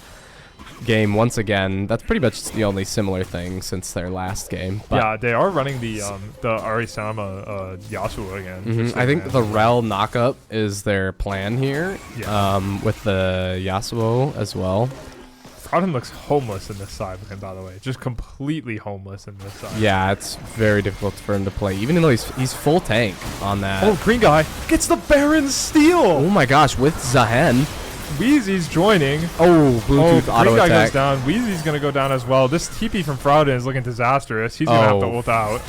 game once again. That's pretty much the only similar thing since their last game. But Yeah, they are running the Arisama Yasuo again. which I they think ran. the Rel knockup is their plan here. Yeah. With the Yasuo as well. Frauden looks homeless in this side with him, by the way. Just completely homeless in this side. Yeah, it's very difficult for him to play, even though he's full tank on that. Oh, green guy gets the Baron steal. Oh my gosh, with Zahen. Wheezy's joining. Oh, Bluetooth auto green guy attack. goes down. Wheezy's going to go down as well. This TP from Frauden is looking disastrous. He's going to have to ult out.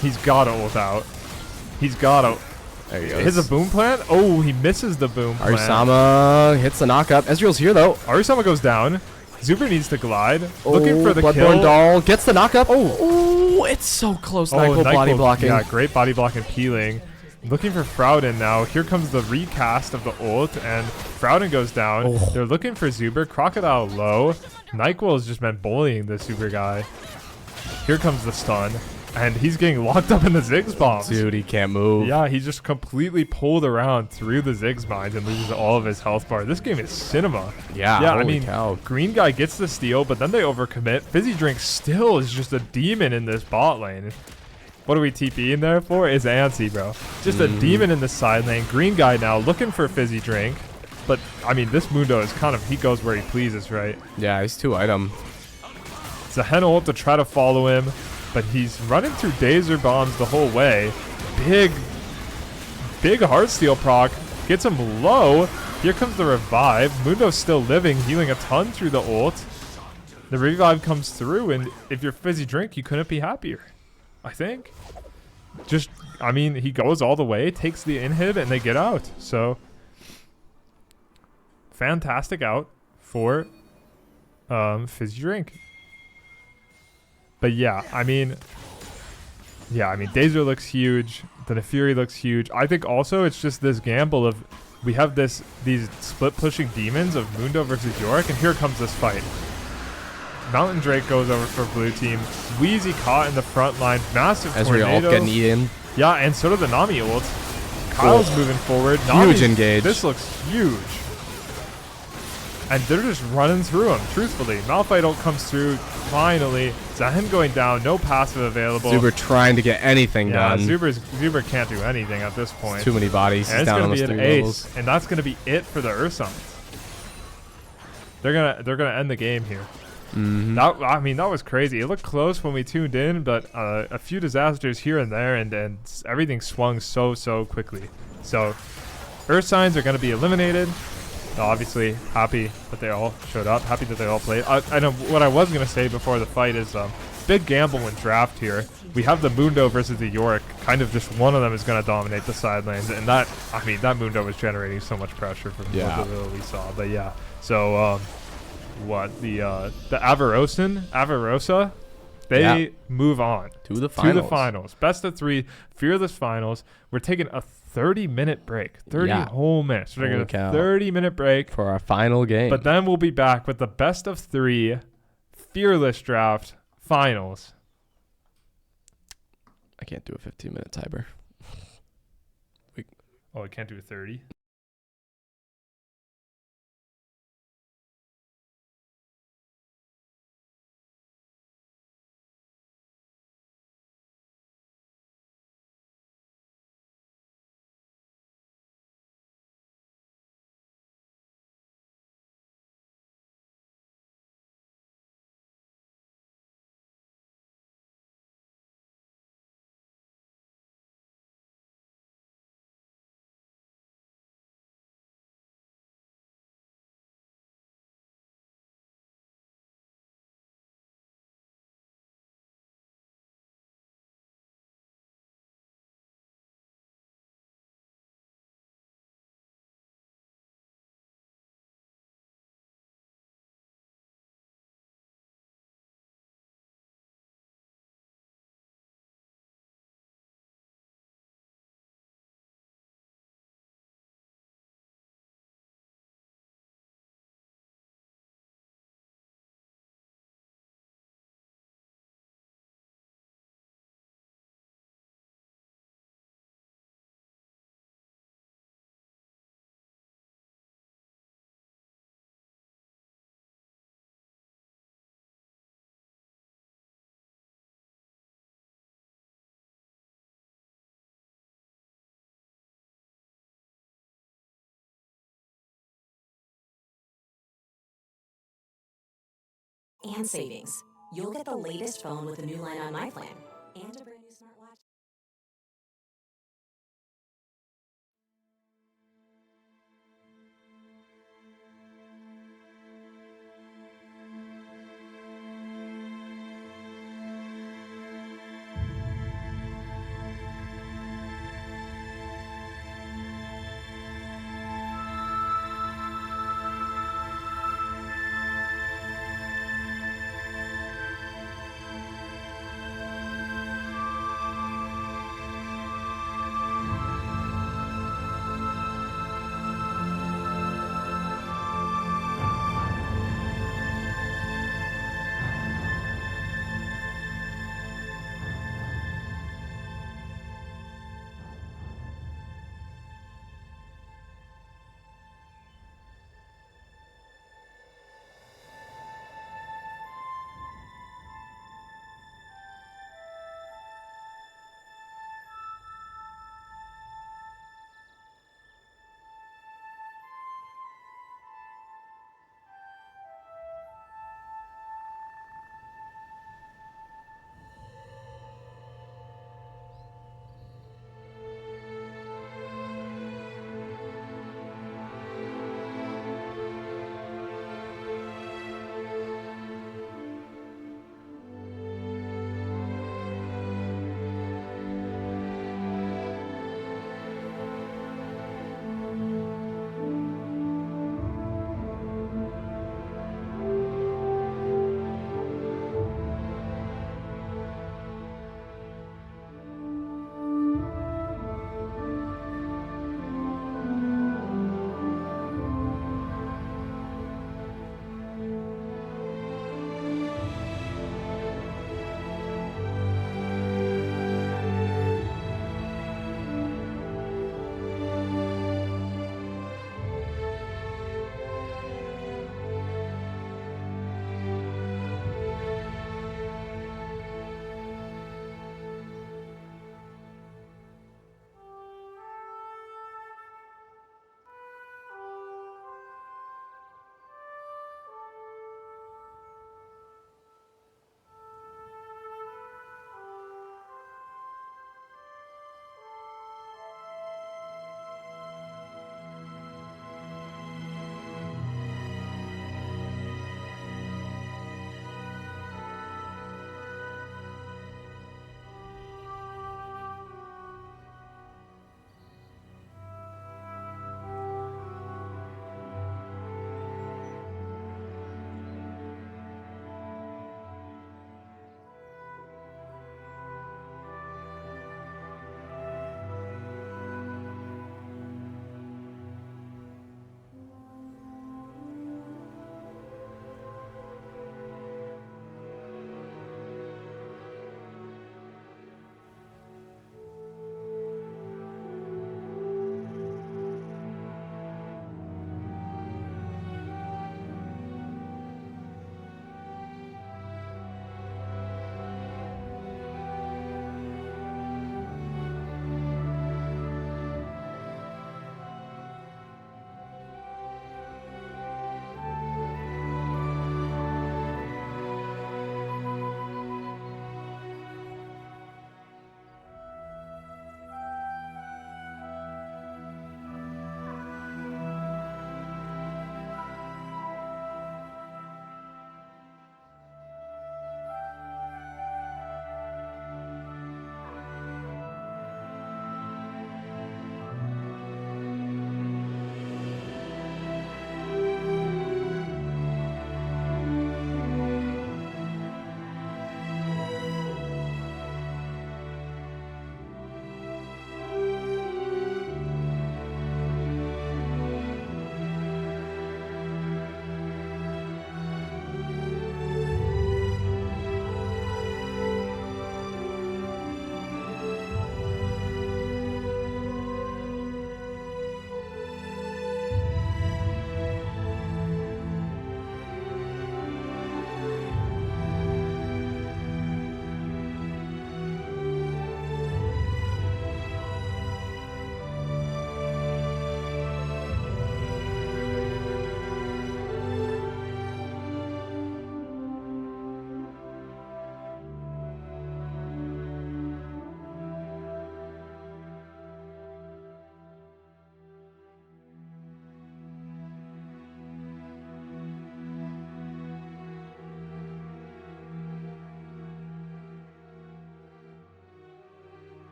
He's got to ult out. He's got to. There he goes. Hits a boom plant. Oh, he misses the boom plant. Arisama hits the knockup. Ezreal's here, though. Arisama goes down. Zuber needs to glide. Looking for the Bloodborne kill. Doll gets the knockup. Oh, it's so close. Nyquil body blocking. Yeah, great body block and peeling. Looking for Freljordian now. Here comes the recast of the ult, and Freljordian goes down. Oh. They're looking for Zuber. Crocodile low. Nyquil has just been bullying the Zuber guy. Here comes the stun, and he's getting locked up in the Ziggs bombs. Dude, he can't move. Yeah, he just completely pulled around through the Ziggs mines and loses all of his health bar. This game is cinema. Yeah, Yeah, holy I mean, cow. green guy gets the steal, but then they overcommit. Fizzy Drink still is just a demon in this bot lane. What are we TPing there for? It's Ansi, bro. Just a demon in the side lane. Green guy now looking for Fizzy Drink. But, I mean, this Mundo is kind of, he goes where he pleases, right? Yeah, he's 2-item. It's a Hen ult to try to follow him, but he's running through Dazer bombs the whole way. Big Heartsteel proc. Gets him low. Here comes the revive. Mundo's still living, healing a ton through the ult. The revive comes through, and if you're Fizzy Drink, you couldn't be happier, I think. Just, I mean, he goes all the way, takes the inhib, and they get out. So, fantastic out for Fizzy Drink. But yeah, I mean, Dazer looks huge. The Nefiri looks huge. I think also it's just this gamble of we have these split pushing demons of Mundo versus Yorick, and here comes this fight. Mountain Drake goes over for blue team. Wheezy caught in the front line. Massive Ezreal tornado. getting eaten. Yeah, and so did the Nami ult. Kyle's moving forward. Huge Nami's, engage. This looks huge. And they're just running through him, truthfully. Malphite ult comes through, finally. Zahen going down, no passive available. Zuber trying to get anything Yeah, done. Zuber can't do anything at this point. Too many bodies. And He's it's down gonna almost be an 3 ace, levels. and that's gonna be it for the Ursons. They're gonna end the game here. That was crazy. It looked close when we tuned in, but a few disasters here and there, and everything swung so quickly. So, Ursines are gonna be eliminated. Obviously, happy that they all showed up. Happy that they all played. I know what I was gonna say before the fight is big gamble in draft here. We have the Mundo versus the Yorick. Kind of just one of them is gonna dominate the side lanes, and that Mundo was generating so much pressure from what we saw. But yeah, so the Avarosa, they move on To the finals. Best of 3, fearless finals. We're taking a 30-minute break. 30 whole minutes. We're taking a 30-minute break for our final game. But then we'll be back with the best of 3 fearless draft finals. I can't do a 15-minute timer. Oh, I can't do a 30? And savings. You'll get the latest phone with a new line on my plan and a brand new smartwatch.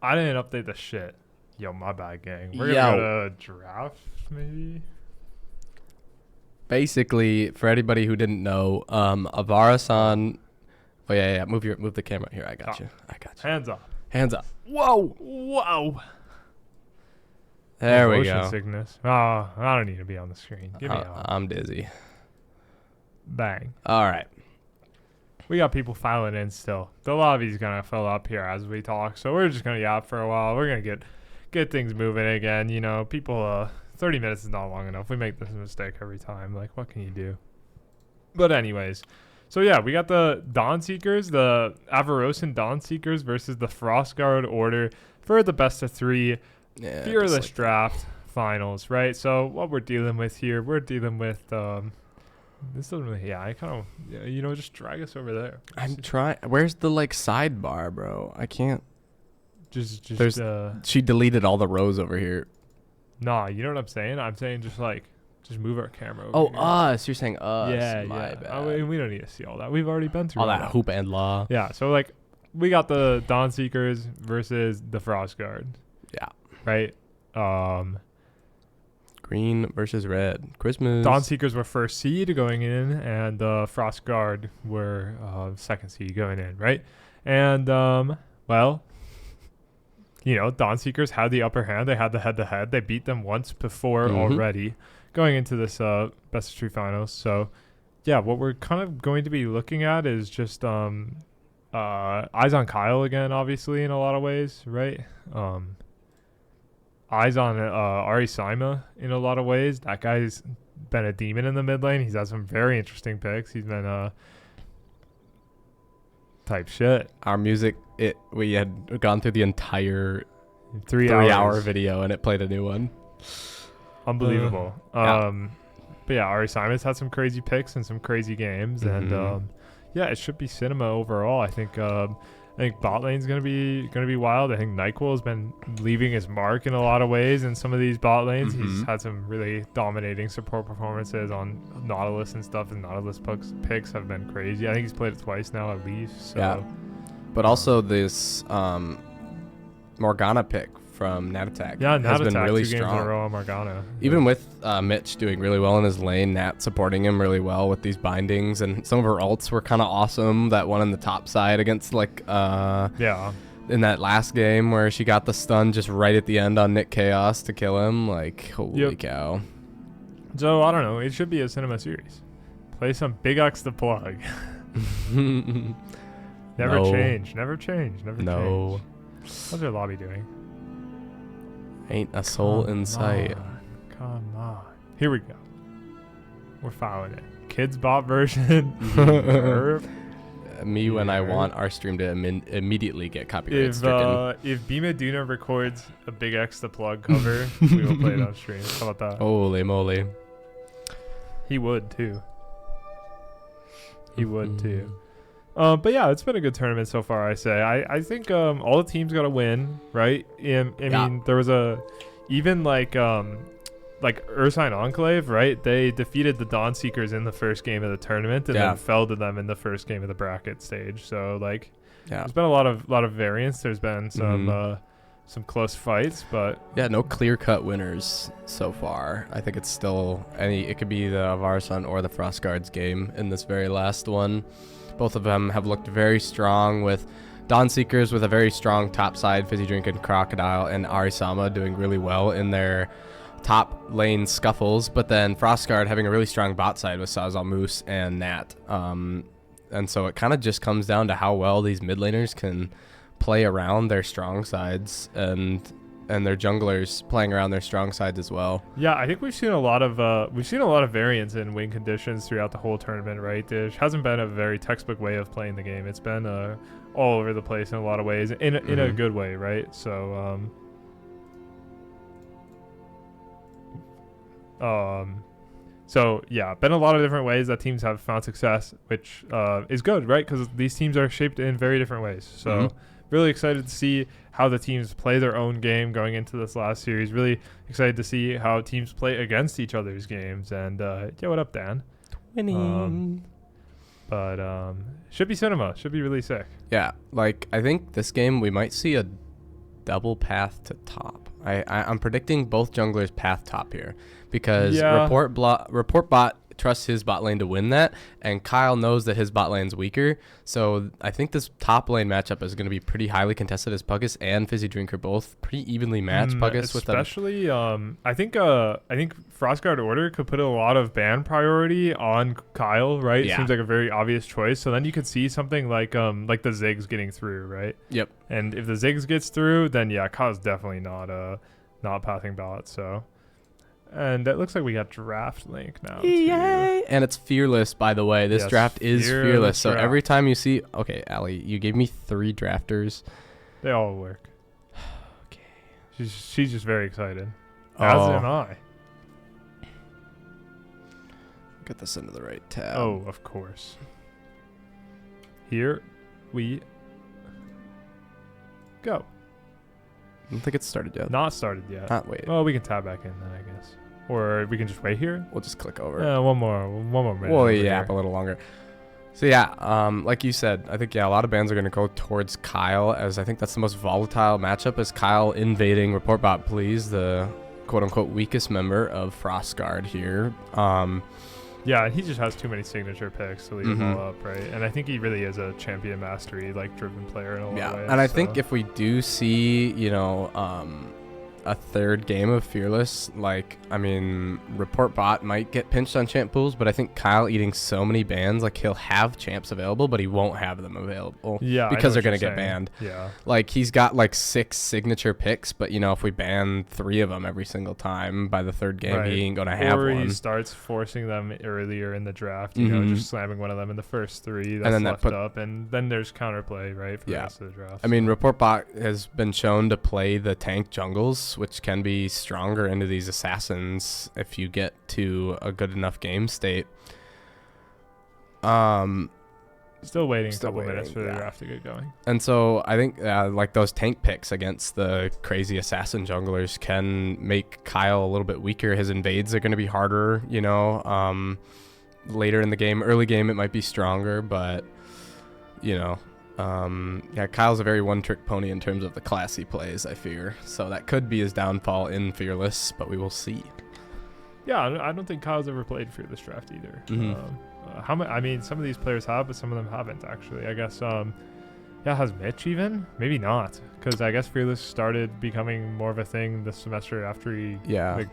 I didn't update the shit. Yo, my bad, gang. We're Yo. gonna go to draft, maybe. Basically, for anybody who didn't know, Avara-san. Oh yeah. Move the camera here. I got you. Hands up. Hands up. Whoa. Whoa. There we Motion go. sickness. Oh, I don't need to be on the screen. Give me a I'm dizzy. bang. All right. We got people filing in still. The lobby's gonna fill up here as we talk, so we're just gonna yap for a while. We're gonna get things moving again. You know, people. 30 minutes is not long enough. We make this mistake every time. Like, what can you do? But anyways, so yeah, we got the Dawn Seekers, the Avarosan Dawn Seekers versus the Frostguard Order for the best of 3 Yeah. Fearless just like Draft finals, right? So what we're dealing with here, we're dealing with this doesn't really, I kind of, just drag us over there. I'm trying. Where's the sidebar, bro? I can't. Just She deleted all the rows over here. nah, you know what I'm saying? I'm saying just move our camera over Oh, here. us. You're saying us. Yeah, My yeah. bad. I mean, we don't need to see all that. We've already been through all that hoop and law. Yeah, so we got the Dawn Seekers versus the Frostguard. Yeah. Right? Green versus red. Christmas. Dawn Seekers were first seed going in, and Frostguard were second seed going in, right? And well, Dawn Seekers had the upper hand. They had the head-to-head. They beat them once before already going into this best of 3 finals. So yeah, what we're kind of going to be looking at is just eyes on Kyle again, obviously, in a lot of ways, right? Eyes on Ari Saima in a lot of ways. That guy's been a demon in the mid lane. He's had some very interesting picks. He's been type shit. Our music, we had gone through the entire 3 3 hours. hour video and it played a new one. Unbelievable. Yeah. But yeah, Ari Simon's had some crazy picks and some crazy games, and yeah, it should be cinema overall. I think bot lane's gonna be wild. I think Nyquil has been leaving his mark in a lot of ways in some of these bot lanes. He's had some really dominating support performances on Nautilus and stuff, and Nautilus picks have been crazy. I think he's played it twice now at least. So. Yeah. But also this Morgana pick from Nat Attack Yeah, has Nat been Attack, really 2 games in a strong. row on Morgana. Even with Mitch doing really well in his lane, Nat supporting him really well with these bindings, and some of her ults were kind of awesome. That one on the top side against Yeah. in that last game where she got the stun just right at the end on Nick Chaos to kill him. Like, holy cow. So I don't know. It should be a cinema series. Play some Big X the plug. Never No. change. Never change. Never No. change. How's your lobby doing? Ain't a soul in sight. Come on. Here we go. We're following it. Kids bot version. Me when I Yeah. want our stream to immediately get copyright If stricken. Bima Duna records a Big X the plug cover, we will play it on stream. How about that? Holy moly. He would too. He would too. But yeah, it's been a good tournament so far, I say. I think all the teams got to win, right? I mean, there was even Ursine Enclave, right? They defeated the Dawn Seekers in the first game of the tournament and then fell to them in the first game of the bracket stage. So there's been a lot of variance. There's been some close fights, but no clear-cut winners so far. I think it's still it could be the Avarasan or the Frostguards game in this very last one. Both of them have looked very strong, with Dawn Seekers with a very strong top side, Fizzy Drink and Crocodile, and Arisama doing really well in their top lane scuffles, but then Frostguard having a really strong bot side with Sazal Moose and Nat. And so it kind of just comes down to how well these mid laners can play around their strong sides, and their junglers playing around their strong sides as well. yeah, I think we've seen a lot of variance in win conditions throughout the whole tournament, right? There hasn't been a very textbook way of playing the game. It's been all over the place in a lot of ways, in a good way, right? So so yeah, been a lot of different ways that teams have found success, which is good, right? Because these teams are shaped in very different ways. So really excited to see how the teams play their own game going into this last series. Really excited to see how teams play against each other's games. And yeah, what up, Dan? Winning. Should be cinema. Should be really sick. Yeah, I think this game we might see a double path to top. I'm predicting both junglers path top here because Yeah. report bot trusts his bot lane to win that, and Kyle knows that his bot lane's weaker. So I think this top lane matchup is going to be pretty highly contested as Puggus and Fizzy Drink are both pretty evenly matched. Puggus with especially I think Frostguard Order could put a lot of ban priority on Kyle, right? Yeah. Seems like a very obvious choice. So then you could see something like the Ziggs getting through, right? Yep. And if the Ziggs gets through, then yeah, Kyle's definitely not passing ballot. So. And it looks like we got draft link now. Yay! And it's fearless, by the way. This Yes, draft is fearless. So draft. every time you see, okay, Allie, you gave me 3 drafters. They all work. Okay. She's just very excited. As am I. Get this into the right tab. Oh, of course. Here we go. I don't think it's started yet. Not started yet. Not wait. Well, we can tab back in then, I guess. Or we can just wait here. We'll just click over. One more minute. We'll over yap here. a little longer. So yeah, like you said, I think a lot of bans are going to go towards Kyle, as I think that's the most volatile matchup. Is Kyle invading Report Bot Please, the quote unquote weakest member of Frostguard here. Yeah, he just has too many signature picks to leave them all up, right? And I think he really is a champion mastery driven player in a lot of ways. And I think if we do see, a third game of Fearless, Report Bot might get pinched on champ pools, but I think Kyle eating so many bans, he'll have champs available, but he won't have them available. Yeah, because they're going gonna get banned. Yeah. He's got 6 signature picks, but if we ban 3 of them every single time by the third game, Right. he ain't gonna have or one. he starts forcing them earlier in the draft, just slamming one of them in the first 3 that's then left up, and then there's counterplay, right, for the rest of the draft. Report Bot has been shown to play the tank jungles, which can be stronger into these assassins if you get to a good enough game state. Still waiting a couple minutes for the draft to get going. And so I think those tank picks against the crazy assassin junglers can make Kyle a little bit weaker. His invades are going to be harder, later in the game. Early game it might be stronger, but Kyle's a very one-trick pony in terms of the class he plays, I fear. So that could be his downfall in Fearless, but we will see. Yeah, I don't think Kyle's ever played Fearless draft either. Mm-hmm. Some of these players have, but some of them haven't, actually. I guess, has Mitch even? Maybe not, because I guess Fearless started becoming more of a thing this semester after he,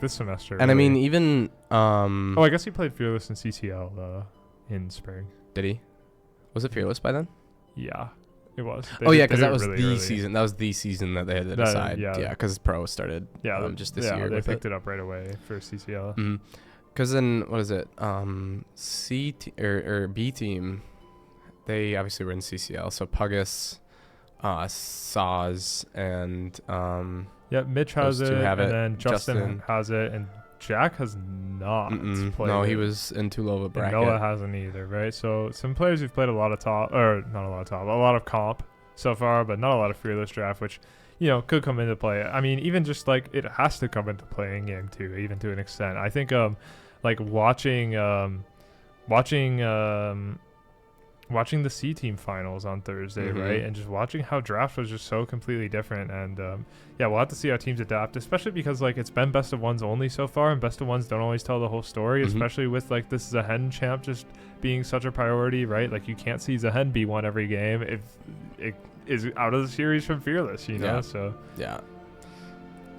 this semester. And really. even... I guess he played Fearless in CCL in spring. Did he? Was it Fearless by then? Yeah, it was. Because that was really the early. season. That was the season that they had to decide. Because Pro started just this year. They picked it up right away for CCL. Because then, what is it? Or B team, they obviously were in CCL. So Puggus, Saz, and Mitch has it, and then Justin has it, and Jack has not played. No, it. he was in too low of a bracket. And Noah hasn't either, right? So some players who've played a lot of a lot of comp so far, but not a lot of Fearless draft, which could come into play. I mean, even just it has to come into play in game 2, even to an extent. I think watching the C team finals on Thursday, right, and just watching how draft was just so completely different, and we'll have to see how teams adapt, especially because it's been best of ones only so far, and best of ones don't always tell the whole story, especially with this Zahen champ just being such a priority, right? You can't see Zahen be won every game if it is out of the series from Fearless, so yeah.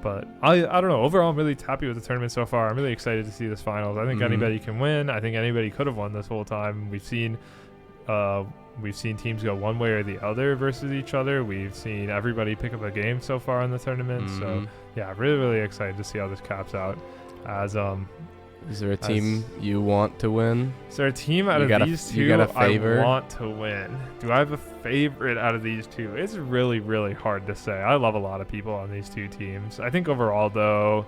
But I don't know. Overall, I'm really happy with the tournament so far. I'm really excited to see this finals. I think anybody can win. I think anybody could have won this whole time. We've seen teams go one way or the other versus each other. We've seen everybody pick up a game so far in the tournament. So yeah, really, really excited to see how this caps out. Is there a team you want to win? Is there a team out of these two I want to win? Do I have a favorite out of these two? It's really, really hard to say. I love a lot of people on these two teams. I think overall, though,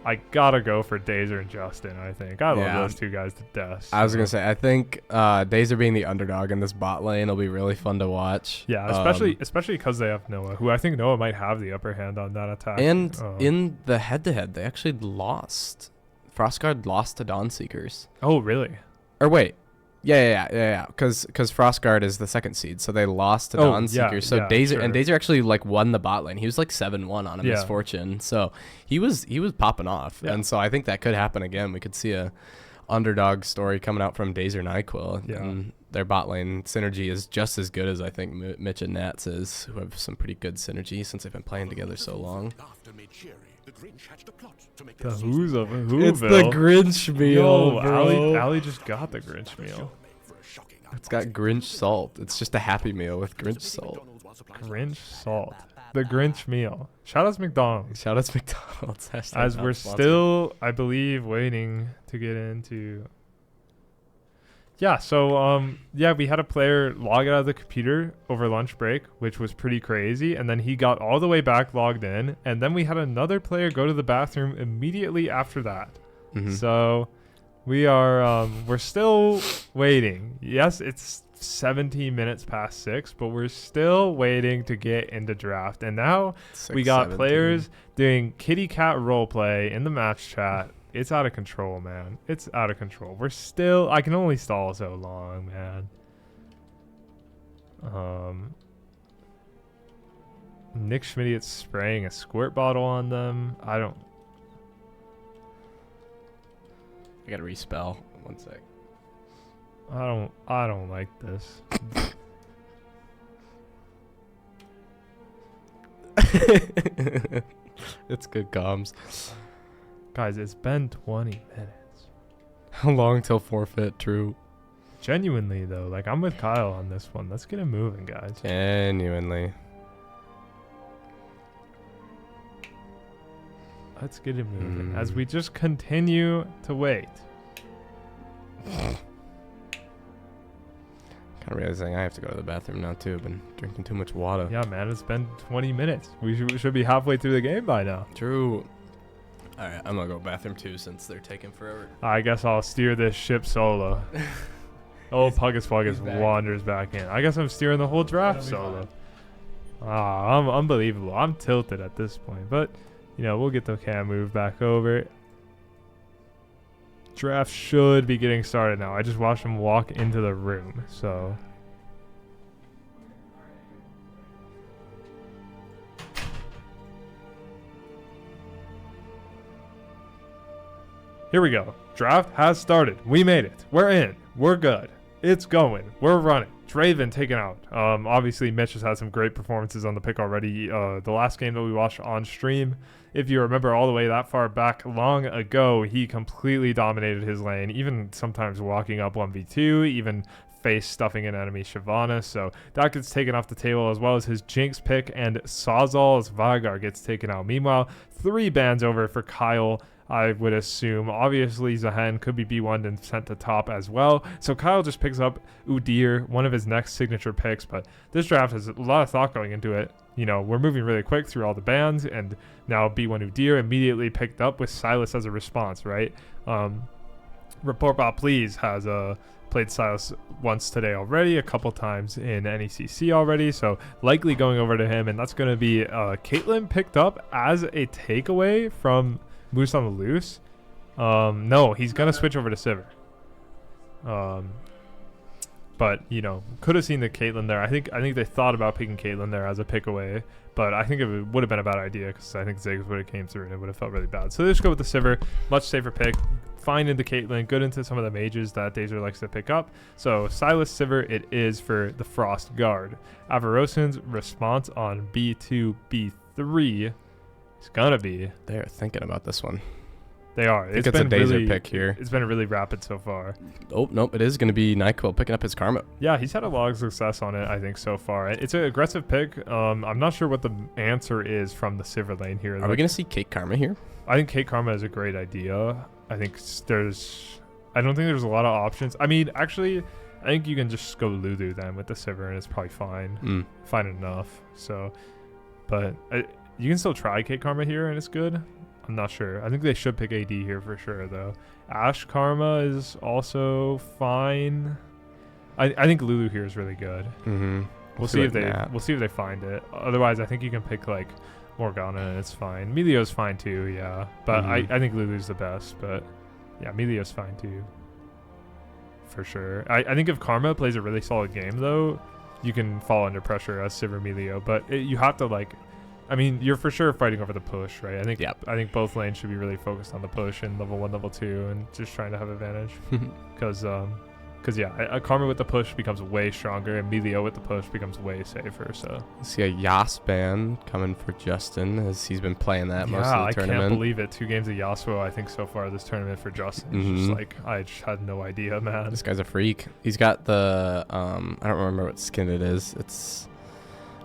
I gotta go for Dazer and Justin, I think. I love those two guys to death. I was going to say, I think Dazer being the underdog in this bot lane will be really fun to watch. Yeah, especially because they have Noah, who I think Noah might have the upper hand on that attack. And in the head-to-head, they actually lost. Frostguard lost to Dawnseekers. Oh, really? Or wait. Yeah. Because Frostguard is the second seed, so they lost to Dawnseeker. So Dazer actually like won the bot lane. He was like 7-1 on a Misfortune, so he was popping off, and so I think that could happen again. We could see a underdog story coming out from Dazer Nyquil. Yeah. And their bot lane synergy is just as good as I think Mitch and Nats is, who have some pretty good synergy since they've been playing together so long. The who's of Whoville. It's the Grinch meal, bro. Allie just got the Grinch meal. It's got Grinch salt. It's just a Happy Meal with Grinch salt. Grinch salt. The Grinch meal. Shout out to McDonald's. Shout out to McDonald's. As we're still, I believe, waiting to get into... Yeah, so, we had a player log out of the computer over lunch break, which was pretty crazy, and then he got all the way back logged in, and then we had another player go to the bathroom immediately after that. Mm-hmm. So, we're still waiting. Yes, it's 17 minutes past 6, but we're still waiting to get into draft, and now we got 17. players doing kitty cat roleplay in the match chat. It's out of control, man. It's out of control. I can only stall so long, man. Nick Schmidt's spraying a squirt bottle on them. I gotta respell. 1 sec. I don't like this. It's good comms. Guys, it's been 20 minutes. How long till forfeit? True. Genuinely, though, like, I'm with Kyle on this one. Let's get it moving, guys. Genuinely. Let's get it moving as we just continue to wait. Kind of realizing I have to go to the bathroom now, too. I've been drinking too much water. Yeah, man, it's been 20 minutes. We should be halfway through the game by now. True. All right, I'm going to go bathroom, too, since they're taking forever. I guess I'll steer this ship solo. Puggus wanders back in. I guess I'm steering the whole draft solo. I'm unbelievable. I'm tilted at this point. But, we'll get the cam move back over. Draft should be getting started now. I just watched him walk into the room, so... Here we go. Draft has started. We made it. We're in. We're good. It's going. We're running. Draven taken out. Obviously, Mitch has had some great performances on the pick already. The last game that we watched on stream, if you remember all the way that far back long ago, he completely dominated his lane, even sometimes walking up 1v2, even face stuffing an enemy Shyvana. So that gets taken off the table, as well as his Jinx pick, and Sawzall's Vagar gets taken out. Meanwhile, 3 bans over for Kyle, I would assume. Obviously, Zahen could be B1'd and sent to top as well. So Kyle just picks up Udyr, one of his next signature picks. But this draft has a lot of thought going into it. We're moving really quick through all the bans, and now B1 Udyr immediately picked up with Silas as a response, right? Report Bot Please has played Silas once today already, a couple times in NECC already, so likely going over to him, and that's going to be Caitlyn picked up as a takeaway from Moose on the Loose. No, he's gonna switch over to Sivir. But could have seen the Caitlyn there. I think they thought about picking Caitlyn there as a pick away, but I think it would have been a bad idea because I think Ziggs would have came through and it would have felt really bad. So they just go with the Sivir, much safer pick. Fine into Caitlyn, good into some of the mages that Dazer likes to pick up. So Silas Sivir it is for the Frost Guard. Avarosin's response on B2, B3 is gonna be... They're thinking about this one. They are. I think it's a Dazer pick here. It's been really rapid so far. Oh, nope. It is going to be Nyquil picking up his Karma. Yeah, he's had a lot of success on it, I think, so far. It's an aggressive pick. I'm not sure what the answer is from the Sivir lane here. Are we going to see Kate Karma here? I think Kate Karma is a great idea. I don't think there's a lot of options. I mean, actually, I think you can just go Lulu then with the Sivir, and it's probably fine. Fine enough. So, but you can still try Kate Karma here, and it's good. I'm not sure. I think they should pick AD here for sure, though. Ashe Karma is also fine. I think Lulu here is really good. We'll see if they find it. Otherwise, I think you can pick like Morgana and it's fine. Melio's fine too, yeah. But I think Lulu's the best. But yeah, Melio's fine too. for sure. I think if Karma plays a really solid game, though, you can fall under pressure as Sivir Melio. But you have to, like, I mean, you're for sure fighting over the push, right? I think both lanes should be really focused on the push in level 1, level 2, and just trying to have advantage. Because yeah, Karma with the push becomes way stronger, and Melio with the push becomes way safer. So see a Yas ban coming for Justin, as he's been playing that most of the tournament. I can't believe it. 2 games of Yasuo, I think, so far this tournament for Justin. It's just like, I just had no idea, man. This guy's a freak. He's got the I don't remember what skin it is. It's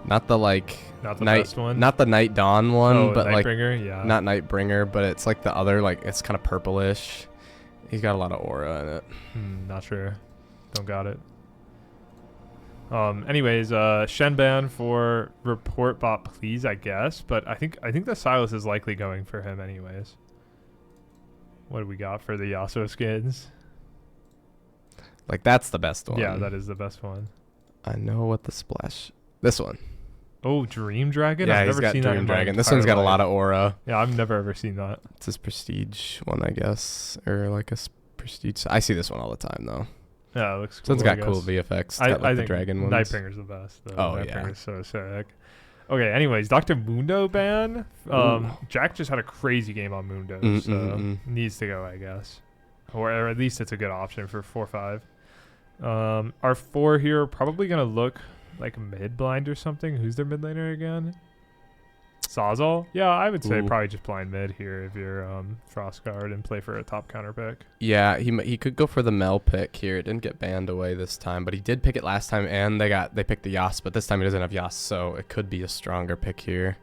not the best one. Not the Night Dawn one, but Nightbringer, yeah. Not Nightbringer, but it's like the other, like, it's kind of purplish. He's got a lot of aura in it. Not sure. Don't got it. Anyways, Shen ban for report bot, please, I guess. But I think the Sylas is likely going for him anyways. What do we got for the Yasuo skins? Like, that's the best one. Yeah, that is the best one. I know what the splash. This one. Oh, Dream Dragon? Yeah, I've he's never got seen Dream that Dragon. This one's got a lot of aura. Yeah, I've never ever seen that. It's his prestige one, I guess, or like a prestige. I see this one all the time though. Yeah, it looks cool. So it's got cool VFX. I the think dragon ones. Nightbringer's the best. Though. Oh, Nightbringer's so sick. Okay, anyways, Dr. Mundo ban. Jack just had a crazy game on Mundo, so needs to go, I guess. Or at least it's a good option for 4-5. Our 4 here are probably going to look like mid blind or something. Who's their mid laner again? Sawzall? Yeah, I would say probably just blind mid here if you're Frostguard and play for a top counter pick. Yeah, he could go for the Mel pick here. It didn't get banned away this time, but he did pick it last time, and they picked the Yas, but this time he doesn't have Yas, so it could be a stronger pick here,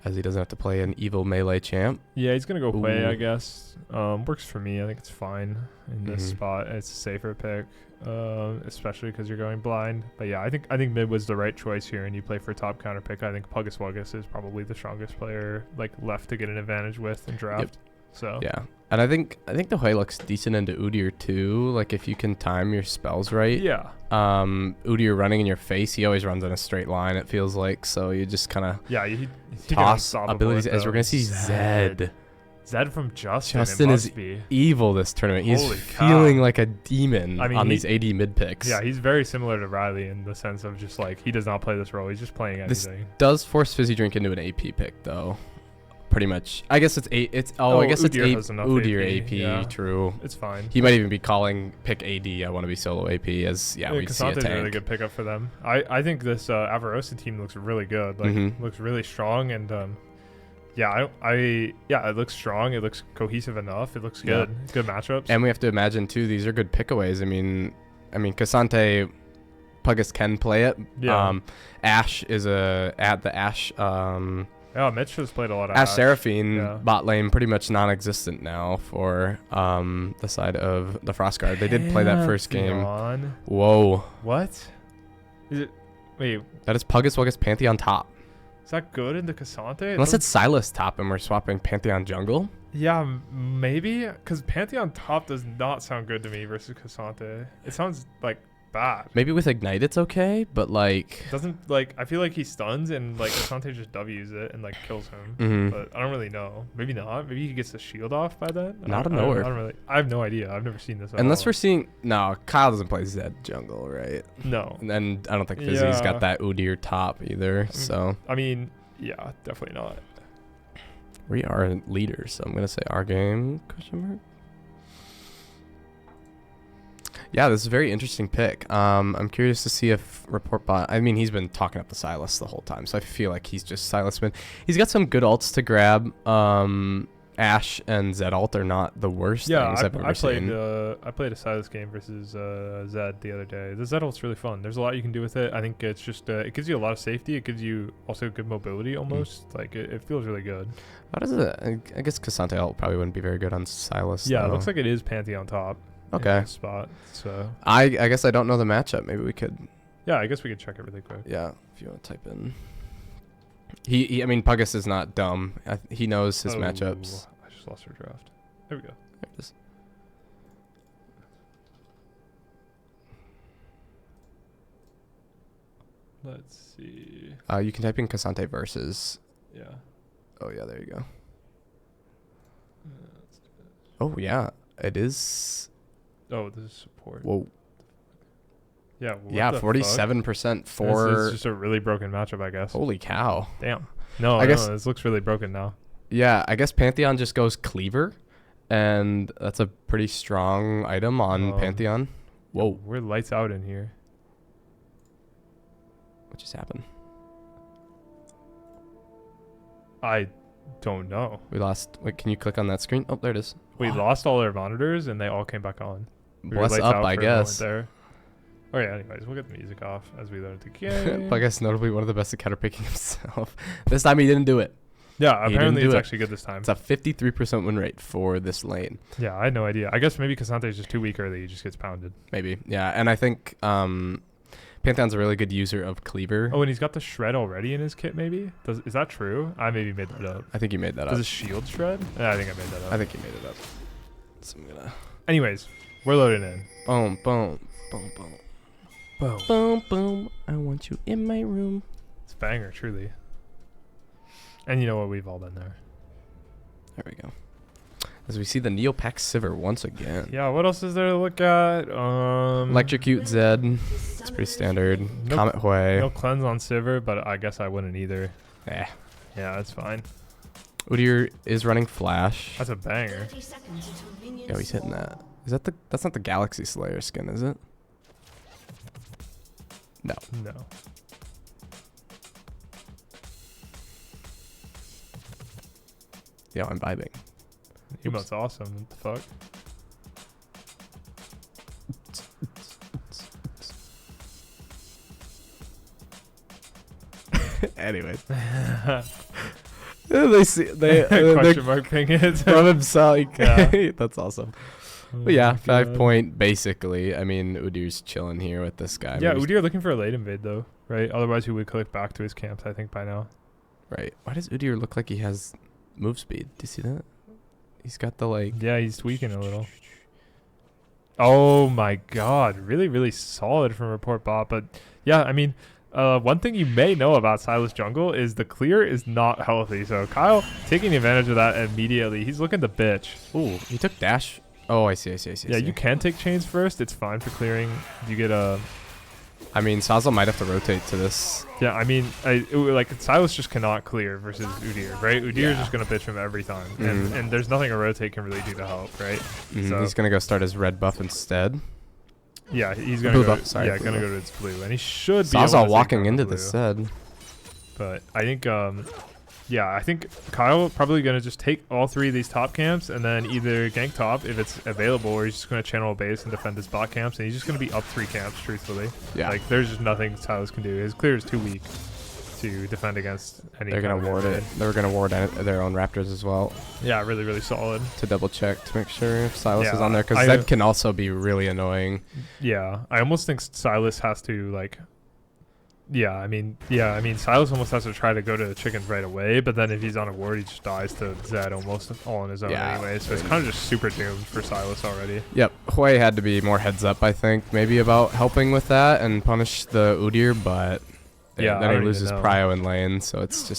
as he doesn't have to play an evil melee champ. Yeah, he's gonna go Hui, I guess. Works for me. I think it's fine in this spot. It's a safer pick, especially because you're going blind. But yeah, I think mid was the right choice here, and you play for a top counter pick. I think Puggus Wuggus is probably the strongest player left to get an advantage with in draft. Yep. So yeah, and I think the Hui looks decent into Udyr too. Like, if you can time your spells right. Yeah. Udyr running in your face, he always runs in a straight line, it feels like. So you just kind of toss abilities. As we're gonna see Zed from Justin is evil this tournament. He's feeling like a demon on these AD mid picks. Yeah, he's very similar to Riley in the sense of just like he does not play this role. He's just playing anything. This does force Fizzy Drink into an AP pick though. Pretty much. I guess it's I guess Udyr it's Udyr AP. Yeah. True. It's fine. He might even be calling pick AD. I want to be solo AP as we'd see a Casante's tank. a really good pickup for them. I think this Avarosa team looks really good. Looks really strong, and it looks strong. It looks cohesive enough. It looks good. Yeah. Good matchups. And we have to imagine too, these are good pickaways. I mean Casante, Puggus can play it. Yeah. Ashe is Ashe. Mitch has played a lot of Ashe Seraphine bot lane pretty much non-existent now for the side of the Frostguard. They did play that first game. Whoa. What? Is it? Wait. That is Puggus Wuggus Pantheon top. Is that good into Casante? Unless it's Sylas top and we're swapping Pantheon jungle. Yeah, maybe. Because Pantheon top does not sound good to me versus Casante. It sounds like bad. Maybe with Ignite it's okay, but doesn't I feel like he stuns and Casante just W's it and kills him. But I don't really know. Maybe not. Maybe he gets the shield off by then. Not a nowhere. I have no idea. I've never seen this. Unless we're seeing Kyle doesn't play Zed jungle, right? No. And I don't think Fizzy's got that Udyr top either. So I mean, yeah, definitely not. We are leaders, so I'm gonna say our game ? Yeah, this is a very interesting pick. I'm curious to see if ReportBot... I mean, he's been talking up the Sylas the whole time, so I feel like he's just Sylas man. He's got some good ults to grab. Ashe and Zed ult are not the worst things I've ever seen. I played a Sylas game versus Zed the other day. The Zed ult's really fun. There's a lot you can do with it. I think it's just... it gives you a lot of safety. It gives you also good mobility almost. It feels really good. How does it... I guess Casante ult probably wouldn't be very good on Sylas. Yeah, though. It looks like it is Pantheon top. Okay. Spot. So I guess I don't know the matchup. Maybe we could. Yeah, I guess we could check it really quick. Yeah, if you want to type in. I mean, Puggus is not dumb. He knows his matchups. I just lost our draft. There we go. There it is. Let's see. You can type in Casante versus. Yeah. Oh yeah, there you go. Oh yeah, it is. Oh, this is support. Whoa. Yeah. What Yeah, the fuck? 47% for. This is just a really broken matchup, I guess. Holy cow. Damn. No, I guess this looks really broken now. Yeah, I guess Pantheon just goes Cleaver, and that's a pretty strong item on Pantheon. Whoa. We're lights out in here. What just happened? I don't know. We lost. Wait, can you click on that screen? Oh, there it is. We lost all our monitors and they all came back on. We were Bless lights up, out I for a moment guess. there. Oh yeah, anyways, we'll get the music off as we learn the game. I guess notably one of the best at counterpicking himself. This time he didn't do it. Yeah, He apparently didn't it's do it. actually good this time. It's a 53% win rate for this lane. Yeah, I had no idea. I guess maybe Casante's just too weak early. He just gets pounded. Maybe. Yeah, and I think Pantheon's a really good user of Cleaver. Oh, and he's got the shred already in his kit, maybe? Is that true? I maybe made that up. I think you made that Does up. his shield shred? Yeah, I think I made that up. I think you made it up. So I'm gonna... Anyways, we're loading in. Boom, boom, boom, boom. Boom. Boom, boom. I want you in my room. It's a banger, truly. And you know what? We've all been there. There we go. As we see the Neopax Sivir once again. Yeah, what else is there to look at? Electrocute Zed. It's pretty standard. No- Comet Hue. No cleanse on Sivir, but I guess I wouldn't either. Eh. Yeah, that's fine. Udyr is running Flash. That's a banger. 30 seconds until minions Yeah, he's hitting spawn. that. Is that the? That's not the Galaxy Slayer skin, is it? No. No. Yeah, I'm vibing. Emote's awesome. What the fuck? Anyway. They see they Question mark ping it. from himself. Yeah. That's awesome. Oh But yeah, my 5 God. point basically. I mean, Udyr's chilling here with this guy. Yeah, Maybe- Udyr looking for a late invade though, right? Otherwise, he would click back to his camps. I think by now. Right. Why does Udyr look like he has move speed? Do you see that? He's got the like. Yeah, he's tweaking a little. Oh my God! Really, really solid from Report Bot. But yeah, I mean, one thing you may know about Silas Jungle is the clear is not healthy. So Kyle taking advantage of that immediately. He's looking to bitch. Ooh, he took dash. Oh, I see. Yeah, you can take chains first. It's fine for clearing. You get a. I mean, Sazo might have to rotate to this. Yeah, I mean, like Silas just cannot clear versus Udyr, right? Udyr is Yeah. just gonna bitch him every time, Mhm. and there's nothing a rotate can really do to help, right? So- He's gonna go start his red buff instead. Yeah, he's gonna Blue go. buff, sorry, yeah, blue gonna buff. go to its blue, and he should be able to Sazo take walking down into the this blue. Zed. But I think, yeah, I think Kyle probably gonna just take all three of these top camps and then either gank top if it's available, or he's just gonna channel a base and defend his bot camps, and he's just gonna be up 3 camps. Truthfully, Yeah. like there's just nothing Silas can do. His clear is too weak to defend against any. They're gonna kind of ward invade. it. They're gonna ward their own Raptors as well Yeah, really, really solid. to double check to make sure if Silas is Yeah, on there, because I- Zed can also be really annoying. Yeah, I almost think Silas has to like. I mean, Silas almost has to try to go to the chickens right away, but then if he's on a ward, he just dies to Zed almost all on his own Yeah, anyway. So it's I mean- kind of just super doomed for Silas already. Yep, Hue had to be more heads up, I think, maybe about helping with that and punish the Udyr, but Yeah, I then he don't loses even know. prio in lane, so it's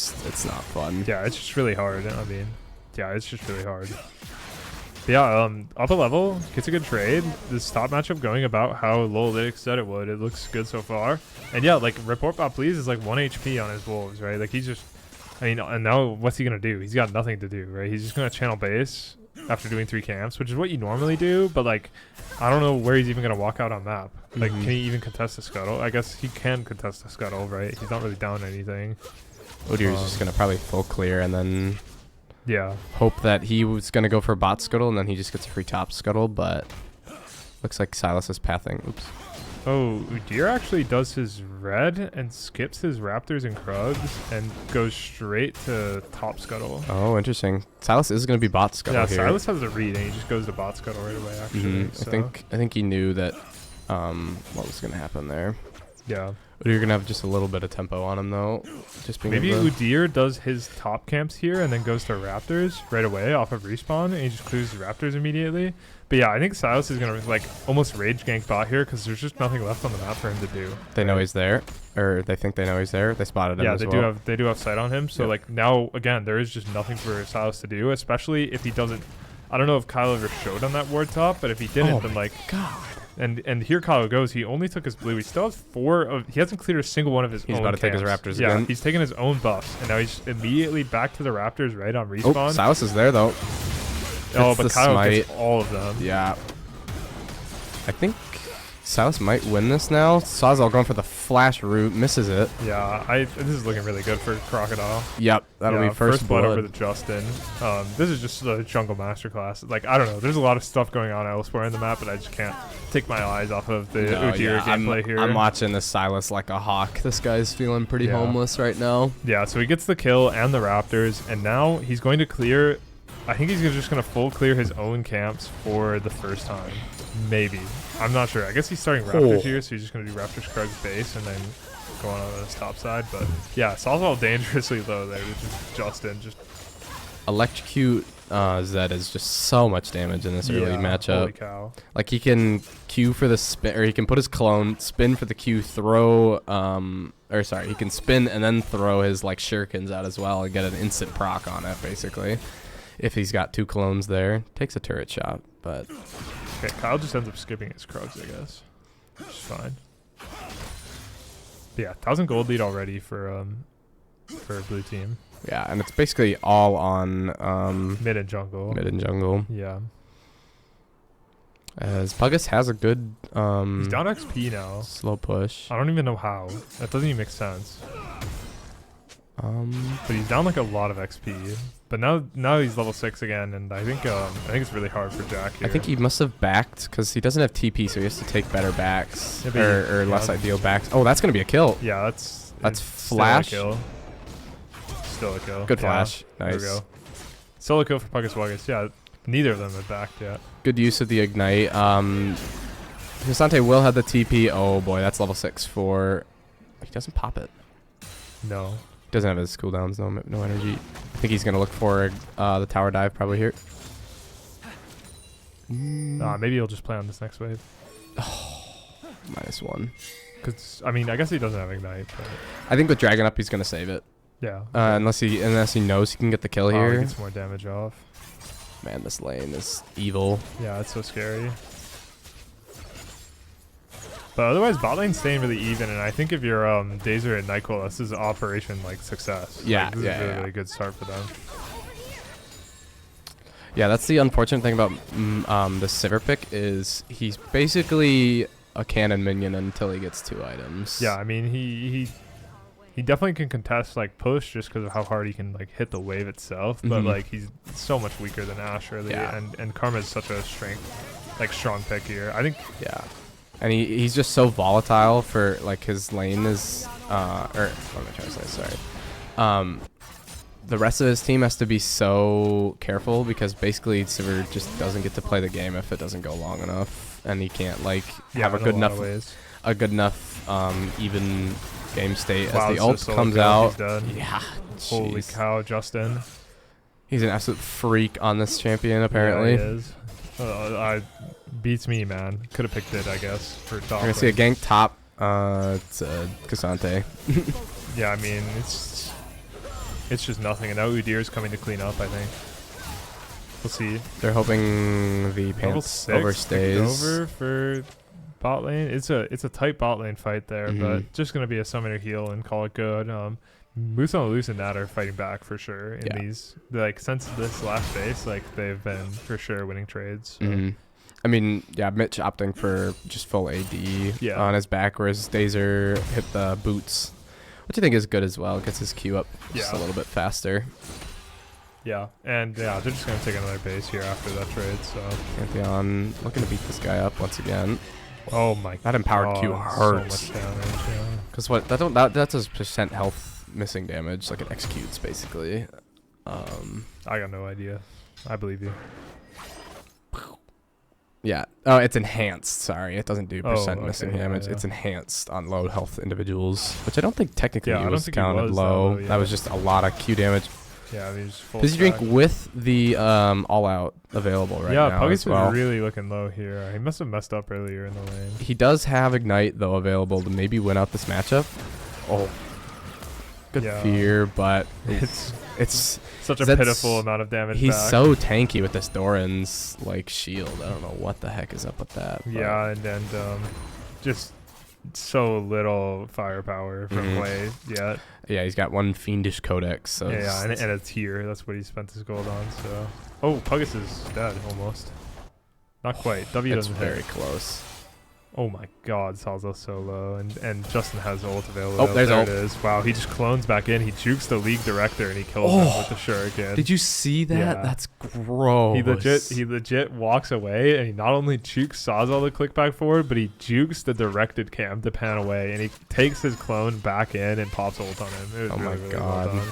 not fun. Yeah, it's just really hard. I mean, yeah, it's just really hard. But yeah, up a level, gets a good trade. This top matchup going about how Lolalytics said it would. It looks good so far. And yeah, like Report Bot Please is like 1 HP on his wolves, right? Like he's just, I mean, and now what's he gonna do? He's got nothing to do, right? He's just gonna channel base after doing 3 camps, which is what you normally do. But like, I don't know where he's even gonna walk out on map. Like, Mhm. can he even contest the scuttle? I guess he can contest the scuttle, right? He's not really down anything. Udyr's just gonna probably full clear and then Yeah. hope that he was gonna go for bot scuttle and then he just gets a free top scuttle, but looks like Silas is pathing. Oops. Oh, Udyr actually does his red and skips his raptors and krugs and goes straight to top scuttle. Oh, interesting. Silas is gonna be bot scuttle Yeah, here. Silas has a read and he just goes to bot scuttle right away. Actually, Mhm. so, I think he knew that what was gonna happen there. yeah. You're gonna have just a little bit of tempo on him though. Just being Maybe able to- Udyr does his top camps here and then goes to raptors right away off of respawn and he just clears his raptors immediately. But yeah, I think Silas is gonna like almost rage gank bot here because there's just nothing left on the map for him to do. they know right? he's there, or they think they know he's there. They spotted him. Yeah, as they well. do have sight on him. So Yep. like now again, there is just nothing for Silas to do, especially if he doesn't I don't know if Kyle ever showed on that ward top, but if he didn't, Oh then like, God. and here Kyle goes. He only took his blue. He still has 4 of. He hasn't cleared a single one of his own. He's about to take his camps. Raptors Yeah, again. he's taking his own buffs, and now he's immediately back to the Raptors right on Oh, respawn. Silas is there though. Oh, Hits but the Kyle smite. gets all of them. Yeah. I think Silas might win this now. Sawzall going for the flash root, misses it. Yeah, this is looking really good for Crocodile. Yep, that'll Yeah, be first blood. over the Justin. This is just a jungle masterclass. Like, I don't know. There's a lot of stuff going on elsewhere in the map, but I just can't take my eyes off of the Ujira gameplay here. I'm watching this Silas like a hawk. This guy's feeling pretty Yeah. homeless right now. Yeah, so he gets the kill and the Raptors, and now he's going to clear. I think he's just going to full clear his own camps for the first time. Maybe. I'm not sure. I guess he's starting Raptors here, so he's just going to do Raptors Krug's base and then go on his top side. But yeah, Sawzall dangerously low there. This is Justin. Just Electrocute Zed is just so much damage in this early matchup. Holy cow. Like he can Q for the spin, or he can put his clone, spin for the Q, throw, or sorry, he can spin and then throw his like shurikens out as well and get an instant proc on it basically. If he's got 2 clones there, takes a turret shot, but Okay, Kyle just ends up skipping his Krugs, I guess. Which is fine. But yeah, 1,000 gold lead already for blue team. yeah, and it's basically all on Mid and jungle. mid and jungle. Yeah. As Puggus has a good He's down XP now. slow push. I don't even know how. That doesn't even make sense. But he's down like a lot of XP. But now he's level 6 again, and I think it's really hard for Jack here. I think he must have backed because he doesn't have TP, so he has to take better backs Yeah, but or less ideal backs. Oh, that's gonna be a kill. Yeah, that's That's it's flash. Still a kill. Still a kill. Good Yeah, flash. There Nice. we go. Still a kill for Puggus Wuggus. Yeah, neither of them have backed yet. Good use of the ignite. Hisante will have the TP. Oh boy, that's level 6 for. He doesn't pop it. No. Doesn't have his cooldowns. No energy. I think he's gonna look for the tower dive probably here. Maybe he'll just play on this next wave. -1. Because, I mean, I guess he doesn't have Ignite. But I think with Dragon up, he's gonna save it. yeah. Unless he knows he can get the kill He here. gets more damage off. Man, this lane is evil. Yeah, it's so scary. But otherwise, bot lane's staying really even, and I think if you're Dazer and Nyquil, this is Operation like success. Yeah, Like, this yeah, is a really, yeah. really good start for them. Yeah, that's the unfortunate thing about the Sivir pick is he's basically a cannon minion until he gets 2 items. Yeah, I mean he definitely can contest like push just because of how hard he can like hit the wave itself, but Mhm. like he's so much weaker than Ash really, Yeah. and Karma is such a strong pick here. I think Yeah. And he's just so volatile for like his lane is or what am I trying to say? Sorry. The rest of his team has to be so careful because basically Sivir just doesn't get to play the game if it doesn't go long enough, and he can't like have a in good lot of enough ways. even game state Wow, as the it's ult just solo comes kill, out. he's done. Yeah. Holy jeez. cow, Justin. He's an absolute freak on this champion apparently. Yeah, he is. Beats me, man. Could have picked it, I guess, for top. We're gonna see a lane. gank top. It's Cassante. Yeah, I mean it's just nothing, and now Udir's coming to clean up. I think we'll see. They're hoping the Level pants 6 overstays. over for bot lane. It's a tight bot lane fight there, Mhm. but just gonna be a summoner heal and call it good. Moose on the Loose and Nat are fighting back for sure in Yeah. these. Like since this last phase, like they've been for sure winning trades. So. Mhm. I mean, yeah, Mitch opting for just full AD Yeah. on his back, whereas Dazer hit the boots, which I think is good as well. Gets his Q up just a Yeah. little bit faster. Yeah, and yeah, they're just gonna take another base here after that trade. So. Pantheon looking to beat this guy up once again. Oh my. That empowered Q God, hurts. So much damage. Yeah. Because that's his percent health missing damage, like it executes basically. I got no idea. I believe you. Yeah. Oh, it's enhanced. Sorry, it doesn't do Oh, percent okay, missing yeah, damage. yeah. It's enhanced on low health individuals, which I don't think technically Yeah, I don't was think it counted was that low. low, yeah. That was just a lot of Q damage. Yeah, I mean, just full Fizzy drink stack. with the all out available right yeah, now Puggus as well. is really looking low here. He must have messed up earlier in the lane. He does have ignite though available to maybe win out this matchup. Oh, good Yeah. fear, but It's It's such a Zed's- pitiful amount of damage. He's back. so tanky with this Doran's like shield. I don't know what the heck is up with that. but- Yeah, and just so little firepower from Mhm. play yet. Yeah, he's got one fiendish codex. So Yeah, and a tier. That's what he spent his gold on. So, oh, Puggus is dead almost. Not quite. W it's doesn't very hit. close. Oh my God, Salza's so low, and Justin has ult available. Oh, there's there ult. it is. Wow, he just clones back in. He jukes the league director and he kills him with the shuriken. Did you see that? Yeah. That's gross. He legit walks away, and he not only jukes Sawzall to click back forward, but he jukes the directed cam to pan away, and he takes his clone back in and pops ult on him. It was Oh my really well God. done.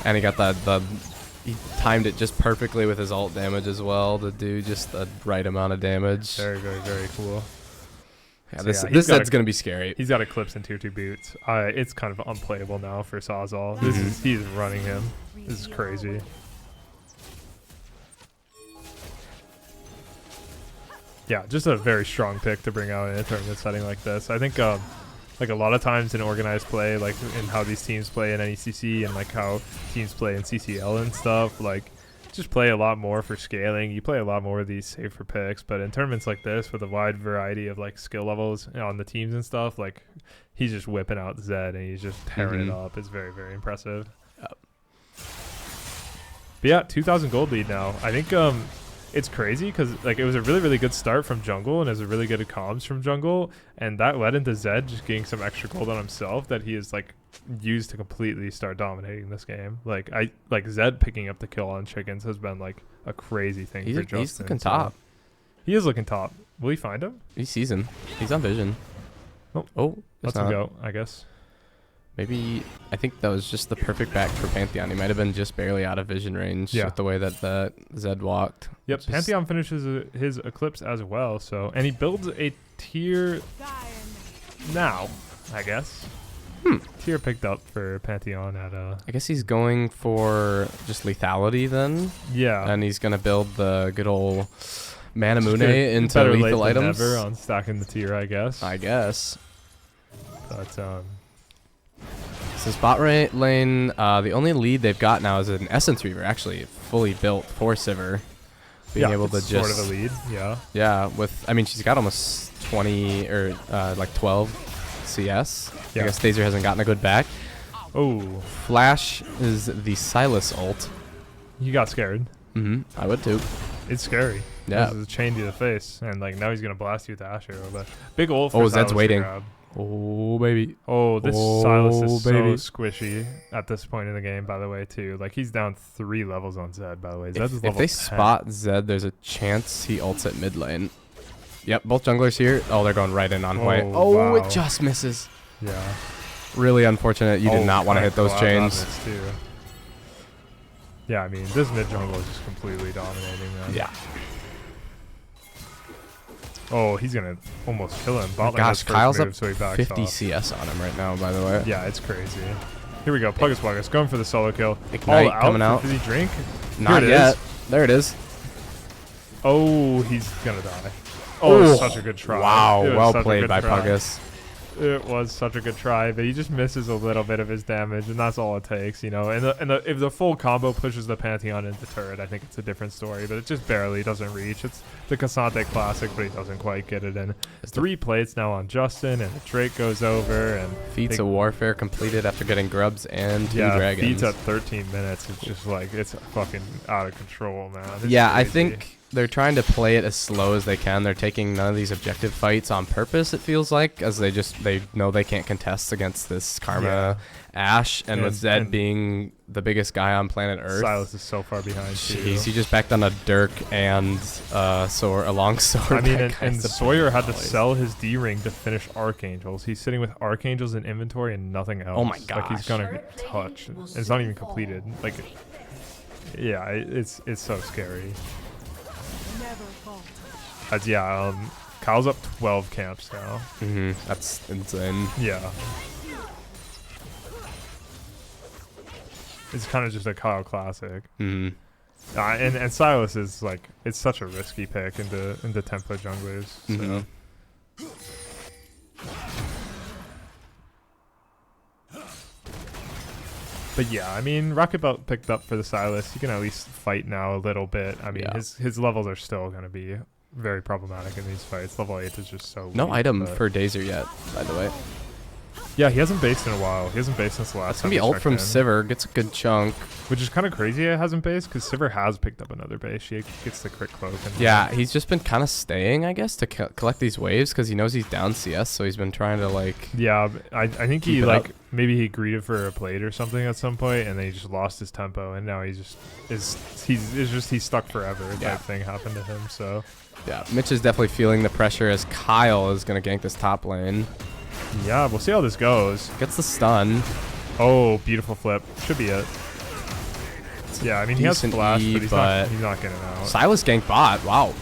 And he got he timed it just perfectly with his ult damage as well to do just the right amount of damage. Very, very, very cool. Yeah, So this yeah, he's got set's gonna be scary. He's got Eclipse and tier 2 boots. It's kind of unplayable now for Sawzall. Mhm. He's running him. This is crazy. Yeah, just a very strong pick to bring out in a tournament setting like this. I think like a lot of times in organized play, like in how these teams play in NECC and like how teams play in CCL and stuff, like just play a lot more for scaling. You play a lot more of these safer picks, but in tournaments like this with a wide variety of like skill levels on the teams and stuff, like he's just whipping out Zed and he's just tearing it up. It's very, very impressive. Yep. But yeah, 2,000 gold lead now. I think it's crazy because like it was a really, really good start from jungle and it was a really good comms from jungle, and that led into Zed just getting some extra gold on himself that he is like used to completely start dominating this game. Like Zed picking up the kill on chickens has been like a crazy thing for Justin. He's looking so- top. He is looking top. Will he find him? He sees him. He's on vision. Oh, it's Let's him not. go, I guess. Maybe I think that was just the perfect back for Pantheon. He might have been just barely out of vision range with the way that Zed walked. Yep, Just- Pantheon finishes his Eclipse as well, so and he builds a tier now, I guess. Tier picked up for Pantheon at I guess he's going for just lethality then, yeah. and he's gonna build the good old Manamune Good- into better late lethal than items. never on stacking the tier, I guess. I guess. But So spot lane, the only lead they've got now is an Essence Reaver, actually fully built for Sivir. Being able to it's just sort of a lead, yeah. yeah, I mean she's got almost 20 or like 12 CS. Yeah. I guess Stazer hasn't gotten a good back. Oh, Flash is the Silas ult. he got scared. I would too. It's scary. Yeah. This is a chain to the face, and like now he's gonna blast you with the Ash Arrow. But big ult for Oh, Zed's Silas to waiting. grab. Oh baby. Oh, this Oh, Silas is baby. so squishy at this point in the game, by the way, too. Like, he's down 3 levels on Zed, by the way. Zed's If level they 10. spot Zed, there's a chance he ults at mid lane. Yep, both junglers here. Oh, they're going right in on white. Oh, Oh, wow. it just misses. Yeah. Really unfortunate. You did not want to hit those chains. Too. Yeah, I mean, this mid jungle is just completely dominating them. Yeah. Oh, he's going to almost kill him. Bot lane Gosh, has first Kyle's move, up so he backs 50 off. CS on him right now, by the way. Yeah, it's crazy. Here we go. Puggus going for the solo kill. Ignite All out coming for out. Fizzy Drink. Not Here it yet. is. There it is. Oh, he's going to die. Oh, such a good try. Wow, It was well such a played good by try. Puggus. It was such a good try, but he just misses a little bit of his damage, and that's all it takes, you know. And if the full combo pushes the Pantheon into turret, I think it's a different story, but it just barely doesn't reach. It's the Cassante classic, but he doesn't quite get it in. 3 plates now on Justin, and the Drake goes over, and Feats of Warfare completed after getting grubs and 2 dragons. feats at 13 minutes. It's just like, it's fucking out of control, man. It's Yeah, I crazy. think they're trying to play it as slow as they can. They're taking none of these objective fights on purpose, it feels like, as they know they can't contest against this Karma Ashe, and with Zed being the biggest guy on planet Earth. Silas is so far behind, too. Jeez, he just backed on a Dirk and a long sword. I mean, That and guy's a Sawyer had to noise. sell his D-ring to finish Archangels. He's sitting with Archangels in inventory and nothing else. Oh my Like, he's gosh. gonna get touched. It's not even completed. Like, yeah, it's so scary. As Kyle's up 12 camps now. That's insane. Yeah. It's kind of just a Kyle classic. And Silas is like, it's such a risky pick into tempo junglers. So. But yeah, I mean, Rocket Belt picked up for the Silas. He can at least fight now a little bit. I mean, Yeah. his levels are still going to be very problematic in these fights. Level 8 is just so No weak, item but- for Dazer yet, by the way. Yeah, he hasn't based in a while. He hasn't based since the last It's time gonna be we ult checked from in, Sivir. Gets a good chunk. which is kind of crazy it hasn't based because Sivir has picked up another base. She gets the crit cloak. And Yeah, he's just been kind of staying, I guess, to collect these waves because he knows he's down CS, so he's been trying to like. Yeah, I think Keep he it like up. maybe he greeted for a plate or something at some point, and then he just lost his tempo, and now he just he's stuck forever. Yeah. Type thing happened to him. So Yeah, Mitch is definitely feeling the pressure as Kyle is gonna gank this top lane. yeah, we'll see how this goes. Gets the stun. Oh, beautiful flip. Should be it. Yeah, I mean he has Decent flash, E, but he's but- not getting out. Silas gank bot. Wow.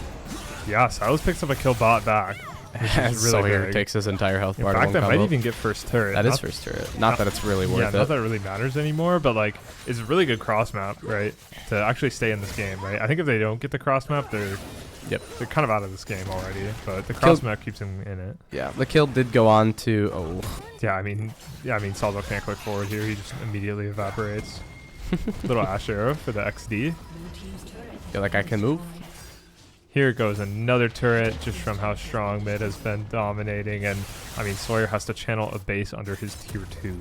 Yeah, Silas picks up a kill bot back. Which is So really here big. takes his entire health In bar. to fact, one that might combo. even get first turret. That is Not- first turret. Not that it's really Yeah, worth not it. that it really matters anymore, but like it's a really good cross map, right? To actually stay in this game, right? I think if they don't get the cross map, they're kind of out of this game already. But the cross map keeps them in it. Yeah, the kill did go on to. Oh, Yeah, I mean, Salvo can't click forward here. He just immediately evaporates. Little Ash arrow for the XD. feel like I can move. Here goes another turret just from how strong mid has been dominating. And I mean, Sawyer has to channel a base under his tier 2.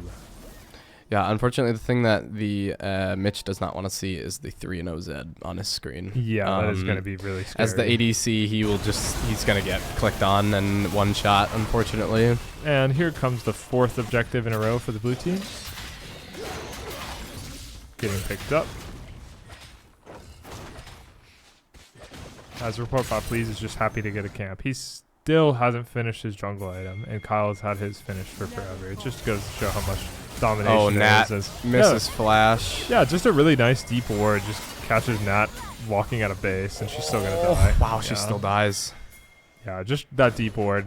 Yeah, unfortunately, the thing that the Mitch does not want to see is the 3-0 Z on his screen. Yeah, that is going to be really scary. As the ADC, he's going to get clicked on and one shot, unfortunately. And here comes the 4th objective in a row for the blue team. Getting picked up. As report bot please is just happy to get a camp. He still hasn't finished his jungle item, and Kyle's had his finished for forever. It just goes to show how much domination Oh, there Nat is. As, misses flash. yeah, just a really nice deep ward. Just catches Nat walking out of base, and she's still gonna Oh, die. wow, she Yeah. still dies. Yeah, just that deep ward.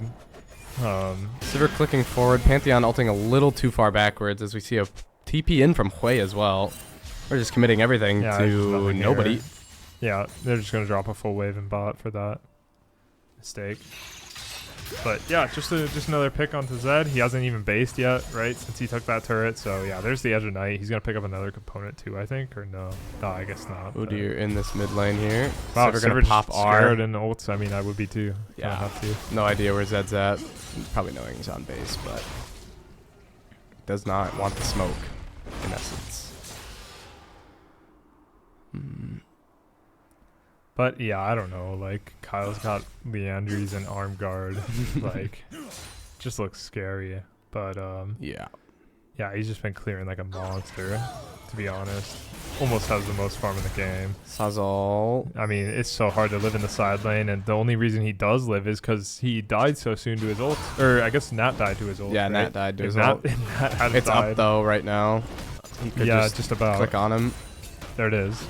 Sivir clicking forward. Pantheon ulting a little too far backwards as we see a TP in from Hui as well. We're just committing everything Yeah, there's to nothing nobody. here. Yeah, they're just gonna drop a full wave in bot for that mistake. But yeah, just another pick onto Zed. He hasn't even based yet, right? Since he took that turret. So yeah, there's the Edge of Night. He's gonna pick up another component too, I think, or no? No, I guess not. Oh but- dear, in this mid lane here. Wow, Sivir Sivir gonna just pop R. scared and ults. I mean, I would be too. Yeah. Have to. No idea where Zed's at. Probably knowing he's on base, but does not want the smoke, in essence. But yeah, I don't know. Like Kyle's got Leandries and arm guard. Like, just looks scary. But Yeah. yeah, he's just been clearing like a monster. To be honest, almost has the most farm in the game. Sazal. I mean, it's so hard to live in the side lane, and the only reason he does live is because he died so soon to his ult. Or I guess Nat died to his ult. Yeah, right? Nat died to If his Nat, ult. if Nat hadn't It's died, up though right now. He could Yeah, just just about. click on him. There it is.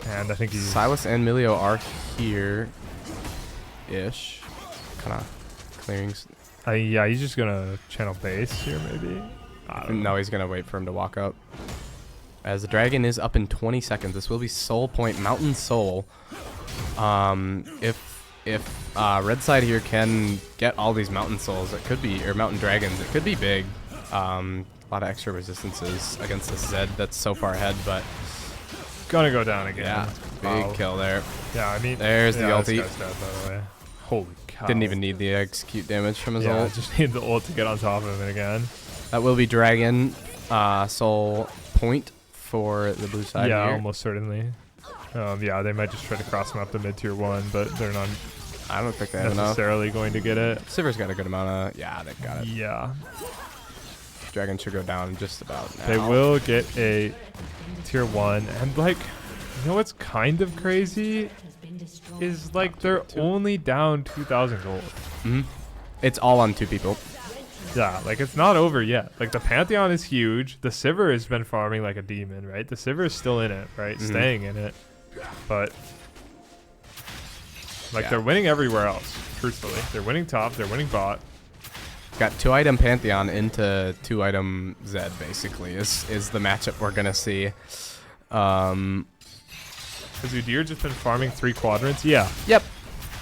And I think he's Silas and Milio are here-ish. Kind of clearing. yeah, he's just gonna channel base here maybe. I don't know. No, he's going to wait for him to walk up. As the dragon is up in 20 seconds. This will be Soul Point, Mountain Soul. If Red Side here can get all these Mountain Souls, it could be, or Mountain Dragons, it could be big. A lot of extra resistances against this Zed that's so far ahead, but Gonna go down again. yeah, Wow. big kill there. Yeah, I mean, There's the this ulti. guy's dead, by the way. Holy cow. Didn't even need the execute damage from his Yeah, ult. just need the ult to get on top of him again. That will be Dragon Soul Point for the blue side Yeah, here. almost certainly. Yeah, they might just try to cross him up to mid tier 1, but they're not I don't think they have enough. necessarily going to get it. Sivir's got a good amount of... Yeah, they've got it. Yeah. Dragon should go down just about now. They will get a tier 1, and like, you know what's kind of crazy is like they're only down 2,000 gold. Mhm. It's all on two people. Yeah, like it's not over yet. Like the Pantheon is huge. The Sivir has been farming like a demon, right? The Sivir is still in it, right? Mhm. Staying in it. But like Yeah. they're winning everywhere else, truthfully. They're winning top, they're winning bot. Got 2-item Pantheon into 2-item Zed, basically, is the matchup we're going to see. Has Udyr just been farming 3 quadrants? Yeah. Yep.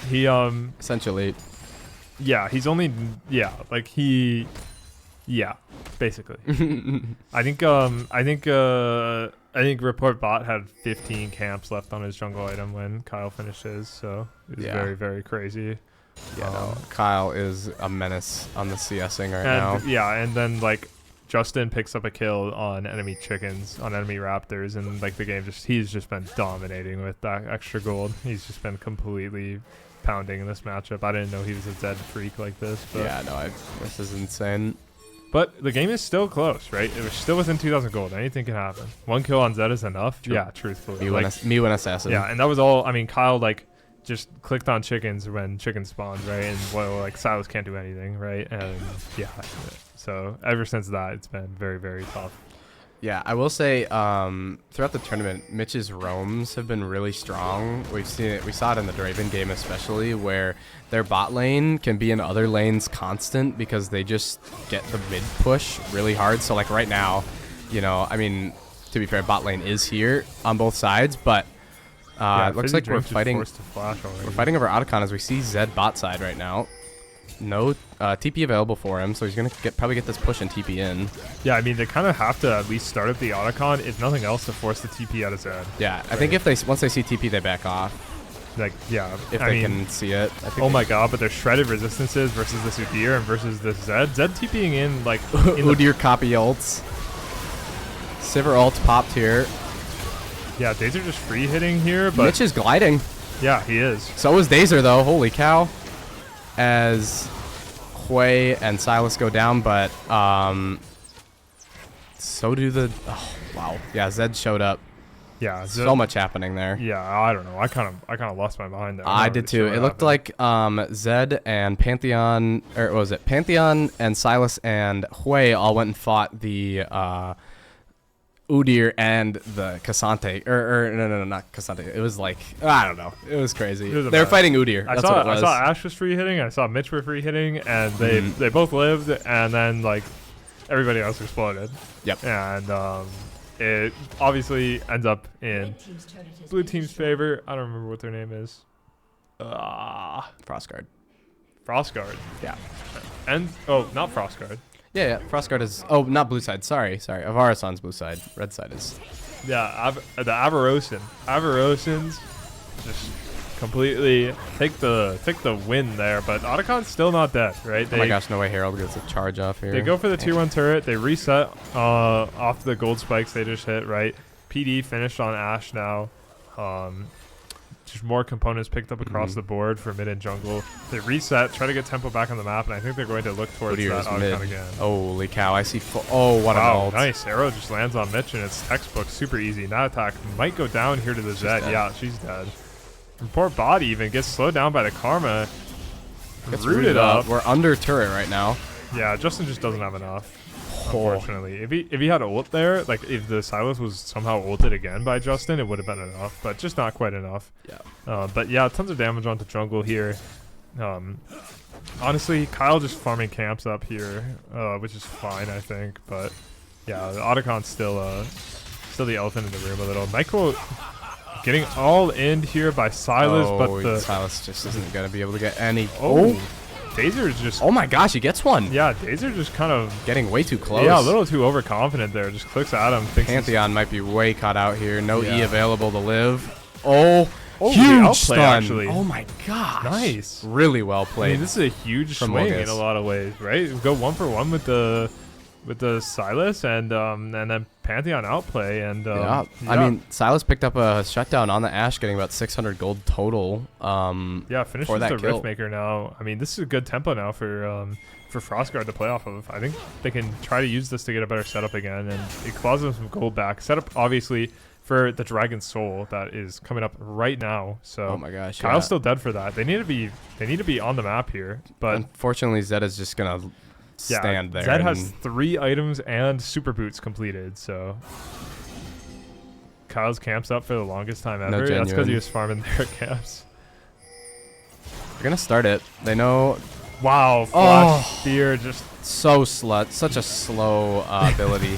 He Essentially. yeah, he's only like he yeah. basically. I think Report Bot had 15 camps left on his jungle item when Kyle finished his, so it was very, very crazy. Yeah, no, Kyle is a menace on the CSing right now. Yeah, and then like Justin picks up a kill on enemy chickens, on enemy raptors, and like the game he's just been dominating with that extra gold. He's just been completely pounding in this matchup. I didn't know he was a Zed freak like this. But Yeah, no, this is insane. But the game is still close, right? It was still within 2,000 gold. Anything can happen. One kill on Zed is enough. True. Yeah, truthfully. Me when assassin. Yeah, and that was all. I mean, Kyle like just clicked on chickens when chickens spawned, right? And like Silas can't do anything, right? And yeah, so ever since that, it's been very, very tough. Yeah, I will say throughout the tournament, Mitch's roams have been really strong. We've seen it. We saw it in the Draven game especially, where their bot lane can be in other lanes constant because they just get the mid push really hard. So like right now, I mean, to be fair, bot lane is here on both sides, but it looks like we're fighting. We're fighting over Otacon as we see Zed bot side right now. No TP available for him, so he's gonna probably get this push and TP in. Yeah, I mean they kind of have to at least start up the Otacon, if nothing else, to force the TP out of Zed. Yeah, right. I think if once they see TP, they back off. Like, yeah, if they can see it. Oh my god, but there's shredded resistances versus this Udyr and versus this Zed. Zed TPing in like Udyr copy ults. Sivir ult popped here. Yeah, Dazer just free hitting here, but Mitch is gliding. Yeah, he is. So is Dazer though. Holy cow! As Hui and Silas go down, but so do the. Oh wow! Yeah, Zed showed up. Yeah, so much happening there. Yeah, I don't know. I kind of lost my mind there. I did too. It looked like Zed and Pantheon, or what was it? Pantheon and Silas and Hui all went and fought the Udyr and the Cassante, or no, not Cassante. It was like, I don't know. It was crazy. They were fighting Udyr. That's what it was. I saw Ash was free hitting. I saw Mitch were free hitting, and they both lived, and then like everybody else exploded. Yep. And it obviously ends up in blue team's favor. I don't remember what their name is. Frostguard. Frostguard. Yeah. And not Frostguard. Yeah, Frostguard is. Oh, not blue side. Sorry. Avarasan's blue side. Red side is. Yeah, the Avarosans just completely take the win there, but Otacon's still not dead, right? Oh my gosh, no way Herald gets a charge off here. They go for the tier 1 turret. They reset off the gold spikes they just hit, right? PD finished on Ashe now. Just more components picked up across the board for mid and jungle. They reset, try to get tempo back on the map, and I think they're going to look towards that Otacon again. Holy cow, I see what an ult. Nice. Arrow just lands on Mitch, and it's textbook, super easy. And that attack might go down here to the Zed. Yeah, she's dead. Report bot even gets slowed down by the Karma. Gets rooted up. We're under turret right now. Yeah, Justin just doesn't have enough. Unfortunately, if he had ult there, like if the Silas was somehow ulted again by Justin, it would have been enough, but just not quite enough. Yeah. But yeah, tons of damage onto jungle here. Honestly, Kyle just farming camps up here, which is fine, I think. But yeah, the Otacon's still the elephant in the room a little. Michael getting all in here by Silas, but Silas just isn't gonna be able to get any. Dazer's just... Oh my gosh, he gets one. Yeah, Dazer just kind of... Getting way too close. Yeah, a little too overconfident there. Just clicks at him. Pantheon might be way caught out here. No E available to live. Oh, huge stun. Actually. Oh my gosh. Nice. Really well played. I mean, this is a huge swing in a lot of ways, right? Go 1-for-1 with the Silas and then Pantheon outplay and yeah. I mean Silas picked up a shutdown on the Ashe, getting about 600 gold total. Yeah, finishes the Riftmaker now. I mean, this is a good tempo now for Frostguard to play off of. I think they can try to use this to get a better setup again, and it claws them some gold back. Setup obviously for the Dragon Soul that is coming up right now. So oh my gosh, Kyle's still dead for that. They need to be on the map here, but unfortunately Zed is just gonna stand there. Zed has 3 items and super boots completed, so Kyle's camps up for the longest time ever. That's because he was farming their camps. They're gonna start it. They know. Wow, flash spear just so such a slow ability.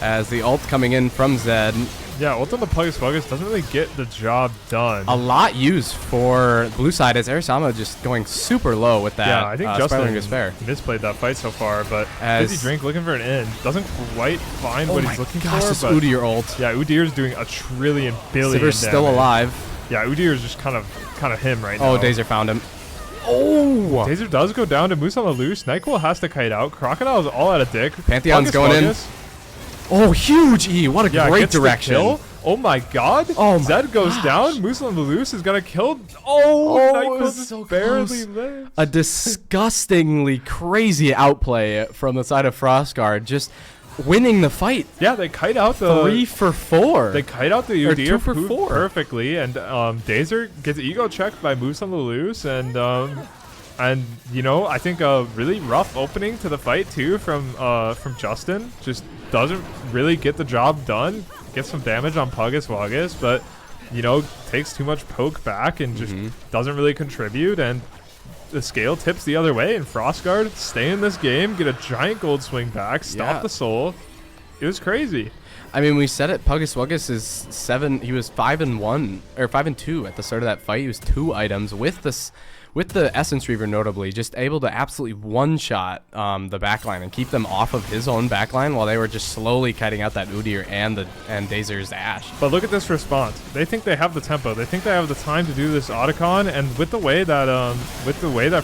As the ult coming in from Zed, Yeah, ult on the Pugus Pugus doesn't really get the job done. A lot used for blue side as Arisama just going super low with that. Yeah, I think Justin Despair. misplayed that fight so far, but As Fizzy Drink looking for an end. Doesn't quite find what he's looking gosh, for. this But Udyr ult. yeah, Udyr's doing a trillion billion Sivir's still damage. alive. Yeah, Udyr's just kind of him right now. Oh, Dazer found him. Oh! Dazer does go down to Moose on the loose. Nightcool has to kite out. Crocodile's all out of dick. Pantheon's Pugus going in. Pugus, Oh, huge E. What a yeah, great gets the direction. kill. Oh my god. Oh my Zed goes gosh. down. Moose on the loose is going to kill. Oh, it Nightcool was just so barely close. lives. A disgustingly crazy outplay from the side of Frostguard, just winning the fight. Yeah, they kite out the 3 for 4. They kite out the Or Udyr 2 for 4. perfectly, and Dazer gets ego checked by Moose on the loose, and you know, I think a really rough opening to the fight too from Justin. Just doesn't really get the job done. Gets some damage on Pugus Wagus, but you know, takes too much poke back and just doesn't really contribute, and the scale tips the other way, and Frostguard stay in this game, get a giant gold swing back, stop Yeah. the soul. It was crazy. I mean, we said it. Pugus Wuggus is 7. He was 5-1 or 5-2 at the start of that fight. He was 2 items with this. With the Essence Reaver notably, just able to absolutely one-shot the backline and keep them off of his own backline while they were just slowly kiting out that Udyr and Dazer's Ashe. But look at this response. They think they have the tempo. They think they have the time to do this Otacon, and with the way that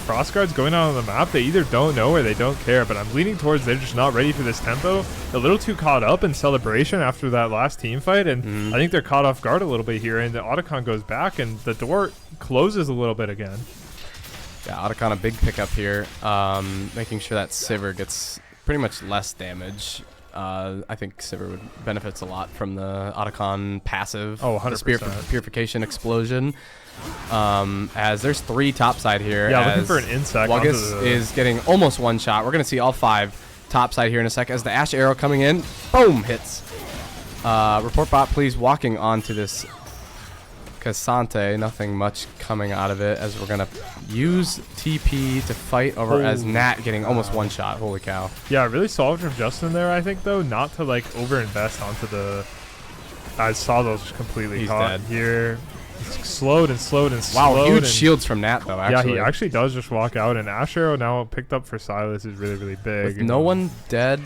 Frostguard's going out on the map, they either don't know or they don't care. But I'm leaning towards they're just not ready for this tempo. A little too caught up in celebration after that last team fight, and I think they're caught off guard a little bit here. And the Otacon goes back, and the door closes a little bit again. Yeah, Otacon a big pickup here, making sure that Sivir gets pretty much less damage. I think Sivir would benefits a lot from the Otacon passive. Oh, the Spear 100%. Purification Explosion. As there's 3 topside here. Yeah, looking as for an insect onto Wuggus the- is getting almost one shot. We're going to see all 5 topside here in a sec as the Ashe arrow coming in. Boom! Hits. Report bot, please, walking onto this Cassante. Nothing much coming out of it as we're going to use TP to fight over as Nat getting almost one shot. Holy cow. Yeah, really solid from Justin there, I think, though, not to like overinvest onto the. I saw those just completely He's caught dead. here. It's slowed and slowed and Wow, slowed. huge and shields from Nat though, Yeah, actually. he actually does just walk out, and Ashe Arrow now picked up for Silas is really, really big. With no one dead,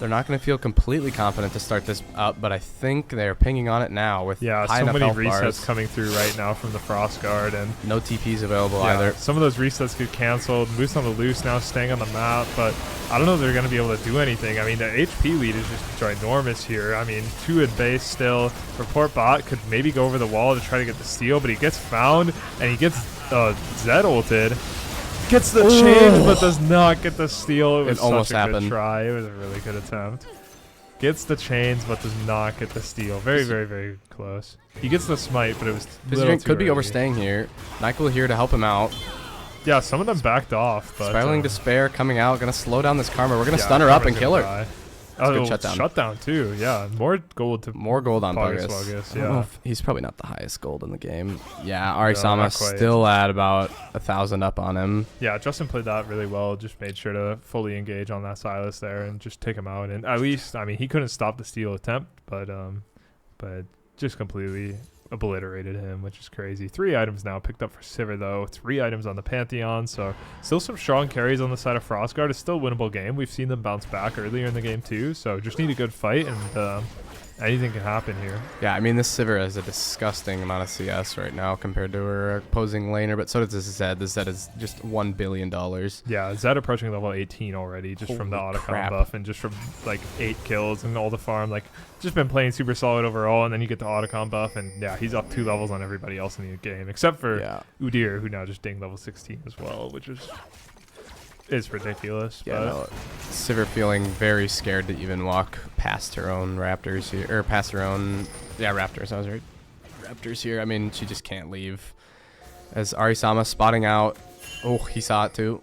they're not going to feel completely confident to start this up, but I think they're pinging on it now with Yeah, high so enough many health resets bars. coming through right now from the Frost Guard, and No TPs available yeah, either. some of those resets get canceled. Moose on the loose now staying on the map, but I don't know if they're going to be able to do anything. I mean, the HP lead is just ginormous here. I mean, 2 in base still. Report bot could maybe go over the wall to try to get the steal, but he gets found, and he gets Zed ulted. Gets the change, but does not get the steal. It was almost such a happened. good try. It was a really good attempt. Gets the chains, but does not get the steal. Very, very, very close. He gets the smite, but it was Fizzy too could be early. overstaying here. Nyquil here to help him out. Yeah, some of them backed off, but Spiraling Despair coming out, gonna slow down this Karma. We're gonna yeah, stun her up Karma's and kill her. gonna die. a good Oh, shutdown. shutdown too. Yeah, more gold to More gold on Pugus Pugus. Pugus, I don't know yeah. if- he's probably not the highest gold in the game. Yeah, No, Arisama not quite. still at about 1,000 up on him. Yeah, Justin played that really well. Just made sure to fully engage on that Silas there and just take him out. And at least, I mean, he couldn't stop the steal attempt, but just completely obliterated him, which is crazy. 3 items now picked up for Sivir, though. 3 items on the Pantheon, so still some strong carries on the side of Frostguard. It's still a winnable game. We've seen them bounce back earlier in the game, too, so just need a good fight, and anything can happen here. Yeah, I mean, this Sivir has a disgusting amount of CS right now compared to her opposing laner, but so does this Zed. The Zed is just $1 billion. Yeah, Zed approaching level 18 already, just from the Holy Otacon crap. buff and just from like 8 kills and all the farm. Like, just been playing super solid overall, and then you get the Otacon buff, and yeah, he's up 2 levels on everybody else in the game, except for Yeah. Udyr, who now just dinged level 16 as well, which is ridiculous. Yeah, but no, Sivir feeling very scared to even walk past her own Raptors here, or past her own, Raptors. I was right, Raptors here. I mean, she just can't leave. As Arisama spotting out, oh, he saw it too.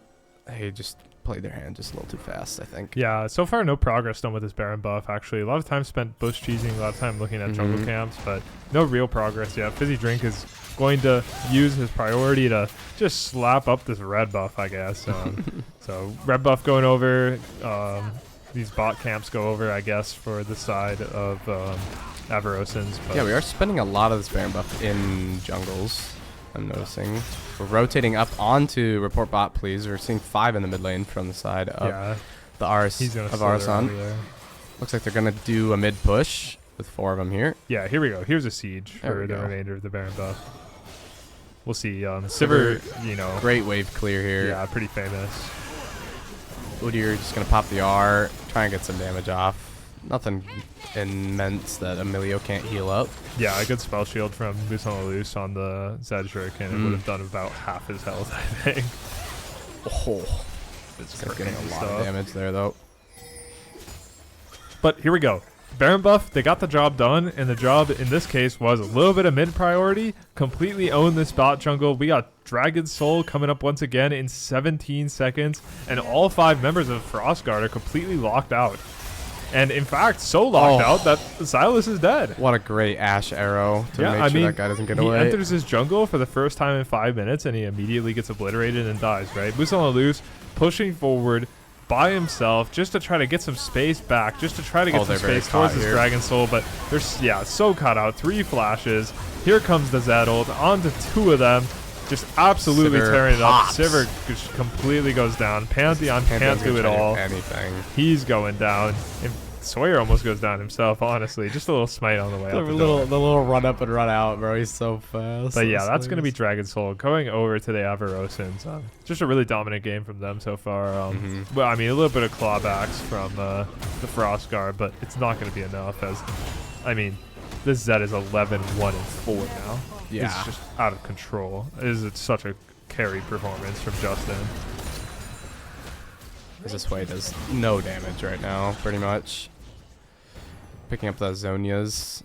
He just played their hand just a little too fast, I think. yeah, so far no progress done with this Baron buff, actually. A lot of time spent bush cheesing, a lot of time looking at jungle camps, but no real progress yet. Fizzy Drink is going to use his priority to just slap up this red buff, I guess. So red buff going over, these bot camps go over, I guess, for the side of Avarosans. But Yeah, we are spending a lot of this Baron buff in jungles, I'm noticing. We're rotating up onto report bot, please. We're seeing 5 in the mid lane from the side of yeah, the Ars he's gonna of slither Arasan. over there. Looks like they're going to do a mid push with 4 of them here. Yeah, here we go. Here's a siege There for we the go. remainder of the Baron buff. We'll see. Sivir, you know, Great wave clear here. yeah, pretty famous. Udyr just going to pop the R, try and get some damage off. Nothing immense that Emilio can't heal up. Yeah, a good spell shield from Moose on the Loose on the Zed Shuriken. It would have done about half his health, I think. Oh, It's getting a crazy lot stuff. of damage there, though. But here we go. Baron buff, they got the job done, and the job in this case was a little bit of mid priority. Completely own this bot jungle. We got Dragon Soul coming up once again in 17 seconds, and all 5 members of Frostguard are completely locked out. And in fact, so locked out that Silas is dead. What a great Ash arrow to Yeah, make I sure mean, that guy doesn't get he away. enters his jungle for the first time in 5 minutes, and he immediately gets obliterated and dies, right? Moose on the Loose, pushing forward by himself just to try to get some space back, just to try to get some they're very space towards caught his here. Dragon Soul, but there's, yeah, so caught out. 3 flashes. Here comes the Zed ult onto 2 of them. Just absolutely Sivir tearing it up. pops. Sivir just completely goes down. Pantheon can't Pantheon's do it gonna try all. Anything. He's going down. And Sawyer almost goes down himself, honestly. Just a little smite on the way out the door. The little run up and run out, bro. He's so fast. But yeah, that's going to be Dragon Soul going over to the Avarosans. Just a really dominant game from them so far. Well, I mean, a little bit of clawbacks from the Frostguard, but it's not going to be enough as, I mean, this Zed is 11-1-4 now. Yeah. It's just out of control. It's such a carry performance from Justin. This way does no damage right now, pretty much. Picking up the Zonias.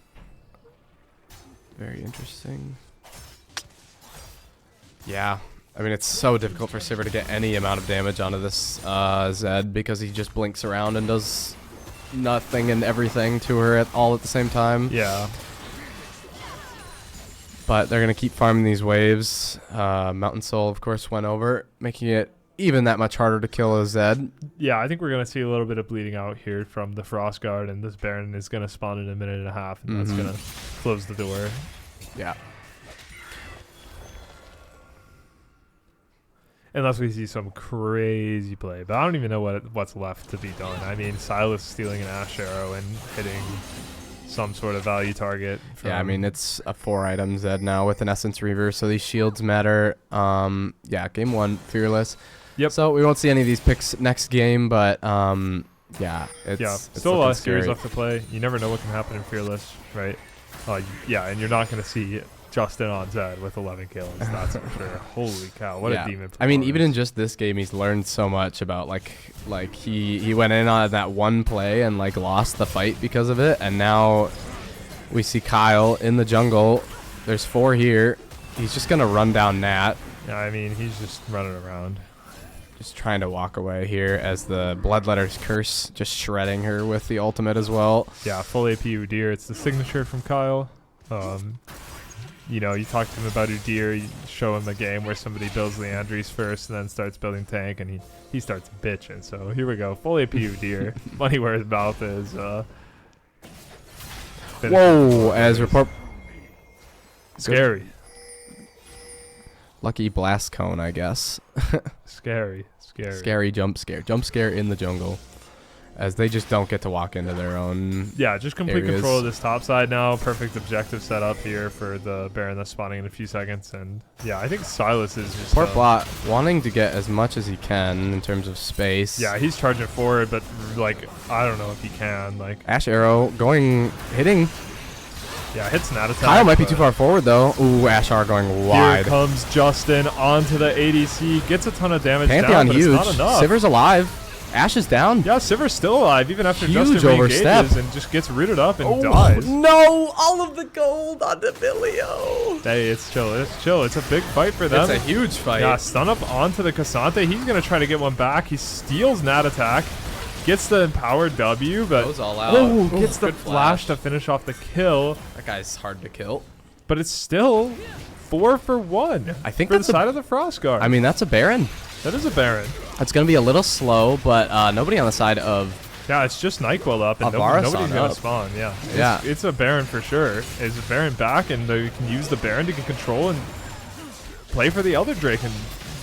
Very interesting. Yeah. I mean, it's so difficult for Sivir to get any amount of damage onto this Zed because he just blinks around and does nothing and everything to her all at the same time. Yeah. But they're going to keep farming these waves. Mountain Soul, of course, went over, making it even that much harder to kill a Zed. Yeah, I think we're going to see a little bit of bleeding out here from the Frostguard, and this Baron is going to spawn in a minute and a half, and that's going to close the door. Yeah. Unless we see some crazy play. But I don't even know what's left to be done. I mean, Silas stealing an Ash Arrow and hitting some sort of value target. Yeah, I mean, it's a 4-item Zed now with an Essence Reaver, so these shields matter. Yeah, game 1, Fearless. Yep. So we won't see any of these picks next game, but yeah, it's still a lot of series scary. left to play. You never know what can happen in Fearless, right? Yeah, and you're not going to see Justin on Zed with 11 kills. That's for sure. Holy cow, what a demon I mean, even in performance. just this game, he's learned so much about like he went in on that one play and like lost the fight because of it, and now we see Kyle in the jungle. There's 4 here. He's just gonna run down Nat. Yeah, I mean, he's just running around. Just trying to walk away here as the Bloodletter's Curse just shredding her with the ultimate as well. Yeah, full AP Udyr. It's the signature from Kyle. You know, you talk to him about Udyr, you show him the game where somebody builds Leandries first and then starts building tank, and he starts bitching. So here we go, full AP Udyr. Money where his mouth is. Whoa, as report. Scary. Lucky blast cone, I guess. Scary. Scary jump scare. Jump scare in the jungle. As they just don't get to walk into their own. Yeah, just complete areas. control of this top side now. Perfect objective set up here for the Baron that's spawning in a few seconds. And yeah, I think Silas is just Port bot wanting to get as much as he can in terms of space. yeah, he's charging forward, but like I don't know if he can. Like Ash Arrow hitting. yeah, hits an attack. Kyle might be but too far forward though. Ooh, Ash R going Here wide. comes Justin onto the ADC. Gets a ton of damage Pantheon down, but huge. it's not enough. Sivir's alive. Ash is down. Yeah, Sivir's still alive even after Huge Justin overstep. re-engages and just gets rooted up and dies. No! All of the gold on Emilio. Hey, it's chill. It's chill. It's a big fight for them. That's a huge fight. Yeah, stun up onto the Cassante. He's going to try to get one back. He steals Nat attack. Gets the empowered W, but Goes all out. oh, gets the Good flash to finish off the kill. That guy's hard to kill. But it's still 4 for 1. I think for the that's a- side of the Frostguard. I mean, that's a Baron. that is a Baron. It's going to be a little slow, but nobody on the side of Yeah, it's just NyQuil up, and Avara's nobody's going up. to spawn. Yeah. Yeah. It's a Baron for sure. Is a Baron back, and they can use the Baron to get control and play for the Elder Drake in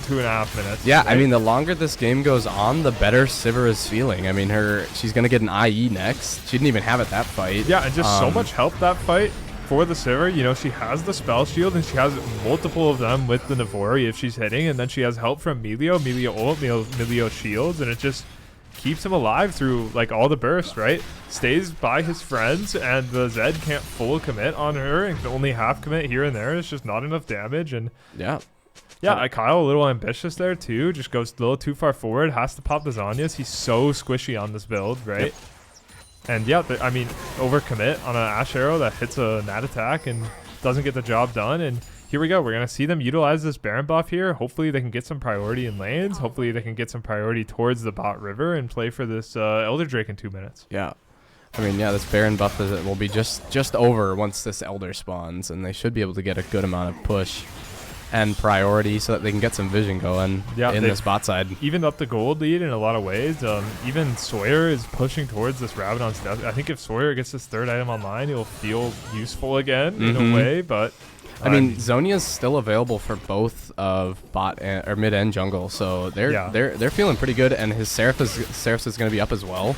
2.5 minutes. Yeah, right? I mean, the longer this game goes on, the better Sivir is feeling. I mean, she's going to get an IE next. She didn't even have it that fight. Yeah, and just so much help that fight for the Sivir. You know, she has the spell shield, and she has multiple of them with the Navori if she's hitting, and then she has help from Melio ult, Melio shields, and it just keeps him alive through like all the bursts, right? Stays by his friends, and the Zed can't full commit on her and can only half commit here and there. It's just not enough damage. And Yeah. Kyle a little ambitious there too. Just goes a little too far forward. Has to pop the Zhonya's. He's so squishy on this build, right? Yep. And yeah, I mean, overcommit on an Ash Arrow that hits a Nat attack and doesn't get the job done. And here we go. We're going to see them utilize this Baron buff here. Hopefully they can get some priority in lanes. Hopefully they can get some priority towards the bot river and play for this Elder Drake in 2 minutes. Yeah. I mean, yeah, this Baron buff will be just over once this Elder spawns, and they should be able to get a good amount of push and priority so that they can get some vision going in this bot side. Evened up the gold lead in a lot of ways. Even Sawyer is pushing towards this Rabadon's death. I think if Sawyer gets this third item online, he'll feel useful again in a way, but... I mean, Zhonya's still available for both of bot or mid and jungle, so they're feeling pretty good, and his Seraph is going to be up as well.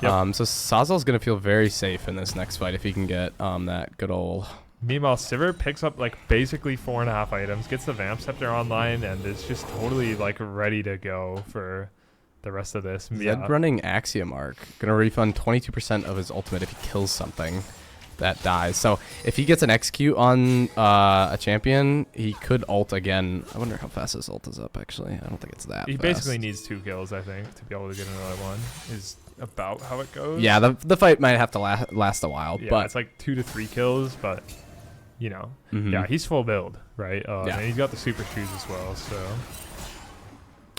Yep. So Sazal's going to feel very safe in this next fight if he can get that good old... Meanwhile, Sivir picks up like basically 4.5 items, gets the Vamp Scepter online, and is just totally like ready to go for the rest of this. Zed running Axiom Arc. Going to refund 22% of his ultimate if he kills something that dies. So if he gets an execute on a champion, he could ult again. I wonder how fast his ult is up, actually. I don't think it's that He fast. basically needs 2 kills, I think, to be able to get another one, is about how it goes. Yeah, the fight might have to last a while. Yeah, but it's like 2 to 3 kills, but... You know, yeah, he's full build, right? And he's got the super shoes as well, so.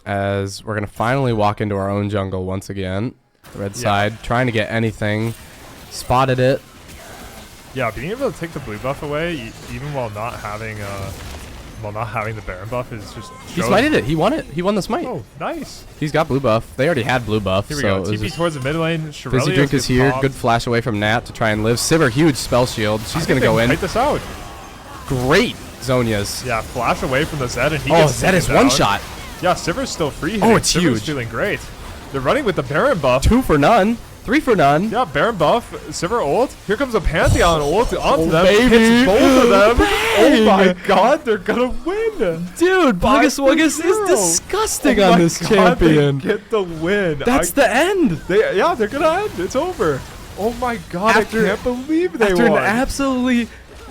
As we're going to finally walk into our own jungle once again. Red side, trying to get anything. Spotted it. Yeah, being able to take the blue buff away, even while not having the Baron buff, is just... He smited it. He won it. He won the smite. Oh, nice. He's got blue buff. They already had blue buff. Here we so go. TP towards the mid lane. Fizzy Drink is here. Good flash away from Nat to try and live. Sivir, huge spell shield. She's going to go in. Fight this out. Great Zhonya's. Yeah, flash away from the Zed, and he gets Zed is one shot. Yeah, Sivir's still free. Oh, it's Sivir's huge. feeling great. They're running with the Baron buff. 2 for none. 3 for none. Yeah, Baron buff. Sivir ult. Here comes a Pantheon ult onto them. Baby. Hits both of them. Bang. Oh my god, they're gonna win. Dude, Buggus Wuggus is disgusting on this champion. They get the win. That's the end. They're gonna end. It's over. Oh my god, I can't believe they after won. an absolutely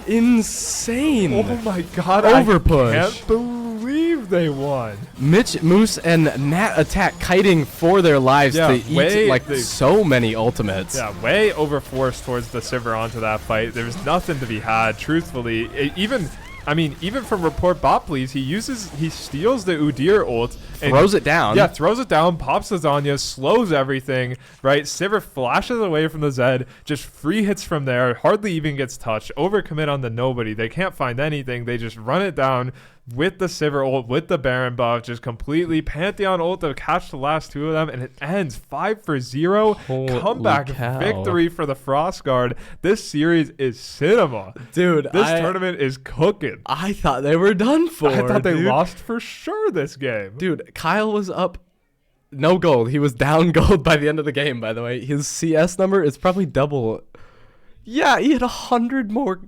insane Oh my god, overpush. I can't believe they won. Mitch, Moose, and Nat attack kiting for their lives to eat so many ultimates. Yeah, way overforced towards the Sivir onto that fight. There's nothing to be had, truthfully. Even from Report Bot Please, he steals the Udyr ult. Throws it down. Yeah, throws it down, pops the Zhonya's, slows everything, right? Sivir flashes away from the Zed, just free hits from there, hardly even gets touched, overcommit on the nobody. They can't find anything. They just run it down with the Sivir ult, with the Baron buff, just completely Pantheon ult to catch the last 2 of them, and it ends 5-0. Holy comeback cow. victory for the Frost Guard. This series is cinema. Dude, This tournament is cooking. I thought they were done for. I thought they lost for sure this game. Dude, Kyle was up no gold. He was down gold by the end of the game, by the way. His CS number is probably double. Yeah, he had 100 more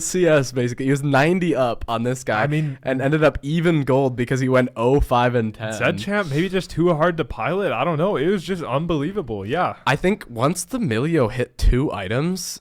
CS, basically. He was 90 up on this guy. And ended up even gold because he went 0-5 and 10. Zed champ, maybe just too hard to pilot. I don't know. It was just unbelievable. Yeah. I think once the Milio hit 2 items,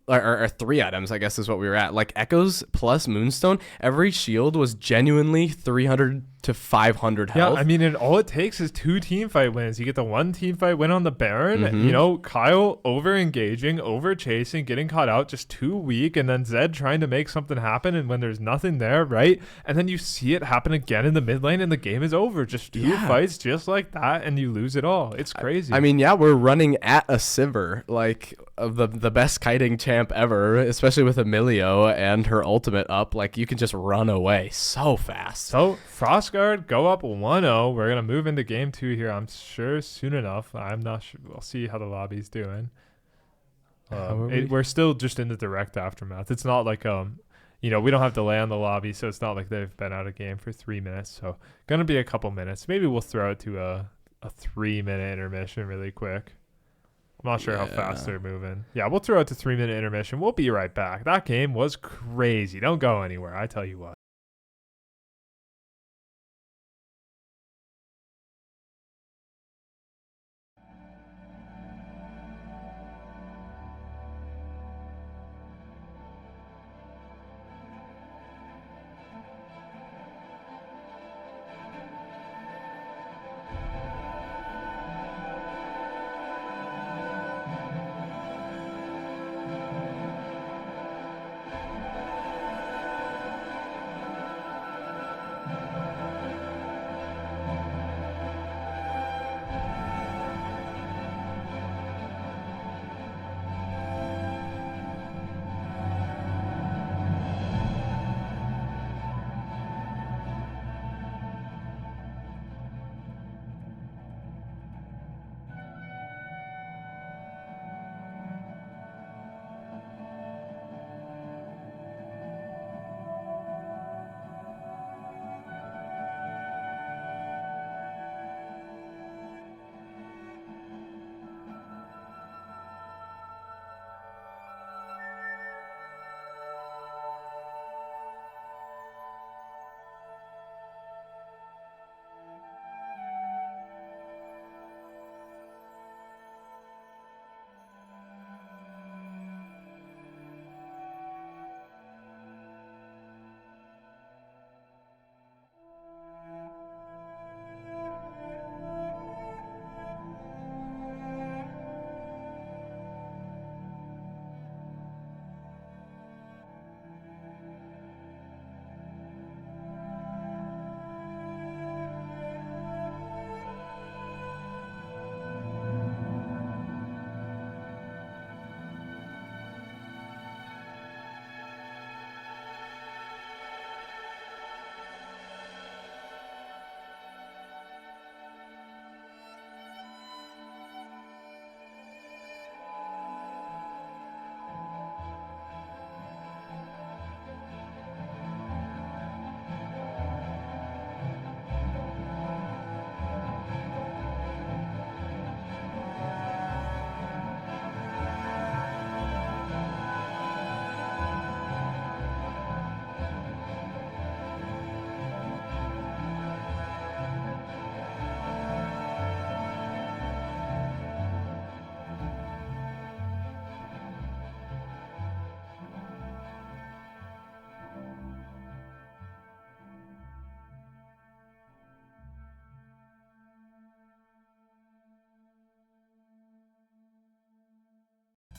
or 3 items, I guess is what we were at. Like Echoes plus Moonstone, every shield was genuinely 300 to 500 health. Yeah, I mean, and all it takes is 2 teamfight wins. You get the 1 teamfight win on the Baron. You know, Kyle over-engaging, over-chasing, getting caught out, just too weak, and then Zed trying to make something happen, and when there's nothing there, right? And then you see it happen again in the mid lane, and the game is over. Just 2 fights just like that, and you lose it all. It's crazy. I mean, yeah, we're running at a Sivir. Like, the best kiting champ ever, especially with Emilio and her ultimate up. Like, you can just run away so fast. So Frostguard go up 1-0. We're gonna move into game 2 here, I'm sure, soon enough. I'm not sure. We'll see how the lobby's doing. We're still just in the direct aftermath. It's not like we don't have delay on the lobby, so it's not like they've been out of game for 3 minutes. So gonna be a couple minutes. Maybe we'll throw it to a 3-minute intermission really quick. I'm not sure how fast they're moving. Yeah, we'll throw it to 3-minute intermission. We'll be right back. That game was crazy. Don't go anywhere, I tell you what.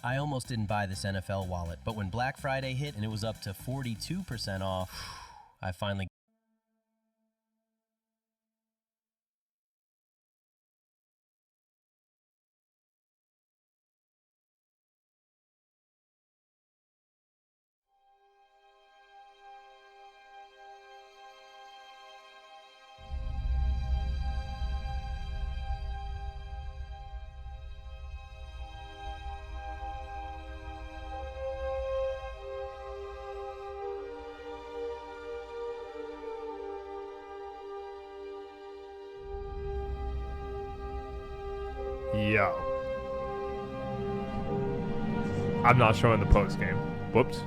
I almost didn't buy this NFL wallet, but when Black Friday hit and it was up to 42% off, I finally... Yo. I'm not showing the post game. Whoops.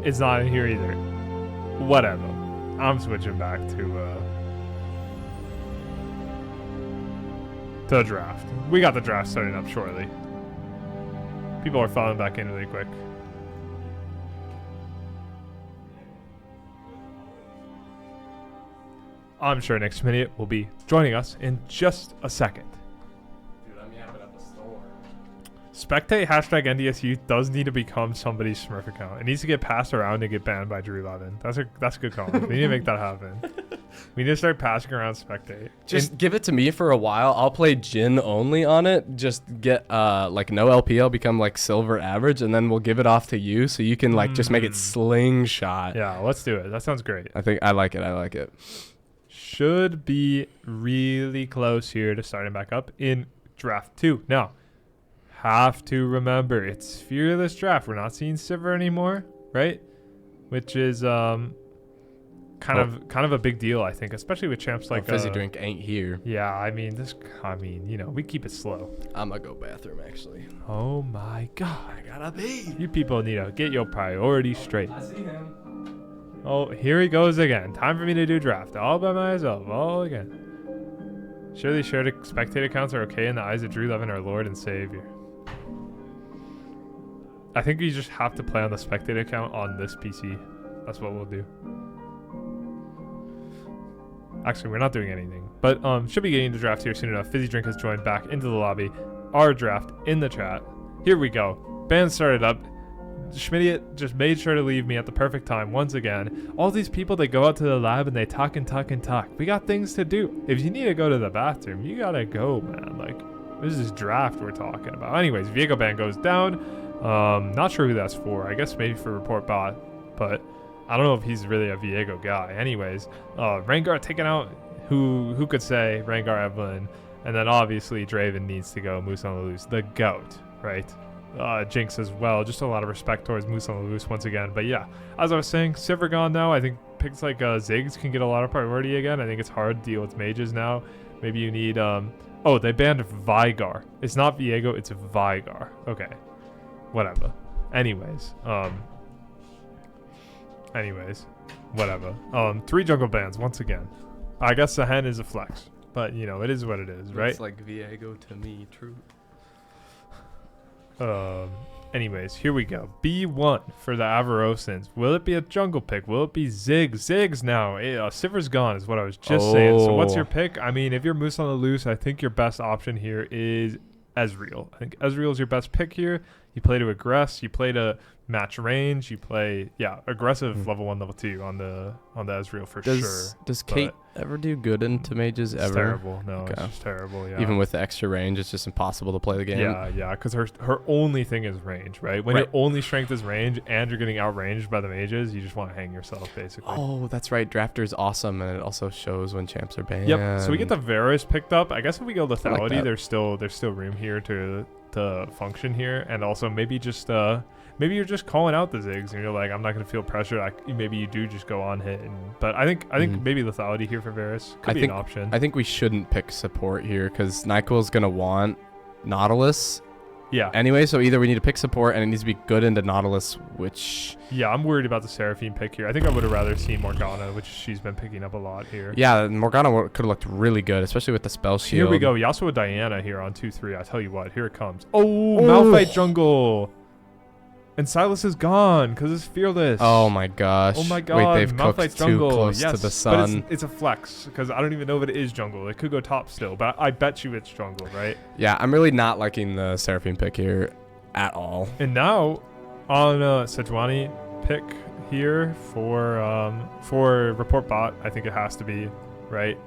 It's not in here either. Whatever. I'm switching back to the draft. We got the draft starting up shortly. People are falling back in really quick. I'm sure next minute will be joining us in just a second. Dude, I'm yapping at the store. Spectate hashtag NDSU does need to become somebody's Smurf account. It needs to get passed around and get banned by Drew Levin. That's a good call. We need to make that happen. We need to start passing around Spectate. Just give it to me for a while. I'll play Jin only on it. Just get like no LPL, become like silver average, and then we'll give it off to you so you can like just make it slingshot. Yeah, let's do it. That sounds great. I like it. Should be really close here to starting back up in draft 2. Now, have to remember it's fearless draft. We're not seeing Sivir anymore, right? Which is kind of a big deal, I think, especially with champs like Fizzy Drink ain't here. Yeah, I mean, we keep it slow. I'm gonna go bathroom actually. Oh my god. I gotta pee. You people need to get your priorities straight. I see him. Oh, here he goes again. Time for me to do draft all by myself, all again. Surely shared spectator accounts are okay in the eyes of Drew Levin, our Lord and Savior. I think we just have to play on the spectator account on this PC. That's what we'll do. Actually, we're not doing anything, but should be getting the draft here soon enough. Fizzy Drink has joined back into the lobby. Our draft in the chat. Here we go. Band started up. Schmidt just made sure to leave me at the perfect time once again. All these people, they go out to the lab and they talk and talk and talk. We got things to do. If you need to go to the bathroom, you gotta go, man. Like, this is draft we're talking about. Anyways, Viego Band goes down. Not sure who that's for. I guess maybe for Report Bot, but I don't know if he's really a Viego guy. Anyways, Rengar taken out. Who could say Rengar Evelyn? And then obviously Draven needs to go. Moose on the loose, the GOAT, right? Jinx as well. Just a lot of respect towards Moose on the loose once again. But yeah, as I was saying, Sivir gone now. I think picks like Ziggs can get a lot of priority again. I think it's hard to deal with mages now. Maybe you need oh, they banned Vigar. It's not Viego, it's Vigar. Okay, whatever. Anyways, whatever. 3 jungle bans once again. I guess the hen is a flex, but you know, it is what it is, right? It's like Viego to me, true. Anyways, here we go. B1 for the Avarosans. Will it be a jungle pick? Will it be Ziggs? Ziggs now. Sivir's gone is what I was just saying. So what's your pick? I mean, if you're Moose on the loose, I think your best option here is Ezreal. I think Ezreal is your best pick here. You play to aggress. You play to match range. You play, aggressive level 1, level 2 on the Ezreal for sure. Does Kate ever do good into mages ever? It's terrible. No, Okay. it's just terrible. Yeah. Even with the extra range, it's just impossible to play the game. Yeah, because her only thing is range, right? When your only strength is range and you're getting outranged by the mages, you just want to hang yourself, basically. Oh, that's right. Drafter's awesome, and it also shows when champs are banned. Yep. So we get the Varus picked up. I guess if we go lethality, that. there's still room here to function here, and also maybe just maybe you're just calling out the Ziggs and you're like, I'm not gonna feel pressure. Maybe you do just go on hit, but I think maybe lethality here for Varus could be an option. I think we shouldn't pick support here because NyQuil's gonna want Nautilus. Yeah. Anyway, so either we need to pick support and it needs to be good into Nautilus, which... Yeah, I'm worried about the Seraphine pick here. I think I would have rather seen Morgana, which she's been picking up a lot here. Yeah, Morgana could have looked really good, especially with the spell shield. Here we go. Yasuo Diana here on 2-3. I tell you what, here it comes. Oh, Malphite jungle. And Silas is gone because it's fearless. Oh my gosh. Oh my god. Wait, they've Malphite cooked jungle. too close to the sun. But it's a flex because I don't even know if it is jungle. It could go top still, but I bet you it's jungle, right? Yeah, I'm really not liking the Seraphine pick here at all. And now on Sejuani pick here for Report Bot, I think it has to be, right?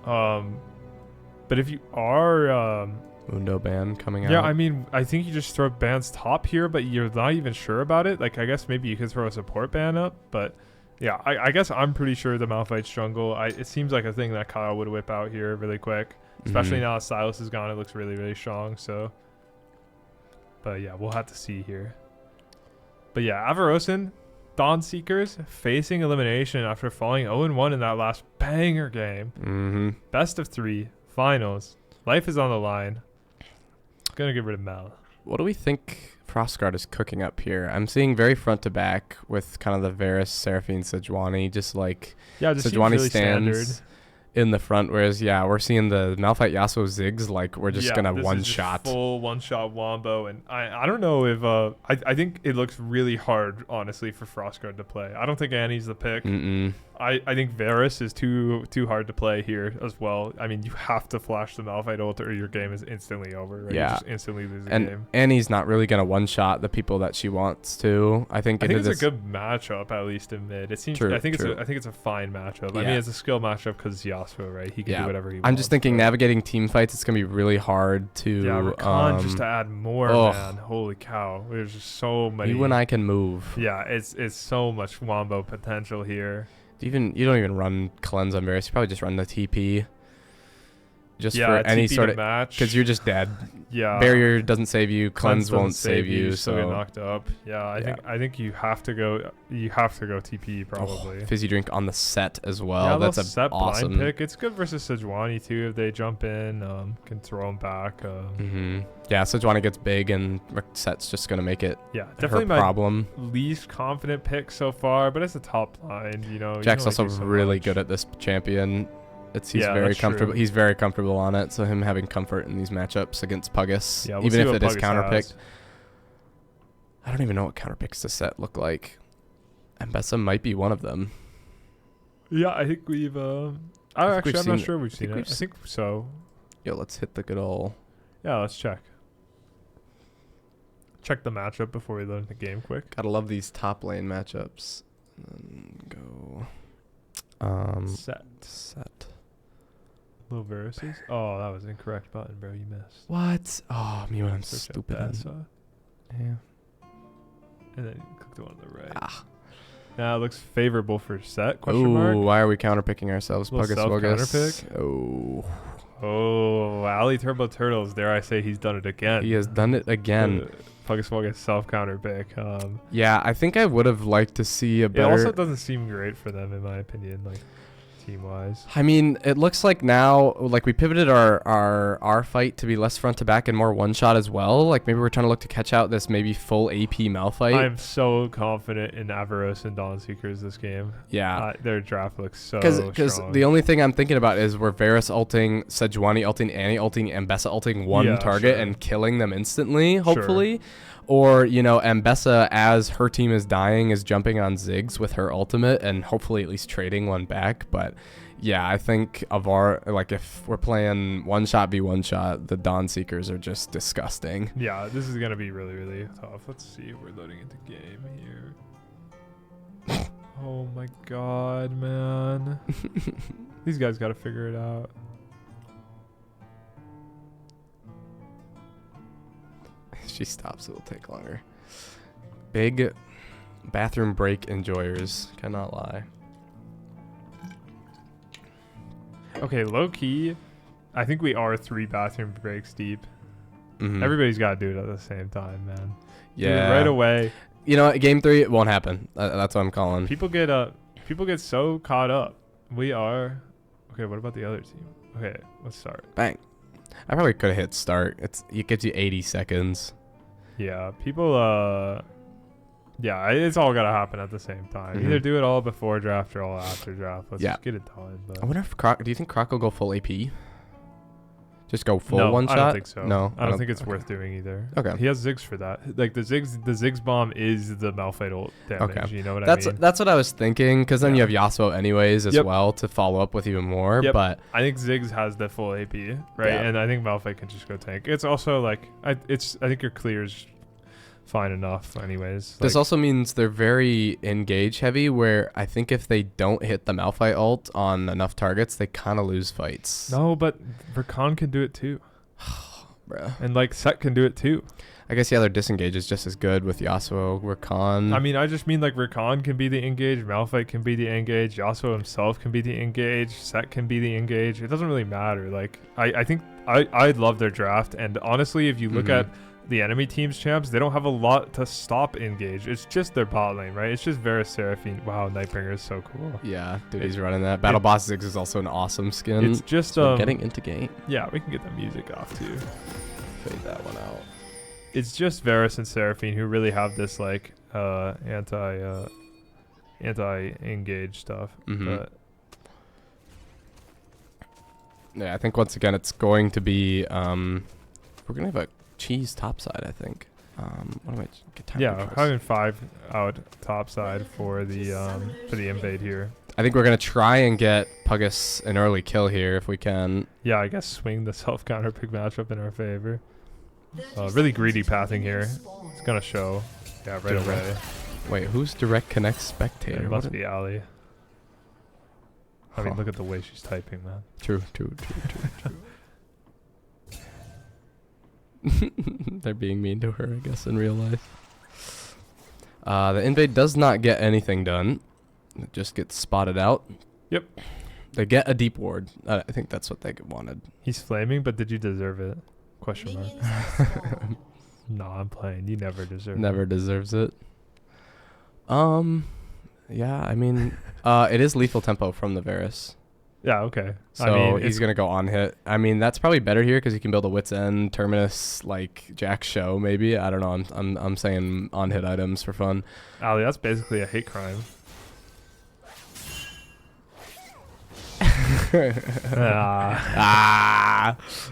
But if you are Mundo ban coming out. yeah, I mean, I think you just throw bans top here, but you're not even sure about it. Like, I guess maybe you could throw a support ban up, but yeah, I guess I'm pretty sure the Malphite's jungle. It seems like a thing that Kyle would whip out here really quick, especially now that Silas is gone. It looks really, really strong. So, but yeah, we'll have to see here. But yeah, Avarosan, Dawn Seekers facing elimination after falling 0-1 in that last banger game. Best of 3 finals. Life is on the line. Gonna get rid of Mal. What do we think Frostguard is cooking up here? I'm seeing very front to back with kind of the Varus, Seraphine, Sejuani, just like Sejuani really stands standard in the front, whereas we're seeing the Malphite Yasuo Ziggs like we're just gonna one shot. Full one shot wombo, and I don't know if I think it looks really hard honestly for Frostguard to play. I don't think Annie's the pick. I think Varus is too hard to play here as well. I mean, you have to flash the Malphite ult or your game is instantly over. Right? Yeah. You just instantly lose the game. And he's not really gonna one shot the people that she wants to. I think it's a good matchup, at least in mid. It seems. True, I think true. it's a fine matchup. Yeah. I mean, it's a skill matchup because Yasuo, right? He can do whatever he wants. I'm just thinking but navigating team fights. It's gonna be really hard to. Yeah, Rakan just to add more, man. Holy cow! There's just so many. You and I can move. Yeah, it's so much wombo potential here. You don't even run cleanse on Varus. You probably just run the TP. Just Yeah, for any TP sort to of match. because you're just dead. Yeah. Barrier doesn't save you. Cleanse doesn't won't save you. Still get So knocked up. Yeah, I think you have to go. You have to go TP probably. fizzy drink on the set as Yeah, well. That's a set awesome blind pick. It's good versus Sejuani too. If they jump in, can throw him back. Yeah, Sejuani gets big and set's just gonna make it. Yeah, definitely her problem. my least confident pick so far, but it's a top line. You know, Jack's you also can only do so really much. good at this champion. He's Yeah, very that's comfortable. true. He's very comfortable on it. So him having comfort in these matchups against Puggus, Yeah, we'll even see if what it is Puggus counterpicked. has. I don't even know what counterpicks this set look like. Mbessa might be one of them. Yeah, I think we've. I'm not sure we've seen it. I think so. Yo, let's hit the good old. Yeah, let's check. Check the matchup before we load the game quick. Gotta love these top lane matchups. And go. Set. Low versus. Oh, that was incorrect button, bro. You missed. What? Oh, me when I'm Search up stupid. Bessa, Yeah. and then click the one on the right. Ah. Now it looks favorable for set. Question mark. Ooh, why are we counterpicking ourselves? Little Puggus Wuggus. self-counterpick? Oh. Oh, Ali Turbo Turtles. Dare I say he's done it again? He has done it again. Puggus Wuggus self counter pick. Yeah, I think I would have liked to see a It better. also doesn't seem great for them, in my opinion, like team wise. I mean, it looks like now, like we pivoted our fight to be less front to back and more one shot as well. Like maybe we're trying to look to catch out this maybe full AP Malphite. I'm so confident in Avaros and Dawn Seekers this game. Yeah. Their draft looks so Because strong. the only thing I'm thinking about is where Varus ulting, Sejuani ulting, Annie ulting, and Mbessa ulting one target and killing them instantly, hopefully. Or, Mbessa, as her team is dying, is jumping on Ziggs with her ultimate and hopefully at least trading one back. But yeah, I think of if we're playing one shot v one shot, the Dawn Seekers are just disgusting. Yeah, this is going to be really, really tough. Let's see if we're loading into game here. Oh my god, man. These guys got to figure it out. She stops, it'll take longer. Big bathroom break enjoyers, cannot lie. Okay, low key, I think we are 3 bathroom breaks deep. Mhm. Everybody's got to do it at the same time, man. Do it Yeah. right away. You know what? Game 3, it won't happen. That's what I'm calling. People get so caught up. We are. Okay, what about the other team? Okay, let's start. Bang. I probably could have hit start. It gives you 80 seconds. Yeah, people. Yeah, it's all gotta happen at the same time. Mhm. Either do it all before draft or all after draft. Let's just get it done. But I wonder if do you think Croc will go full AP? Just go full no, one shot? I don't think so. No, I don't think it's okay. worth doing either. Okay. He has Ziggs for that. Like the Ziggs bomb is the Malphite ult damage. Okay. You know what I mean? That's what I was thinking, because then Yeah. Yep. you have Yasuo anyways as well to follow up with even more. Yep. But I think Ziggs has the full AP, right? Yeah. And I think Malphite can just go tank. It's also like I think your clear's fine enough anyways. this Like, also means they're very engage heavy, where I think if they don't hit the Malphite ult on enough targets, they kind of lose fights. no, but Rakan can do it too. Bruh. And like Set can do it too. I guess their disengage is just as good with Yasuo, Rakan. I mean, I just mean like Rakan can be the engage, Malphite can be the engage, Yasuo himself can be the engage, Set can be the engage. It doesn't really matter. Like I think I love their draft, and honestly, if you look at the enemy team's champs, they don't have a lot to stop engage. It's just their bot lane, right? It's just Varus Seraphine. Wow, Nightbringer is so cool. Yeah, dude, he's running that. Battle Boss Ziggs is also an awesome skin. It's just So getting into game. Yeah, we can get the music off too. Fade that one out. It's just Varus and Seraphine who really have this like anti-engage stuff. But yeah, I think once again it's going to be we're gonna have a cheese topside, I think. What am I get time yeah, controls. having 5 out topside for the invade here. I think we're going to try and get Puggus an early kill here if we can. Yeah, I guess swing the self-counter pick matchup in our favor. Really greedy pathing here. It's going to show. Yeah, right away. Wait, who's direct connect spectator? It must be Ali. I mean, look at the way she's typing, man. True. They're being mean to her, I guess, in real life. The invade does not get anything done. It just gets spotted out. Yep. They get a deep ward. I think that's what they wanted. He's flaming, but did you deserve it? Question mark. Minions have spawned. No, I'm playing. You never deserve Never it. deserves it. Yeah, I mean, it is lethal tempo from the Varus. Yeah, okay. So I mean, he's going to go on hit. I mean, that's probably better here because he can build a Wit's End, Terminus, like Jack Show, maybe. I don't know. I'm saying on hit items for fun. Ali, that's basically a hate crime.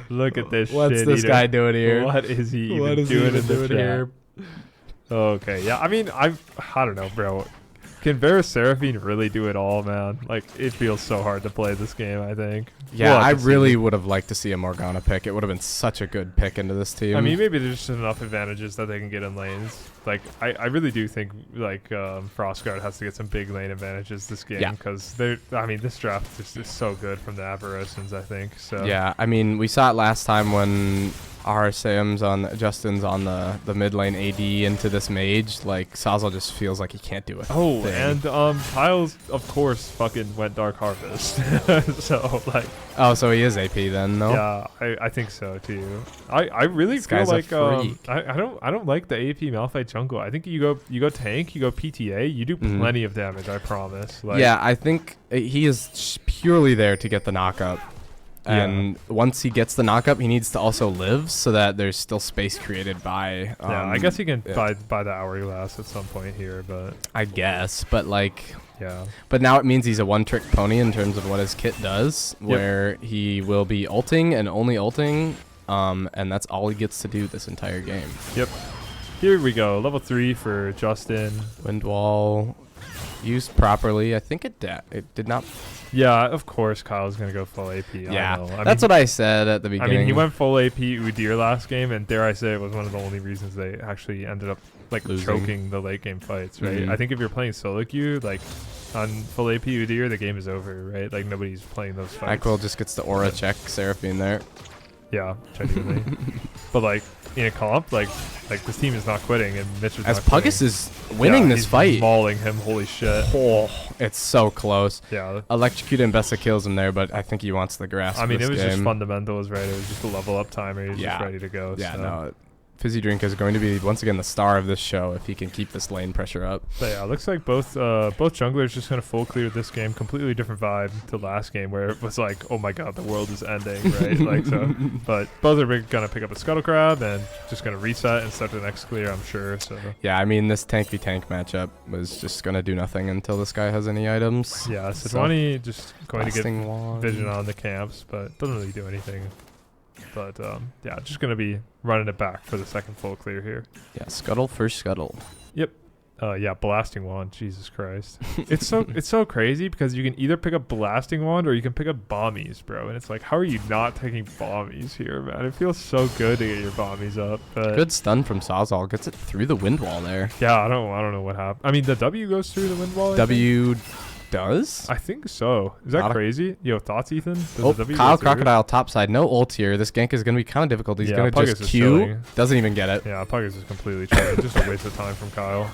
Look at this What's shit this eater. guy doing here? What is he even What is he doing even in the doing chat? here? Okay, yeah. I mean, I don't know, bro. Can Varus Seraphine really do it all, man? Like, it feels so hard to play this game, I think. Yeah, We'll I have to really see. would have liked to see a Morgana pick. It would have been such a good pick into this team. I mean, maybe there's just enough advantages that they can get in lanes. Like, I really do think, like, Frostguard has to get some big lane advantages this game. Yeah. Because I mean, this draft just is so good from the Avarosans, I think. So yeah, I mean, we saw it last time when Justin's on the mid lane AD into this mage. Like, Sazal just feels like he can't do it. Oh, and Kyle's, of course, fucking went Dark Harvest. So, like... Oh, so he is AP then, no? Yeah, I think so too. I really This feel guy's a like freak. I don't like the AP Malphite jungle. I think you go tank, you go PTA, you do plenty of damage. I promise. Like, Yeah, I think he is purely there to get the knockup. And once he gets the knockup, he needs to also live so that there's still space created by... yeah, I guess he can yeah. buy the hourglass at some point here, but I guess, but like... yeah. But now it means he's a one-trick pony in terms of what his kit does, where he will be ulting and only ulting, and that's all he gets to do this entire game. Yep. Here we go. Level 3 for Justin. Wind wall used properly. I think it did not... Yeah, of course Kyle's going to go full AP. Yeah, I know. that's what I said at the beginning. I mean, he went full AP Udyr last game, and dare I say it was one of the only reasons they actually ended up like Losing. choking the late game fights, right? Mhm. I think if you're playing solo queue, like on full AP Udyr, the game is over, right? Like nobody's playing those fights. Nyquil just gets the aura check Seraphine there. Yeah, genuinely. But like in a comp, like this team is not quitting, and Mitch is As not quitting. Puggus is winning this he's fight. mauling him. Holy shit! Oh, it's so close. Yeah. Electrocute and Bessa kills him there, but I think he wants the grasp. I mean, this it was game. just fundamentals, right? It was just a level up timer. He was just ready to go. Yeah, so. no. Fizzy Drink is going to be once again the star of this show if he can keep this lane pressure up. But yeah, it looks like both junglers just gonna full clear this game. Completely different vibe to last game where it was like, oh my god, the world is ending, right? Like so. But both are gonna pick up a Scuttle Crab and just gonna reset and start the next clear, I'm sure. So Yeah, I mean this tank v tank matchup was just gonna do nothing until this guy has any items. yeah, Sejuani just going to get Blasting wand. vision on the camps, but doesn't really do anything. But yeah, just gonna be running it back for the second full clear here. Yeah, Scuttle first Scuttle. Yep. Yeah, blasting wand. Jesus Christ. It's so crazy because you can either pick up blasting wand or you can pick up bombies, bro. And it's like, how are you not taking bombies here, man? It feels so good to get your bombies up. But Good stun from Sawzall. Gets it through the wind wall there. yeah, I don't know what happened. I mean, the W goes through the wind wall. I think? W does? I think so. Is that Not a- crazy? Yo, thoughts, Ethan? Does Oh, the W Kyle go through? Crocodile topside. No ult here. This gank is going to be kind of difficult. He's Yeah, going to Puggus just is Q. chilling. Doesn't even get it. Yeah, Puggus is completely chilling. Just a waste of time from Kyle.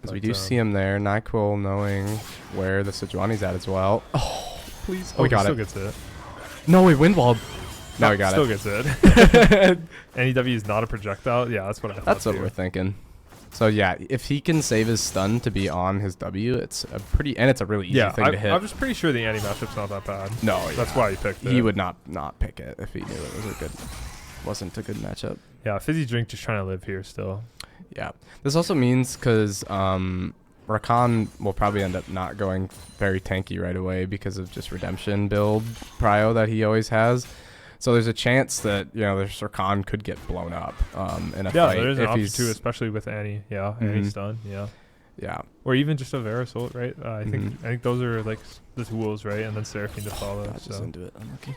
As we But, do see him there. Nyquil knowing where the Sejuani's at as well. Oh, please. Oh, we he got still it. gets it. No, we wind walled. Now we got still it. gets it. Any W is not a projectile? Yeah, that's what I thought. That's what too. we're thinking. So yeah, if he can save his stun to be on his W, it's a really easy thing to hit. I'm just pretty sure the anti matchup's not that bad. No, That's why he picked it. he would not pick it if he knew it wasn't a good matchup. Yeah, Fizzy Drink just trying to live here still. Yeah, this also means because Rakan will probably end up not going very tanky right away because of just redemption build prio that he always has. So there's a chance that their Rakan could get blown up in a fight. Yeah, there's an if option he's too, especially with Annie. Yeah, Annie's done. Yeah. Yeah. Or even just a Verisol, right? I Mhm. think those are like the tools, right? And then Seraphine to follow. Dodges So into it. Unlucky.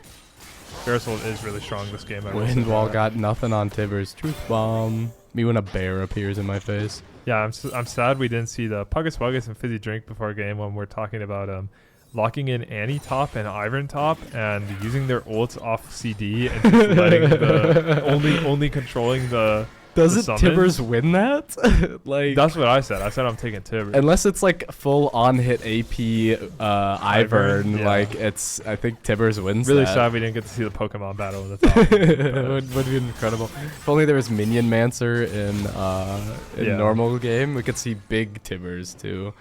Verisol is really strong this game. I will say Windwall that. got nothing on Tibbers. Truth bomb. Me when a bear appears in my face. Yeah, I'm sad we didn't see the Puggus Wuggus and Fizzy Drink before game when we're talking about locking in Annie top and Iron top and using their ults off CD and just letting the only controlling the Doesn't summons. Tibbers win that? Like That's what I said. I said I'm taking Tibbers. unless it's like full on hit AP Ivern, yeah. like it's I think Tibbers wins. Really that. sad we didn't get to see the Pokemon battle in the top. would be incredible. If only there was Minion Mancer in Yeah. normal game, we could see big Tibbers too.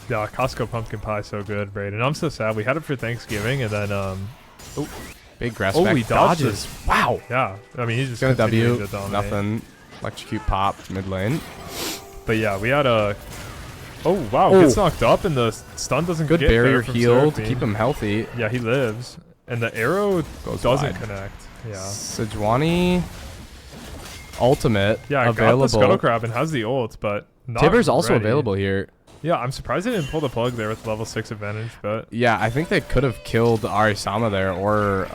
Yeah, Costco pumpkin pie so good, Braden. I'm so sad. We had it for Thanksgiving and then Big grass Oh, back he dodged dodges. Wow. yeah, I mean he's just Gonna continuing W. to dominate. Nothing. Electrocute pop mid lane. But yeah, we had a oh wow, Oh. gets knocked up and the stun doesn't Good get barrier there from heal to Seraphine. keep him healthy. Yeah, he lives. And the arrow Goes doesn't wide. connect. Yeah. Sejuani ultimate Yeah, available. got the Scuttle Crab and has the ult, but not Tibbers also ready. available here. Yeah, I'm surprised they didn't pull the plug there with level 6 advantage, but Yeah, I think they could have killed Arisama there, or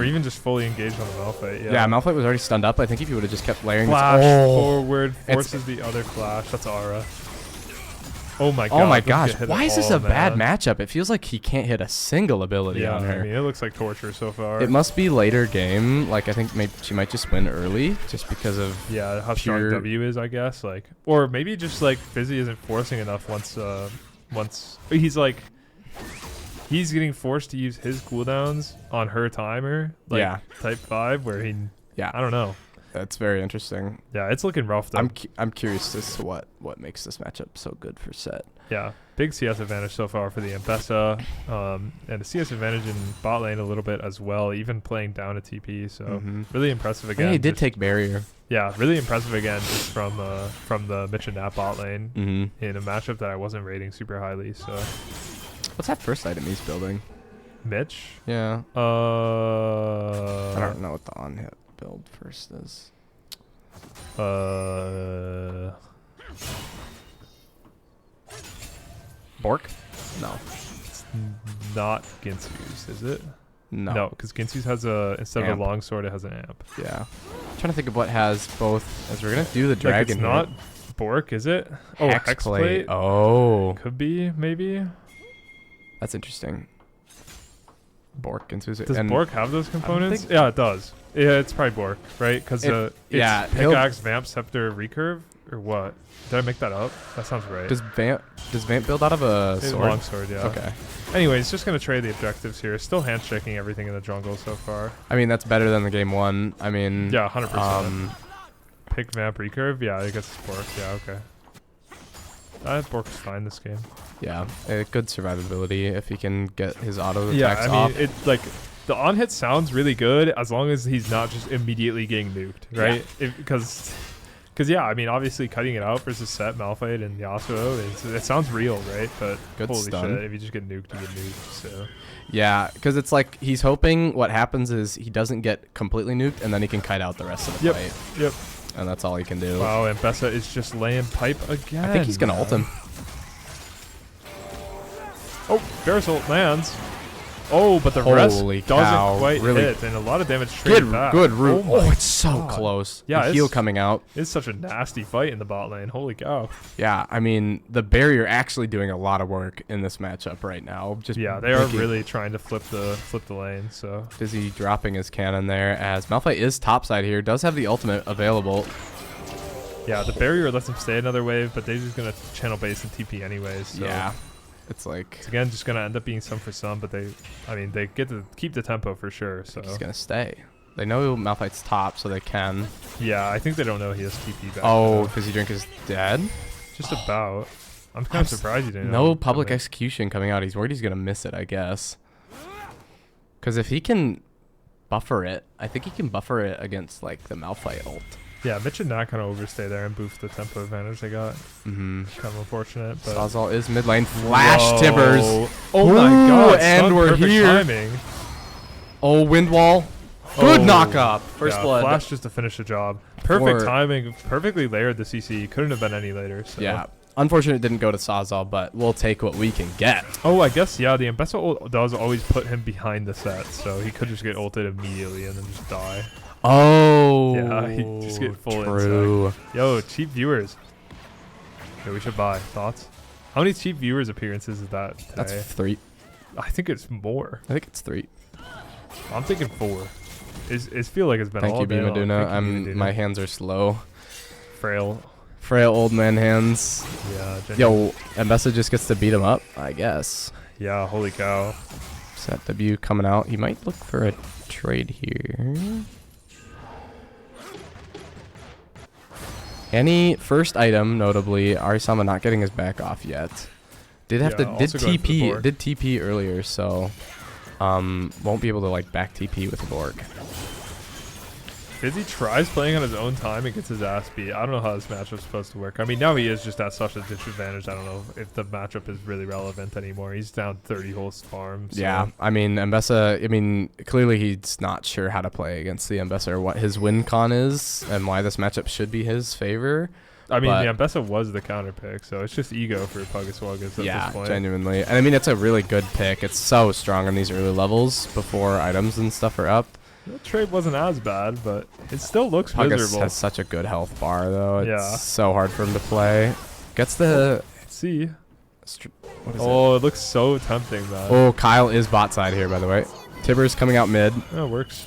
even just fully engaged on the Malphite. yeah, Malphite was already stunned up. I think if he would have just kept layering Flash this, forward forces the other flash. That's Aura. Oh my god. oh my doesn't get gosh, hit why at is this all, a bad man. matchup? It feels like he can't hit a single ability Yeah, on her. I mean, it looks like torture so far. It must be later game. Like I think maybe she might just win early, just because of Yeah, how strong pure- W is, I guess. Like, or maybe just like Fizzy isn't forcing enough once he's like he's getting forced to use his cooldowns on her timer. Like Yeah. type 5 where he yeah. I don't know. That's very interesting. Yeah, it's looking rough though. I'm curious as to what makes this matchup so good for Set. Yeah, big CS advantage so far for the Ambessa, and a CS advantage in bot lane a little bit as well, even playing down a TP. So Mhm. really impressive again. Yeah, he did just- take barrier. Yeah, really impressive again, just from the Mitch and Nat bot lane Mm-hmm. in a matchup that I wasn't rating super highly. So What's that first item he's building? Mitch, Yeah. I uh, don't know what the on hit build first is. Bork? No. It's not Ginsu's, is it? No. No, because Ginsu's has instead of Amp. a longsword, it has an amp. Yeah. I'm trying to think of what has both. As we're gonna do the Like dragon. it's not Bork, is it? Oh, Hex Hex plate. plate. Oh, Could be, maybe. that's interesting. Bork and Suzu. Does and Bork have those components? think- Yeah, it does. Yeah, it's probably Bork, right? Because it's yeah, he'll- pickaxe, vamp, scepter, recurve, or what? Did I make that up? That sounds right. Does Vamp build out of a It's sword? longsword, yeah. Okay. Anyways, just gonna trade the objectives here. Still handshaking everything in the jungle so far. I mean that's better than the game one. I mean. Yeah, 100%. Um, Pick vamp, recurve. Yeah, I guess it's Bork. Yeah, okay. Bork is fine this game. yeah, good survivability if he can get his auto Yeah, attacks I mean, off. it like the on hit sounds really good as long as he's not just immediately getting nuked, right? Because yeah, I mean, obviously cutting it out versus Set, Malphite, and Yasuo it sounds real, right? But Good holy stun. shit, if you just get nuked, you get nuked. So Yeah, because it's like he's hoping what happens is he doesn't get completely nuked and then he can kite out the rest of the Yep. fight. Yep. And that's all he can do. Wow, and Bessa is just laying pipe again. I think he's gonna ult him. Oh, Verisol lands. Oh, but the Holy rest cow, doesn't quite really hit, and a lot of damage straight back. Good root. Oh, Oh, my it's so God. close. Yeah, the heal it's- coming out. It's such a nasty fight in the bot lane. Holy cow. Yeah, I mean the barrier actually doing a lot of work in this matchup right now. Just Yeah, they are making- really trying to flip the lane. So Busy dropping his cannon there as Malphite is topside here. Does have the ultimate available. yeah, the barrier lets them stay another wave, but they're just gonna channel base and TP anyways. So Yeah, it's like it's again just gonna end up being some for some, but they get to keep the tempo for sure. So he's gonna stay. They know Malphite's top, so they can. yeah, I think they don't know he has TP back. Oh, now. Fizzy Drink is dead. just about. I'm kind I'm of s- surprised you didn't. No know. public I mean, execution coming out. He's worried he's gonna miss it, I guess. Because if he can buffer it, I think he can buffer it against like the Malphite ult. Yeah, Mitch and Nat kind of overstay there and boost the tempo advantage they got. Mm-hmm. Kind of unfortunate, but Sawzall is mid lane. Flash Whoa. Tibbers. Oh my Ooh, god! and stun, we're perfect here. Timing. Oh, wind wall. Good knock-up. First blood. Flash just to finish the job. Perfect For- timing. Perfectly layered the CC. Couldn't have been any later. So. Yeah. Unfortunately, it didn't go to Sawzall, but we'll take what we can get. Oh, I guess, yeah, the Mbessa ult does always put him behind the set, so he could just get ulted immediately and then just die. Oh. Yeah, he just get full true. insect. Yo, cheap viewers. Yeah, we should buy. Thoughts? How many cheap viewers appearances is that today? That's 3. I think it's more. I think it's 3. I'm thinking 4. It's feel like it's been Thank all you, day long. Bimaduna. Thank you, Bimaduna. My hands are slow. Frail. Frail old man hands. Yeah. Yo, Mbessa just gets to beat him up, I guess. Yeah, holy cow. Set W coming out. He might look for a trade here. Any first item, notably, Arisama not getting his back off yet. Did have Yeah, to did also going for the TP Bork. did TP earlier, so won't be able to like back TP with the Bork. Fizzy tries playing on his own time and gets his ass beat. I don't know how this matchup's supposed to work. I mean, now he is just at such a disadvantage. I don't know if the matchup is really relevant anymore. He's down 30 holes farm. So. Yeah, I mean Mbessa. I mean clearly he's not sure how to play against the Mbessa or what his win con is and why this matchup should be his favor. I mean, but- the Mbessa was the counter pick, so it's just ego for Puggaswuggas at Yeah, this point. genuinely. And I mean, it's a really good pick. It's so strong on these early levels before items and stuff are up. The trade wasn't as bad, but it still looks Puggas miserable. has such a good health bar, though. It's Yeah. so hard for him to play. Gets the... Let's see. What is it? Oh, it looks so tempting, man. Oh, Kyle is bot side here, by the way. Tibbers coming out mid. Oh, it works.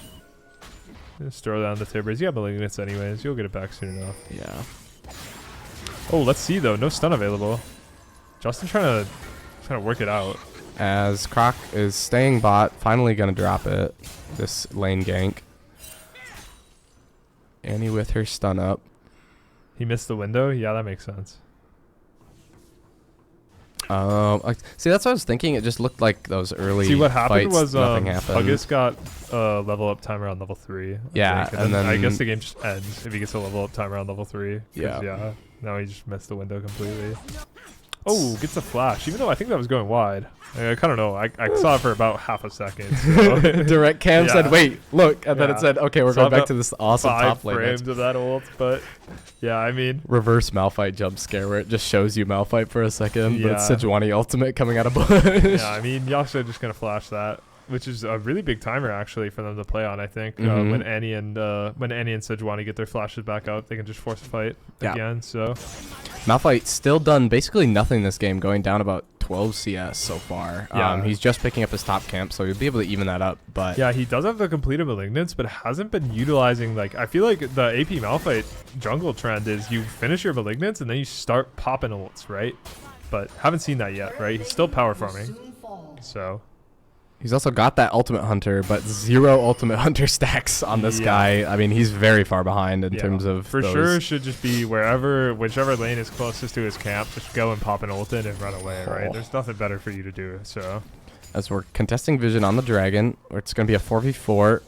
Just throw down the Tibbers. You have Malignance anyways. You'll get it back soon enough. Yeah. Oh, let's see, though. No stun available. Justin trying to work it out. As Croc is staying bot, finally going to drop it. This lane gank. Annie with her stun up. He missed the window? Yeah, that makes sense. See, that's what I was thinking. It just looked like those early See, what happened fights, was nothing happened. Puggas got level up time around level 3. I Yeah, think, and then I then- guess the game just ends if he gets a level up time around level 3. 'cause, Yeah. Yeah. Now he just missed the window completely. Oh, gets a flash. Even though I think that was going wide. I kind of know. I saw it for about half a second. So. Direct cam said, Yeah. "Wait, look," and then Yeah. it said, "Okay, we're Saw going back about to this awesome 5 top lane." frames of that ult, but yeah, I mean, Reverse Malphite jump scare where it just shows you Malphite for a second, but it's Yeah. Sejuani ultimate coming out of bush. yeah, I mean, Yasha just gonna flash that, which is a really big timer actually for them to play on. I think Mhm. when Annie and Sejuani get their flashes back out, they can just force a fight Yeah. again. So Malphite still done basically nothing this game, going down about 12 CS so far. Yeah. He's just picking up his top camp, so he'll be able to even that up. But yeah, he does have the completed Malignance, but hasn't been utilizing. Like, I feel like the AP Malphite jungle trend is you finish your Malignance and then you start popping ults, right? But haven't seen that yet, right? He's still power farming, so. he's also got that ultimate hunter, but 0 ultimate hunter stacks on this Yeah. guy. I mean, he's very far behind in Yeah, terms of for those. sure should just be whichever lane is closest to his camp, just go and pop an ult in and run away, right? Oh. There's nothing better for you to do. So As we're contesting vision on the dragon, where it's going to be a 4v4.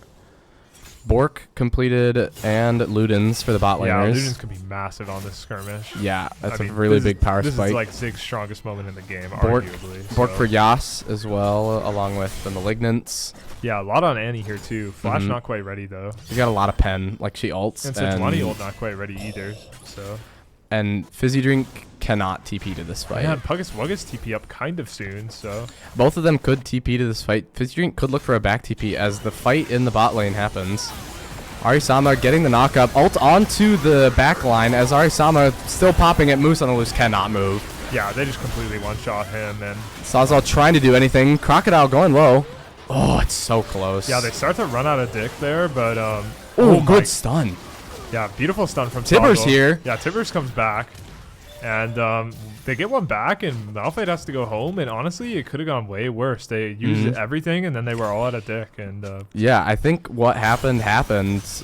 Bork completed and Ludens for the bot yeah, laners. Ludens could be massive on this skirmish. Yeah, that's I a mean, really this big power this spike. is like Zig's strongest moment in the game, Bork- arguably. Bork so. for Yas as well, along with the Malignants. Yeah, a lot on Annie here too. Flash Mhm. not quite ready though, She's got a lot of pen, like she ults. and Sejuani ult not quite ready either. So And Fizzy Drink cannot TP to this fight. yeah, Puggaswuggas TP up kind of soon. So Both of them could TP to this fight. Fizzy Drink could look for a back TP as the fight in the bot lane happens. Arisama getting the knockup. Ult onto the back line as Arisama still popping at Moose on the loose. Cannot move. yeah, they just completely one-shot him, and Sawzall trying to do anything. Crocodile going low. Oh, it's so close. yeah, they start to run out of dick there, but Oh, my- good stun. Yeah, beautiful stun from Tibbers Sawzall. here. Yeah, Tibbers comes back, and they get one back, and Malphite has to go home. And honestly, it could have gone way worse. They used Mhm. everything, and then they were all out of dick. And Yeah, I think what happened.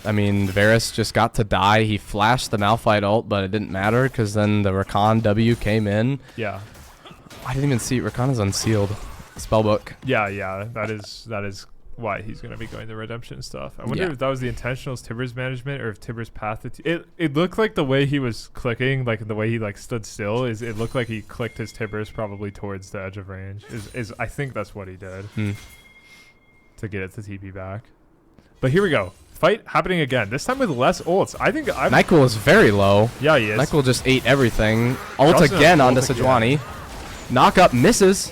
I mean, Varus just got to die. He flashed the Malphite ult, but it didn't matter because then the Rakan W came in. yeah, I didn't even see it. Rakan is unsealed. Spellbook. yeah, that is why he's gonna be going the redemption stuff. I wonder Yeah. if that was the intentional Tibbers management or if Tibbers path. It looked like the way he was clicking, like the way he like stood still, is it looked like he clicked his Tibbers probably towards the edge of range. Is I think that's what he did Hmm. to get it to TP back. But here we go. Fight happening again. This time with less ults. I think I'm... NyQuil is very low. Yeah, he is. NyQuil just ate everything. Ult Justin again onto ult again. Sejuani. Knock up misses.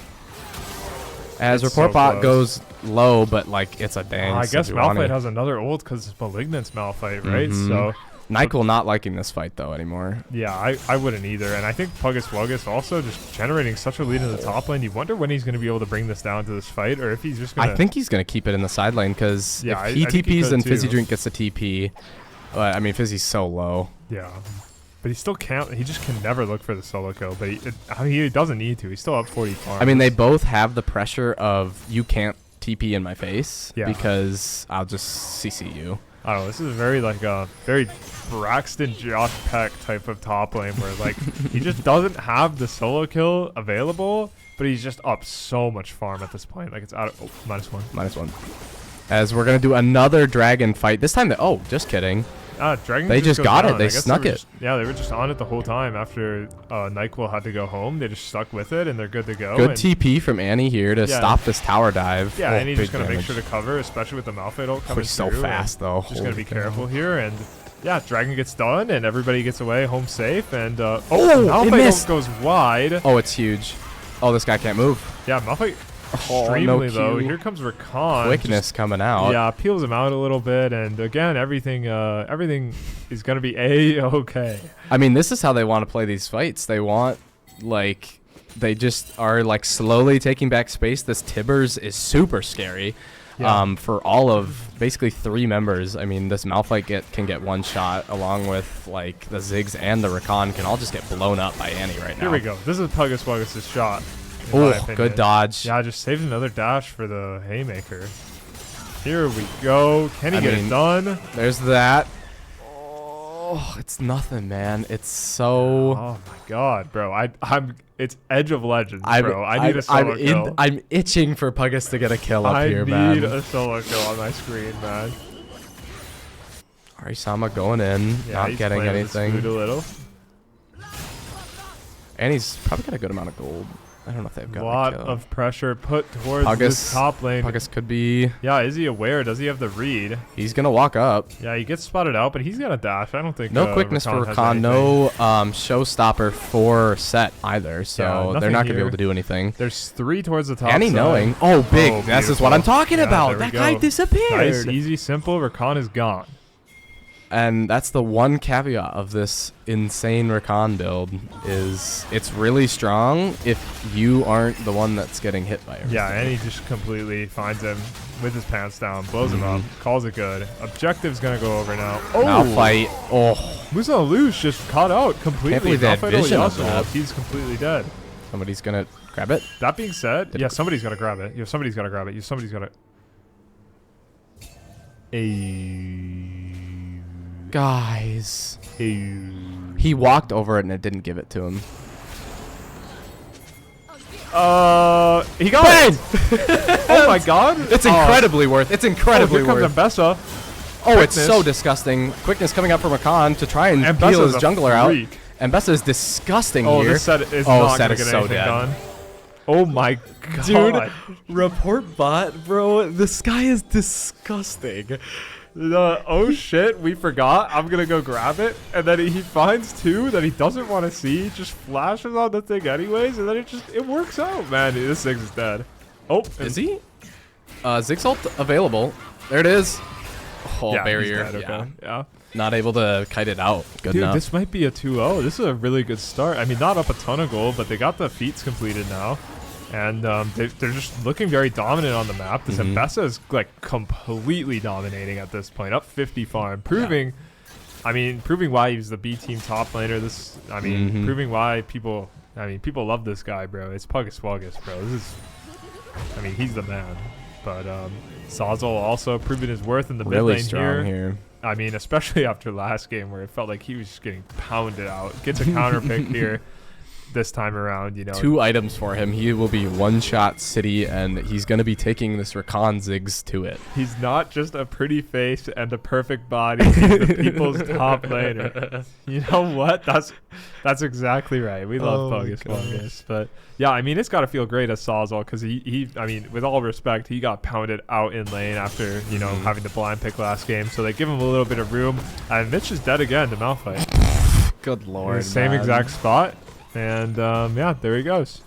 As It's Report so Bot close. goes low, but like it's a dang I guess Sejuani. Malphite has another ult because it's Malignant's Malphite, right? Mhm. So, NyQuil not liking this fight though anymore. yeah, I wouldn't either. And I think Puggus Wuggus also just generating such a lead in the top lane. You wonder when he's going to be able to bring this down to this fight, or if he's just going to... I think he's gonna keep it in the side lane because Yeah, if he I think he TPs could then Fizzy too. Drink gets the TP. I mean Fizzy's so low. Yeah. But he still can't... He just can never look for the solo kill. But he doesn't need to. He's still up 40 farms. I mean they both have the pressure of you can't TP in my face because I'll just CC you. I don't know. This is very like a very Braxton Josh Peck type of top lane where like he just doesn't have the solo kill available, but he's just up so much farm at this point. Like it's out of -1. -1. As we're gonna do another dragon fight. This time just kidding. Dragon They just goes got it. down. They I guess snuck were it. just- yeah, they were just on it the whole time after NyQuil had to go home. They just stuck with it and they're good to go. Good and TP from Annie here to stop this tower dive. Yeah, and he's big just going to make damage. sure to cover, especially with the Malphite ult coming He's so through, fast, though. Just going to be Holy cow. careful here. And yeah, Dragon gets done and everybody gets away home safe. And it Malphite missed. ult goes wide. Oh, it's huge. Oh, this guy can't move. Yeah, Malphite Oh, extremely no low. Q. Here comes Rakan. Quickness coming out. Yeah, peels him out a little bit. And again, everything is going to be A-okay. I mean, this is how they want to play these fights. They want, like, they just are, like, slowly taking back space. This Tibbers is super scary. Yeah. For all of basically 3 members. I mean, this Malphite can get one shot along with, like, the Ziggs and the Rakan can all just get blown up by Annie right now. Here we go. This is Puggus Wuggus' shot. in my Oh, opinion. good dodge. Yeah, just saves another dash for the haymaker. Here we go. Can he I get mean, it done? There's that. Oh, it's nothing, man. It's so... Oh my god, bro! I'm. It's Edge of Legends, I'm, bro. I need a solo kill. I'm itching for Puggus to get a kill up I here, need man. a solo kill on my screen, man. Arisama going in, Yeah, not he's getting playing with his anything. food a little. And he's probably got a good amount of gold. I don't know if they've got A lot a kill. of pressure put towards Puggus- this top lane. Puggus could be... Yeah, is he aware? Does he have the read? He's going to walk up. Yeah, he gets spotted out, but he's got a dash. I don't think No quickness for has Rakan. anything. No showstopper for Set either. So Yeah, they're not going nothing to be here. able to do anything. There's 3 towards the top. Annie side. knowing. Oh, big. Oh, this is beautiful. what I'm talking Yeah, about. there we That guy go. disappeared. Nice, easy, simple. Rakan is gone. And that's the one caveat of this insane Rakan build is it's really strong if you aren't the one that's getting hit by everything. Yeah, and he just completely finds him with his pants down, blows him up, calls it good. Objective's gonna go over now. Malphite. Oh, Musa Luce just caught out completely. believe they had Malphite only vision of also that. ult. He's completely dead. somebody's going to grab it. That being said, Did yeah, it- somebody's gotta grab it. Yeah, somebody's gotta grab it. Yeah, somebody's gotta. Guys. He walked over it and it didn't give it to him. He got it. Oh my god. It's incredibly worth. It's incredibly Here comes worth. Mbessa. Oh, it's so Quickness. disgusting. Quickness coming up from Rakan to try and Mbessa's peel his a jungler out. freak. And Bessa is disgusting Oh, here. this set is Oh, not set gonna is get so anything dead. done. Oh my god. Dude, report bot, bro. This guy is disgusting. Oh shit, we forgot. I'm gonna go grab it. And then he finds 2 that he doesn't want to see, just flashes on the thing anyways, and then it works out, man. This thing is dead. Oh, Is he? Ziggs ult available. There it is. Oh, yeah, barrier. he's dead, Yeah. okay. Yeah. Not able to kite it out. Good Dude, enough. this might be a 2-0. This is a really good start. I mean, not up a ton of gold, but they got the feats completed now. And they're just looking very dominant on the map. This Mbessa is like completely dominating at this point, up 50 farm, proving why he's the B team top laner. Proving why people love this guy, bro. It's Puggus Wuggus, bro. He's the man. But Sazol also proving his worth in the mid really lane strong here. I mean, especially after last game where it felt like he was just getting pounded out. Gets a counter pick here. this time around. 2 items for him. He will be one-shot City, and he's going to be taking this Rakan Ziggs to it. He's not just a pretty face and a perfect body. He's the people's top laner. You know what? That's exactly right. We love Pogus. But yeah, I mean, it's got to feel great as Sawzall because I mean, with all respect, he got pounded out in lane after, having the blind pick last game. So they give him a little bit of room. And Mitch is dead again to Malphite. Good lord. Same exact spot. And yeah, there he goes.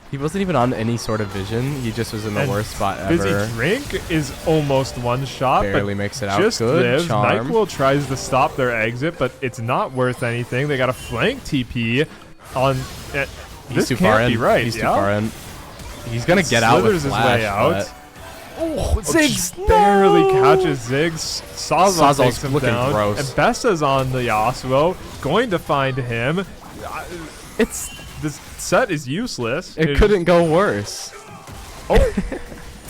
He wasn't even on any sort of vision. He just was in the worst spot ever. Fizzy Drink is almost one shot. Barely but makes it out. Just Good lives. charm. NyQuil tries to stop their exit, but it's not worth anything. They got a flank TP on. This too can't far be in. right. He's too far in. He's gonna get out with Slithers his flash, way out. but- Oh, Ziggs barely catches Ziggs. Sawzall takes Sawzall's him looking down. gross. And Bessa's on the Yasuo, going to find him. This set is useless. It couldn't go worse. Oh,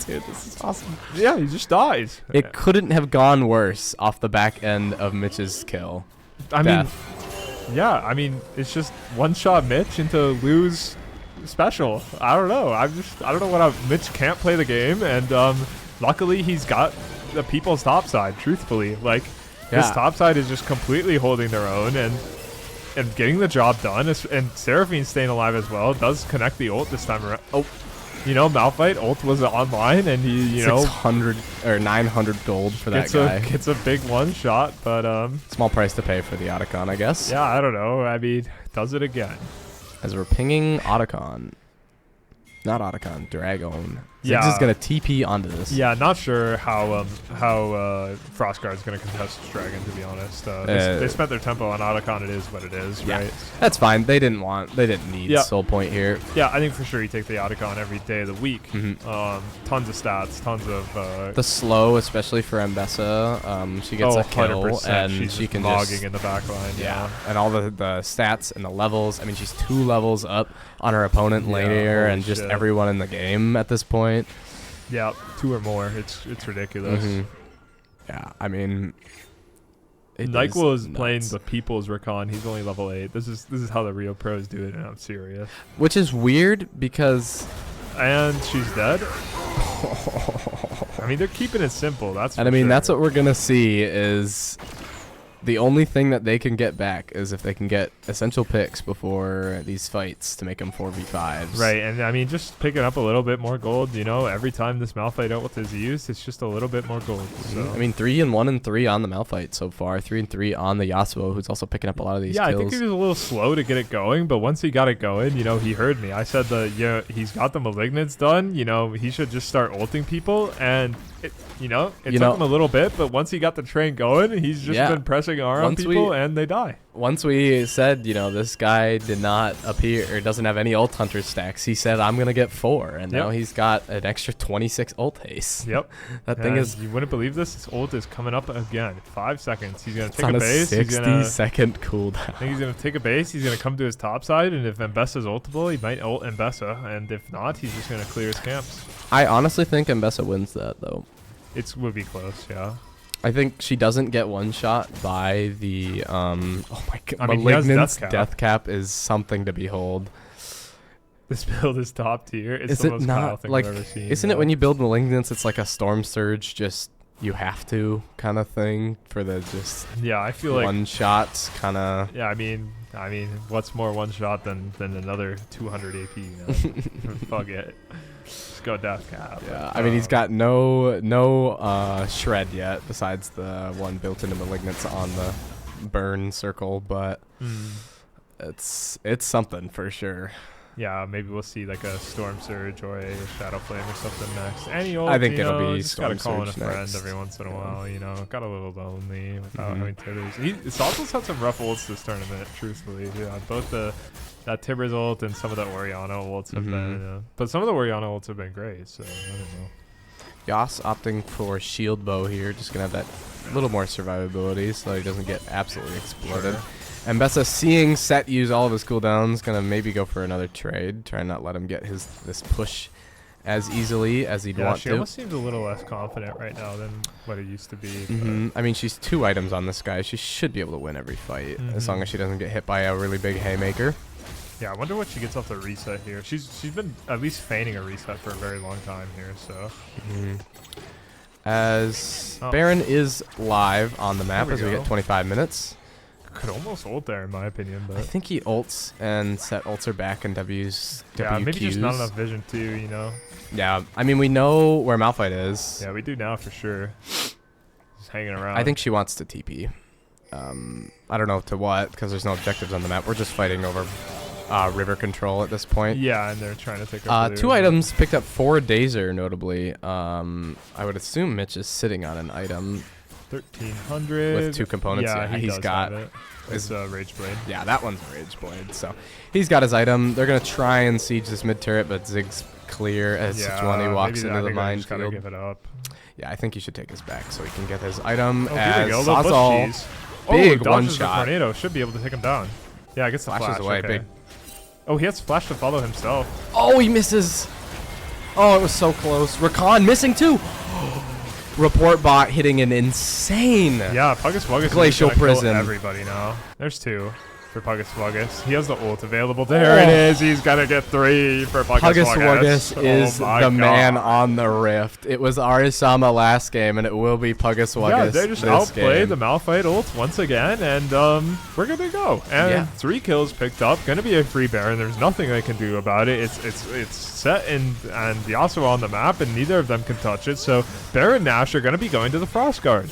Dude, this is awesome. yeah, he just dies. It couldn't have gone worse off the back end of Mitch's kill. I mean, yeah, I mean, it's just one-shot Mitch into lose special. I don't know. I don't know what Mitch can't play the game, and luckily he's got the people's top side. Truthfully, like his top side is just completely holding their own and getting the job done. And Seraphine staying alive as well. Does connect the ult this time around. Oh, Malphite ult was online, and he 600 or 900 gold for that guy. Gets a big one shot, but Small price to pay for the Otacon, I guess. yeah, I don't know. I mean, does it again. As we're pinging Otacon. Not Otacon, Dragon. Ziggs Yeah. is going to TP onto this. Yeah, not sure how Frostguard's going to contest this dragon, to be honest. They spent their tempo on Otacon. It is what it is, Yeah. right? That's fine. They didn't need soul point here. Yeah, I think for sure you take the Otacon every day of the week. Mhm. Tons of stats, tons of... The slow, especially for Mbessa, she gets a kill 100%. and She's she can logging just... in the back line. Yeah, and all the stats and the levels. I mean, she's 2 levels up on her opponent laner and just shit. everyone in the game at this point. Yeah, 2 or more. It's ridiculous. Mhm. Yeah, I mean... NyQuil is playing the people's Rakan. He's only level 8. This is how the real pros do it, and I'm serious. Which is weird because... And she's dead. I mean, they're keeping it simple. That's And I mean, that's what we're going to see is... The only thing that they can get back is if they can get essential picks before these fights to make them 4v5s. Right, and I mean, just picking up a little bit more gold, every time this Malphite ult is used, it's just a little bit more gold. So. I mean, 3 and 1 and 3 on the Malphite so far. 3 and 3 on the Yasuo, who's also picking up a lot of these kills. I think he was a little slow to get it going, but once he got it going, he heard me. I said he's got the Malignants done. He should just start ulting people, and it took him a little bit, but once he got the train going, he's just been pressing R on people, and they die. Once we said, this guy did not appear or doesn't have any ult hunter stacks, he said, I'm going to get 4. And now he's got an extra 26 ult haste. Yep. That thing is... You wouldn't believe this. His ult is coming up again. 5 seconds. He's going to It's take on a base. 60-second cooldown. I think he's going to take a base. He's going to come to his top side, and if Mbessa's ultable, he might ult Mbessa. And if not, he's just going to clear his camps. I honestly think Mbessa wins that, though. It would be close, yeah. I think she doesn't get one shot by the oh my god, I mean, he has Malignant's death cap. is something to behold. This build is top tier. It's Is the it most Kyle not thing like? I've ever seen. Isn't it when you build Malignance, it's like a Storm Surge, just you have to kind of thing for the just I feel like one shot kind of. Yeah, I mean, what's more one shot than another 200 AP? Fuck it. Just go death cap. Yeah, I mean he's got no shred yet besides the one built into Malignance on the burn circle, but it's something for sure. Yeah, maybe we'll see like a Storm Surge or a Shadow Flame or something next. Any old, I think it'll be just gotta Storm call in a Surge friend next. every once in a while. Got a little lonely without having Tibbers. Salsa's had some rough ults this tournament, truthfully. Yeah, both that Tibbers ult and some of the Orianna ults have been, but some of the Orianna ults have been great. So I don't know. Yas opting for shield bow here, just gonna have that little more survivability so he doesn't get absolutely exploded. Sure. And Bessa seeing Set use all of his cooldowns, gonna maybe go for another trade, try and not let him get this push as easily as he'd want she to. almost seems a little less confident right now than what it used to be. I mean, she's 2 items on this guy. She should be able to win every fight as long as she doesn't get hit by a really big haymaker. Yeah, I wonder what she gets off the reset here. She's been at least feigning a reset for a very long time here, so. As Baron is live on the map There as we we go. get 25 minutes. Could almost ult there, in my opinion, I but think he ults and set ults are back and W's. yeah, maybe just not WQs. enough vision too, you know. Yeah, I mean, we know where Malphite is. Yeah, we do now for sure. Just hanging around. I think she wants to TP. I don't know to what, because there's no objectives on the map. We're just fighting over river control at this point. Yeah, and they're trying to take over. 2 items picked up for Dazer, notably. I would assume Mitch is sitting on an item. 1300 with 2 components. Yeah, Yeah, he he's does got have it. It's Rage Blade. Yeah, that one's a Rage Blade. So he's got his item. They're going to try and siege this mid turret, but Zig's clear as Sejuani walks into the minefield. Give it up. Yeah, I think he should take his back so he can get his item. Oh, as here we go. Little bush Sazal, cheese. big dodges one the shot. tornado. Should be able to take him down. Yeah, I guess the Flashes flash. away, Okay. big. Oh, he has flash to follow himself. Oh, he misses. Oh, it was so close. Rakan missing too. Report bot hitting an insane. Yeah, Puggus Wuggus is Glacial gonna kill Prison. everybody now. There's 2 for Puggus Wuggus. He has the ult available. There it is. He's gonna get 3 for Puggus Puggus Wuggus. Wuggus is Oh my the man God. on the rift. It was Arisama last game, and it will be Puggus Wuggus Yeah, they just this outplayed game. the Malphite ult once again, and we're good to go. And Yeah. 3 kills picked up. Gonna be a free Baron. There's nothing they can do about it. It's set and Yasuo on the map, and neither of them can touch it. So Baron and Nash are gonna be going to the Frost Guard.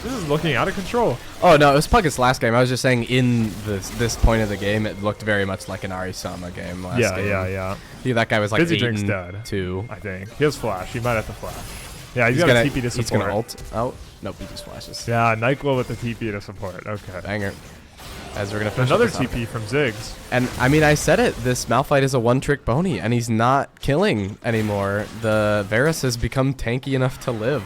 This is looking out of control. Oh no, it was Puggus last game. I was just saying in this point of the game, it looked very much like an Arisama game last game. Yeah. That guy was like Fizzy 8 Drink's and dead. 2. I think he has flash. He might have to flash. Yeah, he's got gonna a TP to support. He's gonna ult out. Nope, he just flashes. Yeah, Nyquil with the TP to support. Okay. Banger. As we're gonna finish Another up this TP from Ziggs. And I mean, I said it. This Malphite is a one-trick pony, and he's not killing anymore. The Varus has become tanky enough to live.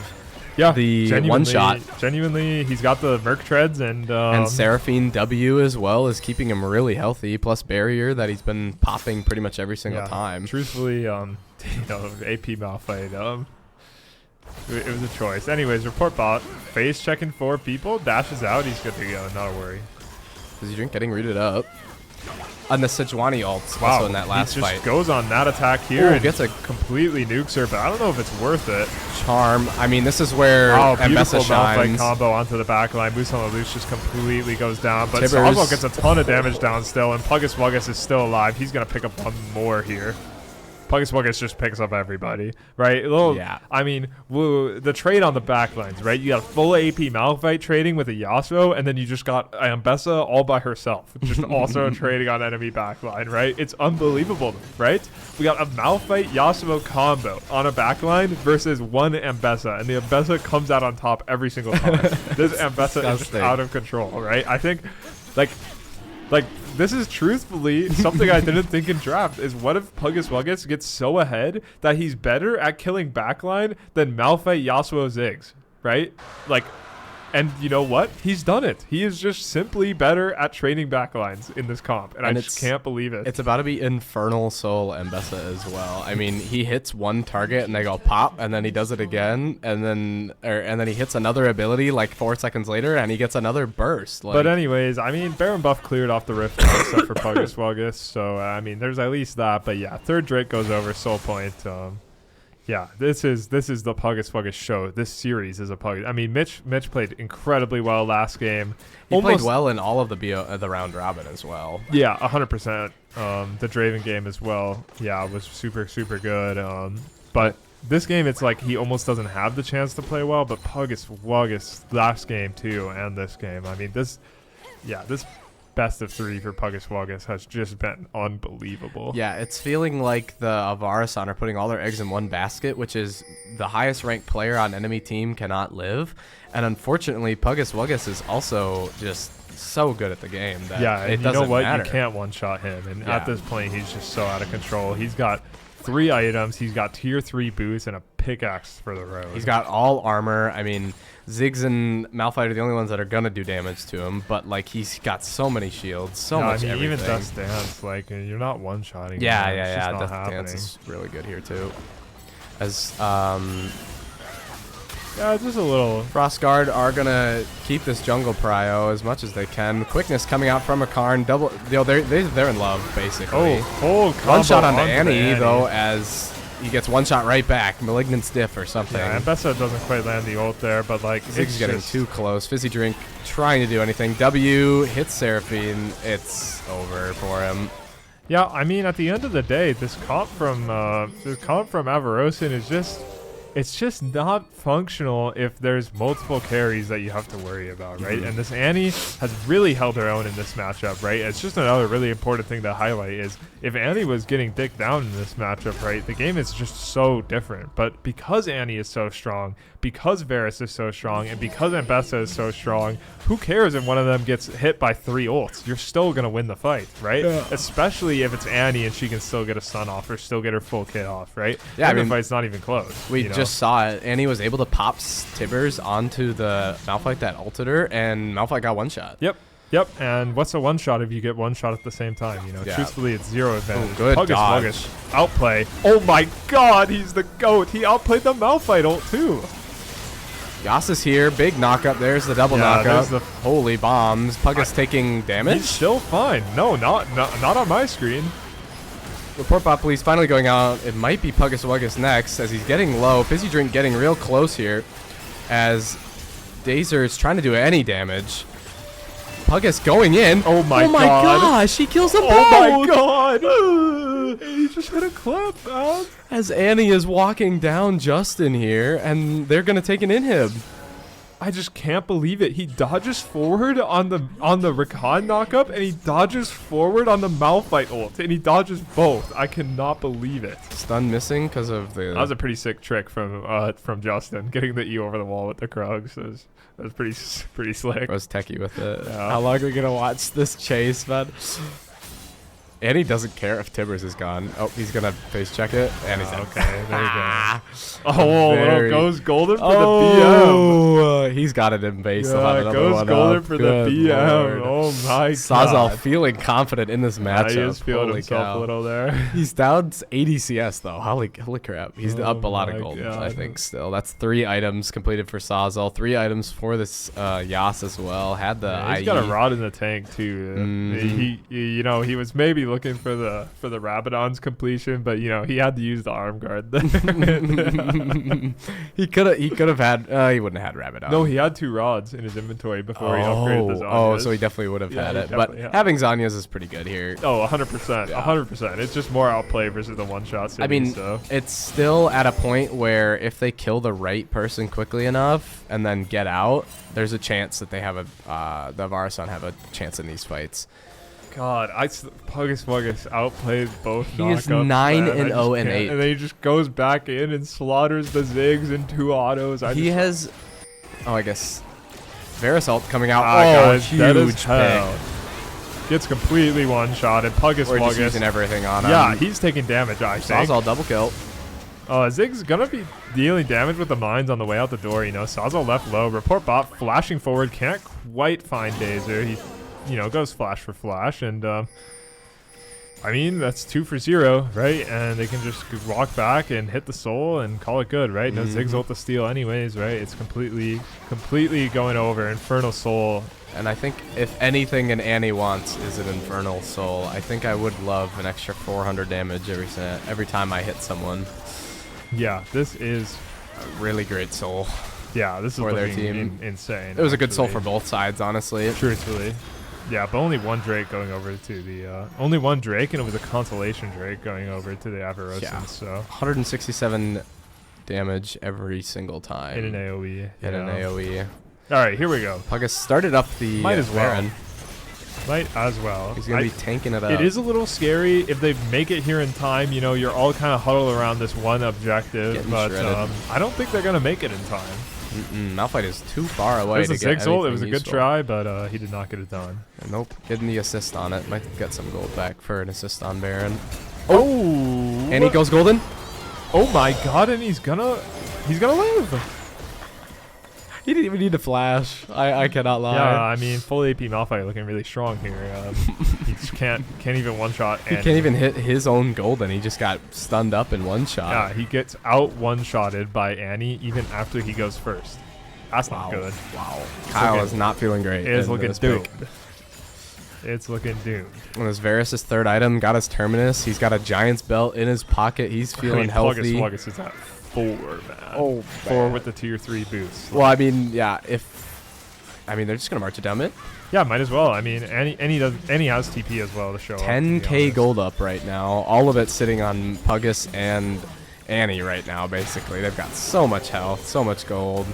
Yeah, The genuinely- one-shot. Genuinely, he's got the Merc Treads and Seraphine W as well is keeping him really healthy. Plus barrier that he's been popping pretty much every single time. Truthfully, AP Malphite, it was a choice. Anyways, report bot, face checking 4 people, dashes out, he's good to go, not a worry. Fizzy Drink getting rooted up. On the Sejuani ult, Wow, also in that last he just fight. goes on that attack here Ooh, and gets a completely nukes her, but I don't know if it's worth it. Charm. I mean, this is where Oh, beautiful Mbessa Malphite shines. combo onto the back line. Moose on the loose just completely goes down, but Tibbers. Sazal gets a ton of damage down still, and Puggus Wuggus is still alive. He's going to pick up one more here. Puggus Wuggus just picks up everybody, right? Yeah. I mean, the trade on the back lines, right? You got full AP Malphite trading with a Yasuo, and then you just got Mbessa all by herself, just also trading on enemy backline, right? It's unbelievable, right? We got a Malphite Yasuo combo on a backline versus one Mbessa, and the Mbessa comes out on top every single time. This Mbessa is just disgusting. out of control, right? I think, like this is truthfully something I didn't think in draft is what if Puggus Wuggus gets so ahead that he's better at killing backline than Malphite Yasuo Ziggs, right? Like, and you know what? He's done it. He is just simply better at trading backlines in this comp, and I just can't believe it. It's about to be Infernal Soul Mbessa as well. I mean, he hits one target and they go pop, and then he does it again, and then he hits another ability like 4 seconds later, and he gets another burst. Like, But anyways, I mean, Baron buff cleared off the rift now, except for Puggus Wuggus, so I mean, there's at least that. But yeah, 3rd Drake goes over, soul point. Yeah, this is the Puggus Wuggus show. This series is a Puggus. I mean, Mitch played incredibly well last game. he played well in all of the round robin as well. Yeah, 100%. The Draven game as well. Yeah, was super good. But this game, it's like he almost doesn't have the chance to play well. But Puggus Wuggus last game too, and this game. I mean, this best of 3 for Puggus Wuggus has just been unbelievable. Yeah, it's feeling like the Avarasan are putting all their eggs in one basket, which is the highest ranked player on enemy team cannot live. And unfortunately, Puggus Wuggus is also just so good at the game that Yeah, it and you doesn't know what? matter. You can't one-shot him. And Yeah. at this point, he's just so out of control. He's got 3 items. He's got tier 3 boots and a pickaxe for the road. He's got all armor. I mean, Ziggs and Malphite are the only ones that are gonna do damage to him, but like he's got so many shields, so No, much I mean, everything. even Dust Dance, like you're not one-shotting. Yeah, him. It's just yeah. not Death happening. Dance is really good here too. As Yeah, just a little. Frostguard are gonna keep this jungle prio as much as they can. Quickness coming out from a Karn. Double, they're in love basically. One shot onto Annie though, as he gets one shot right back. Malignant stiff or something. Yeah, and Bessa doesn't quite land the ult there, but like Zig's getting too close. Fizzy Drink trying to do anything. W hits Seraphine. It's over for him. Yeah, I mean, at the end of the day, this comp from Avarosin is just not functional if there's multiple carries that you have to worry about, right? And this Annie has really held her own in this matchup, right? It's just another really important thing to highlight is if Annie was getting dicked down in this matchup, right, the game is just so different. But because Annie is so strong, because Varus is so strong, and because Ambessa is so strong, who cares if one of them gets hit by 3 ults? You're still going to win the fight, right? Yeah. Especially if it's Annie and she can still get a stun off or still get her full kit off, right? Yeah, I mean, the fight's not even close. We just saw it. Annie was able to pop Tibbers onto the Malphite that ulted her, and Malphite got one shot. Yep, and what's a one shot if you get one shot at the same time? You know, truthfully, it's 0 advantage. Ooh, good dodge. Puggus, outplay. Oh my God, he's the GOAT. He outplayed the Malphite ult too. Yas is here. Big knockup. There's the double knockup. Holy bombs. Puggus taking damage. He's still fine. No, not on my screen. Report bot police finally going out. It might be Puggus Wuggus next as he's getting low. Fizzy Drink getting real close here as Dazer is trying to do any damage. Puggus going in. Oh my God. Gosh, he kills them both. Oh my God. He just hit a clip, man. As Annie is walking down Justin here, and they're going to take an inhib. I just can't believe it. He dodges forward on the Rakan knockup, and he dodges forward on the Malphite ult, and he dodges both. I cannot believe it. Stun missing because of the... That was a pretty sick trick from Justin, getting the E over the wall with the Krugs. That was pretty slick. I was techie with it. Yeah. How long are we going to watch this chase, man? And he doesn't care if Tibbers is gone. Oh, he's going to face check it. And he's okay, there you go. Oh, goes golden for the BM. Oh, he's got it in base. Yeah, goes golden for the BM. Oh, my God. Sawzall feeling confident in this matchup. He is feeling himself a little there. He's down 80 CS, though. Holy crap. He's up a lot of gold, I think, still. That's 3 items completed for Sawzall. 3 items for this Yas as well. Had the he's got a rod in the tank, too. He was maybe looking for the Rabadon's completion, but he had to use the arm guard there. he could have had he wouldn't have had Rabadon. No, he had 2 rods in his inventory before he upgraded the Zanyas. Oh, so he definitely would have had it. But having Zanyas is pretty good here. Oh, 100%. 100%. It's just more outplay versus the one-shot city. I mean, it's still at a point where if they kill the right person quickly enough and then get out, there's a chance that they have the Varasan have a chance in these fights. God, Puggus Wuggus outplayed both. He is 9-0 and 8, and then he just goes back in and slaughters the Ziggs in 2 autos. I guess Varus ult coming out. Guys, huge pick. Gets completely one-shot, and Puggus We're Wuggus just using everything on him. Yeah, he's taking damage. I think. Sawzall double kill. Zig's gonna be dealing damage with the mines on the way out the door. Sawzall left low. Report bot flashing forward, can't quite find Dazer. He goes flash for flash, and I mean, that's 2 for 0, right? And they can just walk back and hit the soul and call it good, right? No Zig's ult to steal anyways, right? It's completely going over. Infernal Soul. And I think if anything an Annie wants is an Infernal Soul. I think I would love an extra 400 damage every time I hit someone. Yeah, this is a really great soul. Yeah, this is for their team. Insane. It was a good soul for both sides, honestly. Truthfully. Yeah, but only one Drake going over to the only one Drake, and it was a consolation Drake going over to the Avarosans. Yeah. So 167 damage every single time in an AOE. In an AOE. All right, here we go. Puggus started up the Baron. Might as well. He's gonna be tanking it up. It is a little scary if they make it here in time. You're all kind of huddled around this one objective, but I don't think they're gonna make it in time. Malphite is too far away. There's a Ziggs ult. It was a good try, but he did not get it done. Nope, getting the assist on it. Might get some gold back for an assist on Baron. Oh, and he goes golden. Oh my God! And he's gonna live. He didn't even need to flash. I cannot lie. Yeah, I mean, full AP Malphite looking really strong here. He just can't even one shot. He can't even hit his own gold, and he just got stunned up in one shot. Yeah, he gets out one-shotted by Annie even after he goes first. That's not good. Wow. Kyle is not feeling great. It is looking doomed. It's looking doomed. And this Varus' third item got his Terminus. He's got a Giant's Belt in his pocket. He's feeling healthy. Puggus is at 4, man. Oh, 4 with the tier 3 boost. Well, I mean, yeah, they're just going to march it down mid. Yeah, might as well. I mean, Annie has TP as well to show 10k gold up right now. All of it sitting on Puggus and Annie right now, basically. They've got so much health, so much gold,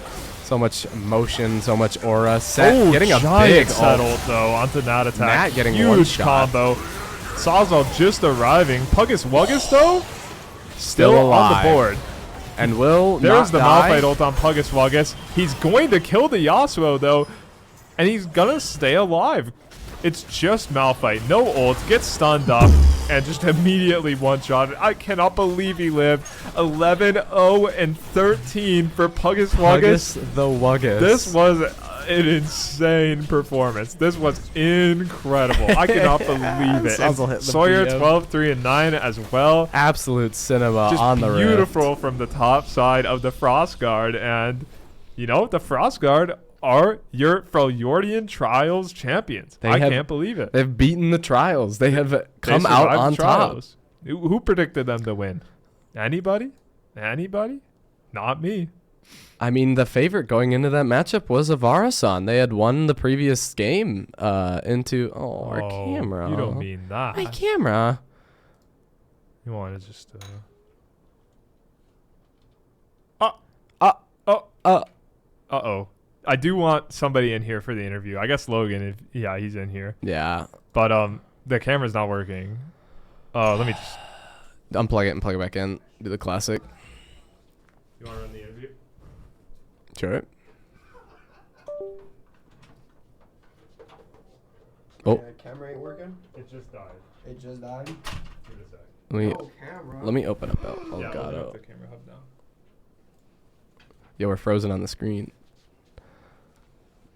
so much motion, so much aura. Set getting a big settle though onto Nat attack. Nat getting huge one shot. combo. Sawzall just arriving. Puggus Wuggus though still on the board. And will There's the die. Malphite ult on Puggus Wuggus. He's going to kill the Yasuo though, and he's gonna stay alive. It's just Malphite, no ult, gets stunned up, and just immediately one-shot. I cannot believe he lived. 11-0-13 for Puggus Wuggus. The Wuggus. This was an insane performance. This was incredible. I cannot believe it. And Sawyer 12-3-9 as well. Absolute cinema just on the rift. Beautiful from the top side of the Frost Guard, and you know the Frost Guard are your Freljordian Trials champions. I can't believe it. They've beaten the Trials. They have come out on top. Who predicted them to win? Anybody? Not me. I mean, the favorite going into that matchup was Avarasan. They had won the previous game our camera. You don't mean that. My camera. You want to just Uh-oh. I do want somebody in here for the interview. I guess Logan, he's in here. Yeah. But the camera's not working. Let me just unplug it and plug it back in. Do the classic. You want to run the interview? Sure. Oh. Camera ain't working? It just died. It just died? Give it a sec. Let me open up Elgato. Open up the camera hub now. Yeah, we're frozen on the screen.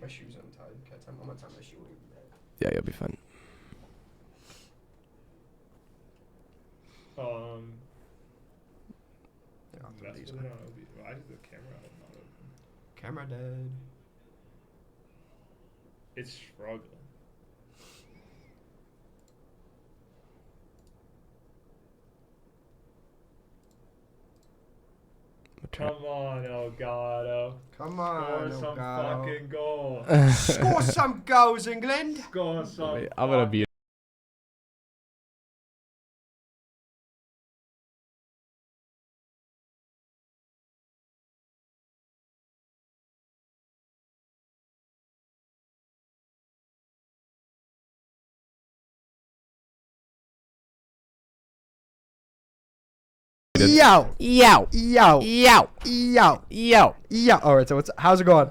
My shoe's untied. I'm gonna tie my shoe. Yeah, you'll be fine. Why did the camera hub not open? Camera dead. It's struggling. Come on, Elgato. Come on, Score some Elgato. fucking goals. Score some goals, England. Score some. Wait, I'm gonna be. Yo. All right, so how's it going?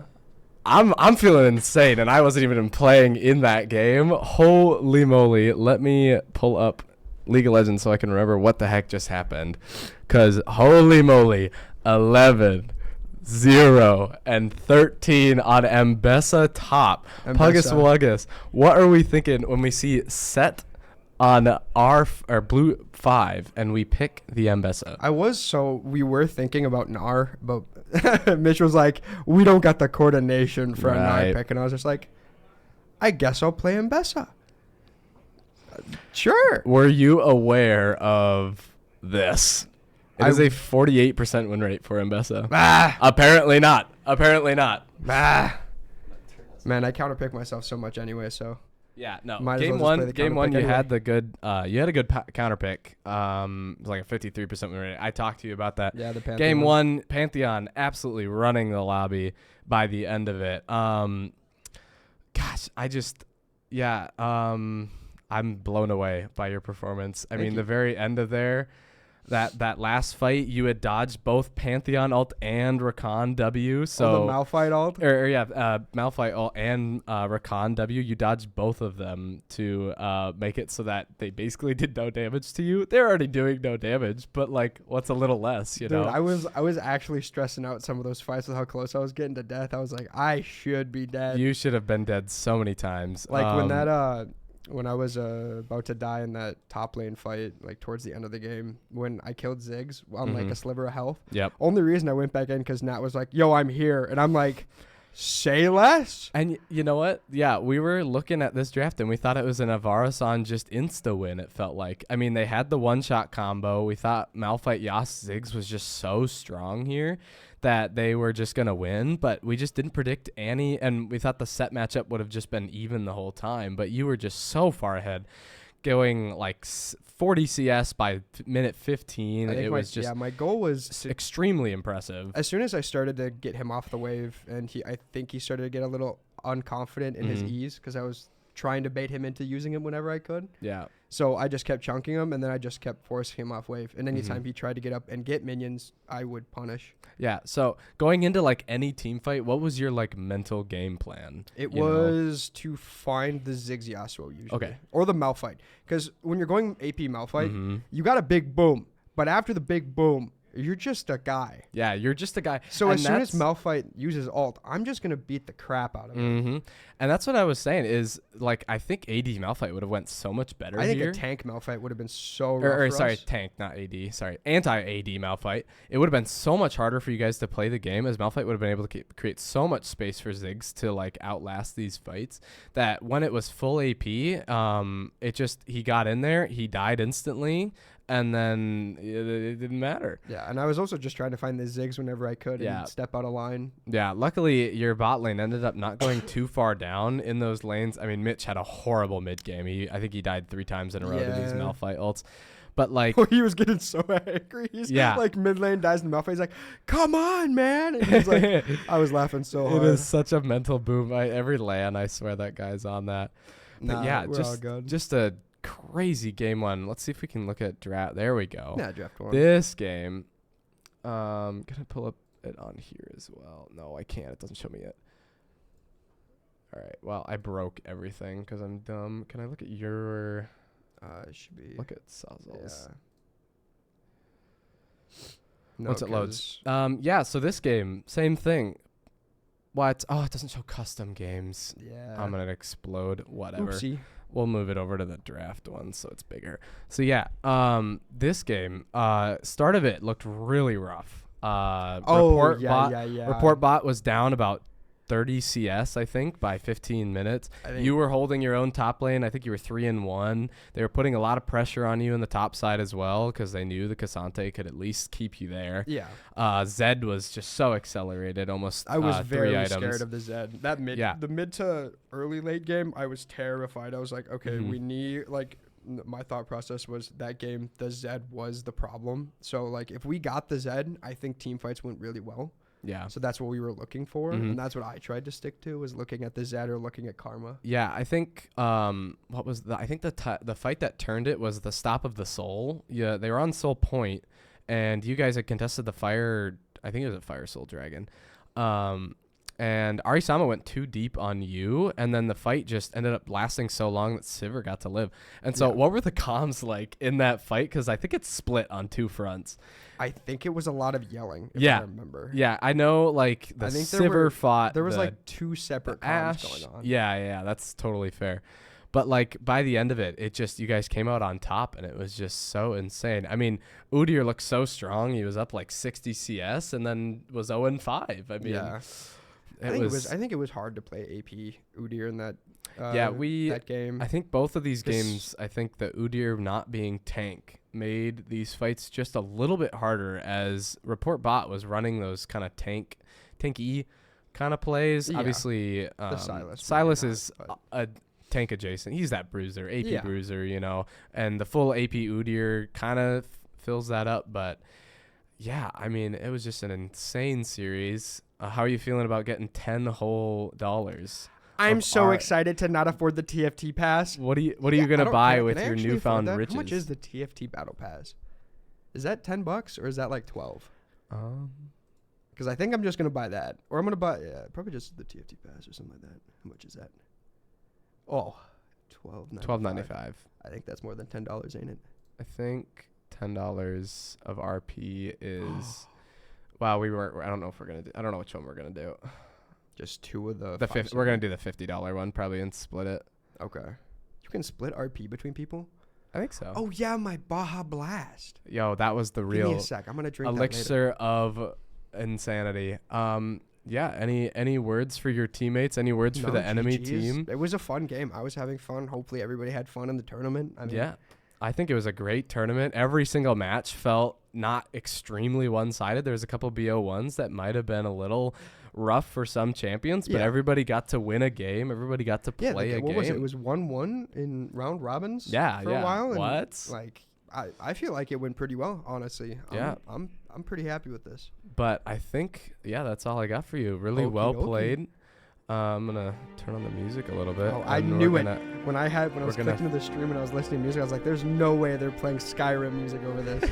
I'm feeling insane, and I wasn't even playing in that game. Holy moly! Let me pull up League of Legends so I can remember what the heck just happened. Cause holy moly, 11, 0, and 13 on Mbessa top. Puggus Wuggus. What are we thinking when we see set on our blue 5 and we pick the Mbessa? We were thinking about Nar, but Mitch was like, we don't got the coordination for a Nar pick. And I was just like, I guess I'll play Mbessa. Sure. Were you aware of this? It is a 48% win rate for Mbessa. Apparently not. Man, I counterpick myself so much anyway, so. Yeah, no. Might Game well one, you had the good. You had a good counter pick. It was like a 53% win rate. I talked to you about that. Yeah, the Pantheon. Game one, Pantheon absolutely running the lobby by the end of it. I'm blown away by your performance. I mean, the very end of there. That last fight, you had dodged both Pantheon ult and Rakan W. So the Malphite ult? Malphite ult and Rakan W. You dodged both of them to make it so that they basically did no damage to you. They're already doing no damage, but like, what's a little less, you know? I was actually stressing out some of those fights with how close I was getting to death. I was like, I should be dead. You should have been dead so many times. Like when that when I was about to die in that top lane fight, like towards the end of the game, when I killed Ziggs on like a sliver of health. Yep. Only reason I went back in because Nat was like, "Yo, I'm here," and I'm like, "Say less." And you know what? Yeah, we were looking at this draft and we thought it was an Avarasan just insta win. It felt like. I mean, they had the one shot combo. We thought Malphite Yas Ziggs was just so strong here that they were just gonna win, but we just didn't predict Annie, and we thought the set matchup would have just been even the whole time. But you were just so far ahead, going like 40 CS by minute 15. I think It was just my goal was extremely impressive. as soon as I started to get him off the wave, and I think he started to get a little unconfident in his ease because I was trying to bait him into using him whenever I could. Yeah. So I just kept chunking him, and then I just kept forcing him off wave. And anytime he tried to get up and get minions, I would punish. Yeah. So going into like any team fight, what was your like mental game plan? It you know? was to find the Ziggs Yasuo usually. Okay. Or the Malphite. Because when you're going AP Malphite, you got a big boom. But after the big boom, you're just a guy. Yeah, you're just a guy. So and as soon as Malphite uses ult, I'm just going to beat the crap out of him. And that's what I was saying is, like, I think AD Malphite would have went so much better I think here. a tank Malphite would have been so rough Or for sorry, us. tank, not AD. Sorry, anti-AD Malphite. It would have been so much harder for you guys to play the game, as Malphite would have been able to create so much space for Ziggs to, like, outlast these fights, that when it was full AP, he got in there, he died instantly, and then it didn't matter. Yeah, and I was also just trying to find the Ziggs whenever I could Yeah. and step out of line. Yeah, luckily your bot lane ended up not going too far down in those lanes. I mean, Mitch had a horrible mid game. I think he died 3 times in a row to these Yeah. Malphite ults. But like, He was getting so angry. He's Yeah. like mid lane dies and Malphite. He's like, "Come on, man!" And he's like, I was laughing so hard. it is such a mental boom. Every LAN, I swear that guy's on that. But Nah, yeah, we're all good. just a crazy game one. Let's see if we can look at draft. There we go. Yeah, draft one. This game, gonna pull up it on here as well. No, I can't. It doesn't show me yet. All right. Well, I broke everything because I'm dumb. Can I look at your? It should be. Look at Sazzles. Yeah. No, Once it loads. 'cause- Yeah. So this game, same thing. What? Oh, it doesn't show custom games. Yeah. I'm gonna explode. Whatever. Oopsie. We'll move it over to the draft one so it's bigger. So yeah, this game, start of it looked really rough. Report bot was down about 30 CS, I think, by 15 minutes. You were holding your own top lane. I think you were 3-1. They were putting a lot of pressure on you in the top side as well because they knew the Cassante could at least keep you there. Yeah. Zed was just so accelerated, almost I was 3 very items. scared of the Zed. That the mid to early late game, I was terrified. I was like, okay, we need my thought process was that game, the Zed was the problem. So like if we got the Zed, I think team fights went really well. Yeah. So that's what we were looking for, and that's what I tried to stick to, was looking at the Zed or looking at Karma. Yeah, I think what was I think the fight that turned it was the stop of the Soul. Yeah, they were on Soul Point, and you guys had contested the Fire. I think it was a Fire Soul Dragon. And Arisama went too deep on you, and then the fight just ended up lasting so long that Sivir got to live. And so, what were the comms like in that fight? Because I think it's split on 2 fronts. I think it was a lot of yelling, if I remember. Yeah, I know, like, the Sivir fought. There was, like, 2 separate comms going on. Yeah, that's totally fair. But, like, by the end of it, you guys came out on top, and it was just so insane. I mean, Udyr looked so strong. He was up, like, 60 CS, and then was 0-5. I mean... Yeah. I think it was hard to play AP Udyr in that that game. I think both of these games, I think the Udyr not being tank made these fights just a little bit harder, as Report Bot was running those kind of tanky kind of plays. Yeah. Obviously, Silas is a tank adjacent. He's that bruiser, AP bruiser, you know, and the full AP Udyr kind of fills that up. But yeah, I mean, it was just an insane series. How are you feeling about getting $10 whole? I'm so excited to not afford the TFT pass. What are you gonna buy with your newfound riches? How much is the TFT battle pass? Is that $10 or is that like 12? Because I think I'm just gonna buy that, or I'm gonna buy probably just the TFT pass or something like that. How much is that? Oh, $12.95. I think that's more than $10, ain't it? I think $10 of RP is. Wow, I don't know if we're gonna do. I don't know which one we're gonna do. Just 2 of the. We're gonna do the $50 one probably and split it. Okay. can split RP between people? I think so. Oh yeah, my Baja Blast. Yo, that was the Give me real a sec. I'm gonna drink that later. elixir of insanity. Yeah. Any words for your teammates? Any words for No, the enemy GGs. team? It was a fun game. I was having fun. Hopefully everybody had fun in the tournament. I mean, Yeah. I think it was a great tournament. Every single match felt not extremely one-sided. There was a couple BO1s that might have been a little rough for some champions, but Yeah. everybody got to win a game. Everybody got to Yeah, play a what game. was it? It was 1-1 in round robins. Yeah, for yeah. a while. And What? Like, I feel like it went pretty well, honestly. Yeah. I'm pretty happy with this. But I think, yeah, that's all I got for you. Really Okie well dokie. played. I'm gonna turn on the music a little bit. Oh, I and we're knew it. gonna- When I was gonna- clicking to the stream and I was listening to music, I was like, "There's no way they're playing Skyrim music over this."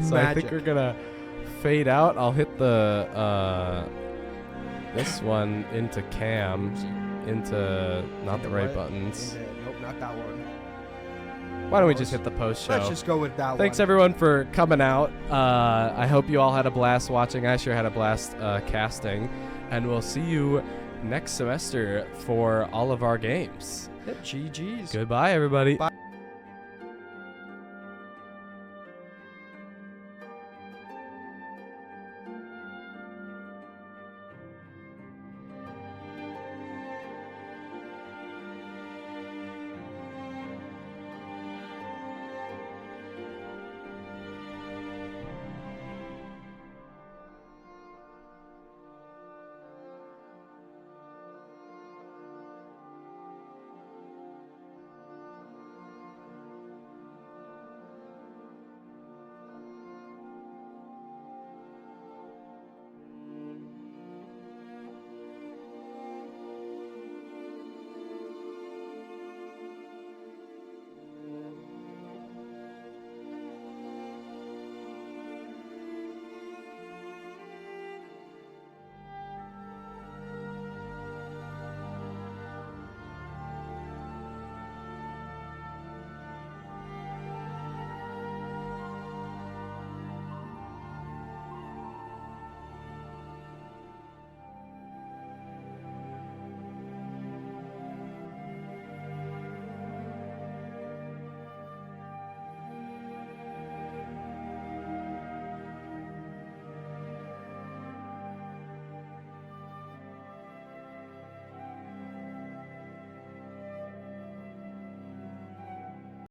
So I think we're gonna fade out. I'll hit the this one into cam, into not the right buttons. Nope, not that one. Why don't we just hit the post show? Let's just go with that Thanks one. everyone for coming out. I hope you all had a blast watching. I sure had a blast casting, and we'll see you next semester for all of our games. Yep, GG's. Goodbye, everybody. Bye.